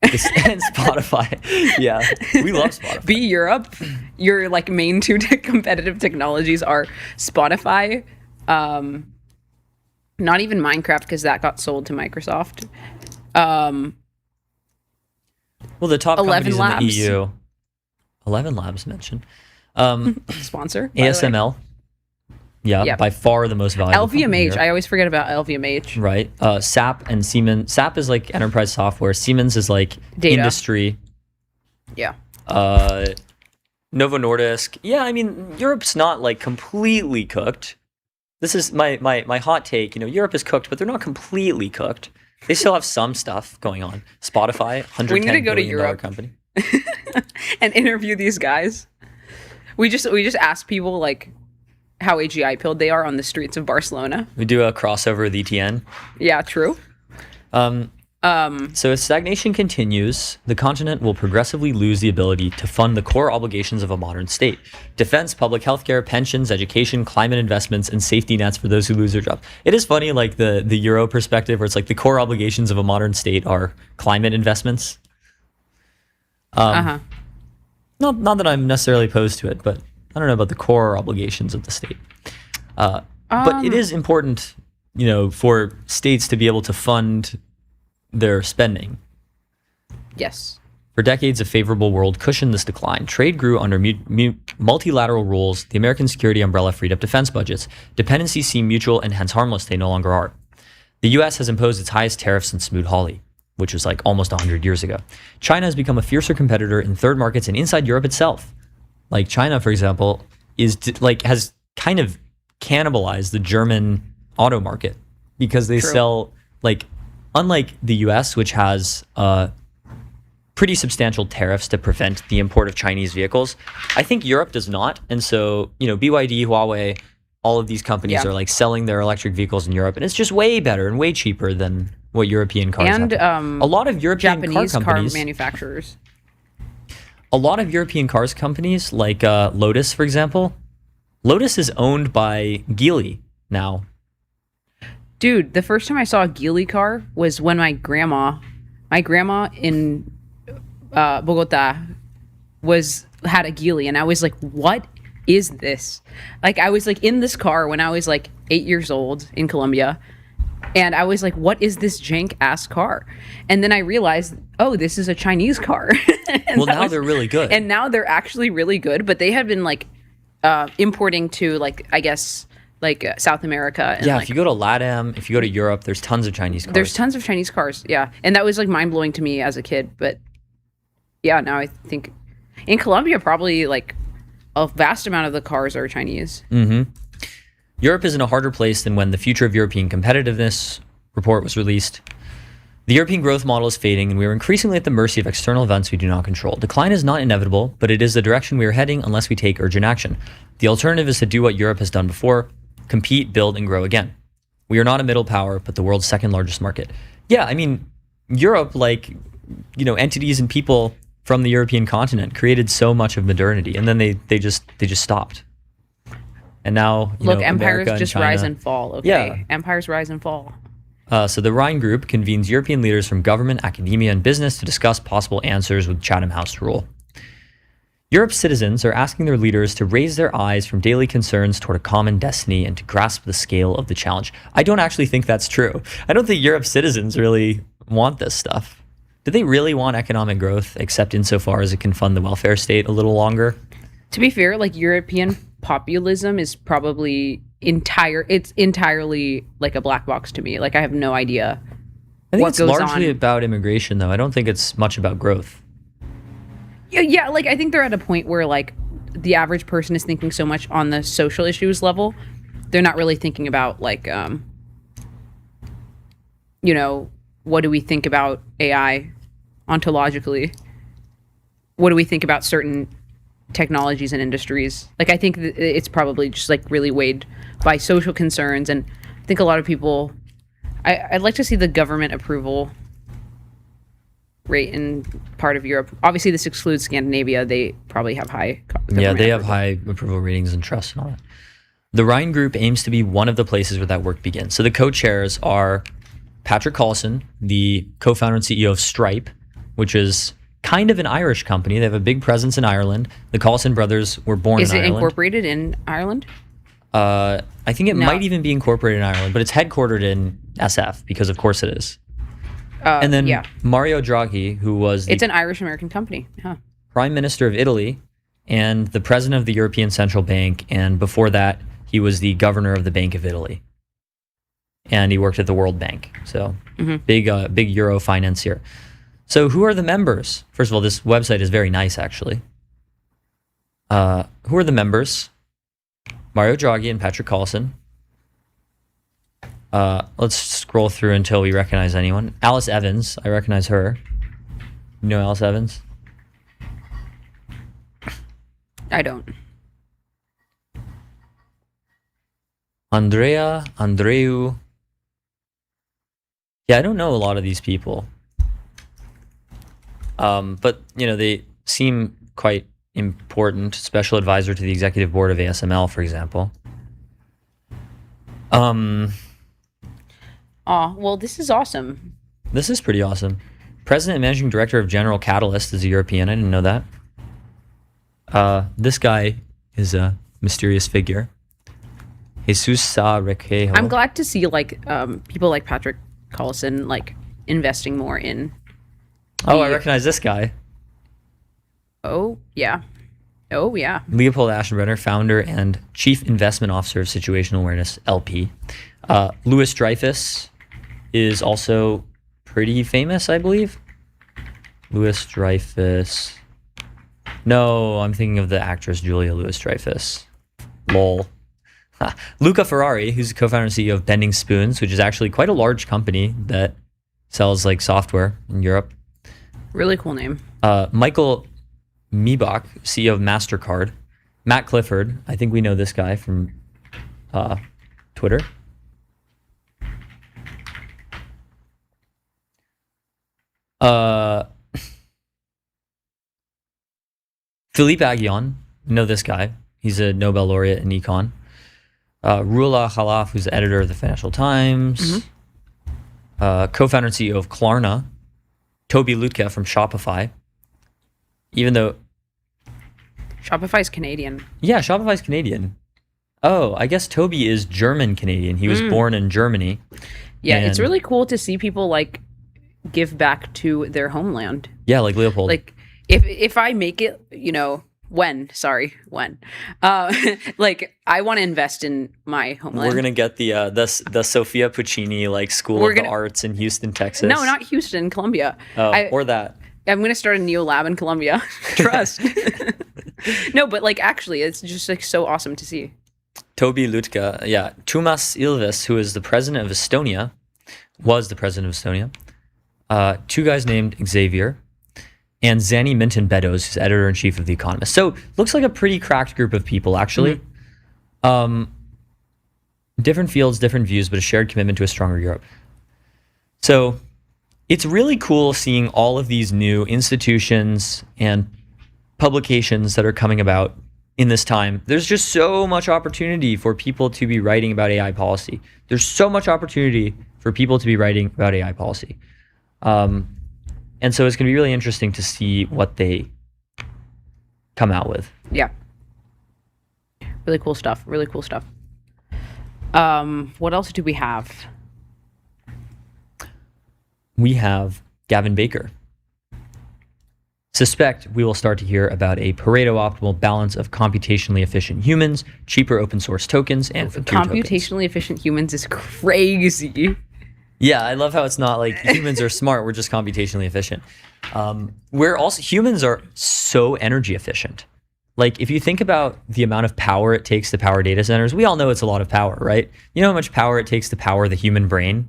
And Spotify. Yeah, we love Spotify. Be Europe, your like main two competitive technologies are Spotify, not even Minecraft because that got sold to Microsoft. Well, the top 11 companies Labs. in the EU. 11 Labs mentioned. Sponsor by the way. ASML. Yeah, Yep. by far the most valuable. company in LVMH. Europe. I always forget about LVMH. Right. SAP and Siemens. SAP is like enterprise software. Siemens is like Data. industry. Yeah. Novo Nordisk. Yeah, I mean, Europe's not like completely cooked. This is my hot take. You know, Europe is cooked, but they're not completely cooked. They still have some stuff going on. Spotify, $110 We need to go to billion Europe. company. And interview these guys. We just ask people like how AGI pilled they are on the streets of Barcelona. We do a crossover with ETN. Yeah, true. So as stagnation continues, the continent will progressively lose the ability to fund the core obligations of a modern state: defense, public healthcare, pensions, education, climate investments, and safety nets for those who lose their job. It is funny, like the Euro perspective, where it's like the core obligations of a modern state are climate investments. Not that I'm necessarily opposed to it, but I don't know about the core obligations of the state. But it is important, you know, for states to be able to fund their spending. Yes. For decades, a favorable world cushioned this decline. Trade grew under multilateral rules. The American security umbrella freed up defense budgets. Dependencies seemed mutual and hence harmless. They no longer are. The U.S. has imposed its highest tariffs since Smoot-Hawley, which was like almost 100 years ago. China has become a fiercer competitor in third markets and inside Europe itself. Like China, for example, has kind of cannibalized the German auto market because they sell, like, unlike the US, which has pretty substantial tariffs to prevent the import of Chinese vehicles, I think Europe does not. And so, you know, BYD, Huawei, all of these companies are like selling their electric vehicles in Europe, and it's just way better and way cheaper than what European cars And have. A lot of European Japanese car companies, manufacturers. a lot of European cars companies, like Lotus, for example, Lotus is owned by Geely now. Dude, the first time I saw a Geely car was when my grandma in Bogota had a Geely, and I was like, what is this? Like, I was like in this car when I was like 8 years old in Colombia, and I was like, what is this jank ass car? And then I realized, oh, this is a Chinese car. Well, now they're really good. And now they're actually really good, but they have been like importing to, like, I guess, like South America. And Yeah, like, if you go to LATAM, if you go to Europe, there's tons of Chinese cars. there's tons of Chinese cars, yeah. And that was like mind blowing to me as a kid. But yeah, now I think in Colombia, probably like a vast amount of the cars are Chinese. Mm-hmm. Europe is in a harder place than when the Future of European Competitiveness report was released. The European growth model is fading, and we are increasingly at the mercy of external events we do not control. Decline is not inevitable, but it is the direction we are heading unless we take urgent action. The alternative is to do what Europe has done before: compete, build, and grow again. We are not a middle power, but the world's second largest market. Yeah, I mean, Europe, like, you know, entities and people from the European continent created so much of modernity, and then they just stopped. And now, you Look, know, empires America and just China, rise and fall. Okay, Yeah. empires rise and fall. So the Rhine Group convenes European leaders from government, academia, and business to discuss possible answers with Chatham House rule. Europe's citizens are asking their leaders to raise their eyes from daily concerns toward a common destiny and to grasp the scale of the challenge. I don't actually think that's true. I don't think Europe's citizens really want this stuff. Do they really want economic growth, except insofar as it can fund the welfare state a little longer? To be fair, like, European populism is probably entirely like a black box to me. Like, I have no idea I think what it's goes largely on. about immigration, though. I don't think it's much about growth. Yeah, like, I think they're at a point where, like, the average person is thinking so much on the social issues level, they're not really thinking about, like, you know, what do we think about AI ontologically? What do we think about certain technologies and industries? Like, I think it's probably just, like, really weighed by social concerns, and I think a lot of people, I'd like to see the government approval rate in part of Europe. Obviously, this excludes Scandinavia. They probably have high. Yeah, they have high approval ratings and trust and all that. The Rhine Group aims to be one of the places where that work begins. So the co-chairs are Patrick Collison, the co-founder and CEO of Stripe, which is kind of an Irish company. They have a big presence in Ireland. The Collison brothers were born in Ireland. Is it incorporated in Ireland? I think it might even be incorporated in Ireland, but it's headquartered in SF because, of course, it is. And then Mario Draghi, who was it's an Irish-American company. Huh. Prime Minister of Italy and the President of the European Central Bank, and before that, he was the Governor of the Bank of Italy. And he worked at the World Bank. So big Euro financier. So who are the members? First of all, this website is very nice, actually. Who are the members? Mario Draghi and Patrick Collison. Let's scroll through until we recognize anyone. Alice Evans, I recognize her. You know Alice Evans? I don't. Andreu. Yeah, I don't know a lot of these people. But, they seem quite important. Special advisor to the executive board of ASML, for example. Well, this is awesome. This is pretty awesome. President and managing director of General Catalyst is a European. I didn't know that. This guy is a mysterious figure. Jesus Sa Requejo. I'm glad to see people like Patrick Collison investing more in. I recognize this guy. Oh yeah. Leopold Aschenbrenner, founder and chief investment officer of Situational Awareness LP. Louis Dreyfus is also pretty famous, I believe. Louis Dreyfus. No, I'm thinking of the actress Julia Louis Dreyfus. Lol. Luca Ferrari, who's the co-founder and CEO of Bending Spoons, which is actually quite a large company that sells software in Europe. Really cool name. Michael Miebach, CEO of MasterCard. Matt Clifford, I think we know this guy from Twitter. Philippe Aghion, know this guy. He's a Nobel laureate in econ. Rula Khalaf, who's the editor of the Financial Times. Co-founder and CEO of Klarna. Toby Lutka from Shopify. Even though Shopify's Canadian. Yeah, Shopify's Canadian. Oh, I guess Toby is German-Canadian. He was born in Germany. Yeah, it's really cool to see people give back to their homeland. Yeah, like Leopold. If I make it, when I want to invest in my homeland. We're gonna get the Sophia Puccini School of the Arts in Houston, Texas. No, not Houston, Columbia. Or that. I'm gonna start a neo lab in Columbia. Trust. No, but actually, it's just so awesome to see. Toby Lutka, yeah. Tumas Ilves, who is the president of Estonia, was the president of Estonia. Two guys named Xavier. And Zanny Minton Beddoes, who's editor-in-chief of The Economist. So, looks like a pretty cracked group of people, actually. Different fields, different views, but a shared commitment to a stronger Europe. So, it's really cool seeing all of these new institutions and publications that are coming about in this time. There's just so much opportunity for people to be writing about AI policy. There's so much opportunity for people to be writing about AI policy. And so it's going to be really interesting to see what they come out with. Yeah. Really cool stuff. What else do we have? We have Gavin Baker. Suspect we will start to hear about a Pareto optimal balance of computationally efficient humans, cheaper open source tokens, and computationally efficient humans is crazy. Yeah, I love how it's not humans are smart, we're just computationally efficient. Humans are so energy efficient. If you think about the amount of power it takes to power data centers, we all know it's a lot of power, right? You know how much power it takes to power the human brain?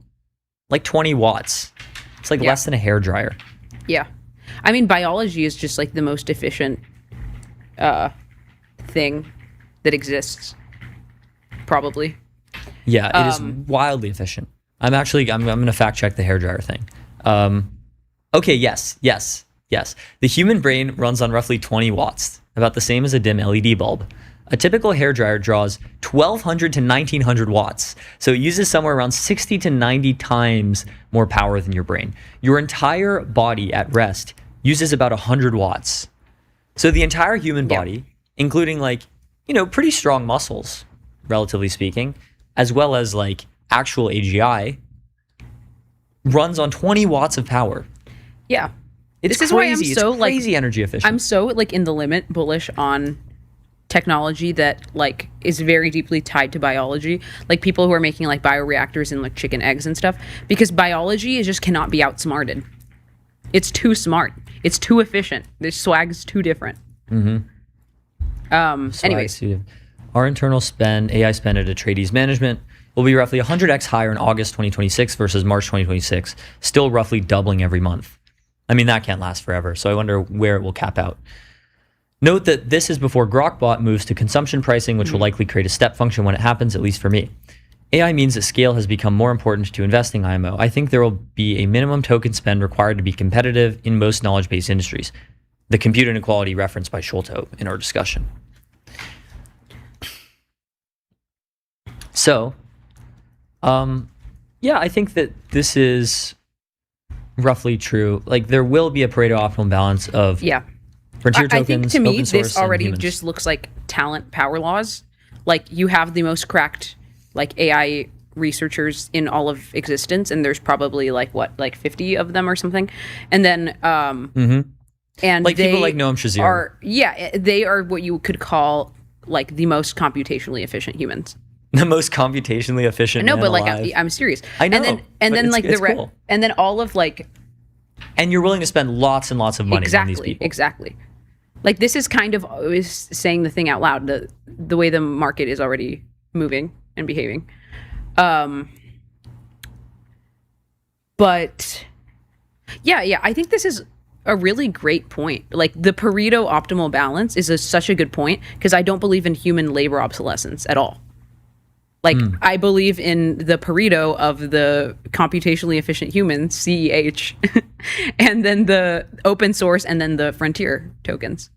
20 watts. It's less than a hairdryer. Yeah. I mean, biology is just the most efficient thing that exists, probably. Yeah, it is wildly efficient. I'm going to fact check the hairdryer thing. Okay, yes. The human brain runs on roughly 20 watts, about the same as a dim LED bulb. A typical hairdryer draws 1,200 to 1,900 watts, so it uses somewhere around 60 to 90 times more power than your brain. Your entire body at rest uses about 100 watts. So the entire human body, including like, pretty strong muscles, relatively speaking, as well as like actual AGI, runs on 20 watts of power. Yeah. It's this is crazy. why I'm so it's crazy energy efficient. I'm so like in the limit bullish on technology that like is very deeply tied to biology, like people who are making like bioreactors and like chicken eggs and stuff, because biology is just cannot be outsmarted. It's too smart. It's too efficient. The swag's too different. Anyways, our internal spend, AI spend at Atreides Management, will be roughly 100x higher in August 2026 versus March 2026, still roughly doubling every month. I mean, that can't last forever, so I wonder where it will cap out. Note that this is before Grokbot moves to consumption pricing, which will likely create a step function when it happens, at least for me. AI means that scale has become more important to investing IMO. I think there will be a minimum token spend required to be competitive in most knowledge-based industries. The compute inequality referenced by Sholto in our discussion. So, yeah, I think that this is roughly true. Like, there will be a Pareto optimal balance of frontier tokens, I think to me, open source, this already and humans. just looks like talent power laws. Like, you have the most cracked like AI researchers in all of existence, and there's probably like 50 of them or something. And then and like they people like Noam Shazir they are what you could call like the most computationally efficient humans. The most computationally efficient. No, man but like alive. I'm serious. I know. And then but like it's cool. and then all of like. And you're willing to spend lots and lots of money on these people. Exactly. Like this is kind of always saying the thing out loud. The way the market is already moving and behaving. But yeah, I think this is a really great point. Like the Pareto optimal balance is such a good point because I don't believe in human labor obsolescence at all. Like I believe in the Pareto of the computationally efficient humans, CEH, and then the open source and then the frontier tokens.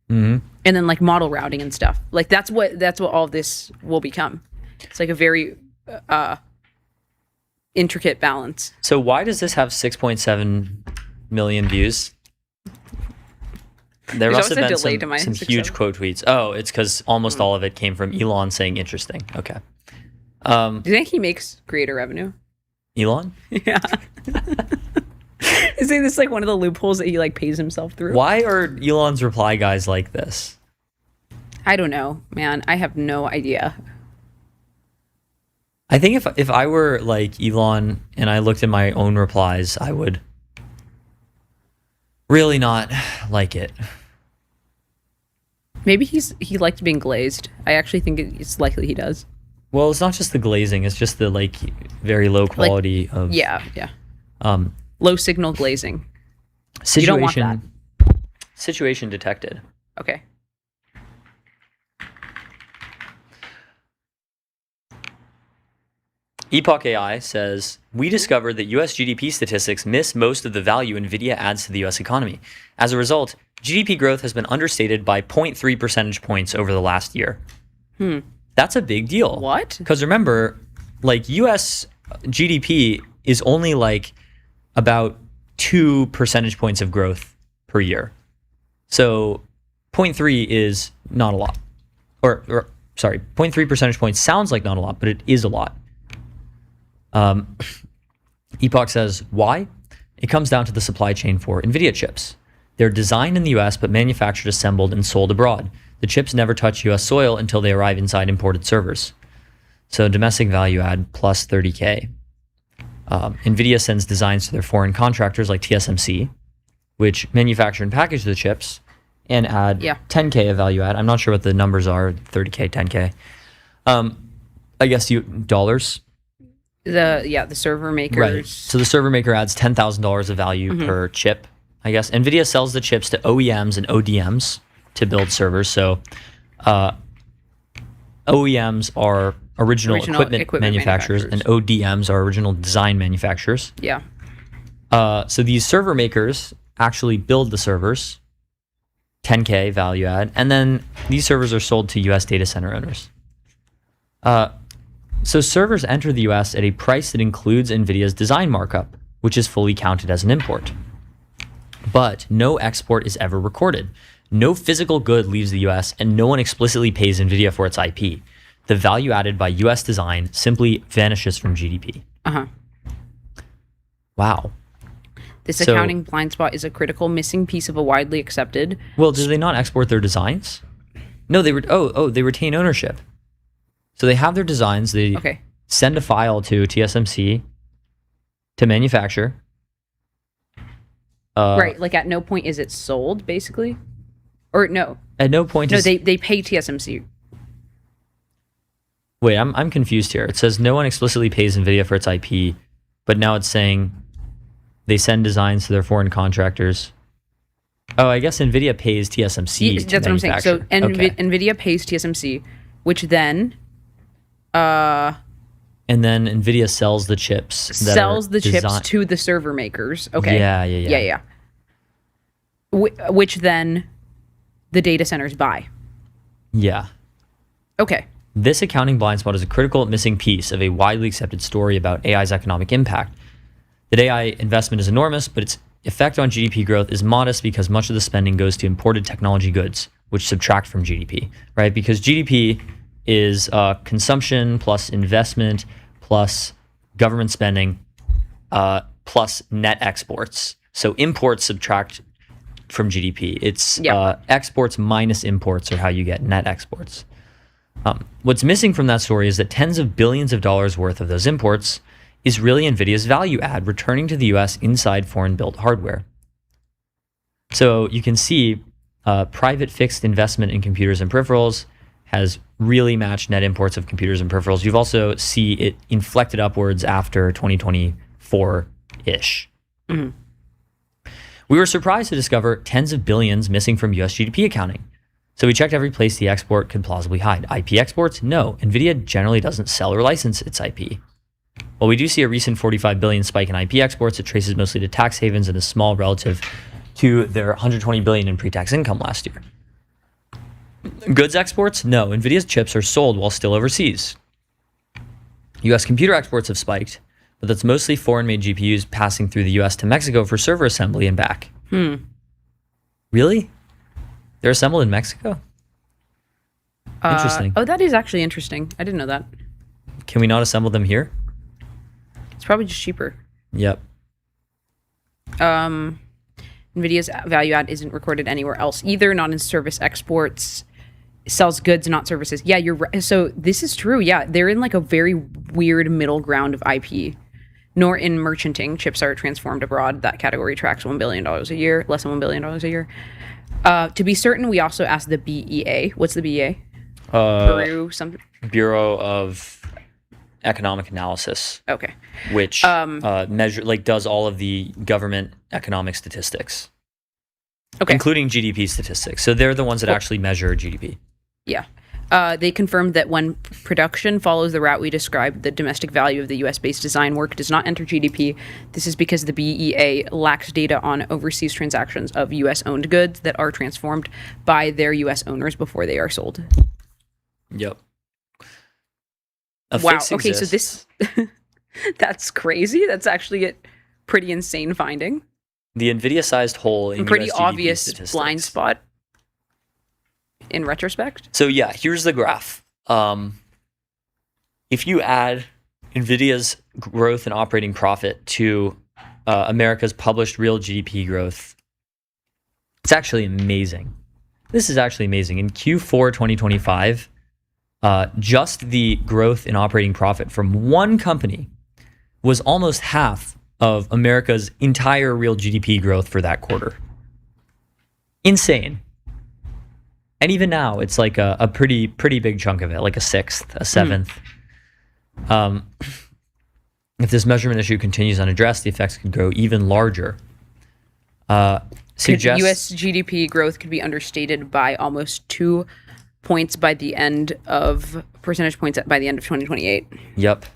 And then like model routing and stuff. Like that's what all of this will become. It's like a very intricate balance. So why does this have 6.7 million views? There must have been some huge quote tweets. Oh, it's because almost all of it came from Elon saying interesting. Okay. Do you think he makes creator revenue? Elon? Yeah. Isn't this like one of the loopholes that he like pays himself through? Why are Elon's reply guys like this? I don't know, man. I have no idea. I think if I were like Elon and I looked at my own replies, I would really not like it. Maybe he liked being glazed. I actually think it's likely he does. Well, it's not just the glazing; it's just the like very low quality of low signal glazing. Situation, you don't want that. Situation detected. Okay. Epoch AI says, we discovered that US GDP statistics miss most of the value NVIDIA adds to the US economy. As a result, GDP growth has been understated by 0.3 percentage points over the last year. That's a big deal. What? Because remember, like US GDP is only like about 2 percentage points of growth per year. So 0.3 is not a lot. Or sorry, 0.3 percentage points sounds like not a lot, but it is a lot. Epoch says, why? It comes down to the supply chain for NVIDIA chips. They're designed in the US, but manufactured, assembled, and sold abroad. The chips never touch US soil until they arrive inside imported servers. So domestic value add plus 30K. NVIDIA sends designs to their foreign contractors like TSMC, which manufacture and package the chips and add 10K of value add. I'm not sure what the numbers are, 30K, 10K. I guess dollars. The server makers. Right. So the server maker adds $10,000 of value per chip, I guess. NVIDIA sells the chips to OEMs and ODMs to build servers. So OEMs are original equipment manufacturers, and ODMs are original design manufacturers. Yeah. So these server makers actually build the servers, 10K value add, and then these servers are sold to US data center owners. So servers enter the US at a price that includes NVIDIA's design markup, which is fully counted as an import. But no export is ever recorded. No physical good leaves the US, and no one explicitly pays NVIDIA for its IP. The value added by US design simply vanishes from GDP. Wow. This accounting blind spot is a critical missing piece of a widely accepted. Well, do they not export their designs? No, they they retain ownership. So they have their designs. They send a file to TSMC to manufacture. Right, like at no point is it sold, basically, or no? At no point. No, they pay TSMC. Wait, I'm confused here. It says no one explicitly pays NVIDIA for its IP, but now it's saying they send designs to their foreign contractors. Oh, I guess NVIDIA pays TSMC. That's what I'm saying. So NVIDIA pays TSMC, which then, and then NVIDIA sells the chips. Sells the chips to the server makers. Okay. Yeah. Which then the data centers buy. Yeah. Okay. This accounting blind spot is a critical missing piece of a widely accepted story about AI's economic impact. That AI investment is enormous, but its effect on GDP growth is modest because much of the spending goes to imported technology goods, which subtract from GDP, right? Because GDP is consumption plus investment plus government spending plus net exports. So imports subtract from GDP. It's exports minus imports are how you get net exports. What's missing from that story is that tens of billions of dollars worth of those imports is really NVIDIA's value add returning to the US inside foreign-built hardware. So you can see private fixed investment in computers and peripherals has really matched net imports of computers and peripherals. You've also see it inflected upwards after 2024-ish. We were surprised to discover tens of billions missing from US GDP accounting. So we checked every place the export could plausibly hide. IP exports? No. NVIDIA generally doesn't sell or license its IP. While we do see a recent 45 billion spike in IP exports, it traces mostly to tax havens and is small relative to their 120 billion in pre-tax income last year. Goods exports? No. NVIDIA's chips are sold while still overseas. US computer exports have spiked, but that's mostly foreign-made GPUs passing through the US to Mexico for server assembly and back. Really? They're assembled in Mexico? Interesting. Oh, that is actually interesting. I didn't know that. Can we not assemble them here? It's probably just cheaper. Yep. NVIDIA's value add isn't recorded anywhere else either, not in service exports. It sells goods, not services. Yeah, you're right. So this is true. Yeah, they're in like a very weird middle ground of IP. Nor in merchanting, chips are transformed abroad. That category tracks $1 billion a year, less than $1 billion a year. To be certain, we also asked the BEA. What's the BEA? Bureau something. Bureau of Economic Analysis. Okay. Which does all of the government economic statistics. Okay. Including GDP statistics. So they're the ones that actually measure GDP. Yeah. They confirmed that when production follows the route we described, the domestic value of the US-based design work does not enter GDP. This is because the BEA lacks data on overseas transactions of US-owned goods that are transformed by their US owners before they are sold. Yep. Wow. Okay, so this... that's crazy. That's actually a pretty insane finding. The NVIDIA-sized hole in pretty US GDP obvious statistics. blind spot. In retrospect? So yeah, here's the graph. If you add NVIDIA's growth in operating profit to America's published real GDP growth, it's actually amazing. This is actually amazing. In Q4 2025, just the growth in operating profit from one company was almost half of America's entire real GDP growth for that quarter. Insane. And even now, it's like a pretty big chunk of it, like a sixth, a seventh. If this measurement issue continues unaddressed, the effects could grow even larger. Suggests U.S. GDP growth could be understated by almost 2 points by the end of percentage points by the end of 2028. Yep.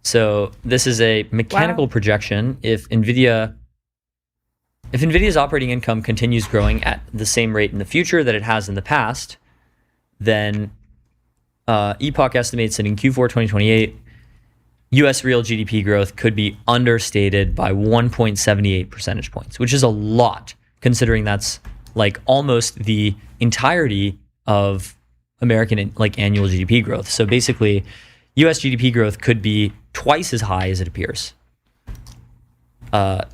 So this is a mechanical projection. If NVIDIA's operating income continues growing at the same rate in the future that it has in the past, then Epoch estimates that in Q4 2028, US real GDP growth could be understated by 1.78 percentage points, which is a lot considering that's like almost the entirety of American like annual GDP growth. So basically, US GDP growth could be twice as high as it appears.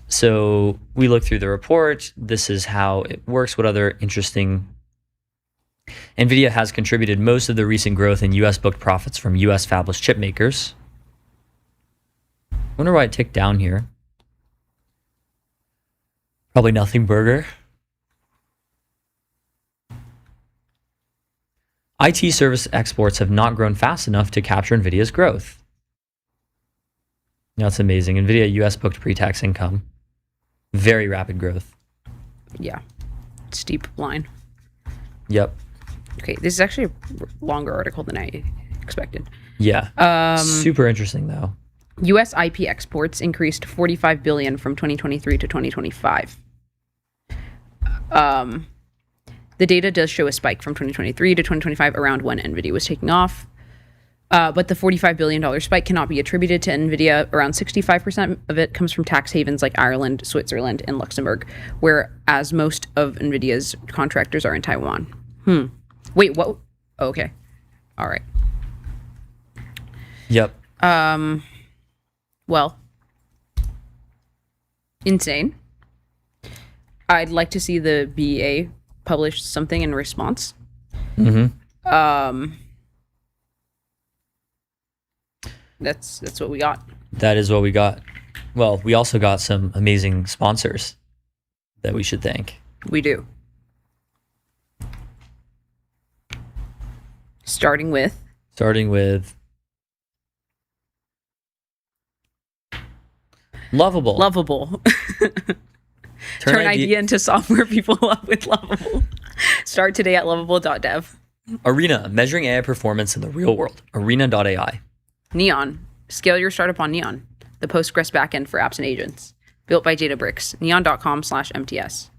So we look through the report. This is how it works. What other interesting... NVIDIA has contributed most of the recent growth in US booked profits from US fabless chip makers. I wonder why it ticked down here. Probably nothing burger. IT service exports have not grown fast enough to capture NVIDIA's growth. That's amazing. NVIDIA US booked pre-tax income. Very rapid growth. Yeah. Steep line. Yep. Okay, this is actually a longer article than I expected. Yeah. Super interesting though. US IP exports increased 45 billion from 2023 to 2025. The data does show a spike from 2023 to 2025 around when NVIDIA was taking off. But the $45 billion spike cannot be attributed to NVIDIA. Around 65% of it comes from tax havens like Ireland, Switzerland, and Luxembourg, whereas most of NVIDIA's contractors are in Taiwan. Wait, what? Oh, okay. All right. Yep. Well, insane. I'd like to see the BA publish something in response. That's what we got. That is what we got. Well, we also got some amazing sponsors that we should thank. We do. Starting with Lovable. Turn idea into software people love with Lovable. Start today at lovable.dev. Arena, measuring AI performance in the real world. Arena.ai. Neon, scale your startup on Neon, the Postgres backend for apps and agents. Built by Databricks. Neon.com/MTS.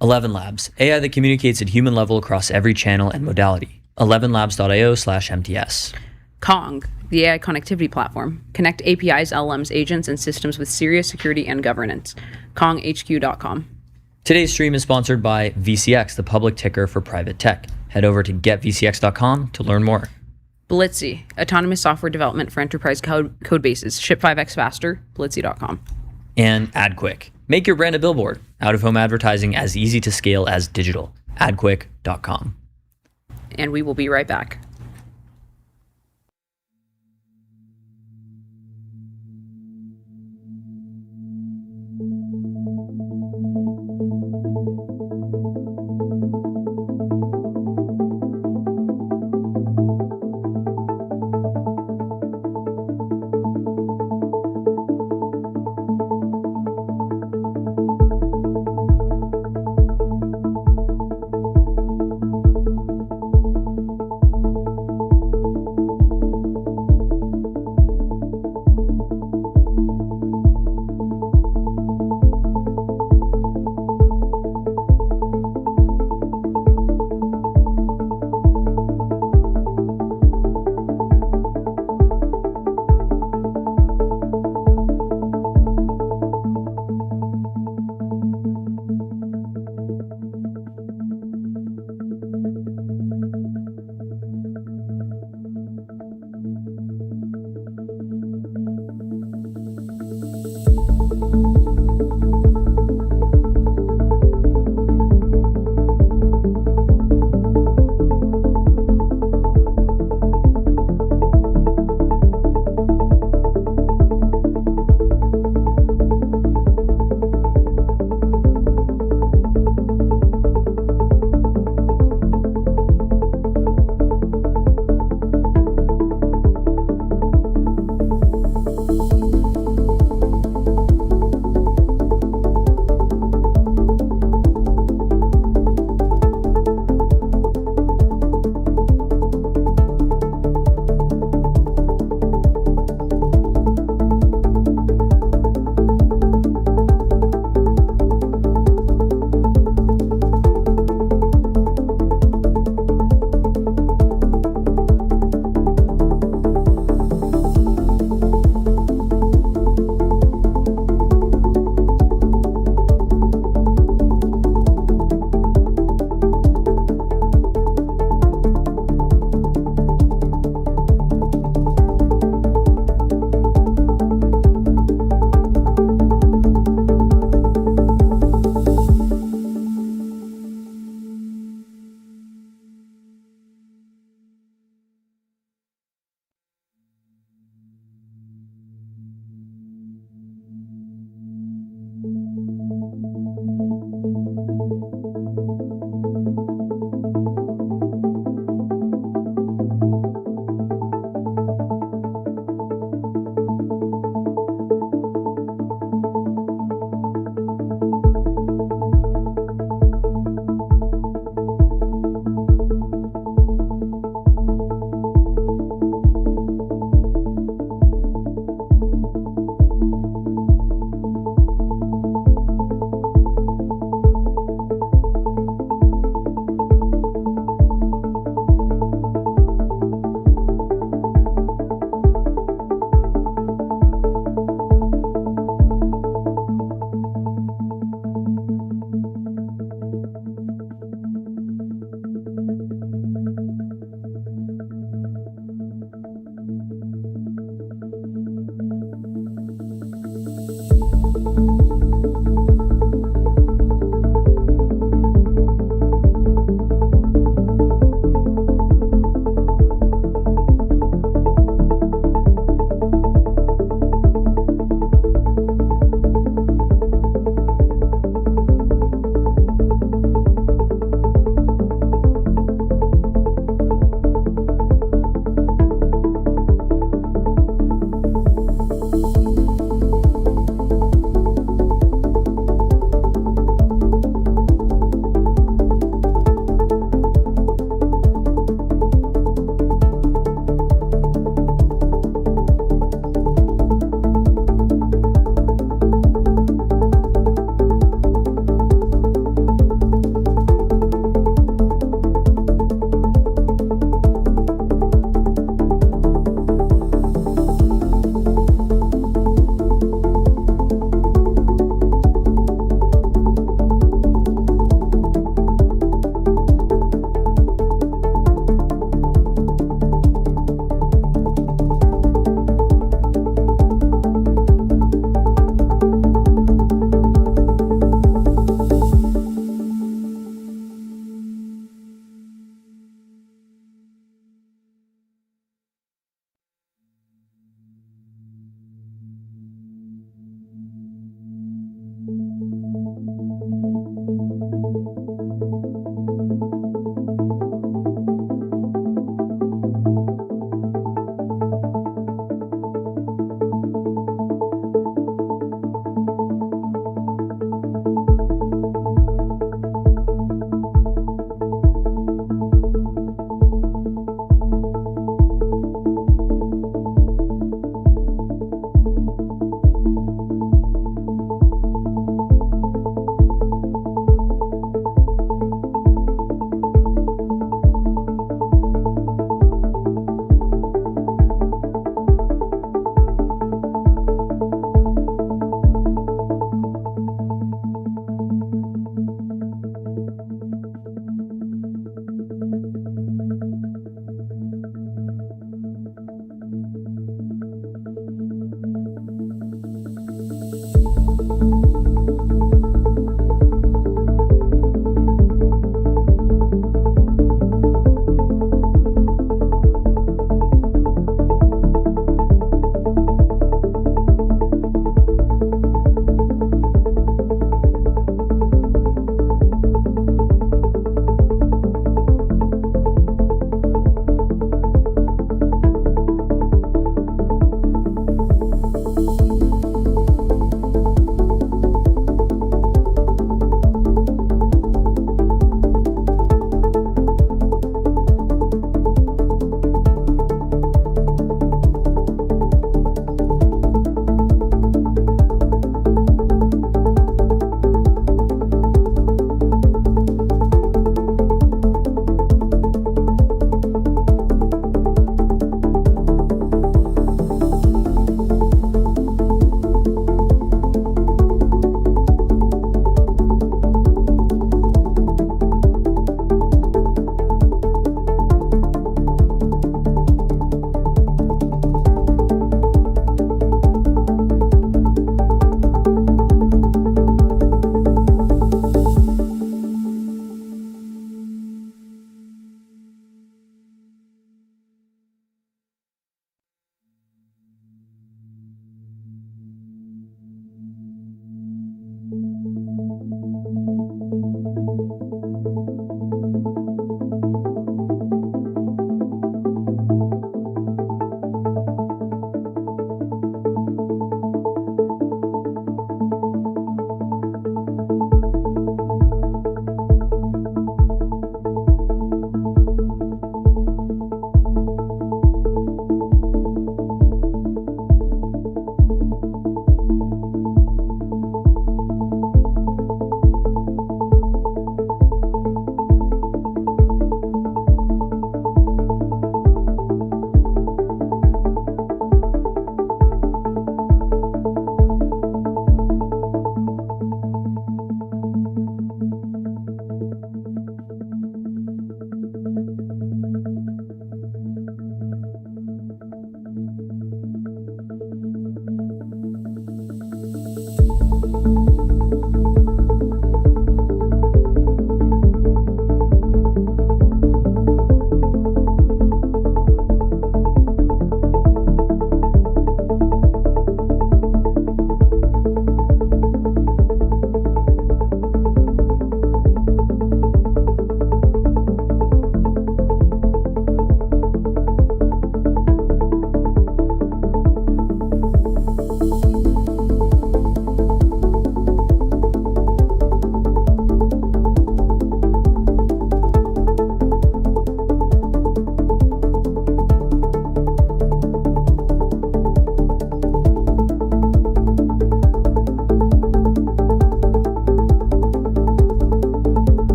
11 Labs, AI that communicates at human level across every channel and modality. 11labs.io/MTS. Kong, the AI connectivity platform. Connect APIs, LLMs, agents, and systems with serious security and governance. KongHQ.com. Today's stream is sponsored by VCX, the public ticker for private tech. Head over to getvcx.com to learn more. Blitzy, autonomous software development for enterprise code bases. Ship 5x faster. Blitzy.com. And AdQuick. Make your brand a billboard. Out-of-home advertising as easy to scale as digital. AdQuick.com. And we will be right back.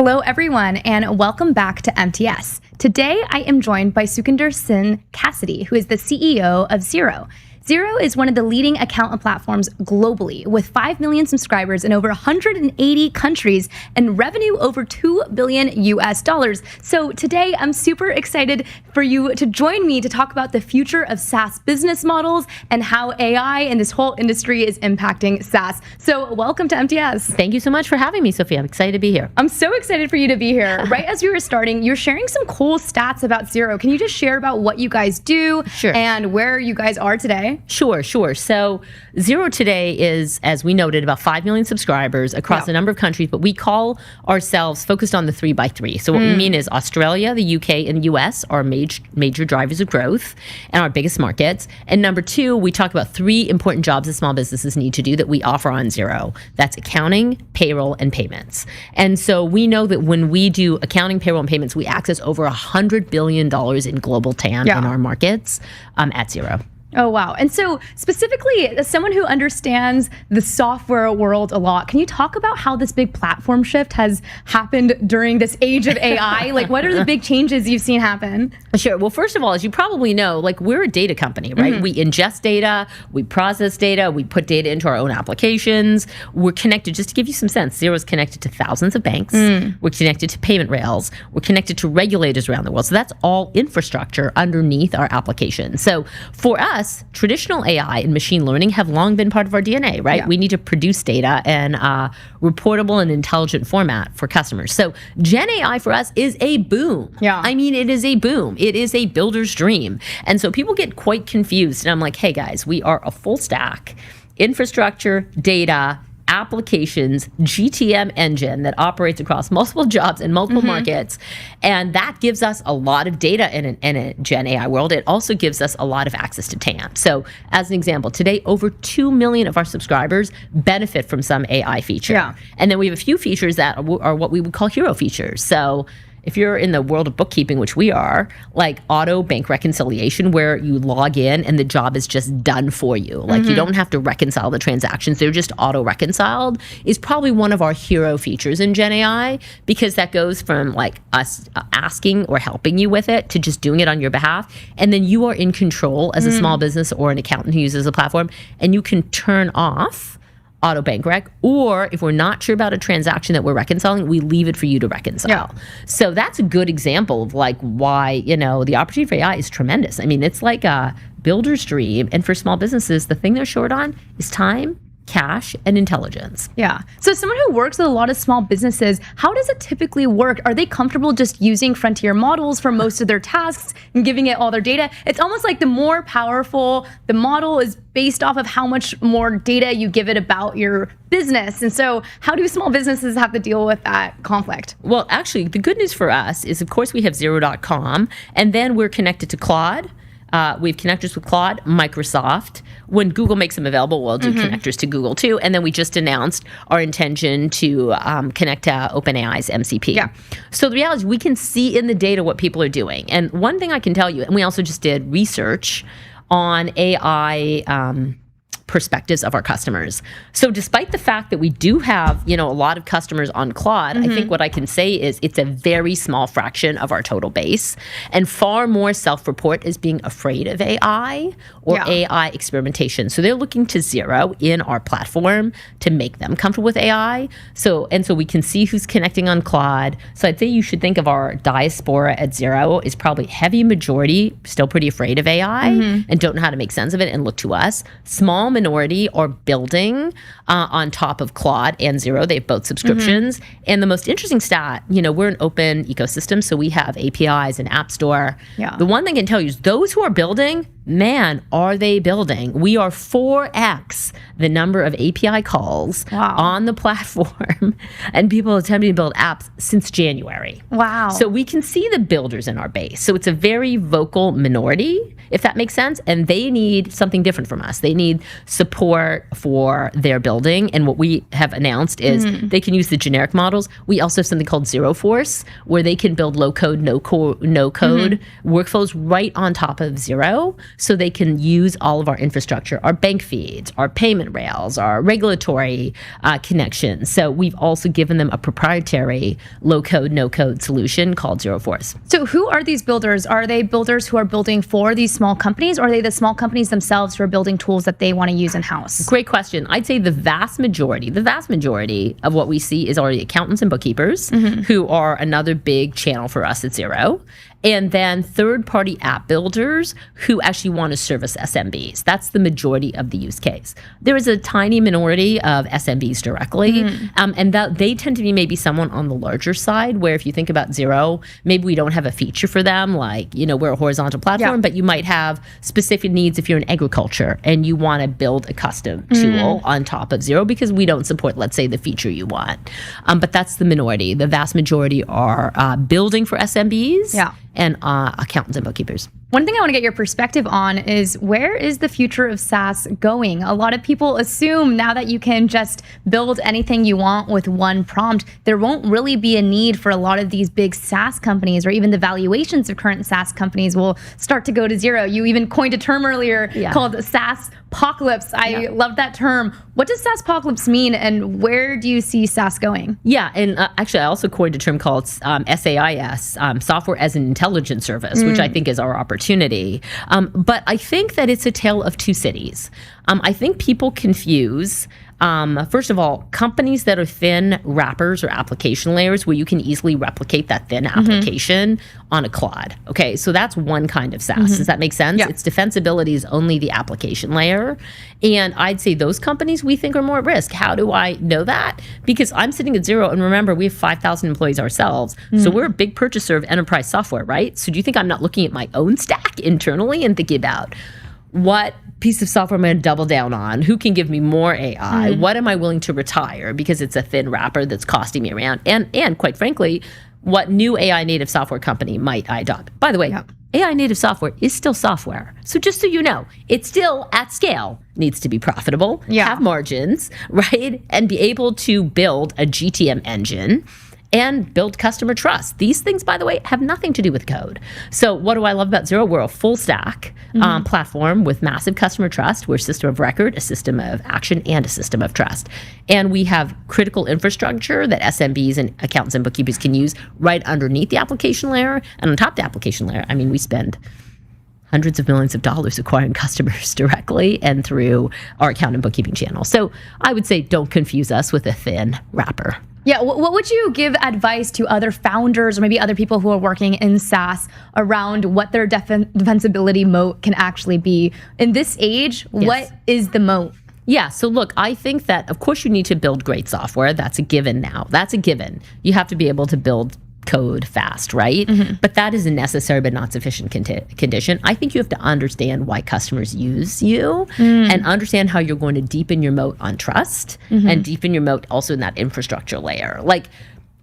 Hello, everyone, and welcome back to MTS. Today, I am joined by Sukhinder Singh Cassidy, who is the CEO of Xero. Xero is one of the leading accountant platforms globally, with 5 million subscribers in over 180 countries and revenue over $2 billion US. So today, I'm super excited for you to join me to talk about the future of SaaS business models and how AI and this whole industry is impacting SaaS. So welcome to MTS. Thank you so much for having me, Sophia. I'm excited to be here. I'm so excited for you to be here. Right as we were starting, you're sharing some cool stats about Xero. Can you just share about what you guys do and where you guys are today? Sure. So Xero today is, as we noted, about 5 million subscribers across a number of countries, but we call ourselves focused on the 3x3. So what we mean is Australia, the UK, and US are major drivers of growth and our biggest markets. And number 2, we talk about 3 important jobs that small businesses need to do that we offer on Xero. That's accounting, payroll, and payments. And so we know that when we do accounting, payroll, and payments, we access over $100 billion in global TAM in our markets at Xero. Oh, wow. And so specifically, as someone who understands the software world a lot, can you talk about how this big platform shift has happened during this age of AI? Like, what are the big changes you've seen happen? Sure. Well, first of all, as you probably know, like, we're a data company, right? We ingest data, we process data, we put data into our own applications. We're connected, just to give you some sense, Xero is connected to thousands of banks. We're connected to payment rails. We're connected to regulators around the world. So that's all infrastructure underneath our application. So for us, traditional AI and machine learning have long been part of our DNA, right? We need to produce data in a reportable and intelligent format for customers. So Gen AI for us is a boom. I mean, it is a boom. It is a builder's dream. And so people get quite confused. And I'm like, hey guys, we are a full stack infrastructure, data, applications, GTM engine that operates across multiple jobs and multiple markets. And that gives us a lot of data in a Gen AI world. It also gives us a lot of access to TAM. So as an example, today, over 2 million of our subscribers benefit from some AI feature. And then we have a few features that are what we would call hero features. So if you're in the world of bookkeeping, which we are, like auto bank reconciliation, where you log in and the job is just done for you. Like you don't have to reconcile the transactions. They're just auto reconciled, is probably one of our hero features in Gen AI, because that goes from like us asking or helping you with it to just doing it on your behalf. And then you are in control as a small business or an accountant who uses a platform, and you can turn off auto bank rec, or if we're not sure about a transaction that we're reconciling, we leave it for you to reconcile. So that's a good example of like why, the opportunity for AI is tremendous. I mean, it's like a builder's dream. And for small businesses, the thing they're short on is time, cash, and intelligence. So someone who works with a lot of small businesses, how does it typically work? Are they comfortable just using frontier models for most of their tasks and giving it all their data? It's almost like the more powerful the model is based off of how much more data you give it about your business. And so how do small businesses have to deal with that conflict? Well, actually, the good news for us is, of course, we have Xero.com, and then we're connected to Claude. We have connectors with Claude, Microsoft. When Google makes them available, we'll do connectors to Google too. And then we just announced our intention to connect to OpenAI's MCP. So the reality is we can see in the data what people are doing. And one thing I can tell you, and we also just did research on AI perspectives of our customers. So despite the fact that we do have, a lot of customers on Claude, I think what I can say is it's a very small fraction of our total base, and far more self-report is being afraid of AI or AI experimentation. So they're looking to Xero in our platform to make them comfortable with AI. So we can see who's connecting on Claude. So I'd say you should think of our diaspora at Xero is probably heavy majority still pretty afraid of AI and don't know how to make sense of it and look to us. Small minority are building on top of Claude and Xero. They have both subscriptions. And the most interesting stat, we're an open ecosystem, so we have APIs and App Store. The one thing I can tell you is those who are building, man, are they building. We are 4x the number of API calls on the platform and people attempting to build apps since January. Wow. So we can see the builders in our base. So it's a very vocal minority. if that makes sense. And they need something different from us. They need support for their building. And what we have announced is they can use the generic models. We also have something called Zero Force, where they can build low code, no code workflows right on top of Zero. So they can use all of our infrastructure, our bank feeds, our payment rails, our regulatory connections. So we've also given them a proprietary low code, no code solution called Zero Force. So who are these builders? Are they builders who are building for these small companies, or are they the small companies themselves who are building tools that they want to use in-house? Great question. I'd say the vast majority of what we see is already accountants and bookkeepers who are another big channel for us at Zero. And then third-party app builders who actually want to service SMBs. That's the majority of the use case. There is a tiny minority of SMBs directly, and that they tend to be maybe someone on the larger side, where if you think about Zero, maybe we don't have a feature for them, like, you know, we're a horizontal platform, but you might have specific needs if you're in agriculture and you want to build a custom tool on top of Zero because we don't support, let's say, the feature you want. But that's the minority. The vast majority are building for SMBs. And accountants and bookkeepers. One thing I want to get your perspective on is, where is the future of SaaS going? A lot of people assume now that you can just build anything you want with one prompt, there won't really be a need for a lot of these big SaaS companies, or even the valuations of current SaaS companies will start to go to zero. You even coined a term earlier called SaaS apocalypse. I love that term. What does SaaS apocalypse mean, and where do you see SaaS going? Yeah, and actually I also coined a term called SaaS, software as an intelligence service, which I think is our opportunity. But I think that it's a tale of two cities. I think people confuse, first of all, companies that are thin wrappers or application layers where you can easily replicate that thin application on a cloud. Okay, so that's one kind of SaaS. Does that make sense? Its defensibility is only the application layer. And I'd say those companies we think are more at risk. How do I know that? Because I'm sitting at Zero, and remember, we have 5,000 employees ourselves. So we're a big purchaser of enterprise software, right? So do you think I'm not looking at my own stack internally and thinking about what piece of software am I going to double down on? Who can give me more AI? What am I willing to retire because it's a thin wrapper that's costing me around? And quite frankly, what new AI native software company might I adopt? By the way, AI native software is still software. So just so you know, it's still at scale, needs to be profitable, have margins, right? And be able to build a GTM engine and build customer trust. These things, by the way, have nothing to do with code. So what do I love about Zero? We're a full stack platform with massive customer trust. We're a system of record, a system of action, and a system of trust. And we have critical infrastructure that SMBs and accountants and bookkeepers can use right underneath the application layer. And on top of the application layer, I mean, we spend hundreds of millions of dollars acquiring customers directly and through our account and bookkeeping channel. So I would say don't confuse us with a thin wrapper. Yeah, what would you give advice to other founders or maybe other people who are working in SaaS around what their defensibility moat can actually be? In this age, what is the moat? Yeah, so look, I think that, of course, you need to build great software. That's a given now. That's a given. You have to be able to build code fast, right? But that is a necessary but not sufficient condition. I think you have to understand why customers use you and understand how you're going to deepen your moat on trust and deepen your moat also in that infrastructure layer. Like,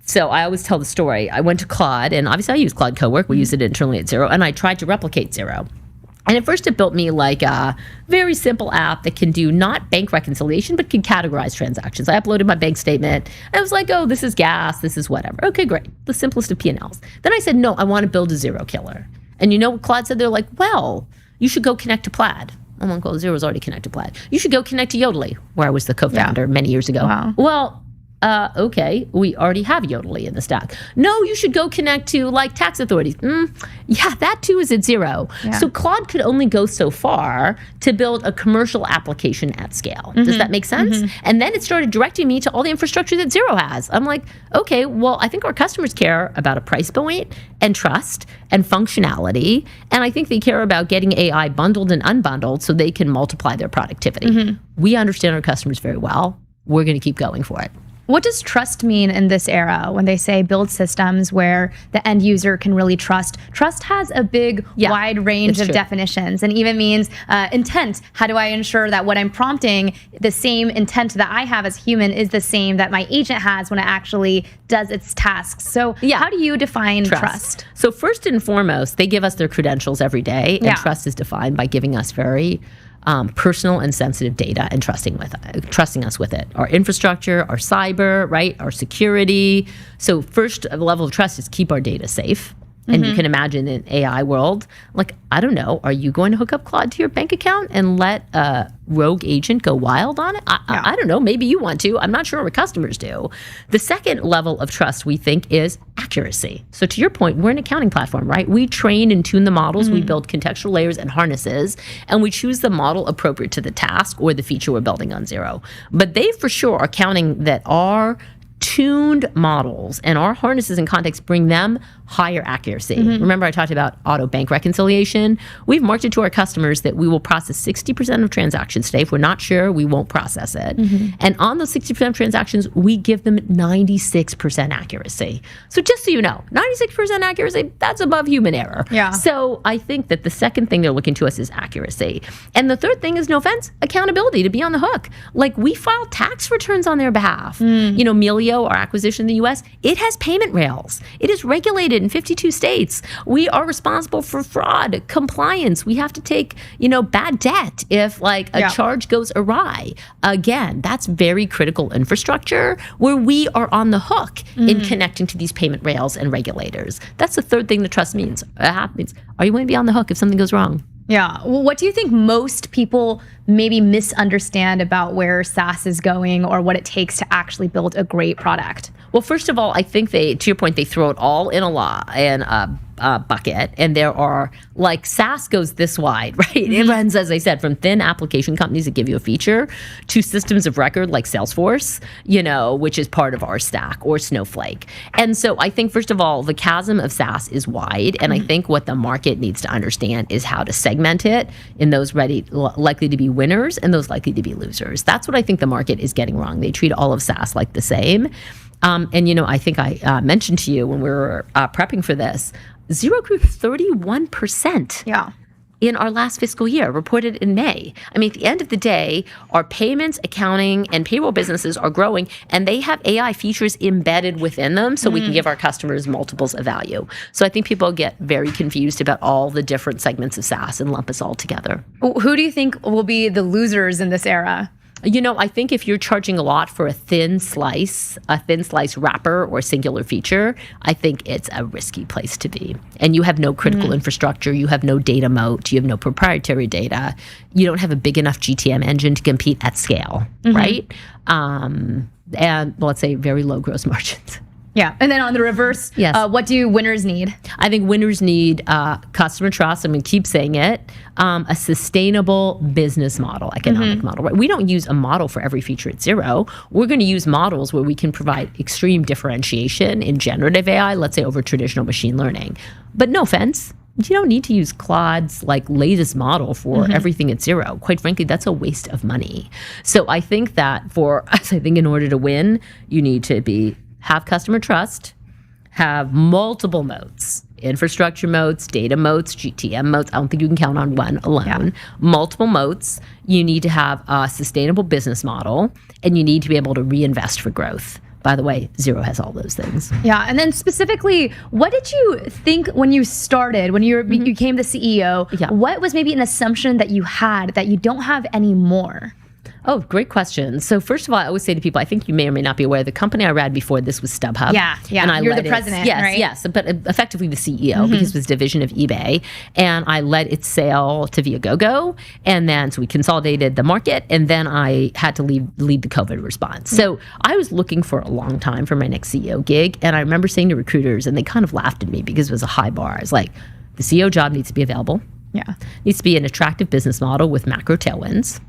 so I always tell the story. I went to Claude, and obviously I use Claude Cowork. We use it internally at Zero, and I tried to replicate Zero. And at first it built me like a very simple app that can do not bank reconciliation, but can categorize transactions. I uploaded my bank statement. And I was like, oh, this is gas, this is whatever. Okay, great. The simplest of P&Ls. Then I said, no, I want to build a Zero killer. And you know what Claude said? They're like, well, you should go connect to Plaid. I'm like, well, Zero's already connected to Plaid. You should go connect to Yodlee, where I was the co-founder many years ago. Well, okay, we already have Yodlee in the stack. No, you should go connect to like tax authorities. Yeah, that too is at Zero. So Claude could only go so far to build a commercial application at scale. Does that make sense? And then it started directing me to all the infrastructure that Zero has. I'm like, okay, well, I think our customers care about a price point and trust and functionality. And I think they care about getting AI bundled and unbundled so they can multiply their productivity. We understand our customers very well. We're going to keep going for it. What does trust mean in this era when they say build systems where the end user can really trust? Trust has a big, wide range of definitions, and even means intent. How do I ensure that what I'm prompting, the same intent that I have as human is the same that my agent has when it actually does its tasks? So how do you define trust? So first and foremost, they give us their credentials every day, and trust is defined by giving us very personal and sensitive data and trusting us with it. Our infrastructure, our cyber, right? Our security. So first level of trust is keep our data safe. And you can imagine in AI world, like, I don't know, are you going to hook up Claude to your bank account and let a rogue agent go wild on it? I don't know. Maybe you want to. I'm not sure what customers do. The second level of trust we think is accuracy. So to your point, we're an accounting platform, right? We train and tune the models. We build contextual layers and harnesses, and we choose the model appropriate to the task or the feature we're building on Zero. But they for sure are counting that our tuned models and our harnesses and context bring them higher accuracy. Remember I talked about auto bank reconciliation? We've marked it to our customers that we will process 60% of transactions today. If we're not sure, we won't process it. And on those 60% of transactions, we give them 96% accuracy. So just so you know, 96% accuracy, that's above human error. So I think that the second thing they're looking to us is accuracy. And the third thing is, no offense, accountability, to be on the hook. Like, we file tax returns on their behalf. You know, Melio, our acquisition in the US, it has payment rails. It is regulated in 52 states. We are responsible for fraud, compliance. We have to take, bad debt if like a charge goes awry. Again, that's very critical infrastructure where we are on the hook in connecting to these payment rails and regulators. That's the third thing that trust means. Are you going to be on the hook if something goes wrong? Yeah. Well, what do you think most people maybe misunderstand about where SaaS is going or what it takes to actually build a great product? Well, first of all, I think to your point, they throw it all in a bucket, and there are, like, SaaS goes this wide, right? It runs, as I said, from thin application companies that give you a feature to systems of record like Salesforce, which is part of our stack, or Snowflake. And so I think, first of all, the chasm of SaaS is wide, and I think what the market needs to understand is how to segment it in those likely to be winners and those likely to be losers. That's what I think the market is getting wrong. They treat all of SaaS like the same. And I think I mentioned to you when we were prepping for this, Zero grew 31% in our last fiscal year, reported in May. I mean, at the end of the day, our payments, accounting, and payroll businesses are growing, and they have AI features embedded within them so we can give our customers multiples of value. So I think people get very confused about all the different segments of SaaS and lump us all together. Who do you think will be the losers in this era? I think if you're charging a lot for a thin slice wrapper or singular feature, I think it's a risky place to be. And you have no critical infrastructure, you have no data moat, you have no proprietary data, you don't have a big enough GTM engine to compete at scale, right? And let's say very low gross margins. Yeah. And then on the reverse, what do winners need? I think winners need customer trust. I'm going to keep saying it. A sustainable business model, economic model. Right? We don't use a model for every feature at Zero. We're going to use models where we can provide extreme differentiation in generative AI, let's say over traditional machine learning. But no offense, you don't need to use Claude's latest model for everything at Zero. Quite frankly, that's a waste of money. So I think that for us, in order to win, you need to have customer trust, have multiple moats, infrastructure moats, data moats, GTM moats. I don't think you can count on one alone. Multiple moats. You need to have a sustainable business model, and you need to be able to reinvest for growth. By the way, Zero has all those things. Yeah, and then specifically, what did you think when you started, when you became the CEO? What was maybe an assumption that you had that you don't have anymore? Oh, great question. So first of all, I always say to people, I think you may or may not be aware, the company I ran before this was StubHub. Yeah. And You're the president, right? Yes, but effectively the CEO because it was a division of eBay. And I led its sale to Viagogo. And then, so we consolidated the market. And then I had to lead the COVID response. So I was looking for a long time for my next CEO gig. And I remember saying to recruiters, and they kind of laughed at me because it was a high bar. I was like, the CEO job needs to be available. Yeah. Needs to be an attractive business model with macro tailwinds.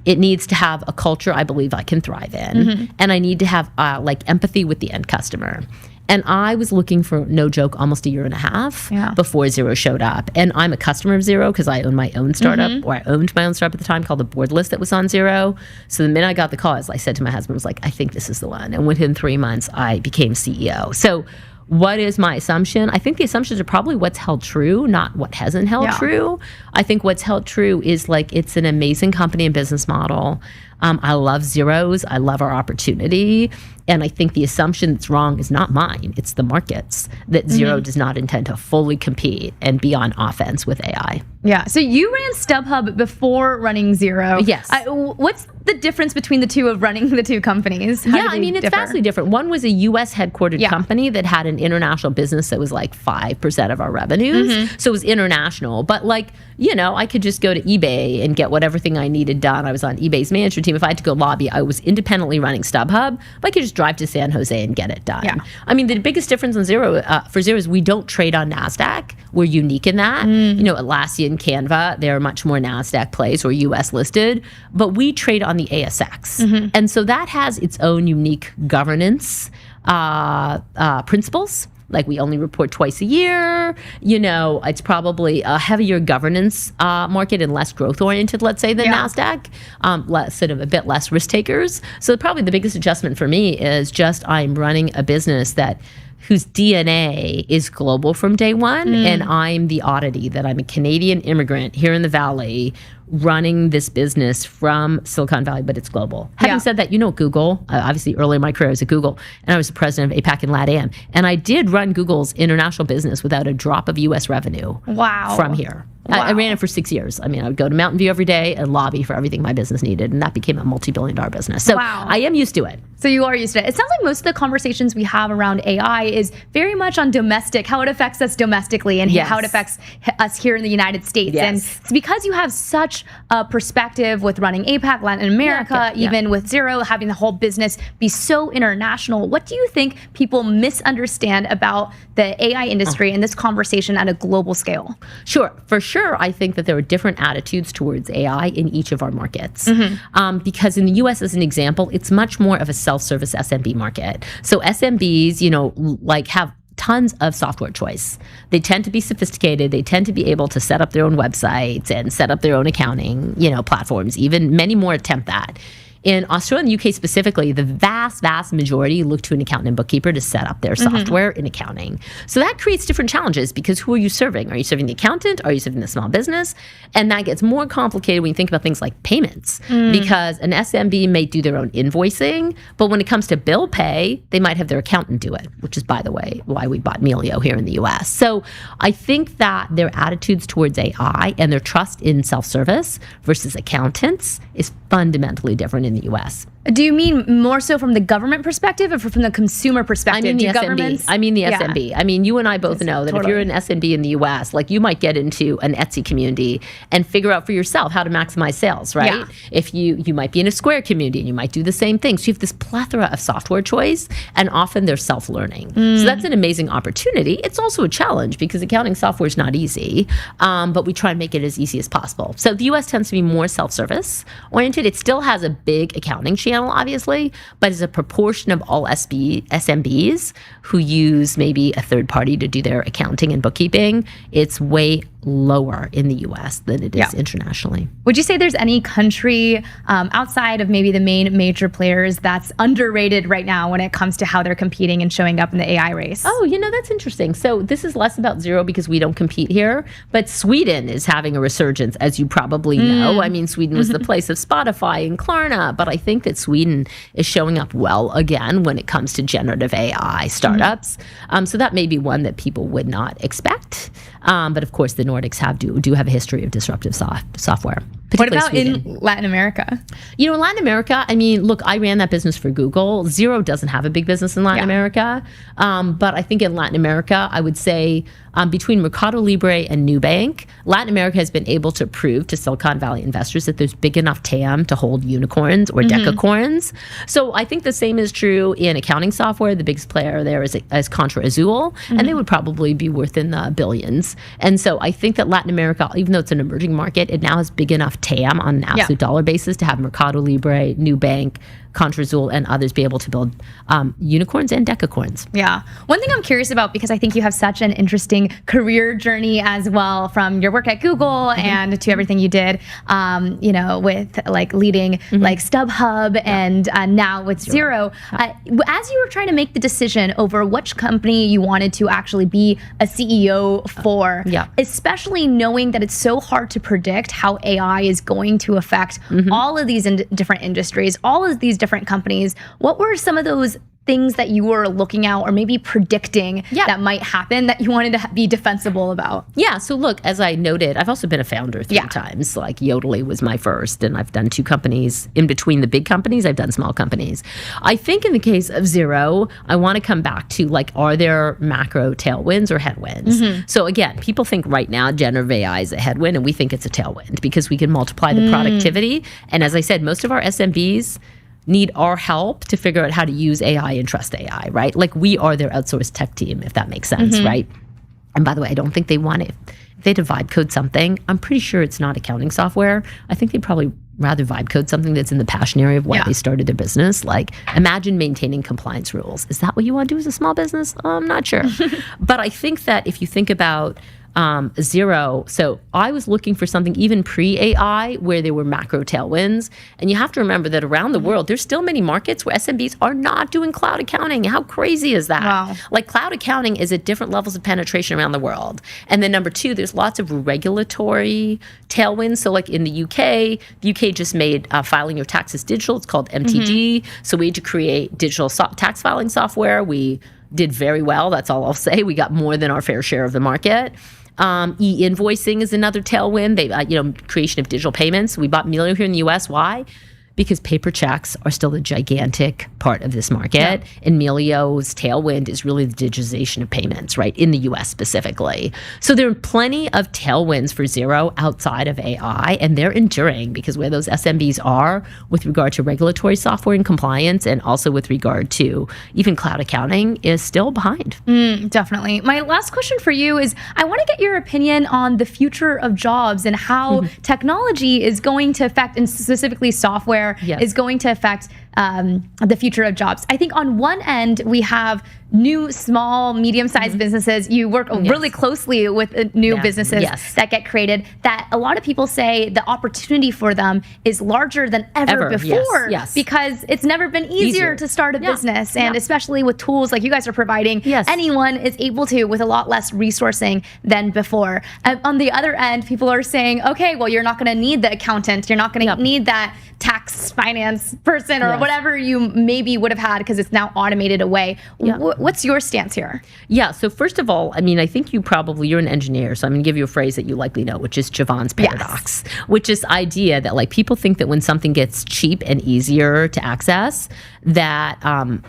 It needs to have a culture I believe I can thrive in. And I need to have empathy with the end customer. And I was looking for, no joke, almost a year and a half before Xero showed up. And I'm a customer of Xero because I own my own startup, or I owned my own startup at the time called The Boardless that was on Xero. So the minute I got the call, as I said to my husband, I was like, I think this is the one. And within 3 months, I became CEO. So what is my assumption? I think the assumptions are probably what's held true, not what hasn't held true. I think what's held true is like it's an amazing company and business model. I love Xero's. I love our opportunity. And I think the assumption that's wrong is not mine. It's the markets that Xero does not intend to fully compete and be on offense with AI. Yeah. So you ran StubHub before running Xero. Yes. What's the difference between the two of running the two companies? How do they it's differ? vastly different. One was a U.S. headquartered company that had an international business that was like 5% of our revenues. So it was international. But like, I could just go to eBay and get whatever thing I needed done. I was on eBay's management team. If I had to go lobby, I was independently running StubHub, but I could just drive to San Jose and get it done. Yeah. I mean, the biggest difference on for Xero is we don't trade on NASDAQ. We're unique in that. Atlassian, Canva, they're much more NASDAQ plays or US listed, but we trade on the ASX. And so that has its own unique governance principles. Like we only report twice a year. It's probably a heavier governance market and less growth oriented, let's say, than NASDAQ. Sort of a bit less risk takers. So probably the biggest adjustment for me is just I'm running a business whose DNA is global from day one, and I'm the oddity, that I'm a Canadian immigrant here in the Valley running this business from Silicon Valley, but it's global. Having said that, Google, obviously early in my career I was at Google, and I was the president of APAC and LATAM, and I did run Google's international business without a drop of US revenue from here. I ran it for 6 years. I mean, I would go to Mountain View every day and lobby for everything my business needed, and that became a multi-billion-dollar business. So I am used to it. So you are used to it. It sounds like most of the conversations we have around AI is very much on domestic, how it affects us domestically and how it affects us here in the United States. And it's because you have such a perspective with running APAC, Latin America, even with Xero, having the whole business be so international. What do you think people misunderstand about the AI industry and this conversation at a global scale? Sure. For sure, I think that there are different attitudes towards AI in each of our markets. Because in the US, as an example, it's much more of a self-service SMB market. So SMBs, have tons of software choice. They tend to be sophisticated. They tend to be able to set up their own websites and set up their own accounting, platforms. Even many more attempt that. In Australia and the UK specifically, the vast, vast majority look to an accountant and bookkeeper to set up their software in accounting. So that creates different challenges because who are you serving? Are you serving the accountant? Are you serving the small business? And that gets more complicated when you think about things like payments because an SMB may do their own invoicing, but when it comes to bill pay, they might have their accountant do it, which is, by the way, why we bought Melio here in the US. So I think that their attitudes towards AI and their trust in self-service versus accountants is fundamentally different in the US. Do you mean more so from the government perspective or from the consumer perspective? I mean the SMB. I mean the SMB. I mean, you and I both know that if you're an SMB in the US, like you might get into an Etsy community and figure out for yourself how to maximize sales, right? Yeah. If you might be in a Square community and you might do the same thing. So you have this plethora of software choice and often they're self-learning. So that's an amazing opportunity. It's also a challenge because accounting software is not easy, but we try and make it as easy as possible. So the US tends to be more self-service oriented. It still has a big accounting channel, obviously, but as a proportion of all SMBs who use maybe a third party to do their accounting and bookkeeping, it's way lower in the US than it is internationally. Would you say there's any country outside of maybe the main major players that's underrated right now when it comes to how they're competing and showing up in the AI race? Oh, that's interesting. So this is less about Xero because we don't compete here, but Sweden is having a resurgence, as you probably know. I mean, Sweden was the place of Spotify and Klarna, but I think that Sweden is showing up well again when it comes to generative AI startups. So that may be one that people would not expect. But of course, the Nordics do have a history of disruptive software. What about Sweden. In Latin America? In Latin America, I mean, look, I ran that business for Google. Xero doesn't have a big business in Latin America. But I think in Latin America, I would say between Mercado Libre and Nubank, Latin America has been able to prove to Silicon Valley investors that there's big enough TAM to hold unicorns or decacorns. So I think the same is true in accounting software. The biggest player there is Contra Azul, and they would probably be worth in the billions. And so I think that Latin America, even though it's an emerging market, it now has big enough TAM on an absolute dollar basis to have Mercado Libre, Nubank, Contra Azul and others be able to build unicorns and decacorns. Yeah. One thing I'm curious about, because I think you have such an interesting career journey as well, from your work at Google and to everything you did, with like leading like StubHub and now with Xero. As you were trying to make the decision over which company you wanted to actually be a CEO for, especially knowing that it's so hard to predict how AI is going to affect all of these different industries, all of these different companies, what were some of those things that you were looking at or maybe predicting that might happen that you wanted to be defensible about? Yeah, so look, as I noted, I've also been a founder 3 times. Like Yodely was my first, and I've done 2 companies. In between the big companies, I've done small companies. I think in the case of Xero, I want to come back to like, are there macro tailwinds or headwinds? So again, people think right now generative AI is a headwind, and we think it's a tailwind because we can multiply the productivity. And as I said, most of our SMBs need our help to figure out how to use AI and trust AI, right? Like we are their outsourced tech team, if that makes sense, right? And by the way, I don't think they want it. If they vibe code something, I'm pretty sure it's not accounting software. I think they'd probably rather vibe code something that's in the passion area of why they started their business. Like imagine maintaining compliance rules. Is that what you want to do as a small business? I'm not sure. But I think that if you think about Xero. So I was looking for something even pre-AI where there were macro tailwinds. And you have to remember that around the world, there's still many markets where SMBs are not doing cloud accounting. How crazy is that? Wow. Like cloud accounting is at different levels of penetration around the world. And then number 2, there's lots of regulatory tailwinds. So like in the UK just made filing your taxes digital. It's called MTD. So we had to create digital tax filing software. We did very well. That's all I'll say. We got more than our fair share of the market. E-invoicing is another tailwind. They, creation of digital payments. We bought Melio here in the US. Why? Because paper checks are still a gigantic part of this market. And Melio's tailwind is really the digitization of payments, right, in the US specifically. So there are plenty of tailwinds for Xero outside of AI, and they're enduring because where those SMBs are with regard to regulatory software and compliance, and also with regard to even cloud accounting, is still behind. Definitely. My last question for you is, I want to get your opinion on the future of jobs and how technology is going to affect, and specifically software, is going to affect the future of jobs. I think on one end, we have new, small, medium-sized businesses. You work really closely with new businesses that get created, that a lot of people say the opportunity for them is larger than ever before, because it's never been easier to start a business. And especially with tools like you guys are providing, anyone is able to with a lot less resourcing than before. On the other end, people are saying, okay, well, you're not going to need the accountant. You're not going to need that tax finance person or whatever you maybe would have had because it's now automated away. What's your stance here? Yeah, so first of all, I mean, I think you're an engineer, so I'm going to give you a phrase that you likely know, which is Javon's paradox, which is idea that like people think that when something gets cheap and easier to access, that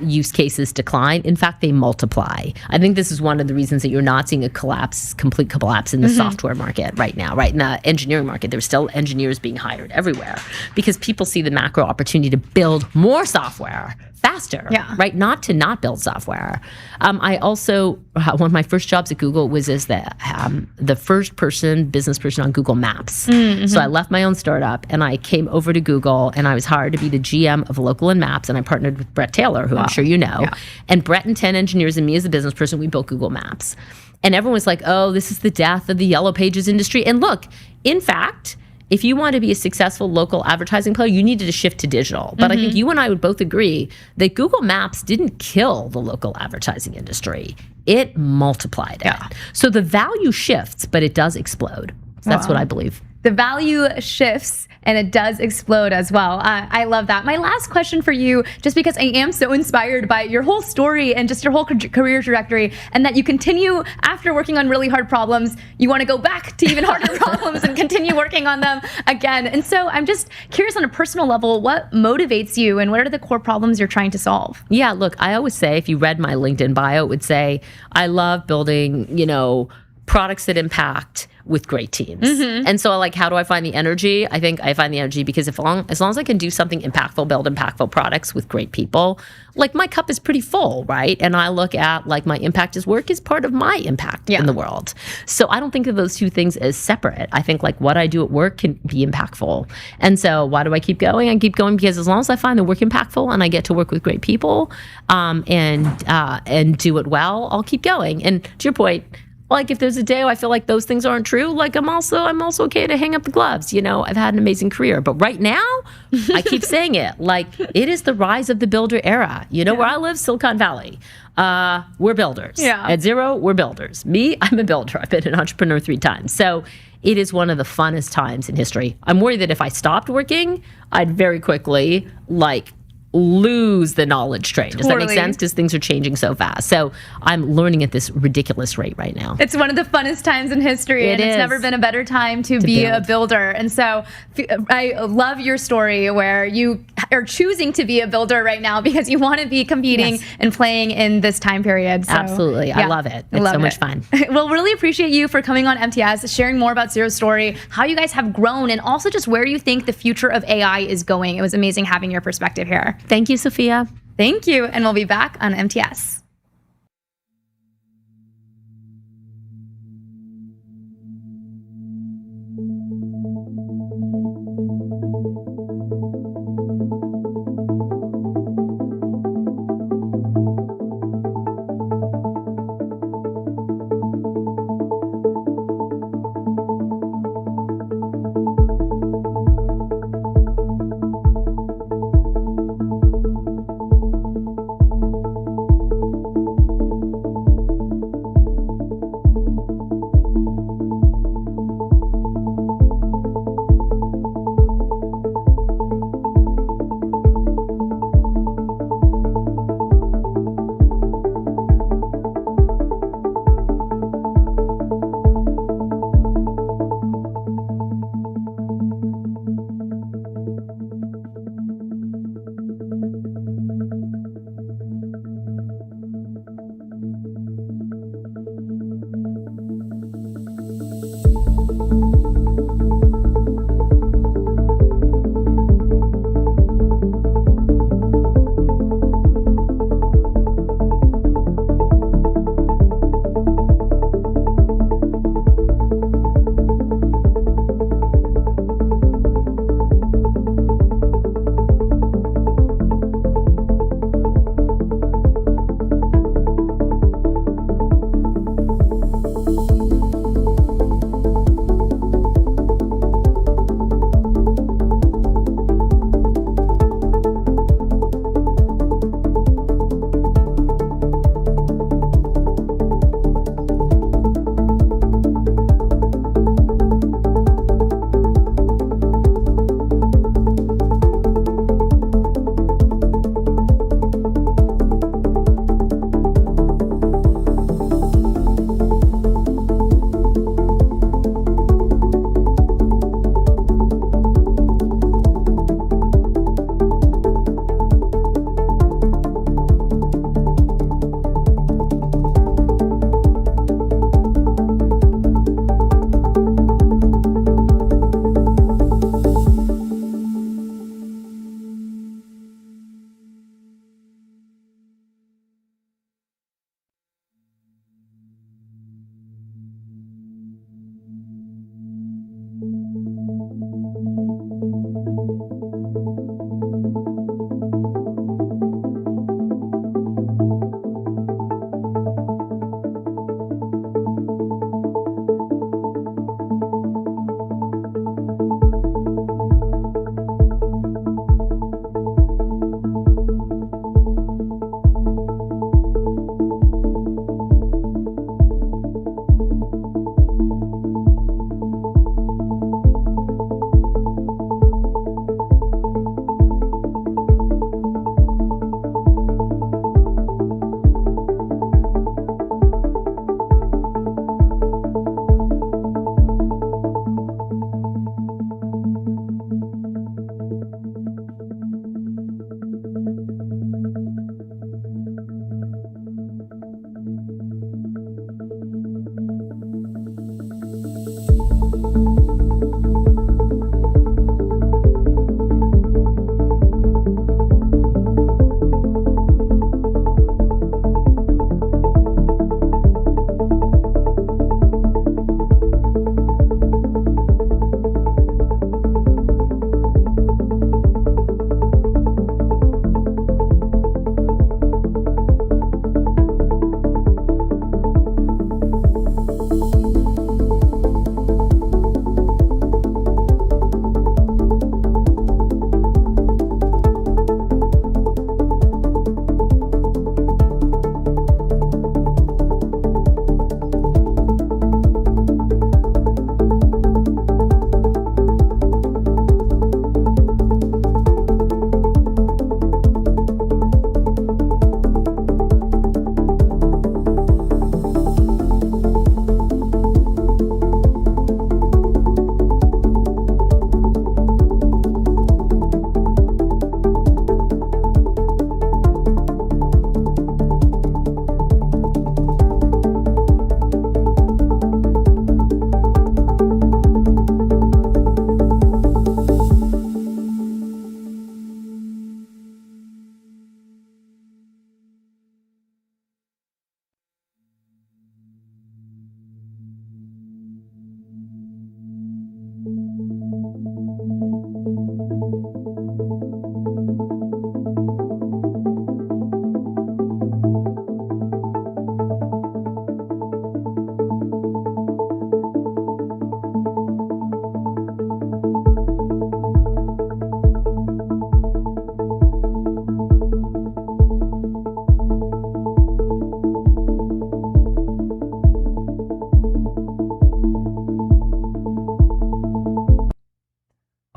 use cases decline. In fact, they multiply. I think this is one of the reasons that you're not seeing a complete collapse in the software market right now, right? In the engineering market, there's still engineers being hired everywhere because people see the macro opportunity to build more software faster, right? Not to not build software. I also, one of my first jobs at Google was as the first business person on Google Maps. So I left my own startup and I came over to Google and I was hired to be the GM of Local and Maps, and I partnered with Brett Taylor, who I'm sure you know. And Brett and 10 engineers and me as a business person, we built Google Maps. And everyone was like, oh, this is the death of the Yellow Pages industry. And look, in fact, if you want to be a successful local advertising player, you needed to shift to digital. But I think you and I would both agree that Google Maps didn't kill the local advertising industry. It multiplied it. So the value shifts, but it does explode. So that's what I believe. The value shifts and it does explode as well. I love that. My last question for you, just because I am so inspired by your whole story and just your whole career trajectory, and that you continue after working on really hard problems, you want to go back to even harder problems and continue working on them again. And so I'm just curious on a personal level, what motivates you and what are the core problems you're trying to solve? Yeah, look, I always say, if you read my LinkedIn bio, it would say, I love building, products that impact with great teams. Mm-hmm. And so, like, how do I find the energy? I think I find the energy because as long as I can do something impactful, build impactful products with great people, like, my cup is pretty full, right? And I look at, like, my impact as work is part of my impact in the world. So I don't think of those two things as separate. I think, like, what I do at work can be impactful. And so why do I keep going? I keep going because as long as I find the work impactful and I get to work with great people and do it well, I'll keep going. And to your point, like, if there's a day I feel like those things aren't true, like, I'm also okay to hang up the gloves. You know, I've had an amazing career, but right now, I keep saying it, like, it is the rise of the builder era. You know, where I live, Silicon Valley, we're builders. At Xero, we're builders. Me, I'm a builder. I've been an entrepreneur 3 times. So it is one of the funnest times in history. I'm worried that if I stopped working, I'd very quickly, like, lose the knowledge train. Does that make sense? Because things are changing so fast. So I'm learning at this ridiculous rate right now. It's one of the funnest times in history, and it's never been a better time to be a builder. And so I love your story where you are choosing to be a builder right now because you want to be competing and playing in this time period. So, absolutely. I love it. It's so much fun. Well, really appreciate you for coming on MTS, sharing more about Xero's story, how you guys have grown, and also just where you think the future of AI is going. It was amazing having your perspective here. Thank you, Sophia. Thank you. And we'll be back on MTS.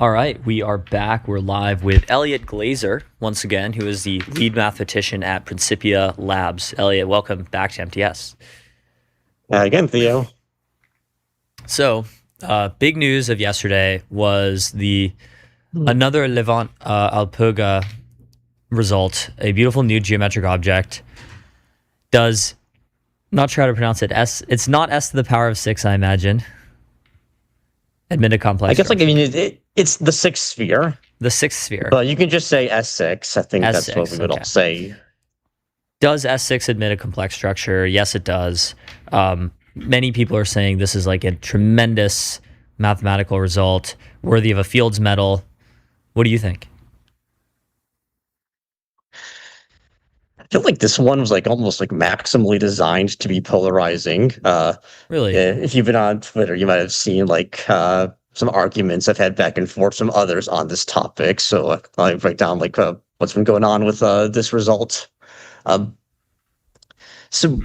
All right, we are back. We're live with Elliot Glazer, once again, who is the lead mathematician at Principia Labs. Elliot, welcome back to MTS. Again, Theo. So, big news of yesterday was another Levant Alpuga result, a beautiful new geometric object. Does, not sure how to pronounce it, it's not S to the power of 6, I imagine. Admit a complex. I guess, it's the sixth sphere. The sixth sphere. But you can just say S6. I think S6, that's what we would all say. Does S6 admit a complex structure? Yes, it does. Many people are saying this is like a tremendous mathematical result, worthy of a Fields Medal. What do you think? I feel like this one was almost maximally designed to be polarizing. Really? If you've been on Twitter, you might have seen some arguments I've had back and forth from others on this topic. So I'll break down what's been going on with this result. So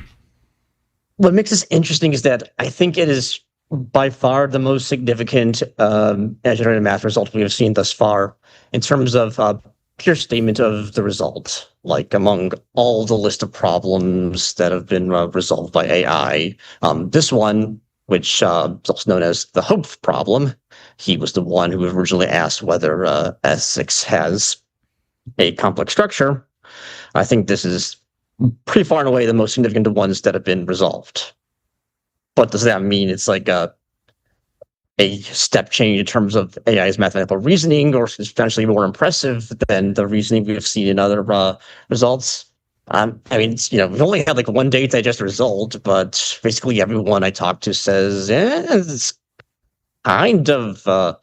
what makes this interesting is that I think it is by far the most significant generated math result we have seen thus far in terms of pure statement of the result, among all the list of problems that have been resolved by AI. This one, which is also known as the Hope problem, he was the one who originally asked whether S6 has a complex structure. I think this is pretty far and away the most significant ones that have been resolved. But does that mean it's a step change in terms of AI's mathematical reasoning, or substantially more impressive than the reasoning we have seen in other results? We've only had one day to digest the result, but basically everyone I talk to says, it's kind of a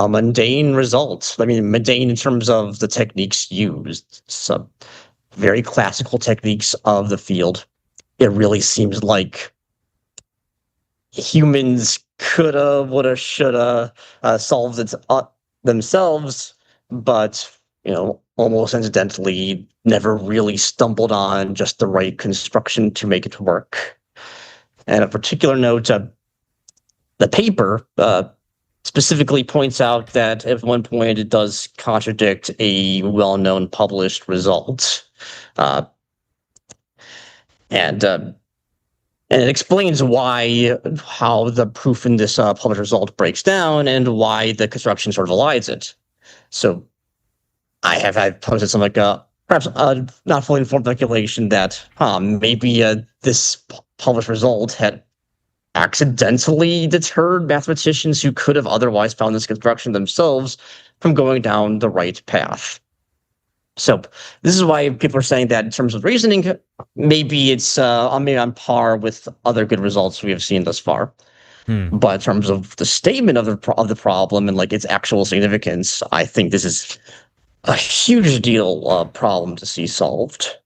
mundane result. Mundane in terms of the techniques used. Some very classical techniques of the field. It really seems like humans coulda, woulda, shoulda solved it themselves, but almost incidentally never really stumbled on just the right construction to make it work. And a particular note, the paper specifically points out that at one point it does contradict a well-known published result. And it explains how the proof in this published result breaks down and why the construction sort of elides it. So I've posted some perhaps not fully informed speculation that maybe this published result had accidentally deterred mathematicians who could have otherwise found this construction themselves from going down the right path. So this is why people are saying that in terms of reasoning, maybe it's on par with other good results we have seen thus far. But in terms of the statement of the problem and its actual significance, I think this is a huge deal problem to see solved.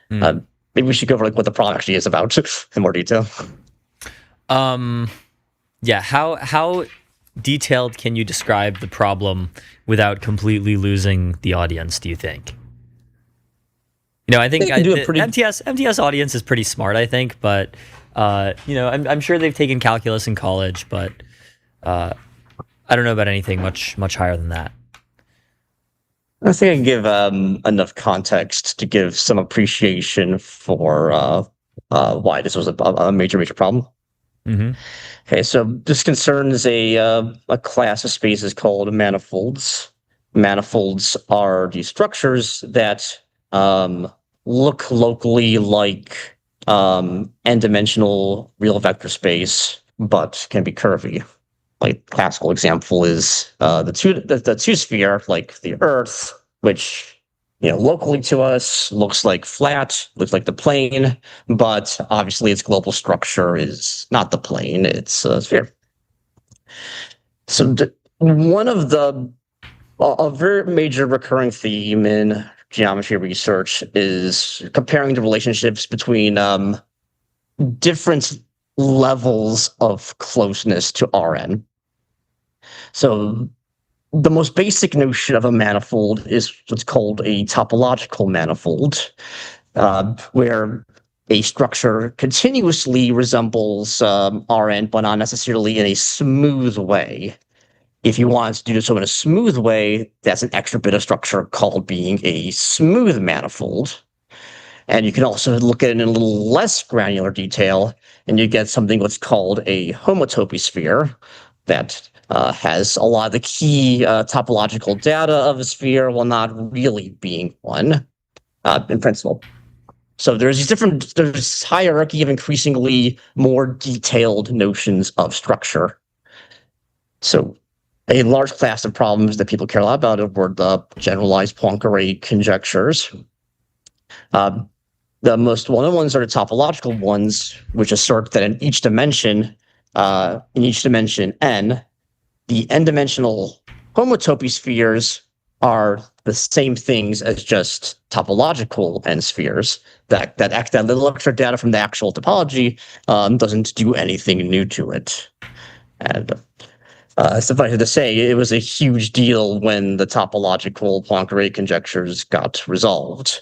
Maybe we should go over what the problem actually is about in more detail. Yeah. How detailed can you describe the problem without completely losing the audience, do you think? I think MTS audience is pretty smart, I think, but I'm sure they've taken calculus in college, but I don't know about anything much higher than that. I think I can give enough context to give some appreciation for why this was a major problem. Mm-hmm. Okay, so this concerns a class of spaces called manifolds. Manifolds are these structures that look locally like n-dimensional real vector space, but can be curvy. Classical example is the two-sphere, like the Earth, which locally to us looks like flat, looks like the plane, but obviously its global structure is not the plane, it's a sphere. So one of a very major recurring theme in geometry research is comparing the relationships between different levels of closeness to Rn. So the most basic notion of a manifold is what's called a topological manifold, where a structure continuously resembles Rn, but not necessarily in a smooth way. If you want to do so in a smooth way, that's an extra bit of structure called being a smooth manifold. And you can also look at it in a little less granular detail, and you get something what's called a homotopy sphere that has a lot of the key topological data of a sphere while not really being one in principle. So there's hierarchy of increasingly more detailed notions of structure. So a large class of problems that people care a lot about were the generalized Poincare conjectures. The most well-known ones are the topological ones, which assert that in each dimension n, the n-dimensional homotopy spheres are the same things as just topological n spheres. That little extra data from the actual topology doesn't do anything new to it. And suffice to say, it was a huge deal when the topological Poincare conjectures got resolved.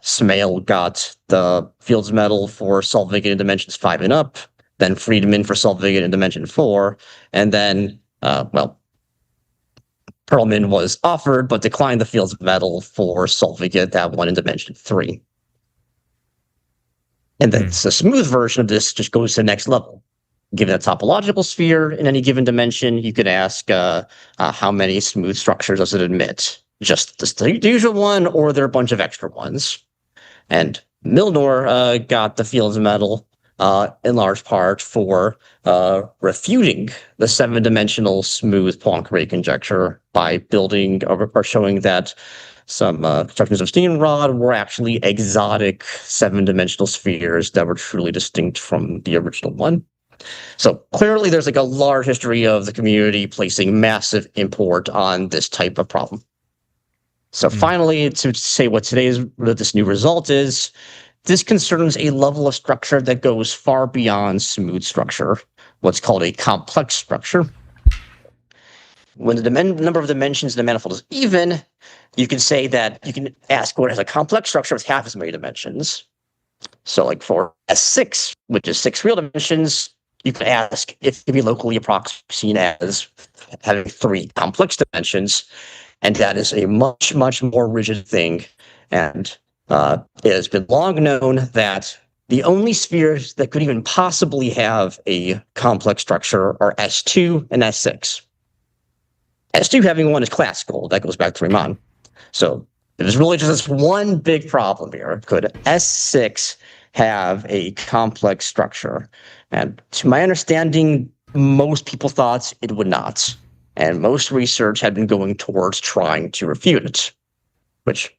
Smale got the Fields medal for solving it in dimensions 5 and up, then Friedman for solving it in dimension 4, and then, Perlman was offered but declined the Fields medal for solving it that one in dimension 3. And then the smooth version of this just goes to the next level. Given a topological sphere in any given dimension, you could ask how many smooth structures does it admit? Just the usual one, or there are a bunch of extra ones. And Milnor got the Fields medal in large part for refuting the 7-dimensional smooth Poincare conjecture by building or showing that some constructions of Steenrod were actually exotic 7-dimensional spheres that were truly distinct from the original one. So clearly there's like a large history of the community placing massive import on this type of problem. So finally, to say what this new result is, this concerns a level of structure that goes far beyond smooth structure, what's called a complex structure. When the number of dimensions in the manifold is even, you can say that you can ask what is a complex structure with half as many dimensions. So like for S6, which is 6 real dimensions, you can ask if it can be locally seen as having 3 complex dimensions. And that is a much, much more rigid thing. And it has been long known that the only spheres that could even possibly have a complex structure are S2 and S6. S2 having one is classical. That goes back to Riemann. So there's really just this one big problem here. Could S6 have a complex structure? And to my understanding, most people thought it would not. And most research had been going towards trying to refute it, which,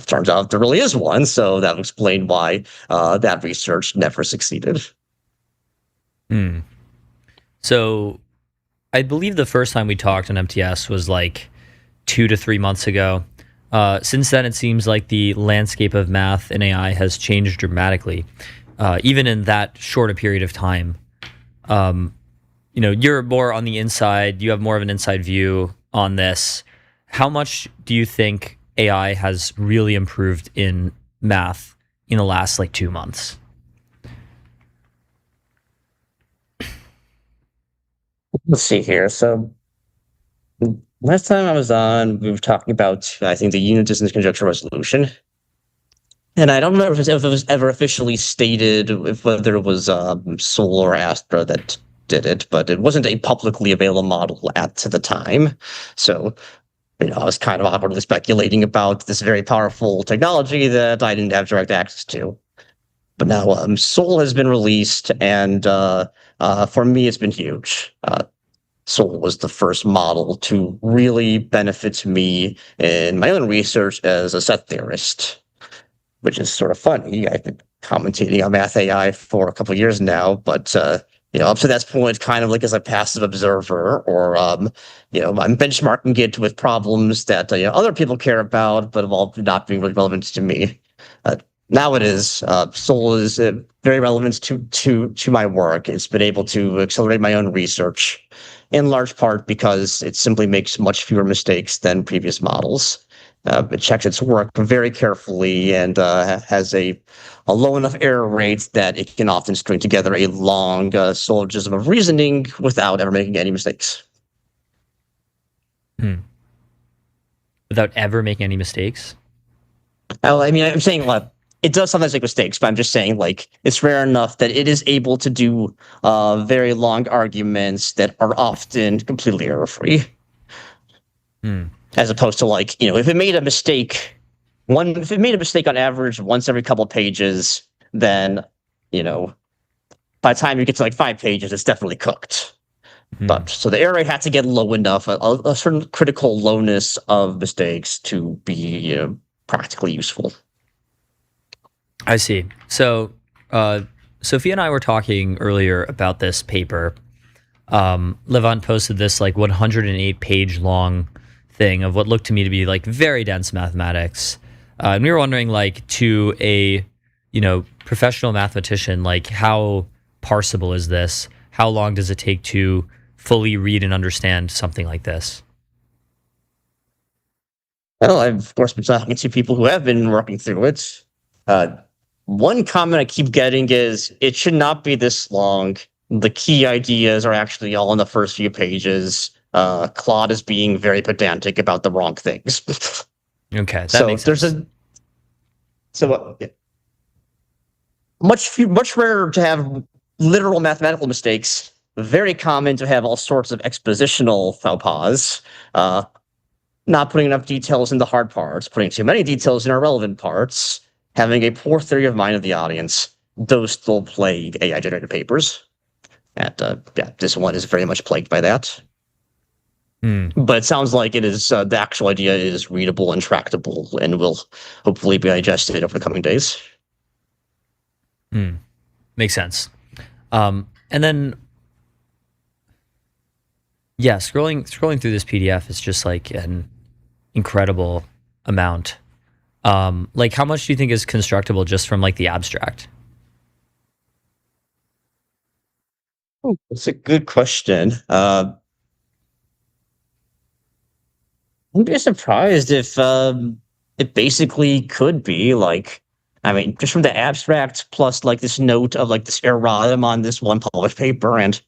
turns out there really is one. So that would explain why that research never succeeded. So I believe the first time we talked on MTS was like 2 to 3 months ago. Since then, it seems like the landscape of math and AI has changed dramatically, even in that short a period of time. You're more on the inside. You have more of an inside view on this. How much do you think AI has really improved in math in the last 2 months? Let's see here. So last time I was on, we were talking about, I think, the unit distance conjecture resolution. And I don't remember if it was ever officially stated whether it was Sol or Astra that did it, but it wasn't a publicly available model at the time. So, I was kind of awkwardly speculating about this very powerful technology that I didn't have direct access to. But now Sol has been released, and for me, it's been huge. Sol was the first model to really benefit me in my own research as a set theorist, which is sort of funny. I've been commentating on math AI for a couple of years now, but up to that point, kind of like as a passive observer, or I'm benchmarking it with problems that other people care about, but all not being really relevant to me. Now it is. Sol is very relevant to my work. It's been able to accelerate my own research, in large part because it simply makes much fewer mistakes than previous models. It checks its work very carefully and has a low enough error rate that it can often string together a long syllogism of reasoning without ever making any mistakes. Without ever making any mistakes? I mean, I'm saying it does sometimes make mistakes, but I'm just saying like it's rare enough that it is able to do very long arguments that are often completely error free. As opposed to like, if it made a mistake, if it made a mistake on average once every couple pages, then, by the time you get to like 5 pages, it's definitely cooked. But so the error rate had to get low enough, a certain critical lowness of mistakes to be practically useful. I see. So Sophia and I were talking earlier about this paper. Levant posted this like 108 page long thing of what looked to me to be like very dense mathematics. And we were wondering, like, to a, professional mathematician, like, how parsable is this? How long does it take to fully read and understand something like this? Well, I've, of course, been talking to people who have been working through it. One comment I keep getting is it should not be this long. The key ideas are actually all in the first few pages. Claude is being very pedantic about the wrong things. Okay, that makes sense. Much rarer to have literal mathematical mistakes. Very common to have all sorts of expositional faux pas. Not putting enough details in the hard parts, putting too many details in irrelevant parts, having a poor theory of mind of the audience. Those still plague AI-generated papers. And this one is very much plagued by that. But it sounds like it is the actual idea is readable and tractable and will hopefully be digested over the coming days. Makes sense. And then, yeah, scrolling through this PDF is just like an incredible amount. Like, how much do you think is constructible just from like the abstract? Oh, that's a good question. I'd be surprised if it basically could be like, I mean, just from the abstract plus like this note of like this erratum on this one published paper, and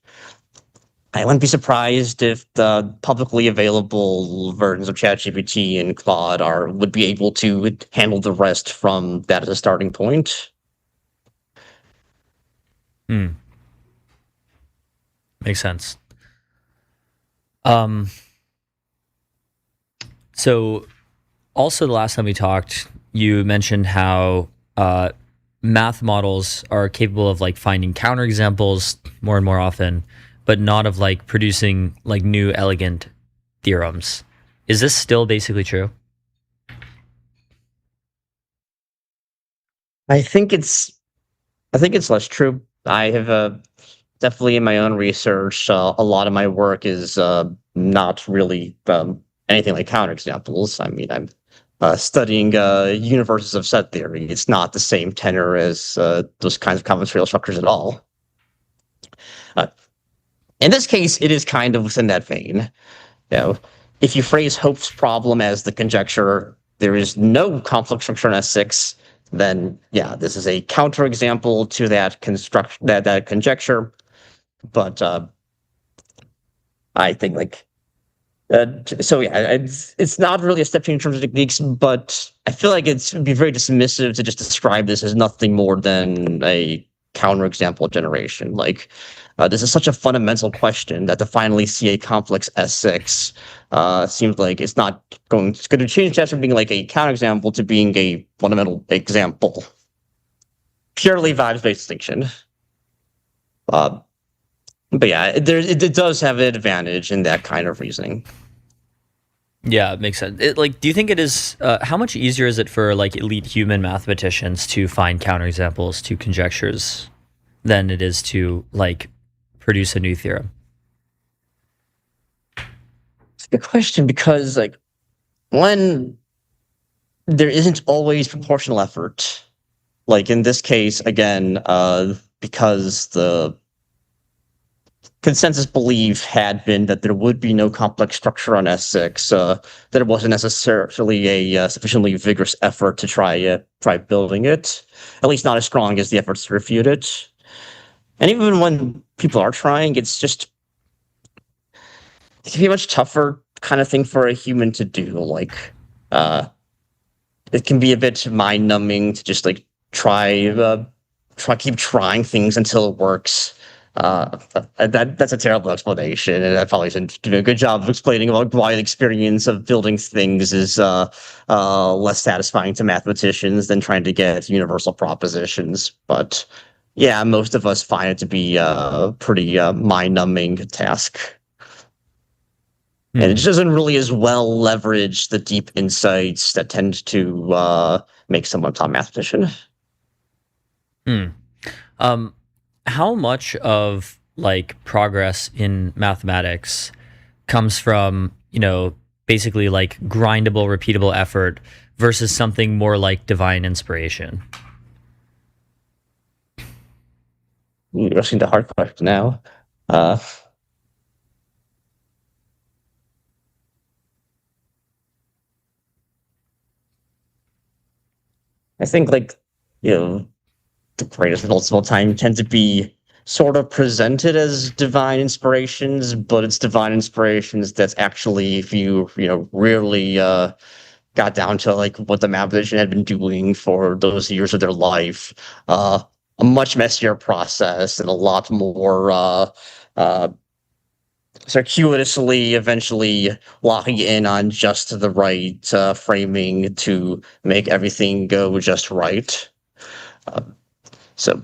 I wouldn't be surprised if the publicly available versions of ChatGPT and Claude would be able to handle the rest from that as a starting point. Makes sense. So also the last time we talked, you mentioned how math models are capable of like finding counterexamples more and more often, but not of like producing like new elegant theorems. Is this still basically true? I think it's less true. I have definitely in my own research, a lot of my work is not really anything like counterexamples. I mean, I'm studying universes of set theory. It's not the same tenor as those kinds of combinatorial structures at all. In this case, it is kind of within that vein. If you phrase Hopef's problem as the conjecture, there is no complex structure in S6, then yeah, this is a counterexample to that construction, that conjecture. But I think like. So yeah, it's not really a step change in terms of techniques, but I feel like it would be very dismissive to just describe this as nothing more than a counterexample generation. Like, this is such a fundamental question that to finally see a complex S6 seems like it's going to change that from being like a counterexample to being a fundamental example. Purely vibes-based distinction. But yeah, it does have an advantage in that kind of reasoning. Yeah, it makes sense. Do you think it is? How much easier is it for like elite human mathematicians to find counterexamples to conjectures than it is to like produce a new theorem? It's a good question because like when there isn't always proportional effort, like in this case again, because the consensus belief had been that there would be no complex structure on S6, that it wasn't necessarily a sufficiently vigorous effort to try building it, at least not as strong as the efforts to refute it. And even when people are trying, it can be much tougher kind of thing for a human to do. Like, it can be a bit mind numbing to just like keep trying things until it works. That's a terrible explanation, and I probably didn't do a good job of explaining about why the experience of building things is less satisfying to mathematicians than trying to get universal propositions. But yeah, most of us find it to be a pretty mind-numbing task. And it just doesn't really as well leverage the deep insights that tend to make someone a top mathematician. How much of like progress in mathematics comes from, basically like grindable, repeatable effort versus something more like divine inspiration? You're asking the hard question now. I think the greatest results of all time tend to be sort of presented as divine inspirations, but it's divine inspirations that's actually, if you really got down to like what the mathematician had been doing for those years of their life, a much messier process and a lot more circuitously eventually locking in on just the right framing to make everything go just right. So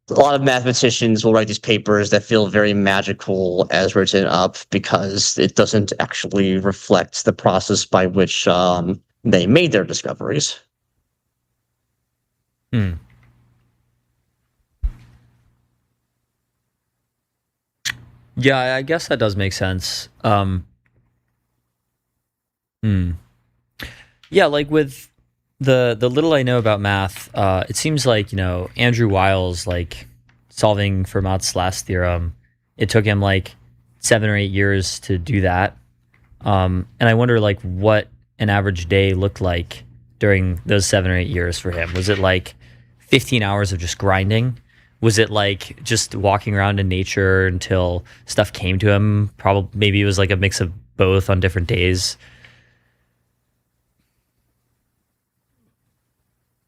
a lot of mathematicians will write these papers that feel very magical as written up because it doesn't actually reflect the process by which they made their discoveries. Yeah, I guess that does make sense. Yeah, like with the little I know about math, it seems like, Andrew Wiles, like solving Fermat's last theorem, it took him like 7 or 8 years to do that. And I wonder like what an average day looked like during those 7 or 8 years for him. Was it like 15 hours of just grinding? Was it like just walking around in nature until stuff came to him? Probably, maybe it was like a mix of both on different days.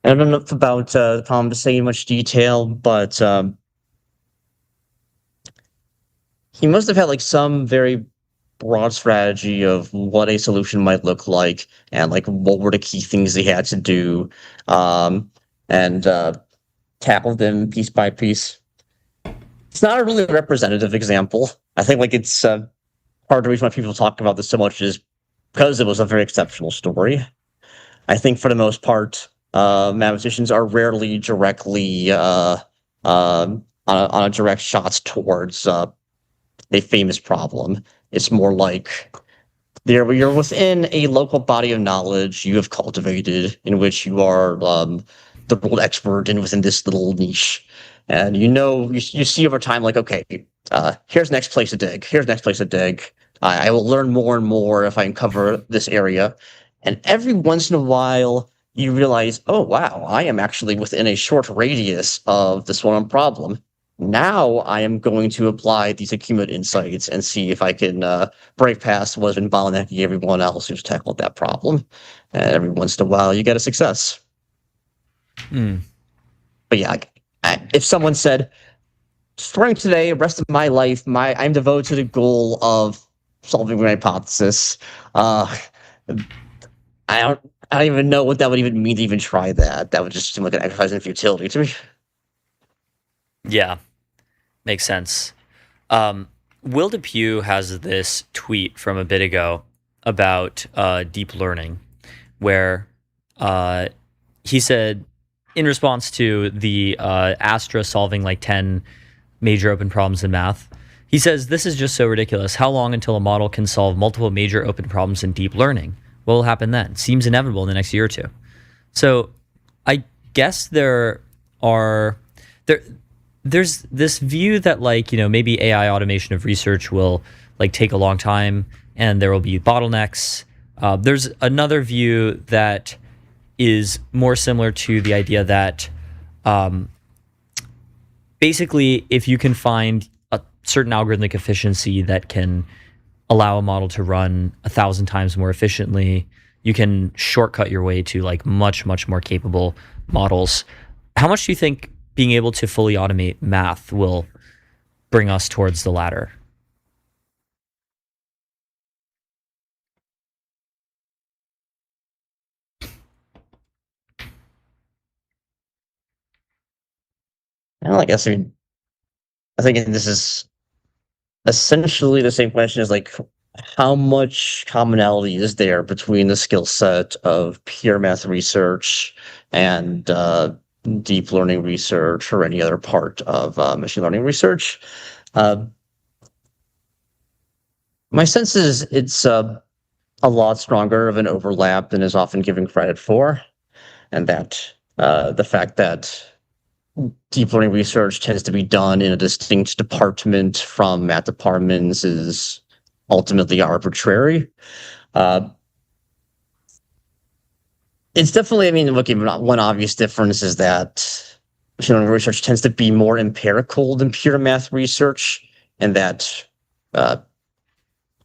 I don't know about the problem to say in much detail, but he must have had like some very broad strategy of what a solution might look like and like what were the key things they had to do, and tackled them piece by piece. It's not a really representative example. I think like it's part of the reason why people talk about this so much is because it was a very exceptional story. I think for the most part, mathematicians are rarely directly on a direct shot towards a famous problem. It's more like you're within a local body of knowledge you have cultivated in which you are the world expert in within this little niche. And you see over time, like, okay, here's the next place to dig. Here's the next place to dig. I will learn more and more if I uncover this area. And every once in a while, you realize, oh, wow, I am actually within a short radius of this one problem. Now I am going to apply these accumulated insights and see if I can break past what's been bottlenecking everyone else who's tackled that problem. And every once in a while, you get a success. But yeah, if someone said, starting today, the rest of my life, I'm devoted to the goal of solving my hypothesis, I don't even know what that would even mean to even try that. That would just seem like an exercise in futility to me. Yeah, makes sense. Will Depew has this tweet from a bit ago about deep learning, where he said, in response to the Astra solving like 10 major open problems in math, he says, "This is just so ridiculous. How long until a model can solve multiple major open problems in deep learning? What will happen then? Seems inevitable in the next year or two." So I guess there's this view that like, maybe AI automation of research will like take a long time and there will be bottlenecks. There's another view that is more similar to the idea that basically if you can find a certain algorithmic efficiency that can allow a model to run 1,000 times more efficiently. You can shortcut your way to like much more capable models. How much do you think being able to fully automate math will bring us towards the latter? Well, I guess I think this is essentially the same question as like how much commonality is there between the skill set of pure math research and deep learning research or any other part of machine learning research? My sense is it's a lot stronger of an overlap than is often given credit for, and that the fact that deep learning research tends to be done in a distinct department from math departments is ultimately arbitrary. It's definitely, I mean, look, one obvious difference is that machine learning research tends to be more empirical than pure math research, and that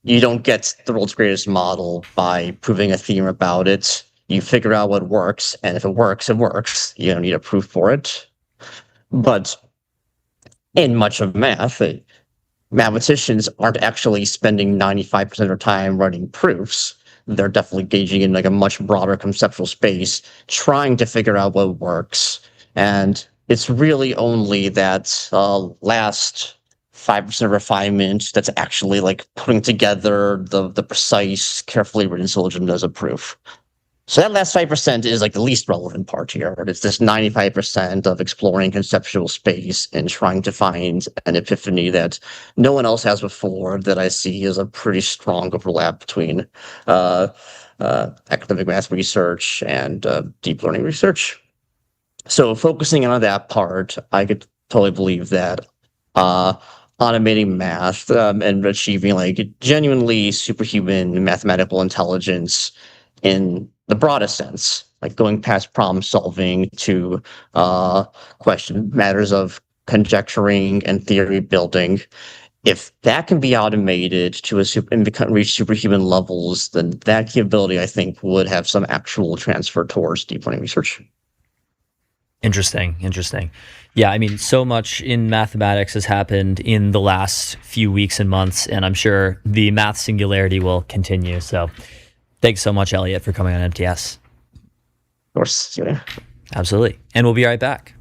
you don't get the world's greatest model by proving a theorem about it. You figure out what works, and if it works, it works. You don't need a proof for it. But in much of math, mathematicians aren't actually spending 95% of their time writing proofs. They're definitely engaging in like a much broader conceptual space, trying to figure out what works. And it's really only that last 5% refinement that's actually like putting together the precise, carefully written syllogism as a proof. So that last 5% is like the least relevant part here. It's this 95% of exploring conceptual space and trying to find an epiphany that no one else has before, that I see as a pretty strong overlap between academic math research and deep learning research. So focusing on that part, I could totally believe that automating math and achieving like genuinely superhuman mathematical intelligence in the broadest sense, like going past problem solving to question matters of conjecturing and theory building. If that can be automated to reach superhuman levels, then that capability, I think, would have some actual transfer towards deep learning research. Interesting. Yeah, I mean, so much in mathematics has happened in the last few weeks and months, and I'm sure the math singularity will continue. So thanks so much, Elliot, for coming on MTS. Of course. Yeah. Absolutely. And we'll be right back.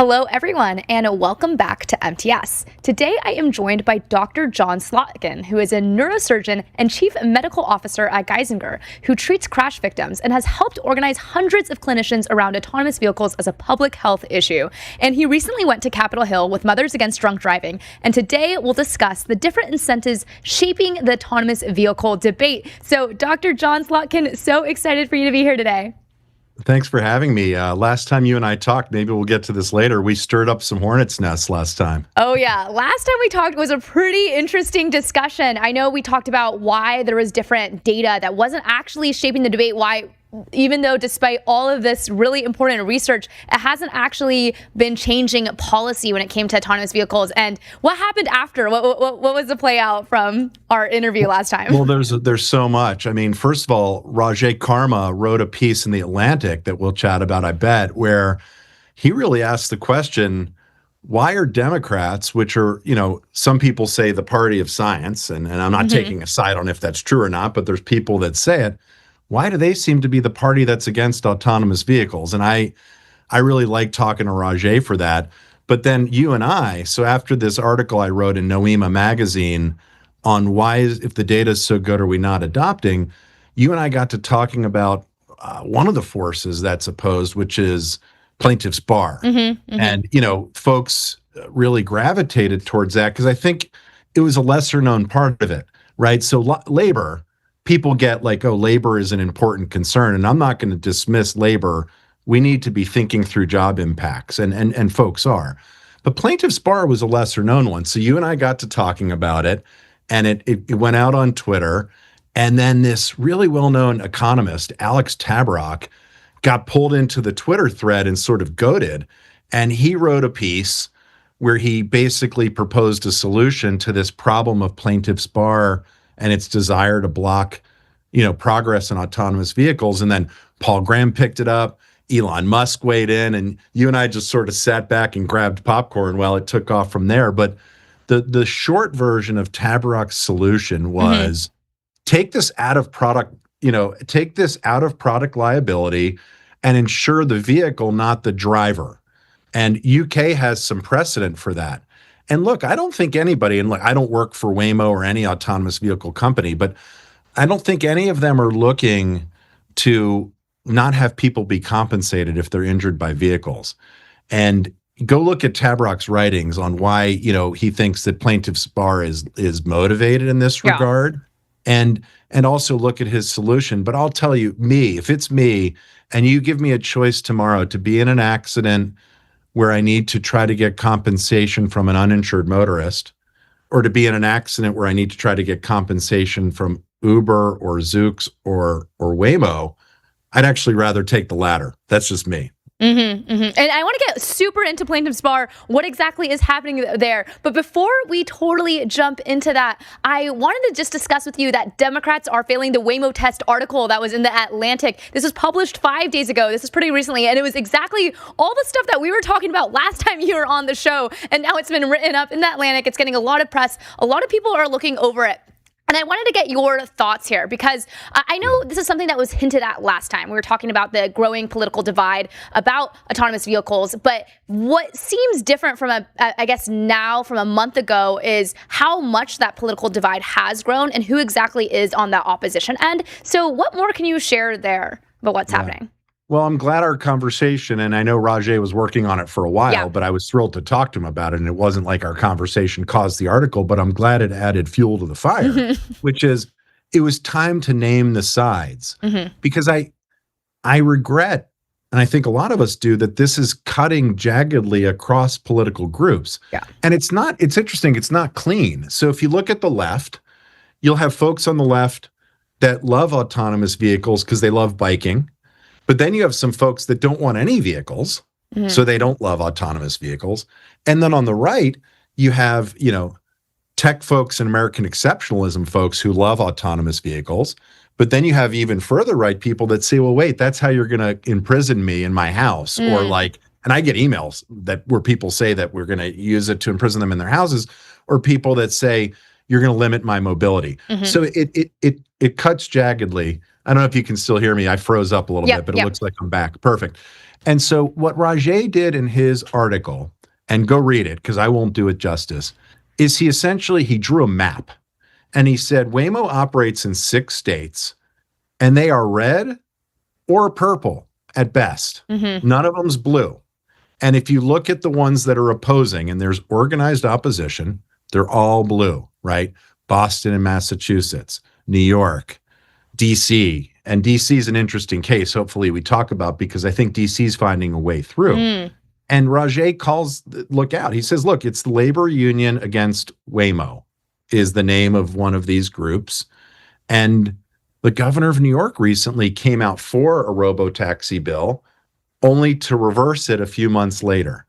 Hello, everyone, and welcome back to MTS. Today, I am joined by Dr. John Slotkin, who is a neurosurgeon and chief medical officer at Geisinger, who treats crash victims and has helped organize hundreds of clinicians around autonomous vehicles as a public health issue. And he recently went to Capitol Hill with Mothers Against Drunk Driving. And today, we'll discuss the different incentives shaping the autonomous vehicle debate. So, Dr. John Slotkin, so excited for you to be here today. Thanks for having me. Last time you and I talked, maybe we'll get to this later, we stirred up some hornets' nests last time. Oh, yeah. Last time we talked was a pretty interesting discussion. I know we talked about why there was different data that wasn't actually shaping the debate, why even though despite all of this really important research, it hasn't actually been changing policy when it came to autonomous vehicles. And what happened after? What was the play out from our interview last time? Well, there's so much. I mean, first of all, Rajay Karma wrote a piece in The Atlantic that we'll chat about, I bet, where he really asked the question, why are Democrats, which are, some people say the party of science, and I'm not taking a side on if that's true or not, but there's people that say it, why do they seem to be the party that's against autonomous vehicles? And I really like talking to Rajay for that. But then you and I, so after this article I wrote in Noema magazine on if the data is so good, are we not adopting? You and I got to talking about one of the forces that's opposed, which is plaintiff's bar. And, folks really gravitated towards that because I think it was a lesser known part of it, right? So labor, people get like, oh, labor is an important concern, and I'm not going to dismiss labor. We need to be thinking through job impacts, and folks are. But plaintiff's bar was a lesser known one. So you and I got to talking about it, and it went out on Twitter. And then this really well-known economist, Alex Tabarrok, got pulled into the Twitter thread and sort of goaded. And he wrote a piece where he basically proposed a solution to this problem of plaintiff's bar and its desire to block, progress in autonomous vehicles. And then Paul Graham picked it up, Elon Musk weighed in, and you and I just sort of sat back and grabbed popcorn while it took off from there. But the short version of Tabarrok's solution was take this out of product liability and insure the vehicle, not the driver. And UK has some precedent for that. And look, I don't think anybody, and look, I don't work for Waymo or any autonomous vehicle company, but I don't think any of them are looking to not have people be compensated if they're injured by vehicles. And go look at Tabarrok's writings on why, he thinks that plaintiff's bar is motivated in this regard. And also look at his solution. But I'll tell you, if it's me and you give me a choice tomorrow to be in an accident where I need to try to get compensation from an uninsured motorist, or to be in an accident where I need to try to get compensation from Uber or Zoox or Waymo, I'd actually rather take the latter. That's just me. And I want to get super into plaintiff's bar, what exactly is happening there. But before we totally jump into that, I wanted to just discuss with you that Democrats are failing the Waymo test article that was in the Atlantic. This was published 5 days ago. This is pretty recently. And it was exactly all the stuff that we were talking about last time you were on the show. And now it's been written up in the Atlantic. It's getting a lot of press. A lot of people are looking over it. And I wanted to get your thoughts here because I know this is something that was hinted at last time. We were talking about the growing political divide about autonomous vehicles. But what seems different from from a month ago is how much that political divide has grown and who exactly is on that opposition end. So what more can you share there about what's happening? Well, I'm glad our conversation, and I know Rajay was working on it for a while, but I was thrilled to talk to him about it. And it wasn't like our conversation caused the article, but I'm glad it added fuel to the fire, which is it was time to name the sides. Because I regret, and I think a lot of us do, that this is cutting jaggedly across political groups. And it's interesting, it's not clean. So if you look at the left, you'll have folks on the left that love autonomous vehicles because they love biking. But then you have some folks that don't want any vehicles, so they don't love autonomous vehicles. And then on the right, you have, tech folks and American exceptionalism folks who love autonomous vehicles. But then you have even further right people that say, well, wait, that's how you're going to imprison me in my house. Or and I get emails where people say that we're going to use it to imprison them in their houses, or people that say you're going to limit my mobility. So it cuts jaggedly. I don't know if you can still hear me. I froze up a little bit, but it looks like I'm back. Perfect. And so what Rajay did in his article, and go read it because I won't do it justice, is he drew a map and he said Waymo operates in 6 states and they are red or purple at best. None of them's blue. And if you look at the ones that are opposing, and there's organized opposition, they're all blue, right? Boston and Massachusetts, New York, DC. And DC is an interesting case, hopefully we talk about, because I think DC is finding a way through. And Rajay look out. He says, look, it's the Labor Union Against Waymo is the name of one of these groups. And the governor of New York recently came out for a robo-taxi bill, only to reverse it a few months later.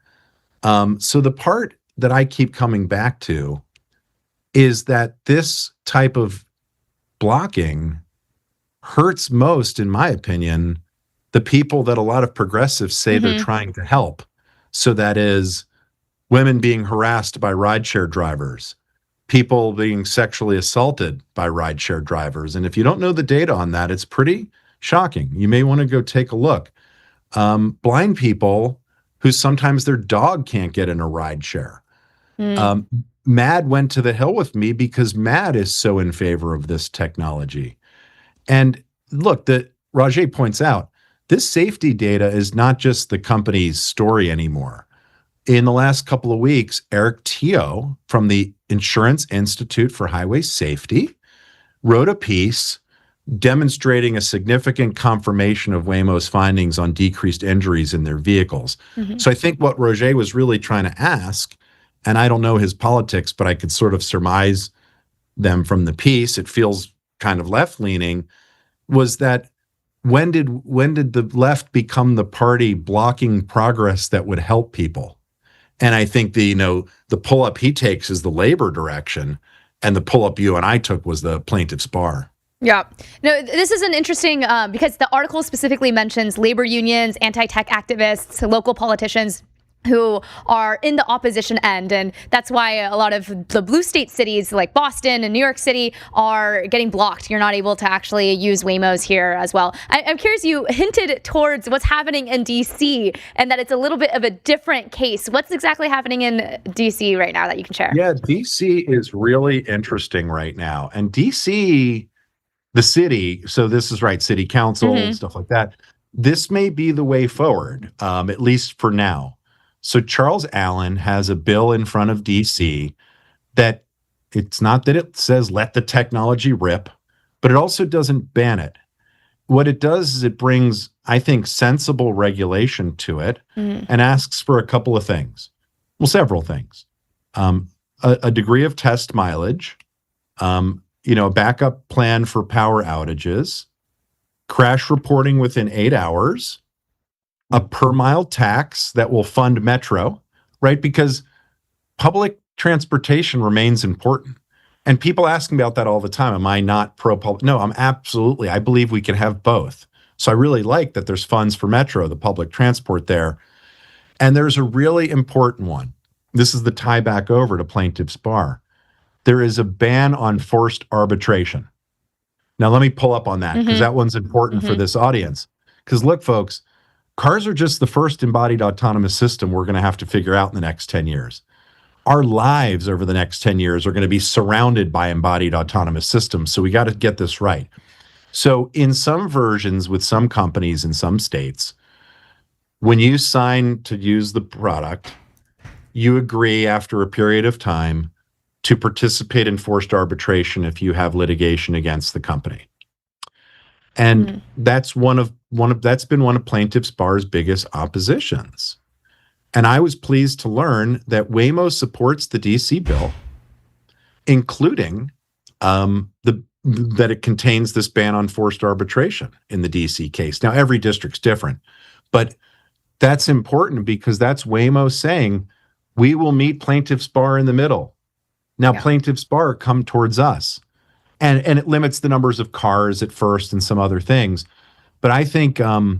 So the part that I keep coming back to is that this type of blocking hurts most, in my opinion, the people that a lot of progressives say they're trying to help. So that is women being harassed by rideshare drivers, people being sexually assaulted by rideshare drivers. And if you don't know the data on that, it's pretty shocking. You may want to go take a look. Blind people who sometimes their dog can't get in a rideshare. Mad went to the Hill with me because Mad is so in favor of this technology. And look, Rajay points out, this safety data is not just the company's story anymore. In the last couple of weeks, Eric Teo from the Insurance Institute for Highway Safety wrote a piece demonstrating a significant confirmation of Waymo's findings on decreased injuries in their vehicles. So I think what Rajay was really trying to ask, and I don't know his politics, but I could sort of surmise them from the piece, it feels kind of left-leaning, was that when did the left become the party blocking progress that would help people? And I think the pull-up he takes is the labor direction, and the pull-up you and I took was the plaintiff's bar. Yeah. No, this is an interesting, because the article specifically mentions labor unions, anti-tech activists, local politicians who are in the opposition end. And that's why a lot of the blue state cities like Boston and New York City are getting blocked. You're not able to actually use Waymos here as well. I'm curious, you hinted towards what's happening in DC and that it's a little bit of a different case. What's exactly happening in DC right now that you can share? Yeah, DC is really interesting right now. And DC, the city, so this is right, city council and stuff like that, this may be the way forward, at least for now. So Charles Allen has a bill in front of DC that it's not that it says let the technology rip, but it also doesn't ban it. What it does is it brings, I think, sensible regulation to it and asks for a couple of things. Well, several things. A degree of test mileage, a backup plan for power outages, crash reporting within 8 hours, a per mile tax that will fund Metro, right? Because public transportation remains important. And people ask me about that all the time. Am I not pro-public? No, I'm absolutely. I believe we can have both. So I really like that there's funds for Metro, the public transport there. And there's a really important one. This is the tie back over to plaintiff's bar. There is a ban on forced arbitration. Now, let me pull up on that because that one's important for this audience. Because look, folks, cars are just the first embodied autonomous system we're going to have to figure out in the next 10 years. Our lives over the next 10 years are going to be surrounded by embodied autonomous systems. So we got to get this right. So in some versions with some companies in some states, when you sign to use the product, you agree after a period of time to participate in forced arbitration if you have litigation against the company. And that's that's been one of plaintiff's bar's biggest oppositions. And I was pleased to learn that Waymo supports the DC bill, including that it contains this ban on forced arbitration in the DC case. Now, every district's different, but that's important because that's Waymo saying we will meet plaintiff's bar in the middle. Now, plaintiff's bar come towards us, and it limits the numbers of cars at first and some other things. But I think the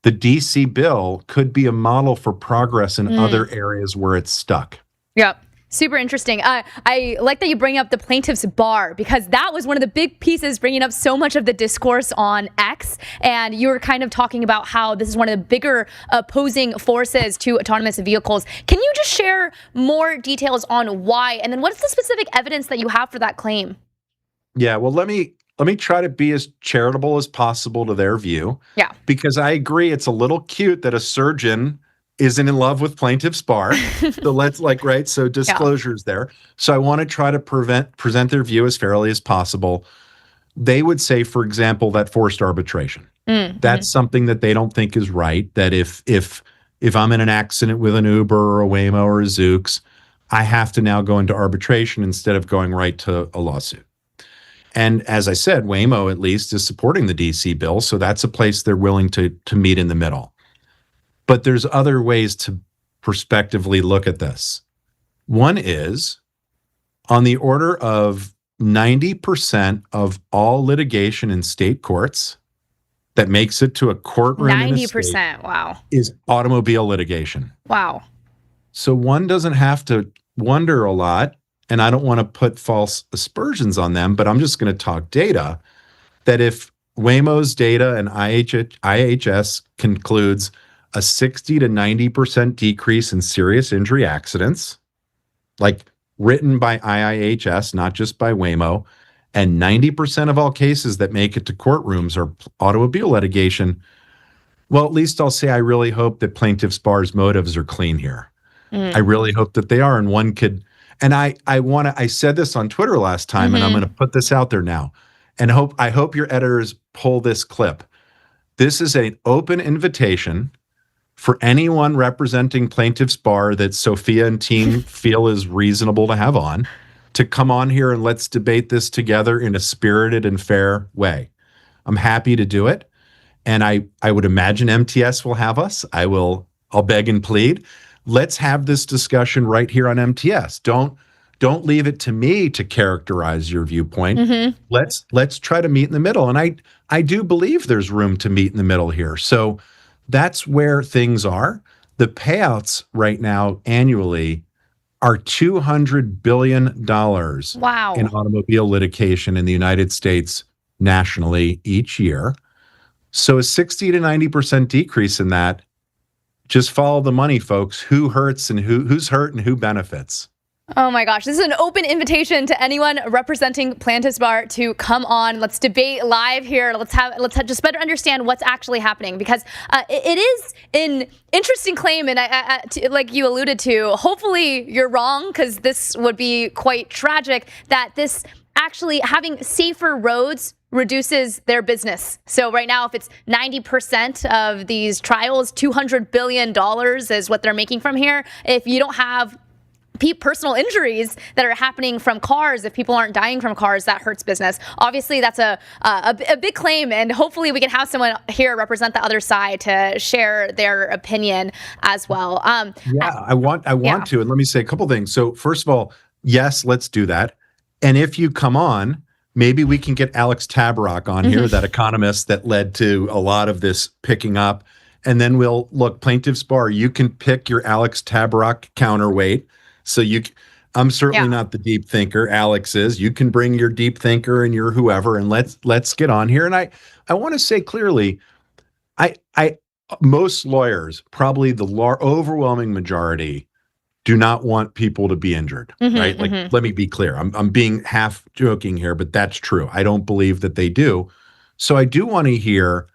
DC bill could be a model for progress in other areas where it's stuck. Yep. Super interesting. I like that you bring up the plaintiff's bar, because that was one of the big pieces bringing up so much of the discourse on X. And you were kind of talking about how this is one of the bigger opposing forces to autonomous vehicles. Can you just share more details on why? And then what's the specific evidence that you have for that claim? Yeah, well, let me try to be as charitable as possible to their view. Yeah. Because I agree it's a little cute that a surgeon isn't in love with plaintiff's bar. So let's right. So disclosures there. So I want to try to present their view as fairly as possible. They would say, for example, that forced arbitration. That's something that they don't think is right. That if I'm in an accident with an Uber or a Waymo or a Zoox, I have to now go into arbitration instead of going right to a lawsuit. And as I said, Waymo at least is supporting the DC bill. So that's a place they're willing to meet in the middle. But there's other ways to prospectively look at this. One is on the order of 90% of all litigation in state courts that makes it to a courtroom 90%. Wow. is automobile litigation. Wow. So one doesn't have to wonder a lot, and I don't want to put false aspersions on them, but I'm just going to talk data, that if Waymo's data and IHS concludes a 60 to 90% decrease in serious injury accidents, like written by IIHS, not just by Waymo, and 90% of all cases that make it to courtrooms are automobile litigation, well, at least I'll say I really hope that plaintiff's bar's motives are clean here. I really hope that they are. And one could, and I said this on Twitter last time, and I'm going to put this out there now, and I hope your editors pull this clip. This is an open invitation for anyone representing plaintiff's bar that Sophia and team feel is reasonable to have on, to come on here and let's debate this together in a spirited and fair way. I'm happy to do it. And I would imagine MTS will have us. I'll beg and plead. Let's have this discussion right here on MTS. Don't leave it to me to characterize your viewpoint. Let's try to meet in the middle. And I do believe there's room to meet in the middle here. So that's where things are. The payouts right now annually are $200 billion in automobile litigation in the United States nationally each year. So a 60 to 90% decrease in that, just follow the money, folks. Who hurts and who's hurt and who benefits? Oh my gosh, this is an open invitation to anyone representing plaintiff's bar to come on. Let's debate live here. Let's just better understand what's actually happening, because it is an interesting claim, and like you alluded to, hopefully you're wrong, because this would be quite tragic that this actually having safer roads reduces their business. So right now, if it's 90% of these trials, $200 billion is what they're making from here. If you don't have personal injuries that are happening from cars, if people aren't dying from cars, that hurts business. Obviously, that's a big claim, and hopefully we can have someone here represent the other side to share their opinion as well. I want to, and let me say a couple things. So first of all, yes, let's do that. And if you come on, maybe we can get Alex Tabarrok on here, that economist that led to a lot of this picking up. And then we'll look, plaintiff's bar, you can pick your Alex Tabarrok counterweight. So I'm certainly not the deep thinker. Alex is. You can bring your deep thinker and your whoever, and let's get on here. And I want to say clearly, most lawyers, probably the overwhelming majority, do not want people to be injured, right? Like, let me be clear. I'm being half joking here, but that's true. I don't believe that they do. So I do want to hear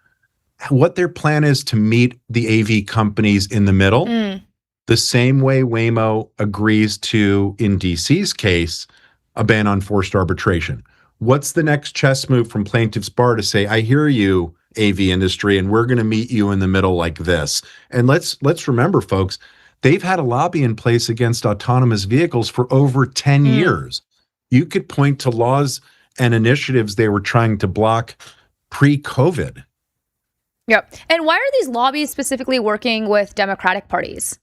what their plan is to meet the AV companies in the middle. The same way Waymo agrees to, in DC's case, a ban on forced arbitration. What's the next chess move from plaintiff's bar to say, I hear you, AV industry, and we're going to meet you in the middle like this? And let's remember, folks, they've had a lobby in place against autonomous vehicles for over 10 years. You could point to laws and initiatives they were trying to block pre-COVID. Yep. And why are these lobbies specifically working with Democratic parties?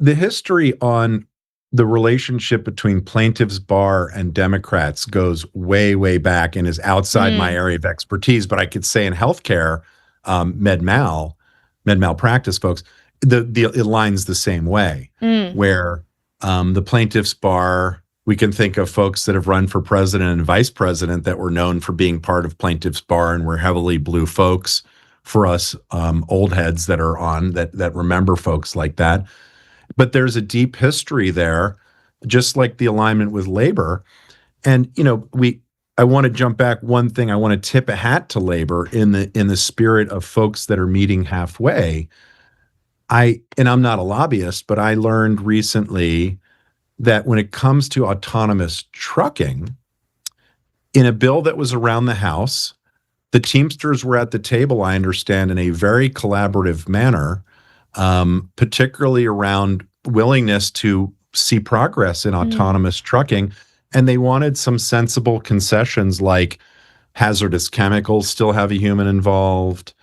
The history on the relationship between plaintiffs' bar and Democrats goes way, way back and is outside my area of expertise. But I could say in healthcare, med malpractice folks, it lines the same way, where The plaintiffs bar, we can think of folks that have run for president and vice president that were known for being part of plaintiffs bar and were heavily blue folks for us old heads that are on that remember folks like that. But there's a deep history there, just like the alignment with labor. And I want to jump back one thing. I want to tip a hat to labor in the spirit of folks that are meeting halfway. I'm not a lobbyist, but I learned recently that when it comes to autonomous trucking, in a bill that was around the House, the Teamsters were at the table, I understand, in a very collaborative manner, particularly around willingness to see progress in autonomous trucking. And they wanted some sensible concessions like hazardous chemicals still have a human involved,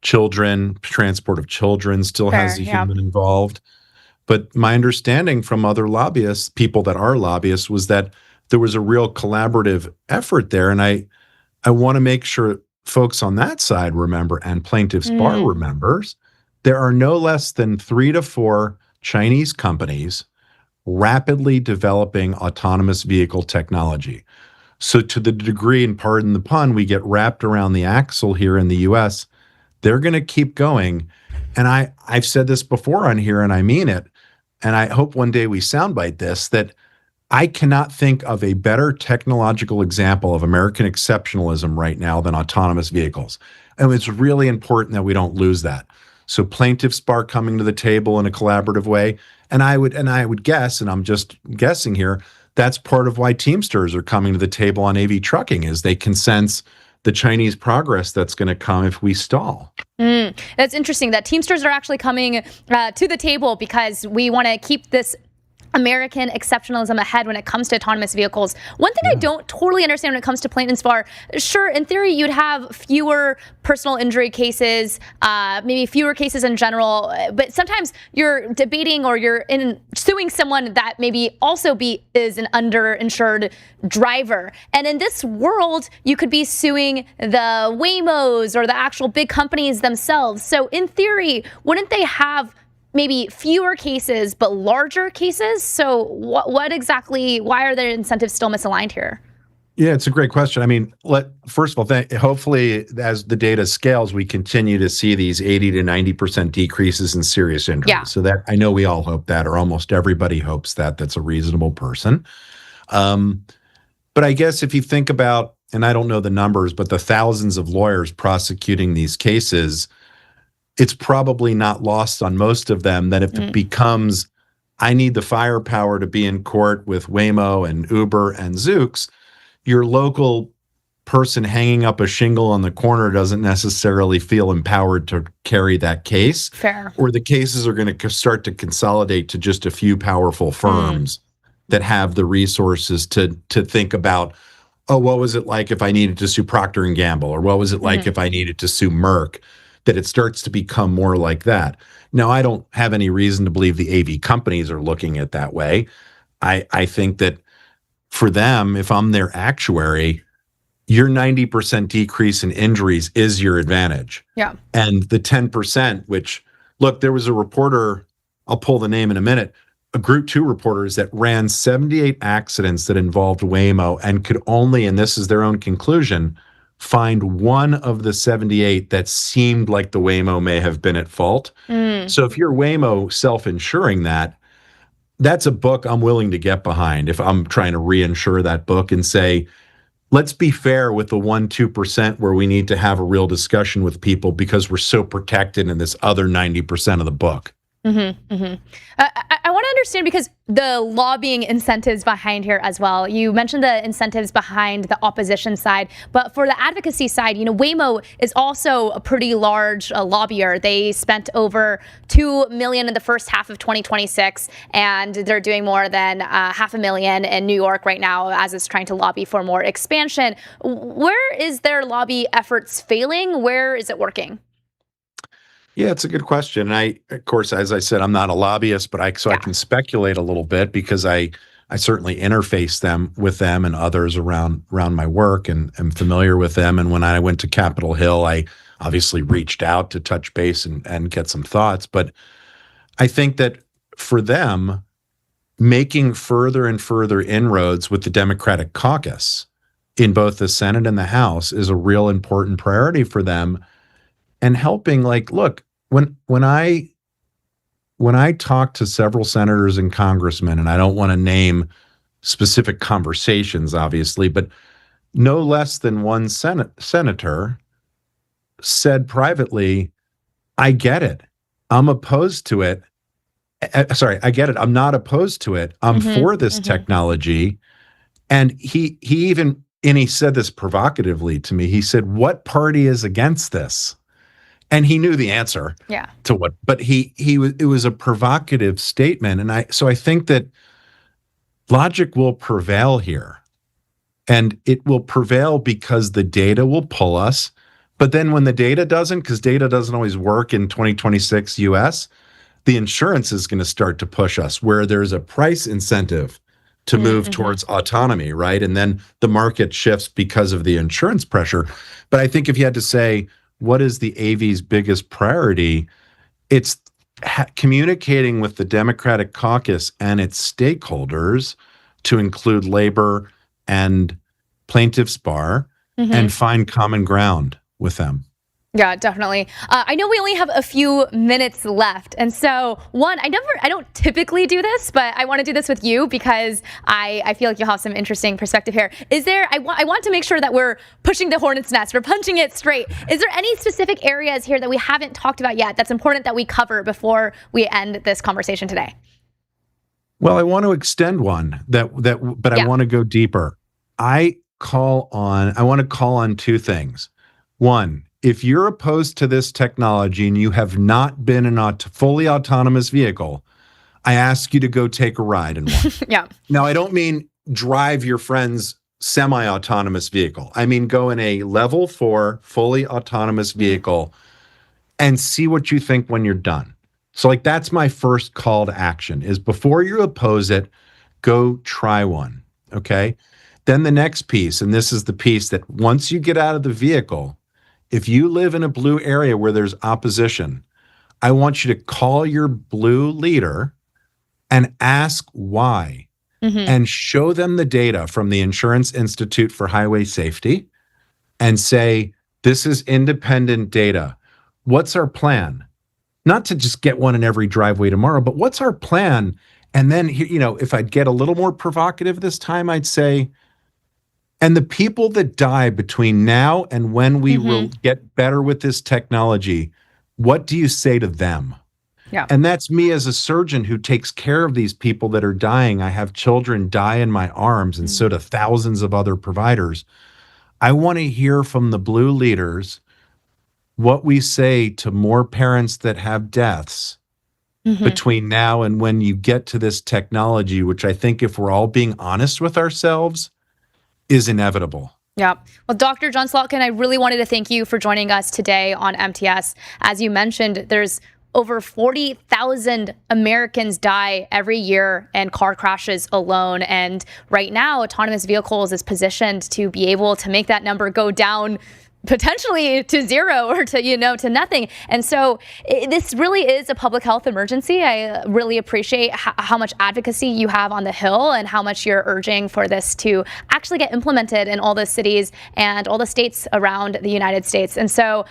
transport of children still has a human involved. But my understanding from other lobbyists, people that are lobbyists, was that there was a real collaborative effort there. And I want to make sure folks on that side remember, and plaintiffs bar remembers, there are no less than 3 to 4 Chinese companies rapidly developing autonomous vehicle technology. So to the degree, and pardon the pun, we get wrapped around the axle here in the US, they're going to keep going. And I've said this before on here, and I mean it. And I hope one day we soundbite this, that I cannot think of a better technological example of American exceptionalism right now than autonomous vehicles. And it's really important that we don't lose that. So plaintiffs bar coming to the table in a collaborative way. And I would guess, and I'm just guessing here, that's part of why Teamsters are coming to the table on AV trucking, is they can sense the Chinese progress that's going to come if we stall. That's interesting that Teamsters are actually coming to the table because we want to keep this American exceptionalism ahead when it comes to autonomous vehicles. One thing I don't totally understand when it comes to plaintiffs bar, sure, in theory, you'd have fewer personal injury cases, maybe fewer cases in general, but sometimes you're debating or you're suing someone that maybe also is an underinsured driver. And in this world, you could be suing the Waymos or the actual big companies themselves. So in theory, wouldn't they have maybe fewer cases, but larger cases? So what exactly, why are their incentives still misaligned here? Yeah, it's a great question. I mean, first of all, hopefully as the data scales, we continue to see these 80 to 90% decreases in serious injuries. Yeah. So that, I know we all hope that, or almost everybody hopes that. That's a reasonable person. But I guess if you think about, and I don't know the numbers, but the thousands of lawyers prosecuting these cases, it's probably not lost on most of them that if it becomes, I need the firepower to be in court with Waymo and Uber and Zoox, your local person hanging up a shingle on the corner doesn't necessarily feel empowered to carry that case. Fair. Or the cases are going to start to consolidate to just a few powerful firms that have the resources to think about, oh, what was it like if I needed to sue Procter & Gamble? Or what was it like if I needed to sue Merck? That it starts to become more like that. Now, I don't have any reason to believe the AV companies are looking at that way. I think that for them, if I'm their actuary, your 90% decrease in injuries is your advantage. Yeah. And the 10%, which, look, there was a reporter, I'll pull the name in a minute, a Group 2 reporters that ran 78 accidents that involved Waymo and could only, and this is their own conclusion, find one of the 78 that seemed like the Waymo may have been at fault. So if you're Waymo self-insuring that, that's a book I'm willing to get behind if I'm trying to reinsure that book and say, let's be fair with the 1-2% where we need to have a real discussion with people because we're so protected in this other 90% of the book. I want to understand, because the lobbying incentives behind here as well. You mentioned the incentives behind the opposition side, but for the advocacy side, Waymo is also a pretty large lobbyer. They spent over $2 million in the first half of 2026, and they're doing more than $500,000 in New York right now as it's trying to lobby for more expansion. Where is their lobby efforts failing? Where is it working? Yeah, it's a good question. And of course, as I said, I'm not a lobbyist, but I can speculate a little bit because I certainly interface with them and others around my work and am familiar with them. And when I went to Capitol Hill, I obviously reached out to touch base and get some thoughts. But I think that for them, making further and further inroads with the Democratic caucus in both the Senate and the House is a real important priority for them. And helping, like, look, when I talk to several senators and congressmen, and I don't want to name specific conversations, obviously, but no less than one senator said privately, I get it. I'm opposed to it. Sorry, I get it. I'm not opposed to it. I'm for this technology. And he said this provocatively to me. He said, what party is against this? And he knew the answer to what, but it was a provocative statement. And I think that logic will prevail here, and it will prevail because the data will pull us. But then when the data doesn't, because data doesn't always work in 2026 US, the insurance is going to start to push us where there's a price incentive to move towards autonomy, right? And then the market shifts because of the insurance pressure. But I think if you had to say, what is the AV's biggest priority? It's communicating with the Democratic caucus and its stakeholders, to include labor and plaintiffs' bar, and find common ground with them. Yeah, definitely. I know we only have a few minutes left. And so, I don't typically do this, but I want to do this with you because I feel like you'll have some interesting perspective here. I want to make sure that we're pushing the hornet's nest, we're punching it straight. Is there any specific areas here that we haven't talked about yet that's important that we cover before we end this conversation today? Well, I want to extend one but I want to go deeper. I want to call on two things. One, if you're opposed to this technology and you have not been in a fully autonomous vehicle, I ask you to go take a ride in one. Now, I don't mean drive your friend's semi-autonomous vehicle. I mean, go in a level 4 fully autonomous vehicle and see what you think when you're done. So, like, that's my first call to action, is before you oppose it, go try one, okay? Then the next piece, and this is the piece that once you get out of the vehicle, if you live in a blue area where there's opposition, I want you to call your blue leader and ask why, and show them the data from the Insurance Institute for Highway Safety and say, this is independent data. What's our plan? Not to just get one in every driveway tomorrow, but what's our plan? And then, if I'd get a little more provocative this time, I'd say, and the people that die between now and when we will get better with this technology, what do you say to them? And that's me as a surgeon who takes care of these people that are dying. I have children die in my arms, and so do thousands of other providers. I want to hear from the blue leaders what we say to more parents that have deaths between now and when you get to this technology, which I think, if we're all being honest with ourselves, is inevitable. Yeah. Well, Dr. John Slotkin, I really wanted to thank you for joining us today on MTS. As you mentioned, there's over 40,000 Americans die every year in car crashes alone. And right now, autonomous vehicles is positioned to be able to make that number go down potentially to zero or to nothing. And so this really is a public health emergency. I really appreciate how much advocacy you have on the Hill and how much you're urging for this to actually get implemented in all the cities and all the states around the United States. And so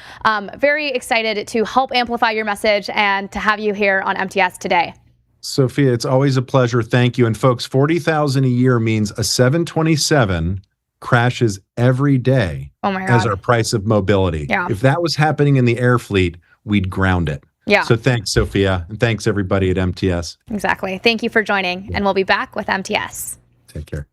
very excited to help amplify your message and to have you here on MTS today. Sophia, it's always a pleasure. Thank you. And folks, 40,000 a year means a 727 crashes every day as our price of mobility. If that was happening in the air fleet, we'd ground it. So thanks, Sophia. And thanks, everybody at MTS. Exactly. Thank you for joining. And we'll be back with MTS. Take care.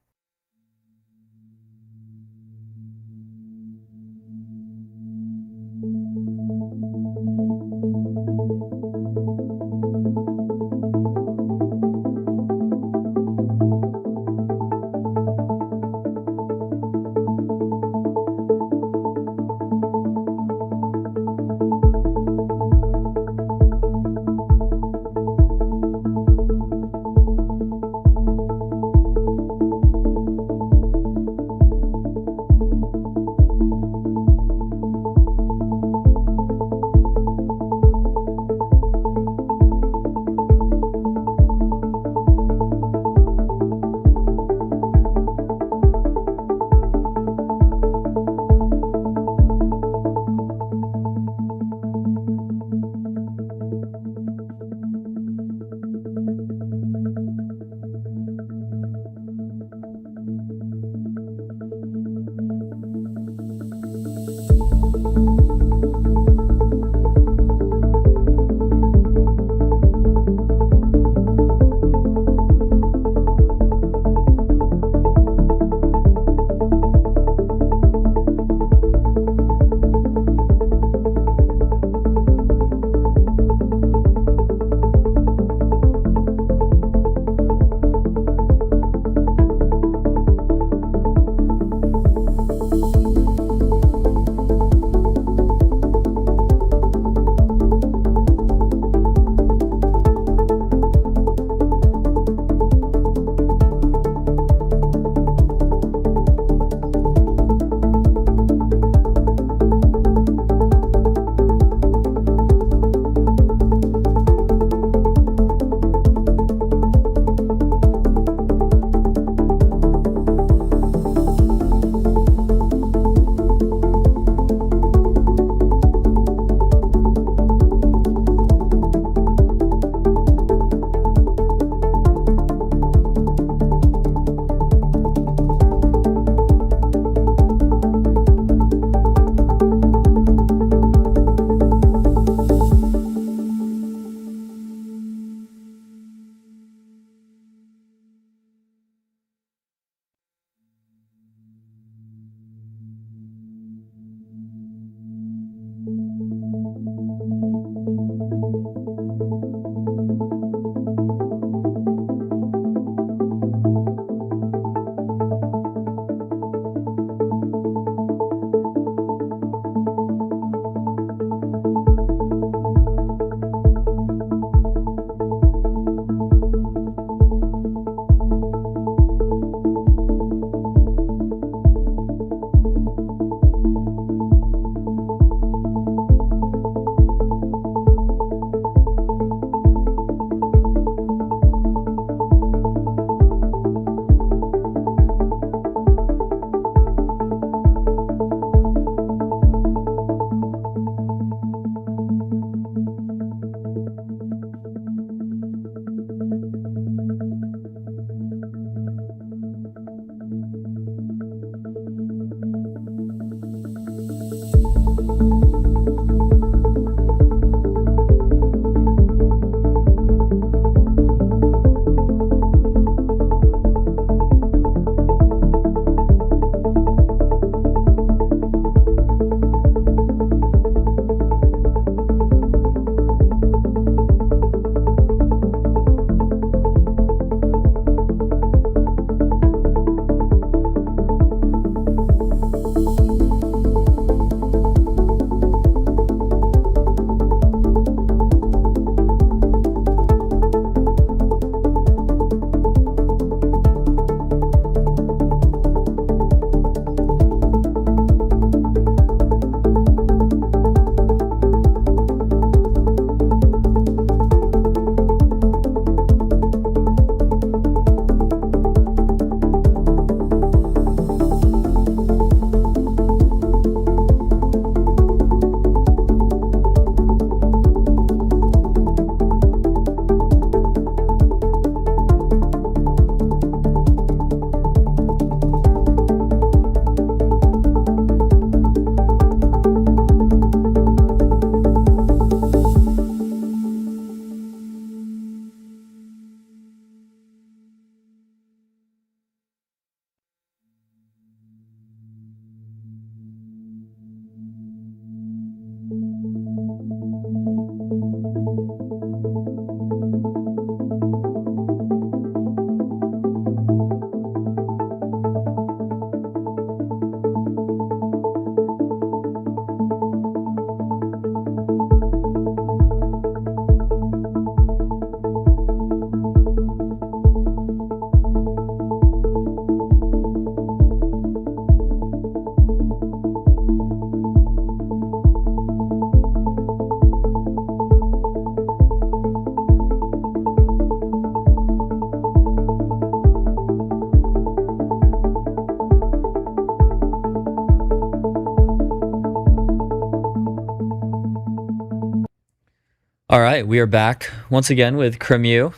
All right, we are back once again with Cremu.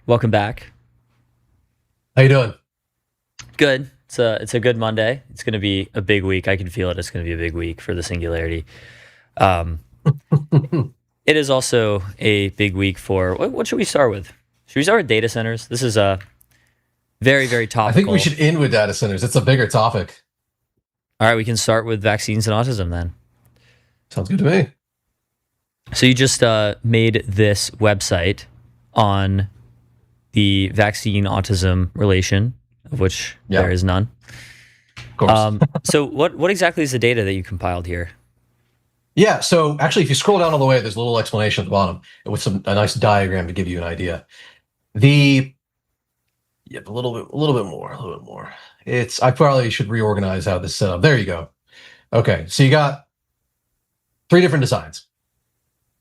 Welcome back. How you doing? Good. It's a good Monday. It's going to be a big week. I can feel it. It's going to be a big week for the Singularity. It is also a big week for what should we start with? Should we start with data centers? This is a very, very topical. I think we should end with data centers. It's a bigger topic. All right, we can start with vaccines and autism then. Sounds good to me. So you just made this website on the vaccine autism relation, of which there is none. Of course. So what exactly is the data that you compiled here? Yeah, so actually, if you scroll down all the way, there's a little explanation at the bottom with a nice diagram to give you an idea. A little bit more. I probably should reorganize how this is set up. There you go. Okay, so you got 3 different designs.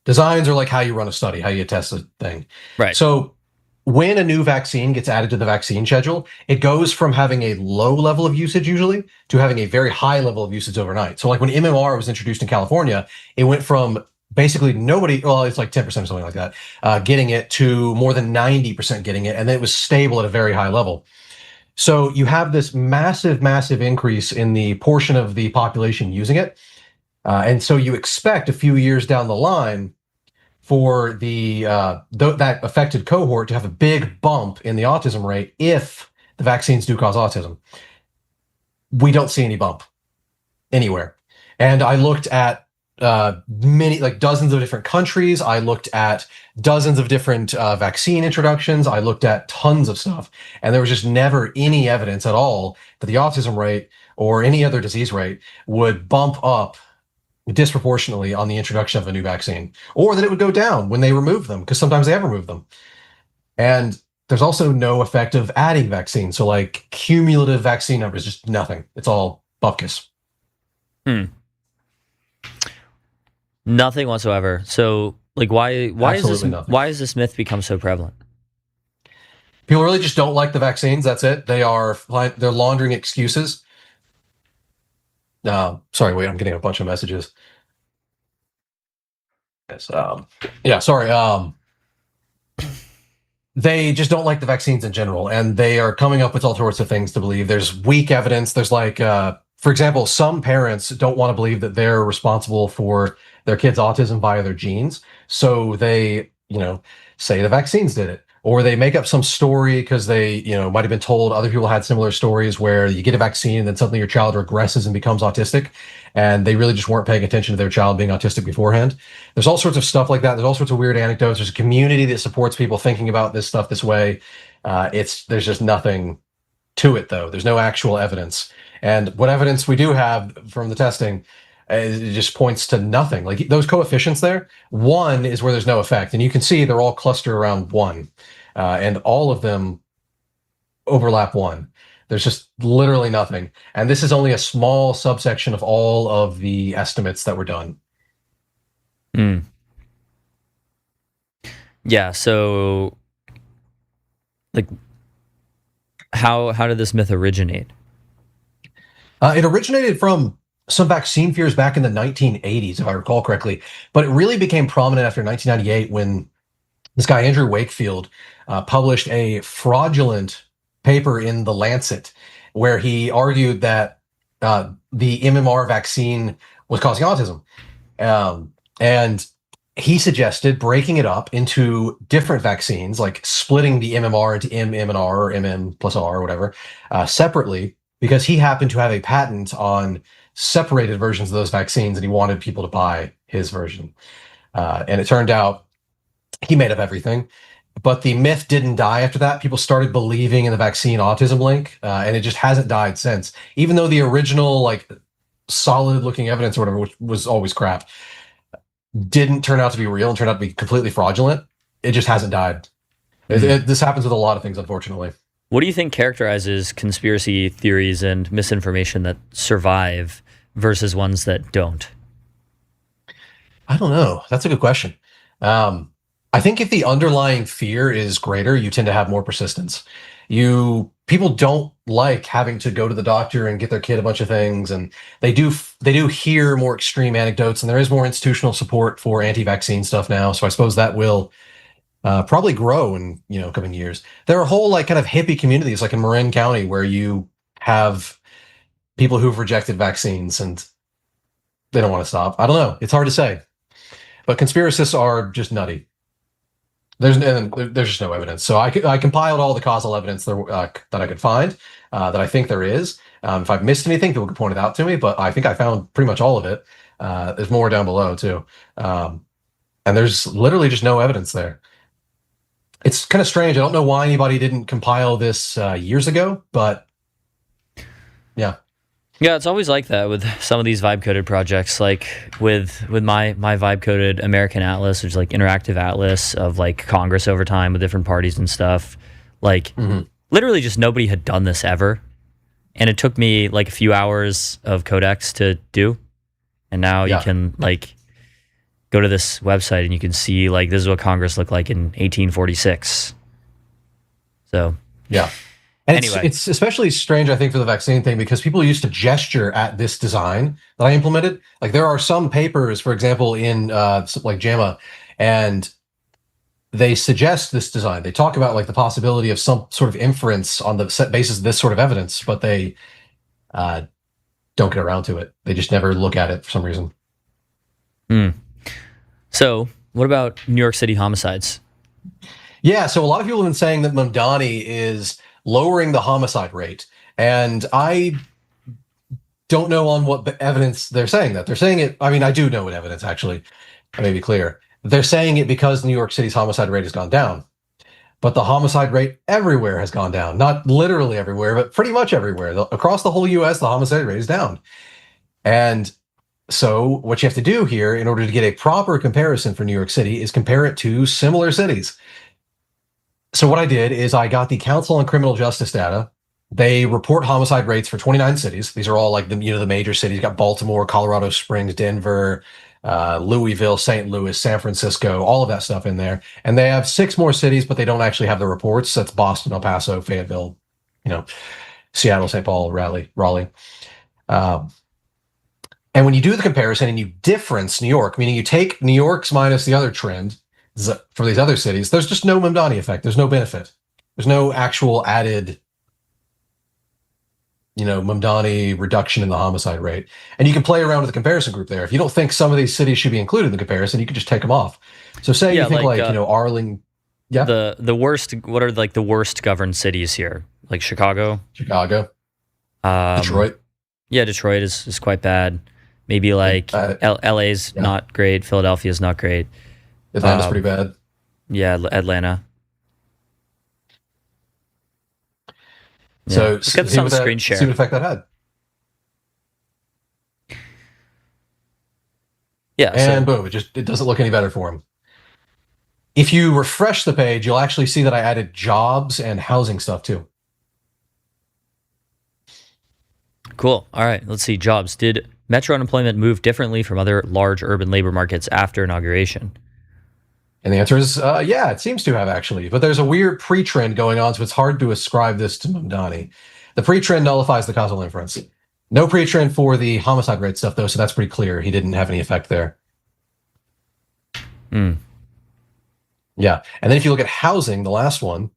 Designs are like how you run a study, how you test a thing. Right. So when a new vaccine gets added to the vaccine schedule, it goes from having a low level of usage usually to having a very high level of usage overnight. So like when MMR was introduced in California, it went from basically nobody, well, it's like 10% or something like that, getting it to more than 90% getting it. And then it was stable at a very high level. So you have this massive, massive increase in the portion of the population using it. And so you expect a few years down the line for that affected cohort to have a big bump in the autism rate if the vaccines do cause autism. We don't see any bump anywhere. And I looked at dozens of different countries. I looked at dozens of different vaccine introductions. I looked at tons of stuff. And there was just never any evidence at all that the autism rate or any other disease rate would bump up disproportionately on the introduction of a new vaccine, or that it would go down when they remove them, because sometimes they have removed them. And there's also no effect of adding vaccines. So like cumulative vaccine numbers, just nothing. It's all bupkis. Nothing whatsoever. So like why is this myth become so prevalent? People really just don't like the vaccines. That's it. They're laundering excuses. Sorry, wait, I'm getting a bunch of messages. Yes, sorry. They just don't like the vaccines in general, and they are coming up with all sorts of things to believe. There's weak evidence. There's like, for example, some parents don't want to believe that they're responsible for their kids' autism via their genes. So they, say the vaccines did it. Or they make up some story because they, might have been told other people had similar stories where you get a vaccine and then suddenly your child regresses and becomes autistic, and they really just weren't paying attention to their child being autistic beforehand. There's all sorts of stuff like that. There's all sorts of weird anecdotes. There's a community that supports people thinking about this stuff this way. There's just nothing to it, though. There's no actual evidence. And what evidence we do have from the testing, it just points to nothing. Like those coefficients there, 1 is where there's no effect. And you can see they're all clustered around 1. And all of them overlap 1. There's just literally nothing. And this is only a small subsection of all of the estimates that were done. Yeah, so like how did this myth originate? It originated from some vaccine fears back in the 1980s, if I recall correctly. But it really became prominent after 1998 when this guy, Andrew Wakefield, published a fraudulent paper in The Lancet, where he argued that the MMR vaccine was causing autism. And he suggested breaking it up into different vaccines, like splitting the MMR into MMR or MM plus R or whatever, separately, because he happened to have a patent on separated versions of those vaccines and he wanted people to buy his version. And it turned out he made up everything. But the myth didn't die after that. People started believing in the vaccine autism link, and it just hasn't died since. Even though the original, like, solid-looking evidence or whatever, which was always crap, didn't turn out to be real and turned out to be completely fraudulent, it just hasn't died. This happens with a lot of things, unfortunately. What do you think characterizes conspiracy theories and misinformation that survive versus ones that don't? I don't know. That's a good question. I think if the underlying fear is greater, you tend to have more persistence. You people don't like having to go to the doctor and get their kid a bunch of things, and they do hear more extreme anecdotes, and there is more institutional support for anti-vaccine stuff now. So I suppose that will probably grow in coming years. There are whole like kind of hippie communities like in Marin County where you have people who've rejected vaccines and they don't want to stop. I don't know. It's hard to say, but conspiracists are just nutty. There's just no evidence. So I compiled all the causal evidence that I could find, that I think there is. If I've missed anything, people can point it out to me, but I think I found pretty much all of it. There's more down below too. And there's literally just no evidence there. It's kind of strange. I don't know why anybody didn't compile this years ago, but yeah. Yeah, it's always like that with some of these vibe coded projects. Like with my vibe coded American Atlas, which is like interactive atlas of like Congress over time with different parties and stuff. Like literally just nobody had done this ever. And it took me like a few hours of codex to do. And now you can like go to this website and you can see like this is what Congress looked like in 1846. So yeah. And anyway, it's especially strange, I think, for the vaccine thing, because people used to gesture at this design that I implemented. Like there are some papers, for example, in like JAMA, and they suggest this design. They talk about like the possibility of some sort of inference on the set basis of this sort of evidence, but they don't get around to it. They just never look at it for some reason. So what about New York City homicides? Yeah, so a lot of people have been saying that Mamdani is lowering the homicide rate. And I don't know on what evidence they're saying that. They're saying it, I mean, I do know what evidence, actually. I may be clear. They're saying it because New York City's homicide rate has gone down. But the homicide rate everywhere has gone down. Not literally everywhere, but pretty much everywhere. Across the whole US, the homicide rate is down. And so what you have to do here in order to get a proper comparison for New York City is compare it to similar cities. So what I did is I got the Council on Criminal Justice data. They report homicide rates for 29 cities. These are all like the major cities. You got Baltimore, Colorado Springs, Denver, Louisville, St. Louis, San Francisco, all of that stuff in there. And they have 6 more cities, but they don't actually have the reports. That's Boston, El Paso, Fayetteville, Seattle, St. Paul, Raleigh. And when you do the comparison and you difference New York, meaning you take New York's minus the other trend for these other cities, there's just no Mamdani effect. There's no benefit. There's no actual added, Mamdani reduction in the homicide rate. And you can play around with the comparison group there. If you don't think some of these cities should be included in the comparison, you can just take them off. So say you think Arlington. Yeah. The worst. What are like the worst governed cities here? Like Chicago. Detroit. Yeah, Detroit is quite bad. Maybe like LA's not great. Philadelphia's not great. Atlanta's pretty bad. Yeah, Atlanta. So let's get this on the screen share. See what effect that had. Yeah, and boom, it doesn't look any better for him. If you refresh the page, you'll actually see that I added jobs and housing stuff too. Cool. All right, let's see. Jobs. Did metro unemployment move differently from other large urban labor markets after inauguration? And the answer is, yeah, it seems to have actually. But there's a weird pre-trend going on, so it's hard to ascribe this to Mamdani. The pre-trend nullifies the causal inference. No pre-trend for the homicide rate stuff, though, so that's pretty clear. He didn't have any effect there. Yeah. And then if you look at housing, the last one,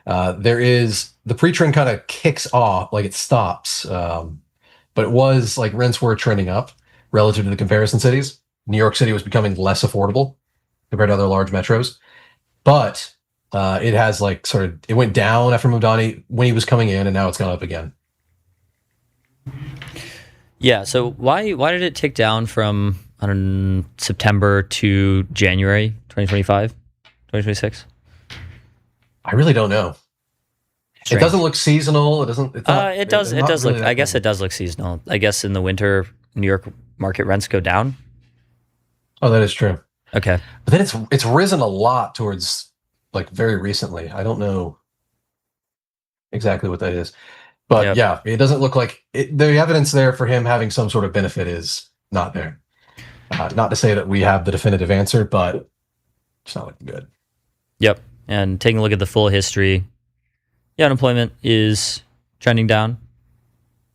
there is the pre-trend kind of kicks off, like it stops. But it was like rents were trending up relative to the comparison cities. New York City was becoming less affordable compared to other large metros. But it has like it went down after Mamdani when he was coming in, and now it's gone up again. Yeah. So why did it tick down from September to January 2025, 2026? I really don't know. Strange. It doesn't look seasonal. It doesn't. It's not, it does. It does really look. I guess it does look seasonal. I guess in the winter, New York market rents go down. Oh, that is true. Okay. But then it's risen a lot towards like very recently. I don't know exactly what that is, but yeah, it doesn't look like the evidence there for him having some sort of benefit is not there. Not to say that we have the definitive answer, but it's not looking good. Yep. And taking a look at the full history, Yeah, unemployment is trending down,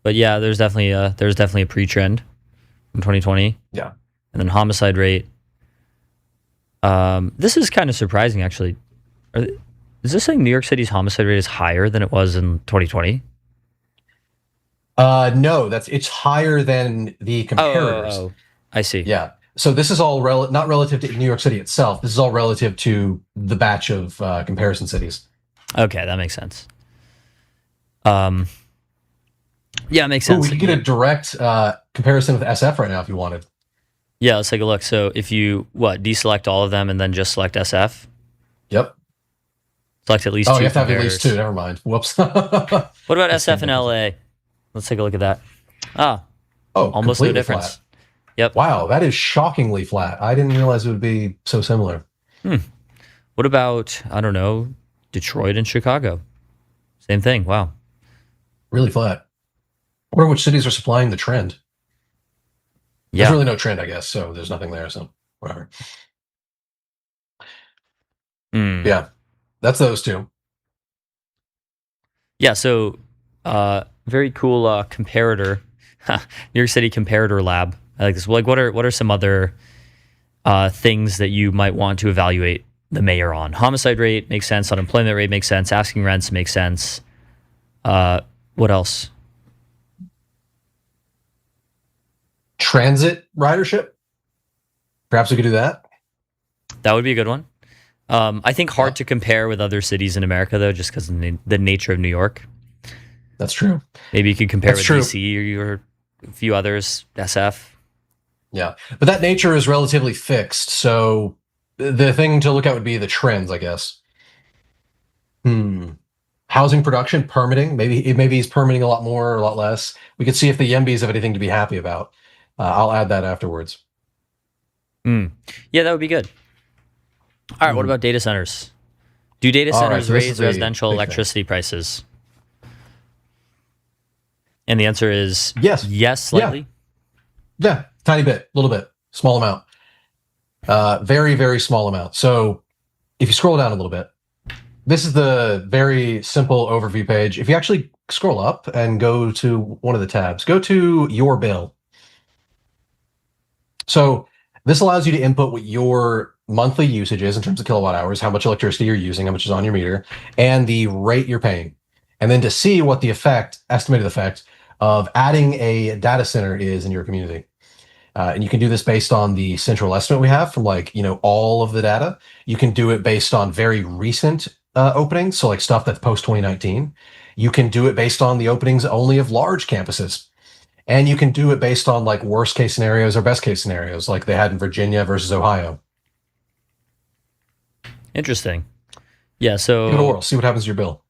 but yeah, there's definitely a pre-trend from 2020. Yeah. And then homicide rate. This is kind of surprising, actually. Is this saying New York City's homicide rate is higher than it was in 2020? No, it's higher than the comparators. Oh, I see. Yeah. So this is all not relative to New York City itself. This is all relative to the batch of comparison cities. Okay, that makes sense. Yeah, it makes sense. We could get a direct comparison with SF right now if you wanted. Yeah, let's take a look. So if you deselect all of them and then just select SF. Yep. Select at least two. You have to have at least two. Never mind. Whoops. What about SF in LA? Let's take a look at that. Almost no difference. Flat. Yep. Wow, that is shockingly flat. I didn't realize it would be so similar. What about, I don't know, Detroit and Chicago? Same thing. Wow. Really flat. I wonder which cities are supplying the trend. Yeah. There's really no trend, I guess, so there's nothing there, so whatever. Yeah, that's those two. Yeah, so very cool comparator. New York City comparator lab. I like this. Like, what are some other things that you might want to evaluate the mayor on? Homicide rate makes sense. Unemployment rate makes sense. Asking rents makes sense. What else? Transit ridership. Perhaps we could do that. That would be a good one. I think hard to compare with other cities in America, though, just because of the nature of New York. That's true. Maybe you could compare That's with true. DC or a few others, SF. Yeah, but that nature is relatively fixed. So the thing to look at would be the trends, I guess. Housing production, permitting. Maybe he's permitting a lot more or a lot less. We could see if the Yembis have anything to be happy about. I'll add that afterwards. Yeah, that would be good. All right, what about data centers? Do data centers raise residential electricity prices? And the answer is yes. Yes, slightly. Yeah, tiny bit, a little bit, small amount. Very, very small amount. So if you scroll down a little bit, this is the very simple overview page. If you actually scroll up and go to one of the tabs, go to your bill. So this allows you to input what your monthly usage is in terms of kilowatt hours, how much electricity you're using, how much is on your meter, and the rate you're paying. And then to see what the estimated effect of adding a data center is in your community. And you can do this based on the central estimate we have from all of the data. You can do it based on very recent openings, so like stuff that's post 2019. You can do it based on the openings only of large campuses. And you can do it based on like worst case scenarios or best case scenarios, like they had in Virginia versus Ohio. Interesting. Yeah, so give it a whirl, see what happens to your bill.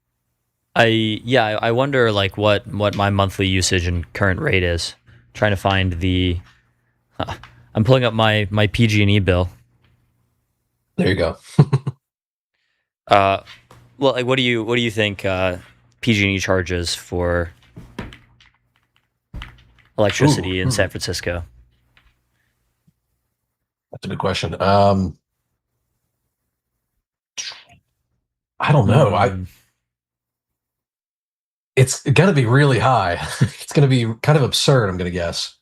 I wonder like what my monthly usage and current rate is. Trying to find the I'm pulling up my PG&E bill. There you go. Well, like what do you think PG&E charges for electricity in San Francisco? That's a good question. I don't know. It's going to be really high. It's going to be kind of absurd, I'm going to guess.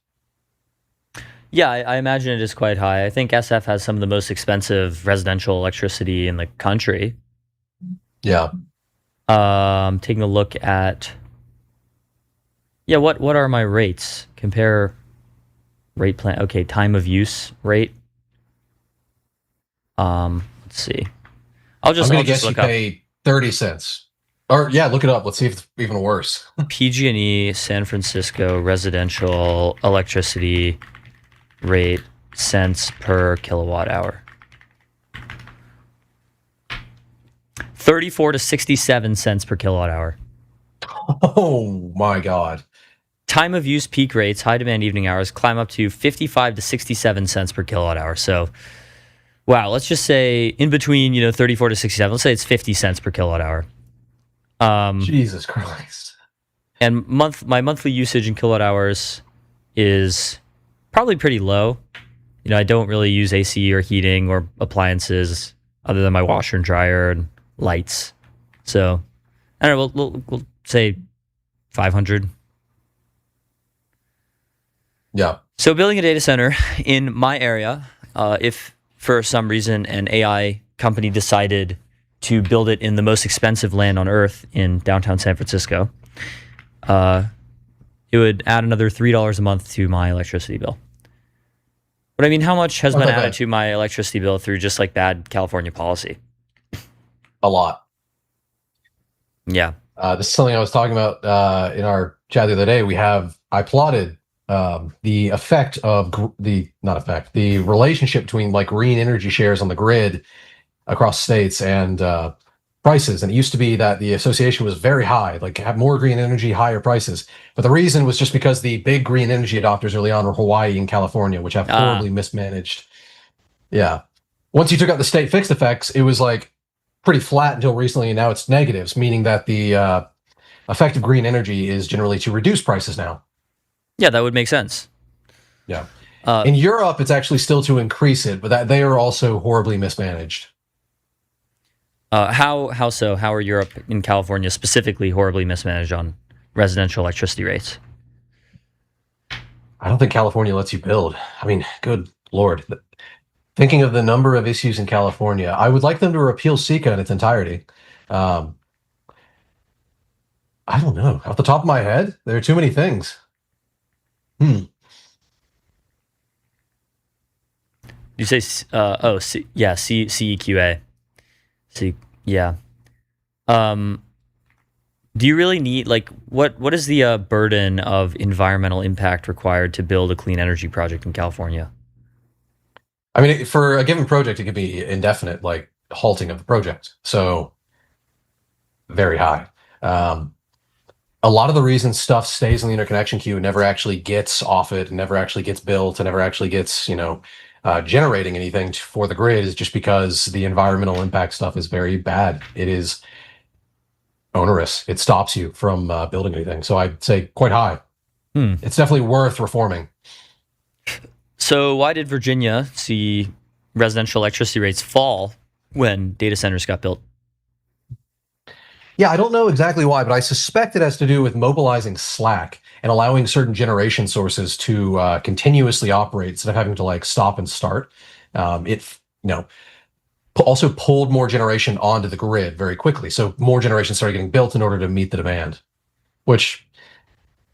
Yeah, I imagine it is quite high. I think SF has some of the most expensive residential electricity in the country. Yeah. Taking a look at what are my rates? Compare rate plan. Okay, time of use rate. Let's see. I'm gonna guess you pay 30 cents. Or look it up. Let's see if it's even worse. PG&E San Francisco residential electricity rate cents per kilowatt hour. 34 to 67 cents per kilowatt hour. Oh my God. Time of use peak rates, high demand evening hours climb up to 55 to 67 cents per kilowatt hour. So, wow, let's just say in between, 34 to 67, let's say it's 50 cents per kilowatt hour. Jesus Christ. And my monthly usage in kilowatt hours is probably pretty low. I don't really use AC or heating or appliances other than my washer and dryer and lights. So I don't know. We'll say 500. Yeah. So building a data center in my area, if for some reason an AI company decided to build it in the most expensive land on earth in downtown San Francisco, it would add another $3 a month to my electricity bill. But I mean, how much has been added to my electricity bill through just like bad California policy? A lot. Yeah. This is something I was talking about in our chat the other day. I plotted the effect of the relationship between like green energy shares on the grid across states and prices. And it used to be that the association was very high, like have more green energy, higher prices. But the reason was just because the big green energy adopters early on were Hawaii and California, which have horribly mismanaged. Yeah. Once you took out the state fixed effects, it was like pretty flat until recently, and now it's negatives, meaning that the effect of green energy is generally to reduce prices now. Yeah, that would make sense. Yeah. In Europe, it's actually still to increase it, but that they are also horribly mismanaged. How so? How are Europe and California specifically horribly mismanaged on residential electricity rates? I don't think California lets you build. I mean, good Lord. Thinking of the number of issues in California, I would like them to repeal SECA in its entirety. I don't know. Off the top of my head, there are too many things. You say, CEQA. Yeah. Do you really need, like, what is the burden of environmental impact required to build a clean energy project in California? I mean, for a given project, it could be indefinite, like halting of the project. So very high. A lot of the reason stuff stays in the interconnection queue and never actually gets off it, and never actually gets built, and never actually gets, generating anything for the grid is just because the environmental impact stuff is very bad. It is onerous. It stops you from building anything. So I'd say quite high. It's definitely worth reforming. So why did Virginia see residential electricity rates fall when data centers got built? Yeah, I don't know exactly why, but I suspect it has to do with mobilizing slack and allowing certain generation sources to continuously operate instead of having to like stop and start. It also pulled more generation onto the grid very quickly. So more generation started getting built in order to meet the demand, which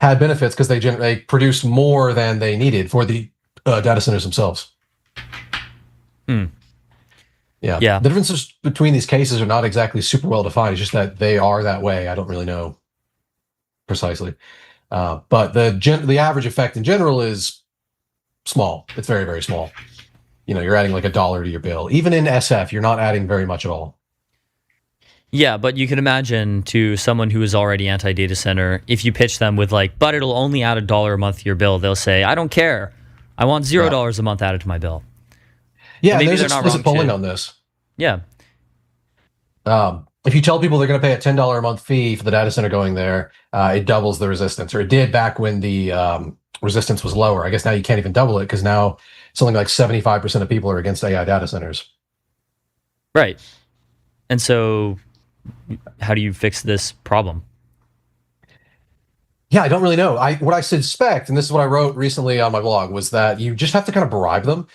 had benefits because they produced more than they needed for the data centers themselves. Yeah. The differences between these cases are not exactly super well defined. It's just that they are that way. I don't really know precisely. But the average effect in general is small. It's very, very small. You're adding like $1 to your bill. Even in SF, you're not adding very much at all. Yeah, but you can imagine to someone who is already anti-data center, if you pitch them with like, but it'll only add $1 a month to your bill, they'll say, I don't care. I want $0 a month added to my bill. Yeah, there's explicit polling on this. Yeah. If you tell people they're going to pay a $10 a month fee for the data center going there, it doubles the resistance, or it did back when the resistance was lower. I guess now you can't even double it because now something like 75% of people are against AI data centers. Right. And so how do you fix this problem? Yeah, I don't really know. What I suspect, and this is what I wrote recently on my blog, was that you just have to kind of bribe them.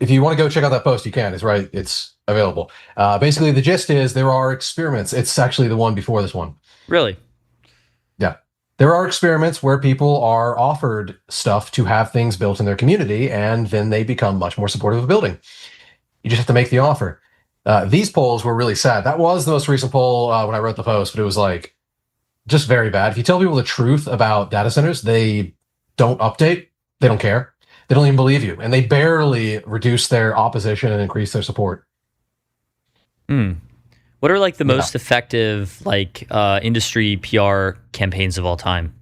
If you want to go check out that post, you can. It's available. Basically, the gist is there are experiments. It's actually the one before this one. Really? Yeah. There are experiments where people are offered stuff to have things built in their community, and then they become much more supportive of building. You just have to make the offer. These polls were really sad. That was the most recent poll when I wrote the post, but it was like just very bad. If you tell people the truth about data centers, they don't update. They don't care. They don't even believe you, and they barely reduce their opposition and increase their support. What are like the most effective like industry PR campaigns of all time?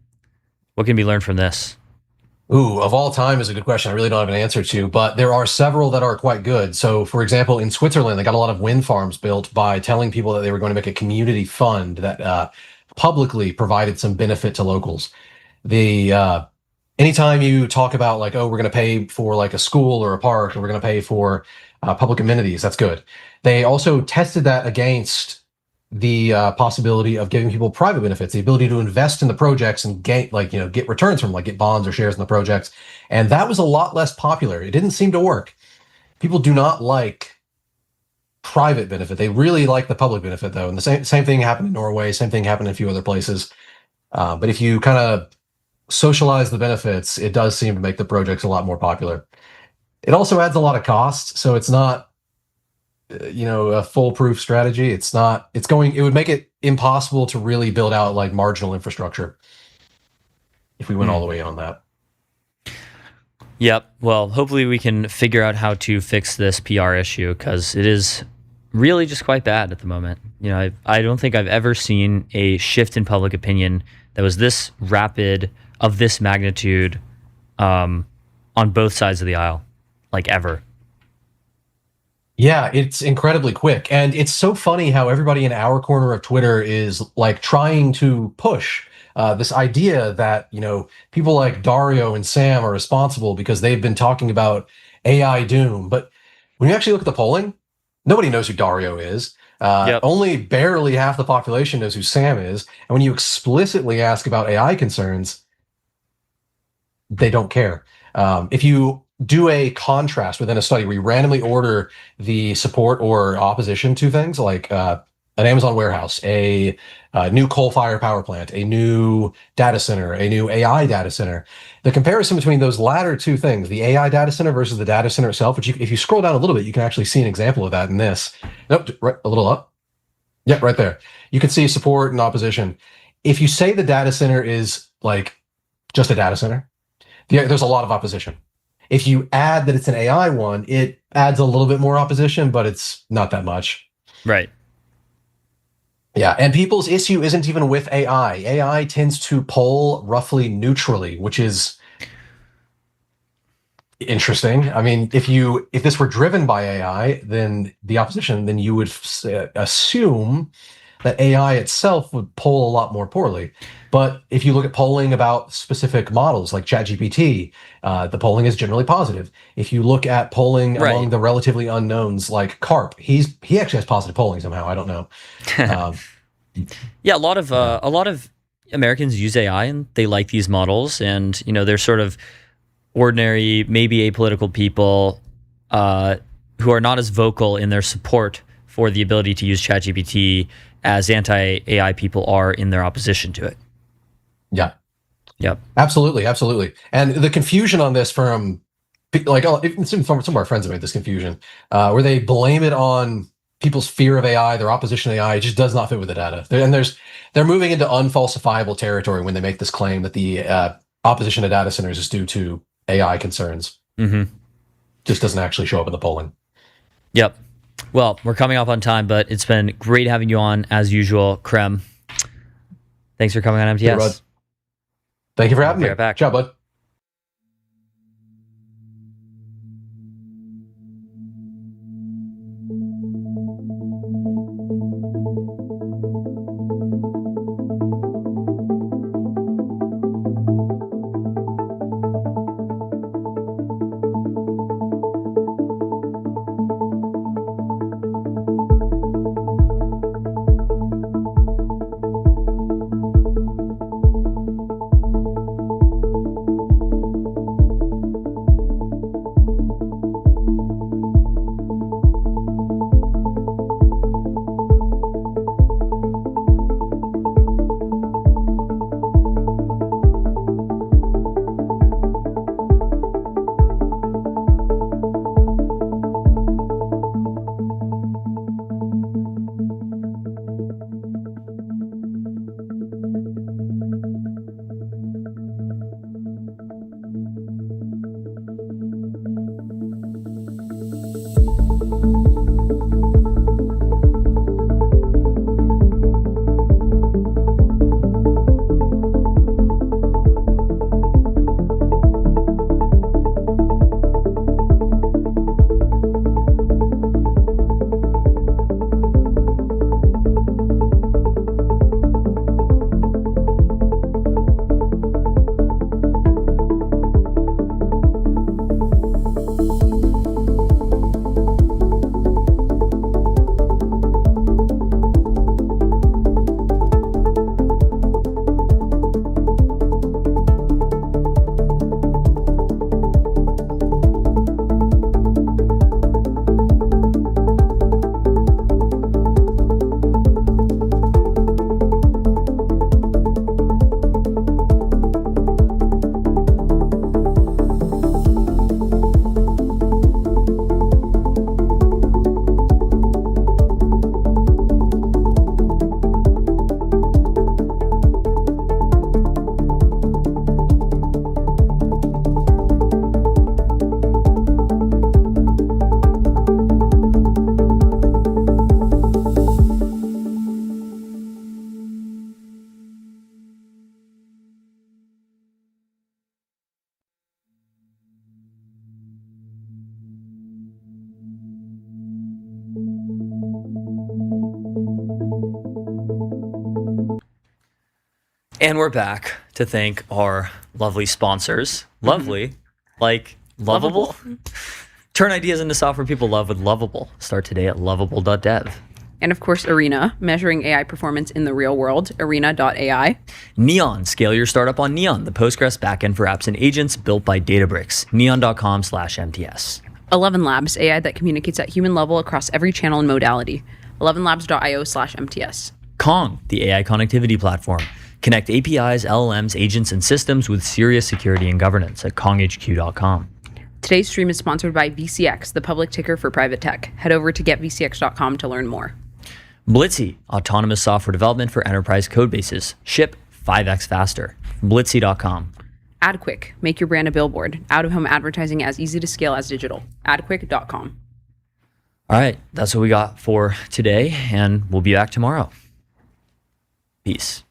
What can be learned from this? Ooh, of all time is a good question. I really don't have an answer to, but there are several that are quite good. So, for example, in Switzerland, they got a lot of wind farms built by telling people that they were going to make a community fund that publicly provided some benefit to locals. Anytime you talk about like, oh, we're going to pay for like a school or a park, or we're going to pay for public amenities, that's good. They also tested that against the possibility of giving people private benefits, the ability to invest in the projects and get returns from, like, get bonds or shares in the projects. And that was a lot less popular. It didn't seem to work. People do not like private benefit. They really like the public benefit, though. And the same thing happened in Norway. Same thing happened in a few other places. But if you kind of socialize the benefits, it does seem to make the projects a lot more popular. It also adds a lot of costs, so it's not a foolproof strategy. It would make it impossible to really build out, like, marginal infrastructure if we went all the way on that. Yep. Well, hopefully we can figure out how to fix this PR issue, because it is really just quite bad at the moment. I don't think I've ever seen a shift in public opinion that was this rapid, of this magnitude, on both sides of the aisle, like, ever. Yeah, it's incredibly quick. And it's so funny how everybody in our corner of Twitter is, like, trying to push this idea that, people like Dario and Sam are responsible because they've been talking about AI doom. But when you actually look at the polling, nobody knows who Dario is. Only barely half the population knows who Sam is. And when you explicitly ask about AI concerns, they don't care. If you do a contrast within a study where you randomly order the support or opposition to things like an Amazon warehouse, a new coal-fired power plant, a new data center, a new AI data center, the comparison between those latter two things, the AI data center versus the data center itself, which if you scroll down a little bit, you can actually see an example of that in this. Nope, right, a little up. Yep, right there. You can see support and opposition. If you say the data center is, like, just a data center, there's a lot of opposition. If you add that it's an AI one, it adds a little bit more opposition, but it's not that much. Right. Yeah, and people's issue isn't even with AI. AI tends to poll roughly neutrally, which is interesting. I mean, if this were driven by AI, then the opposition, then you would assume that AI itself would poll a lot more poorly. But if you look at polling about specific models like ChatGPT, the polling is generally positive. If you look at polling among the relatively unknowns like Carp, he actually has positive polling somehow. I don't know. Yeah, a lot of Americans use AI and they like these models, and they're sort of ordinary, maybe apolitical people who are not as vocal in their support for the ability to use ChatGPT as anti-AI people are in their opposition to it. Yeah. Yep. Absolutely. And the confusion on this from, like, some of our friends have made this confusion, where they blame it on people's fear of AI, their opposition to AI. It just does not fit with the data. They're moving into unfalsifiable territory when they make this claim that the opposition to data centers is due to AI concerns. Mm-hmm. Just doesn't actually show up in the polling. Yep. Well, we're coming up on time, but it's been great having you on as usual, Krem. Thanks for coming on MTS. Hey, Rod. Thank you for having me. Right back. Ciao, bud. And we're back to thank our lovely sponsors. Lovely, like lovable. Turn ideas into software people love with Lovable. Start today at lovable.dev. And of course, Arena, measuring AI performance in the real world, arena.ai. Neon, scale your startup on Neon, the Postgres backend for apps and agents built by Databricks. Neon.com/MTS. 11 Labs, AI that communicates at human level across every channel and modality. 11labs.io/MTS. Kong, the AI connectivity platform. Connect APIs, LLMs, agents, and systems with serious security and governance at konghq.com. Today's stream is sponsored by VCX, the public ticker for private tech. Head over to getvcx.com to learn more. Blitzy, autonomous software development for enterprise code bases. Ship 5x faster. Blitzy.com. AdQuick, make your brand a billboard. Out-of-home advertising as easy to scale as digital. AdQuick.com. All right, that's what we got for today, and we'll be back tomorrow. Peace.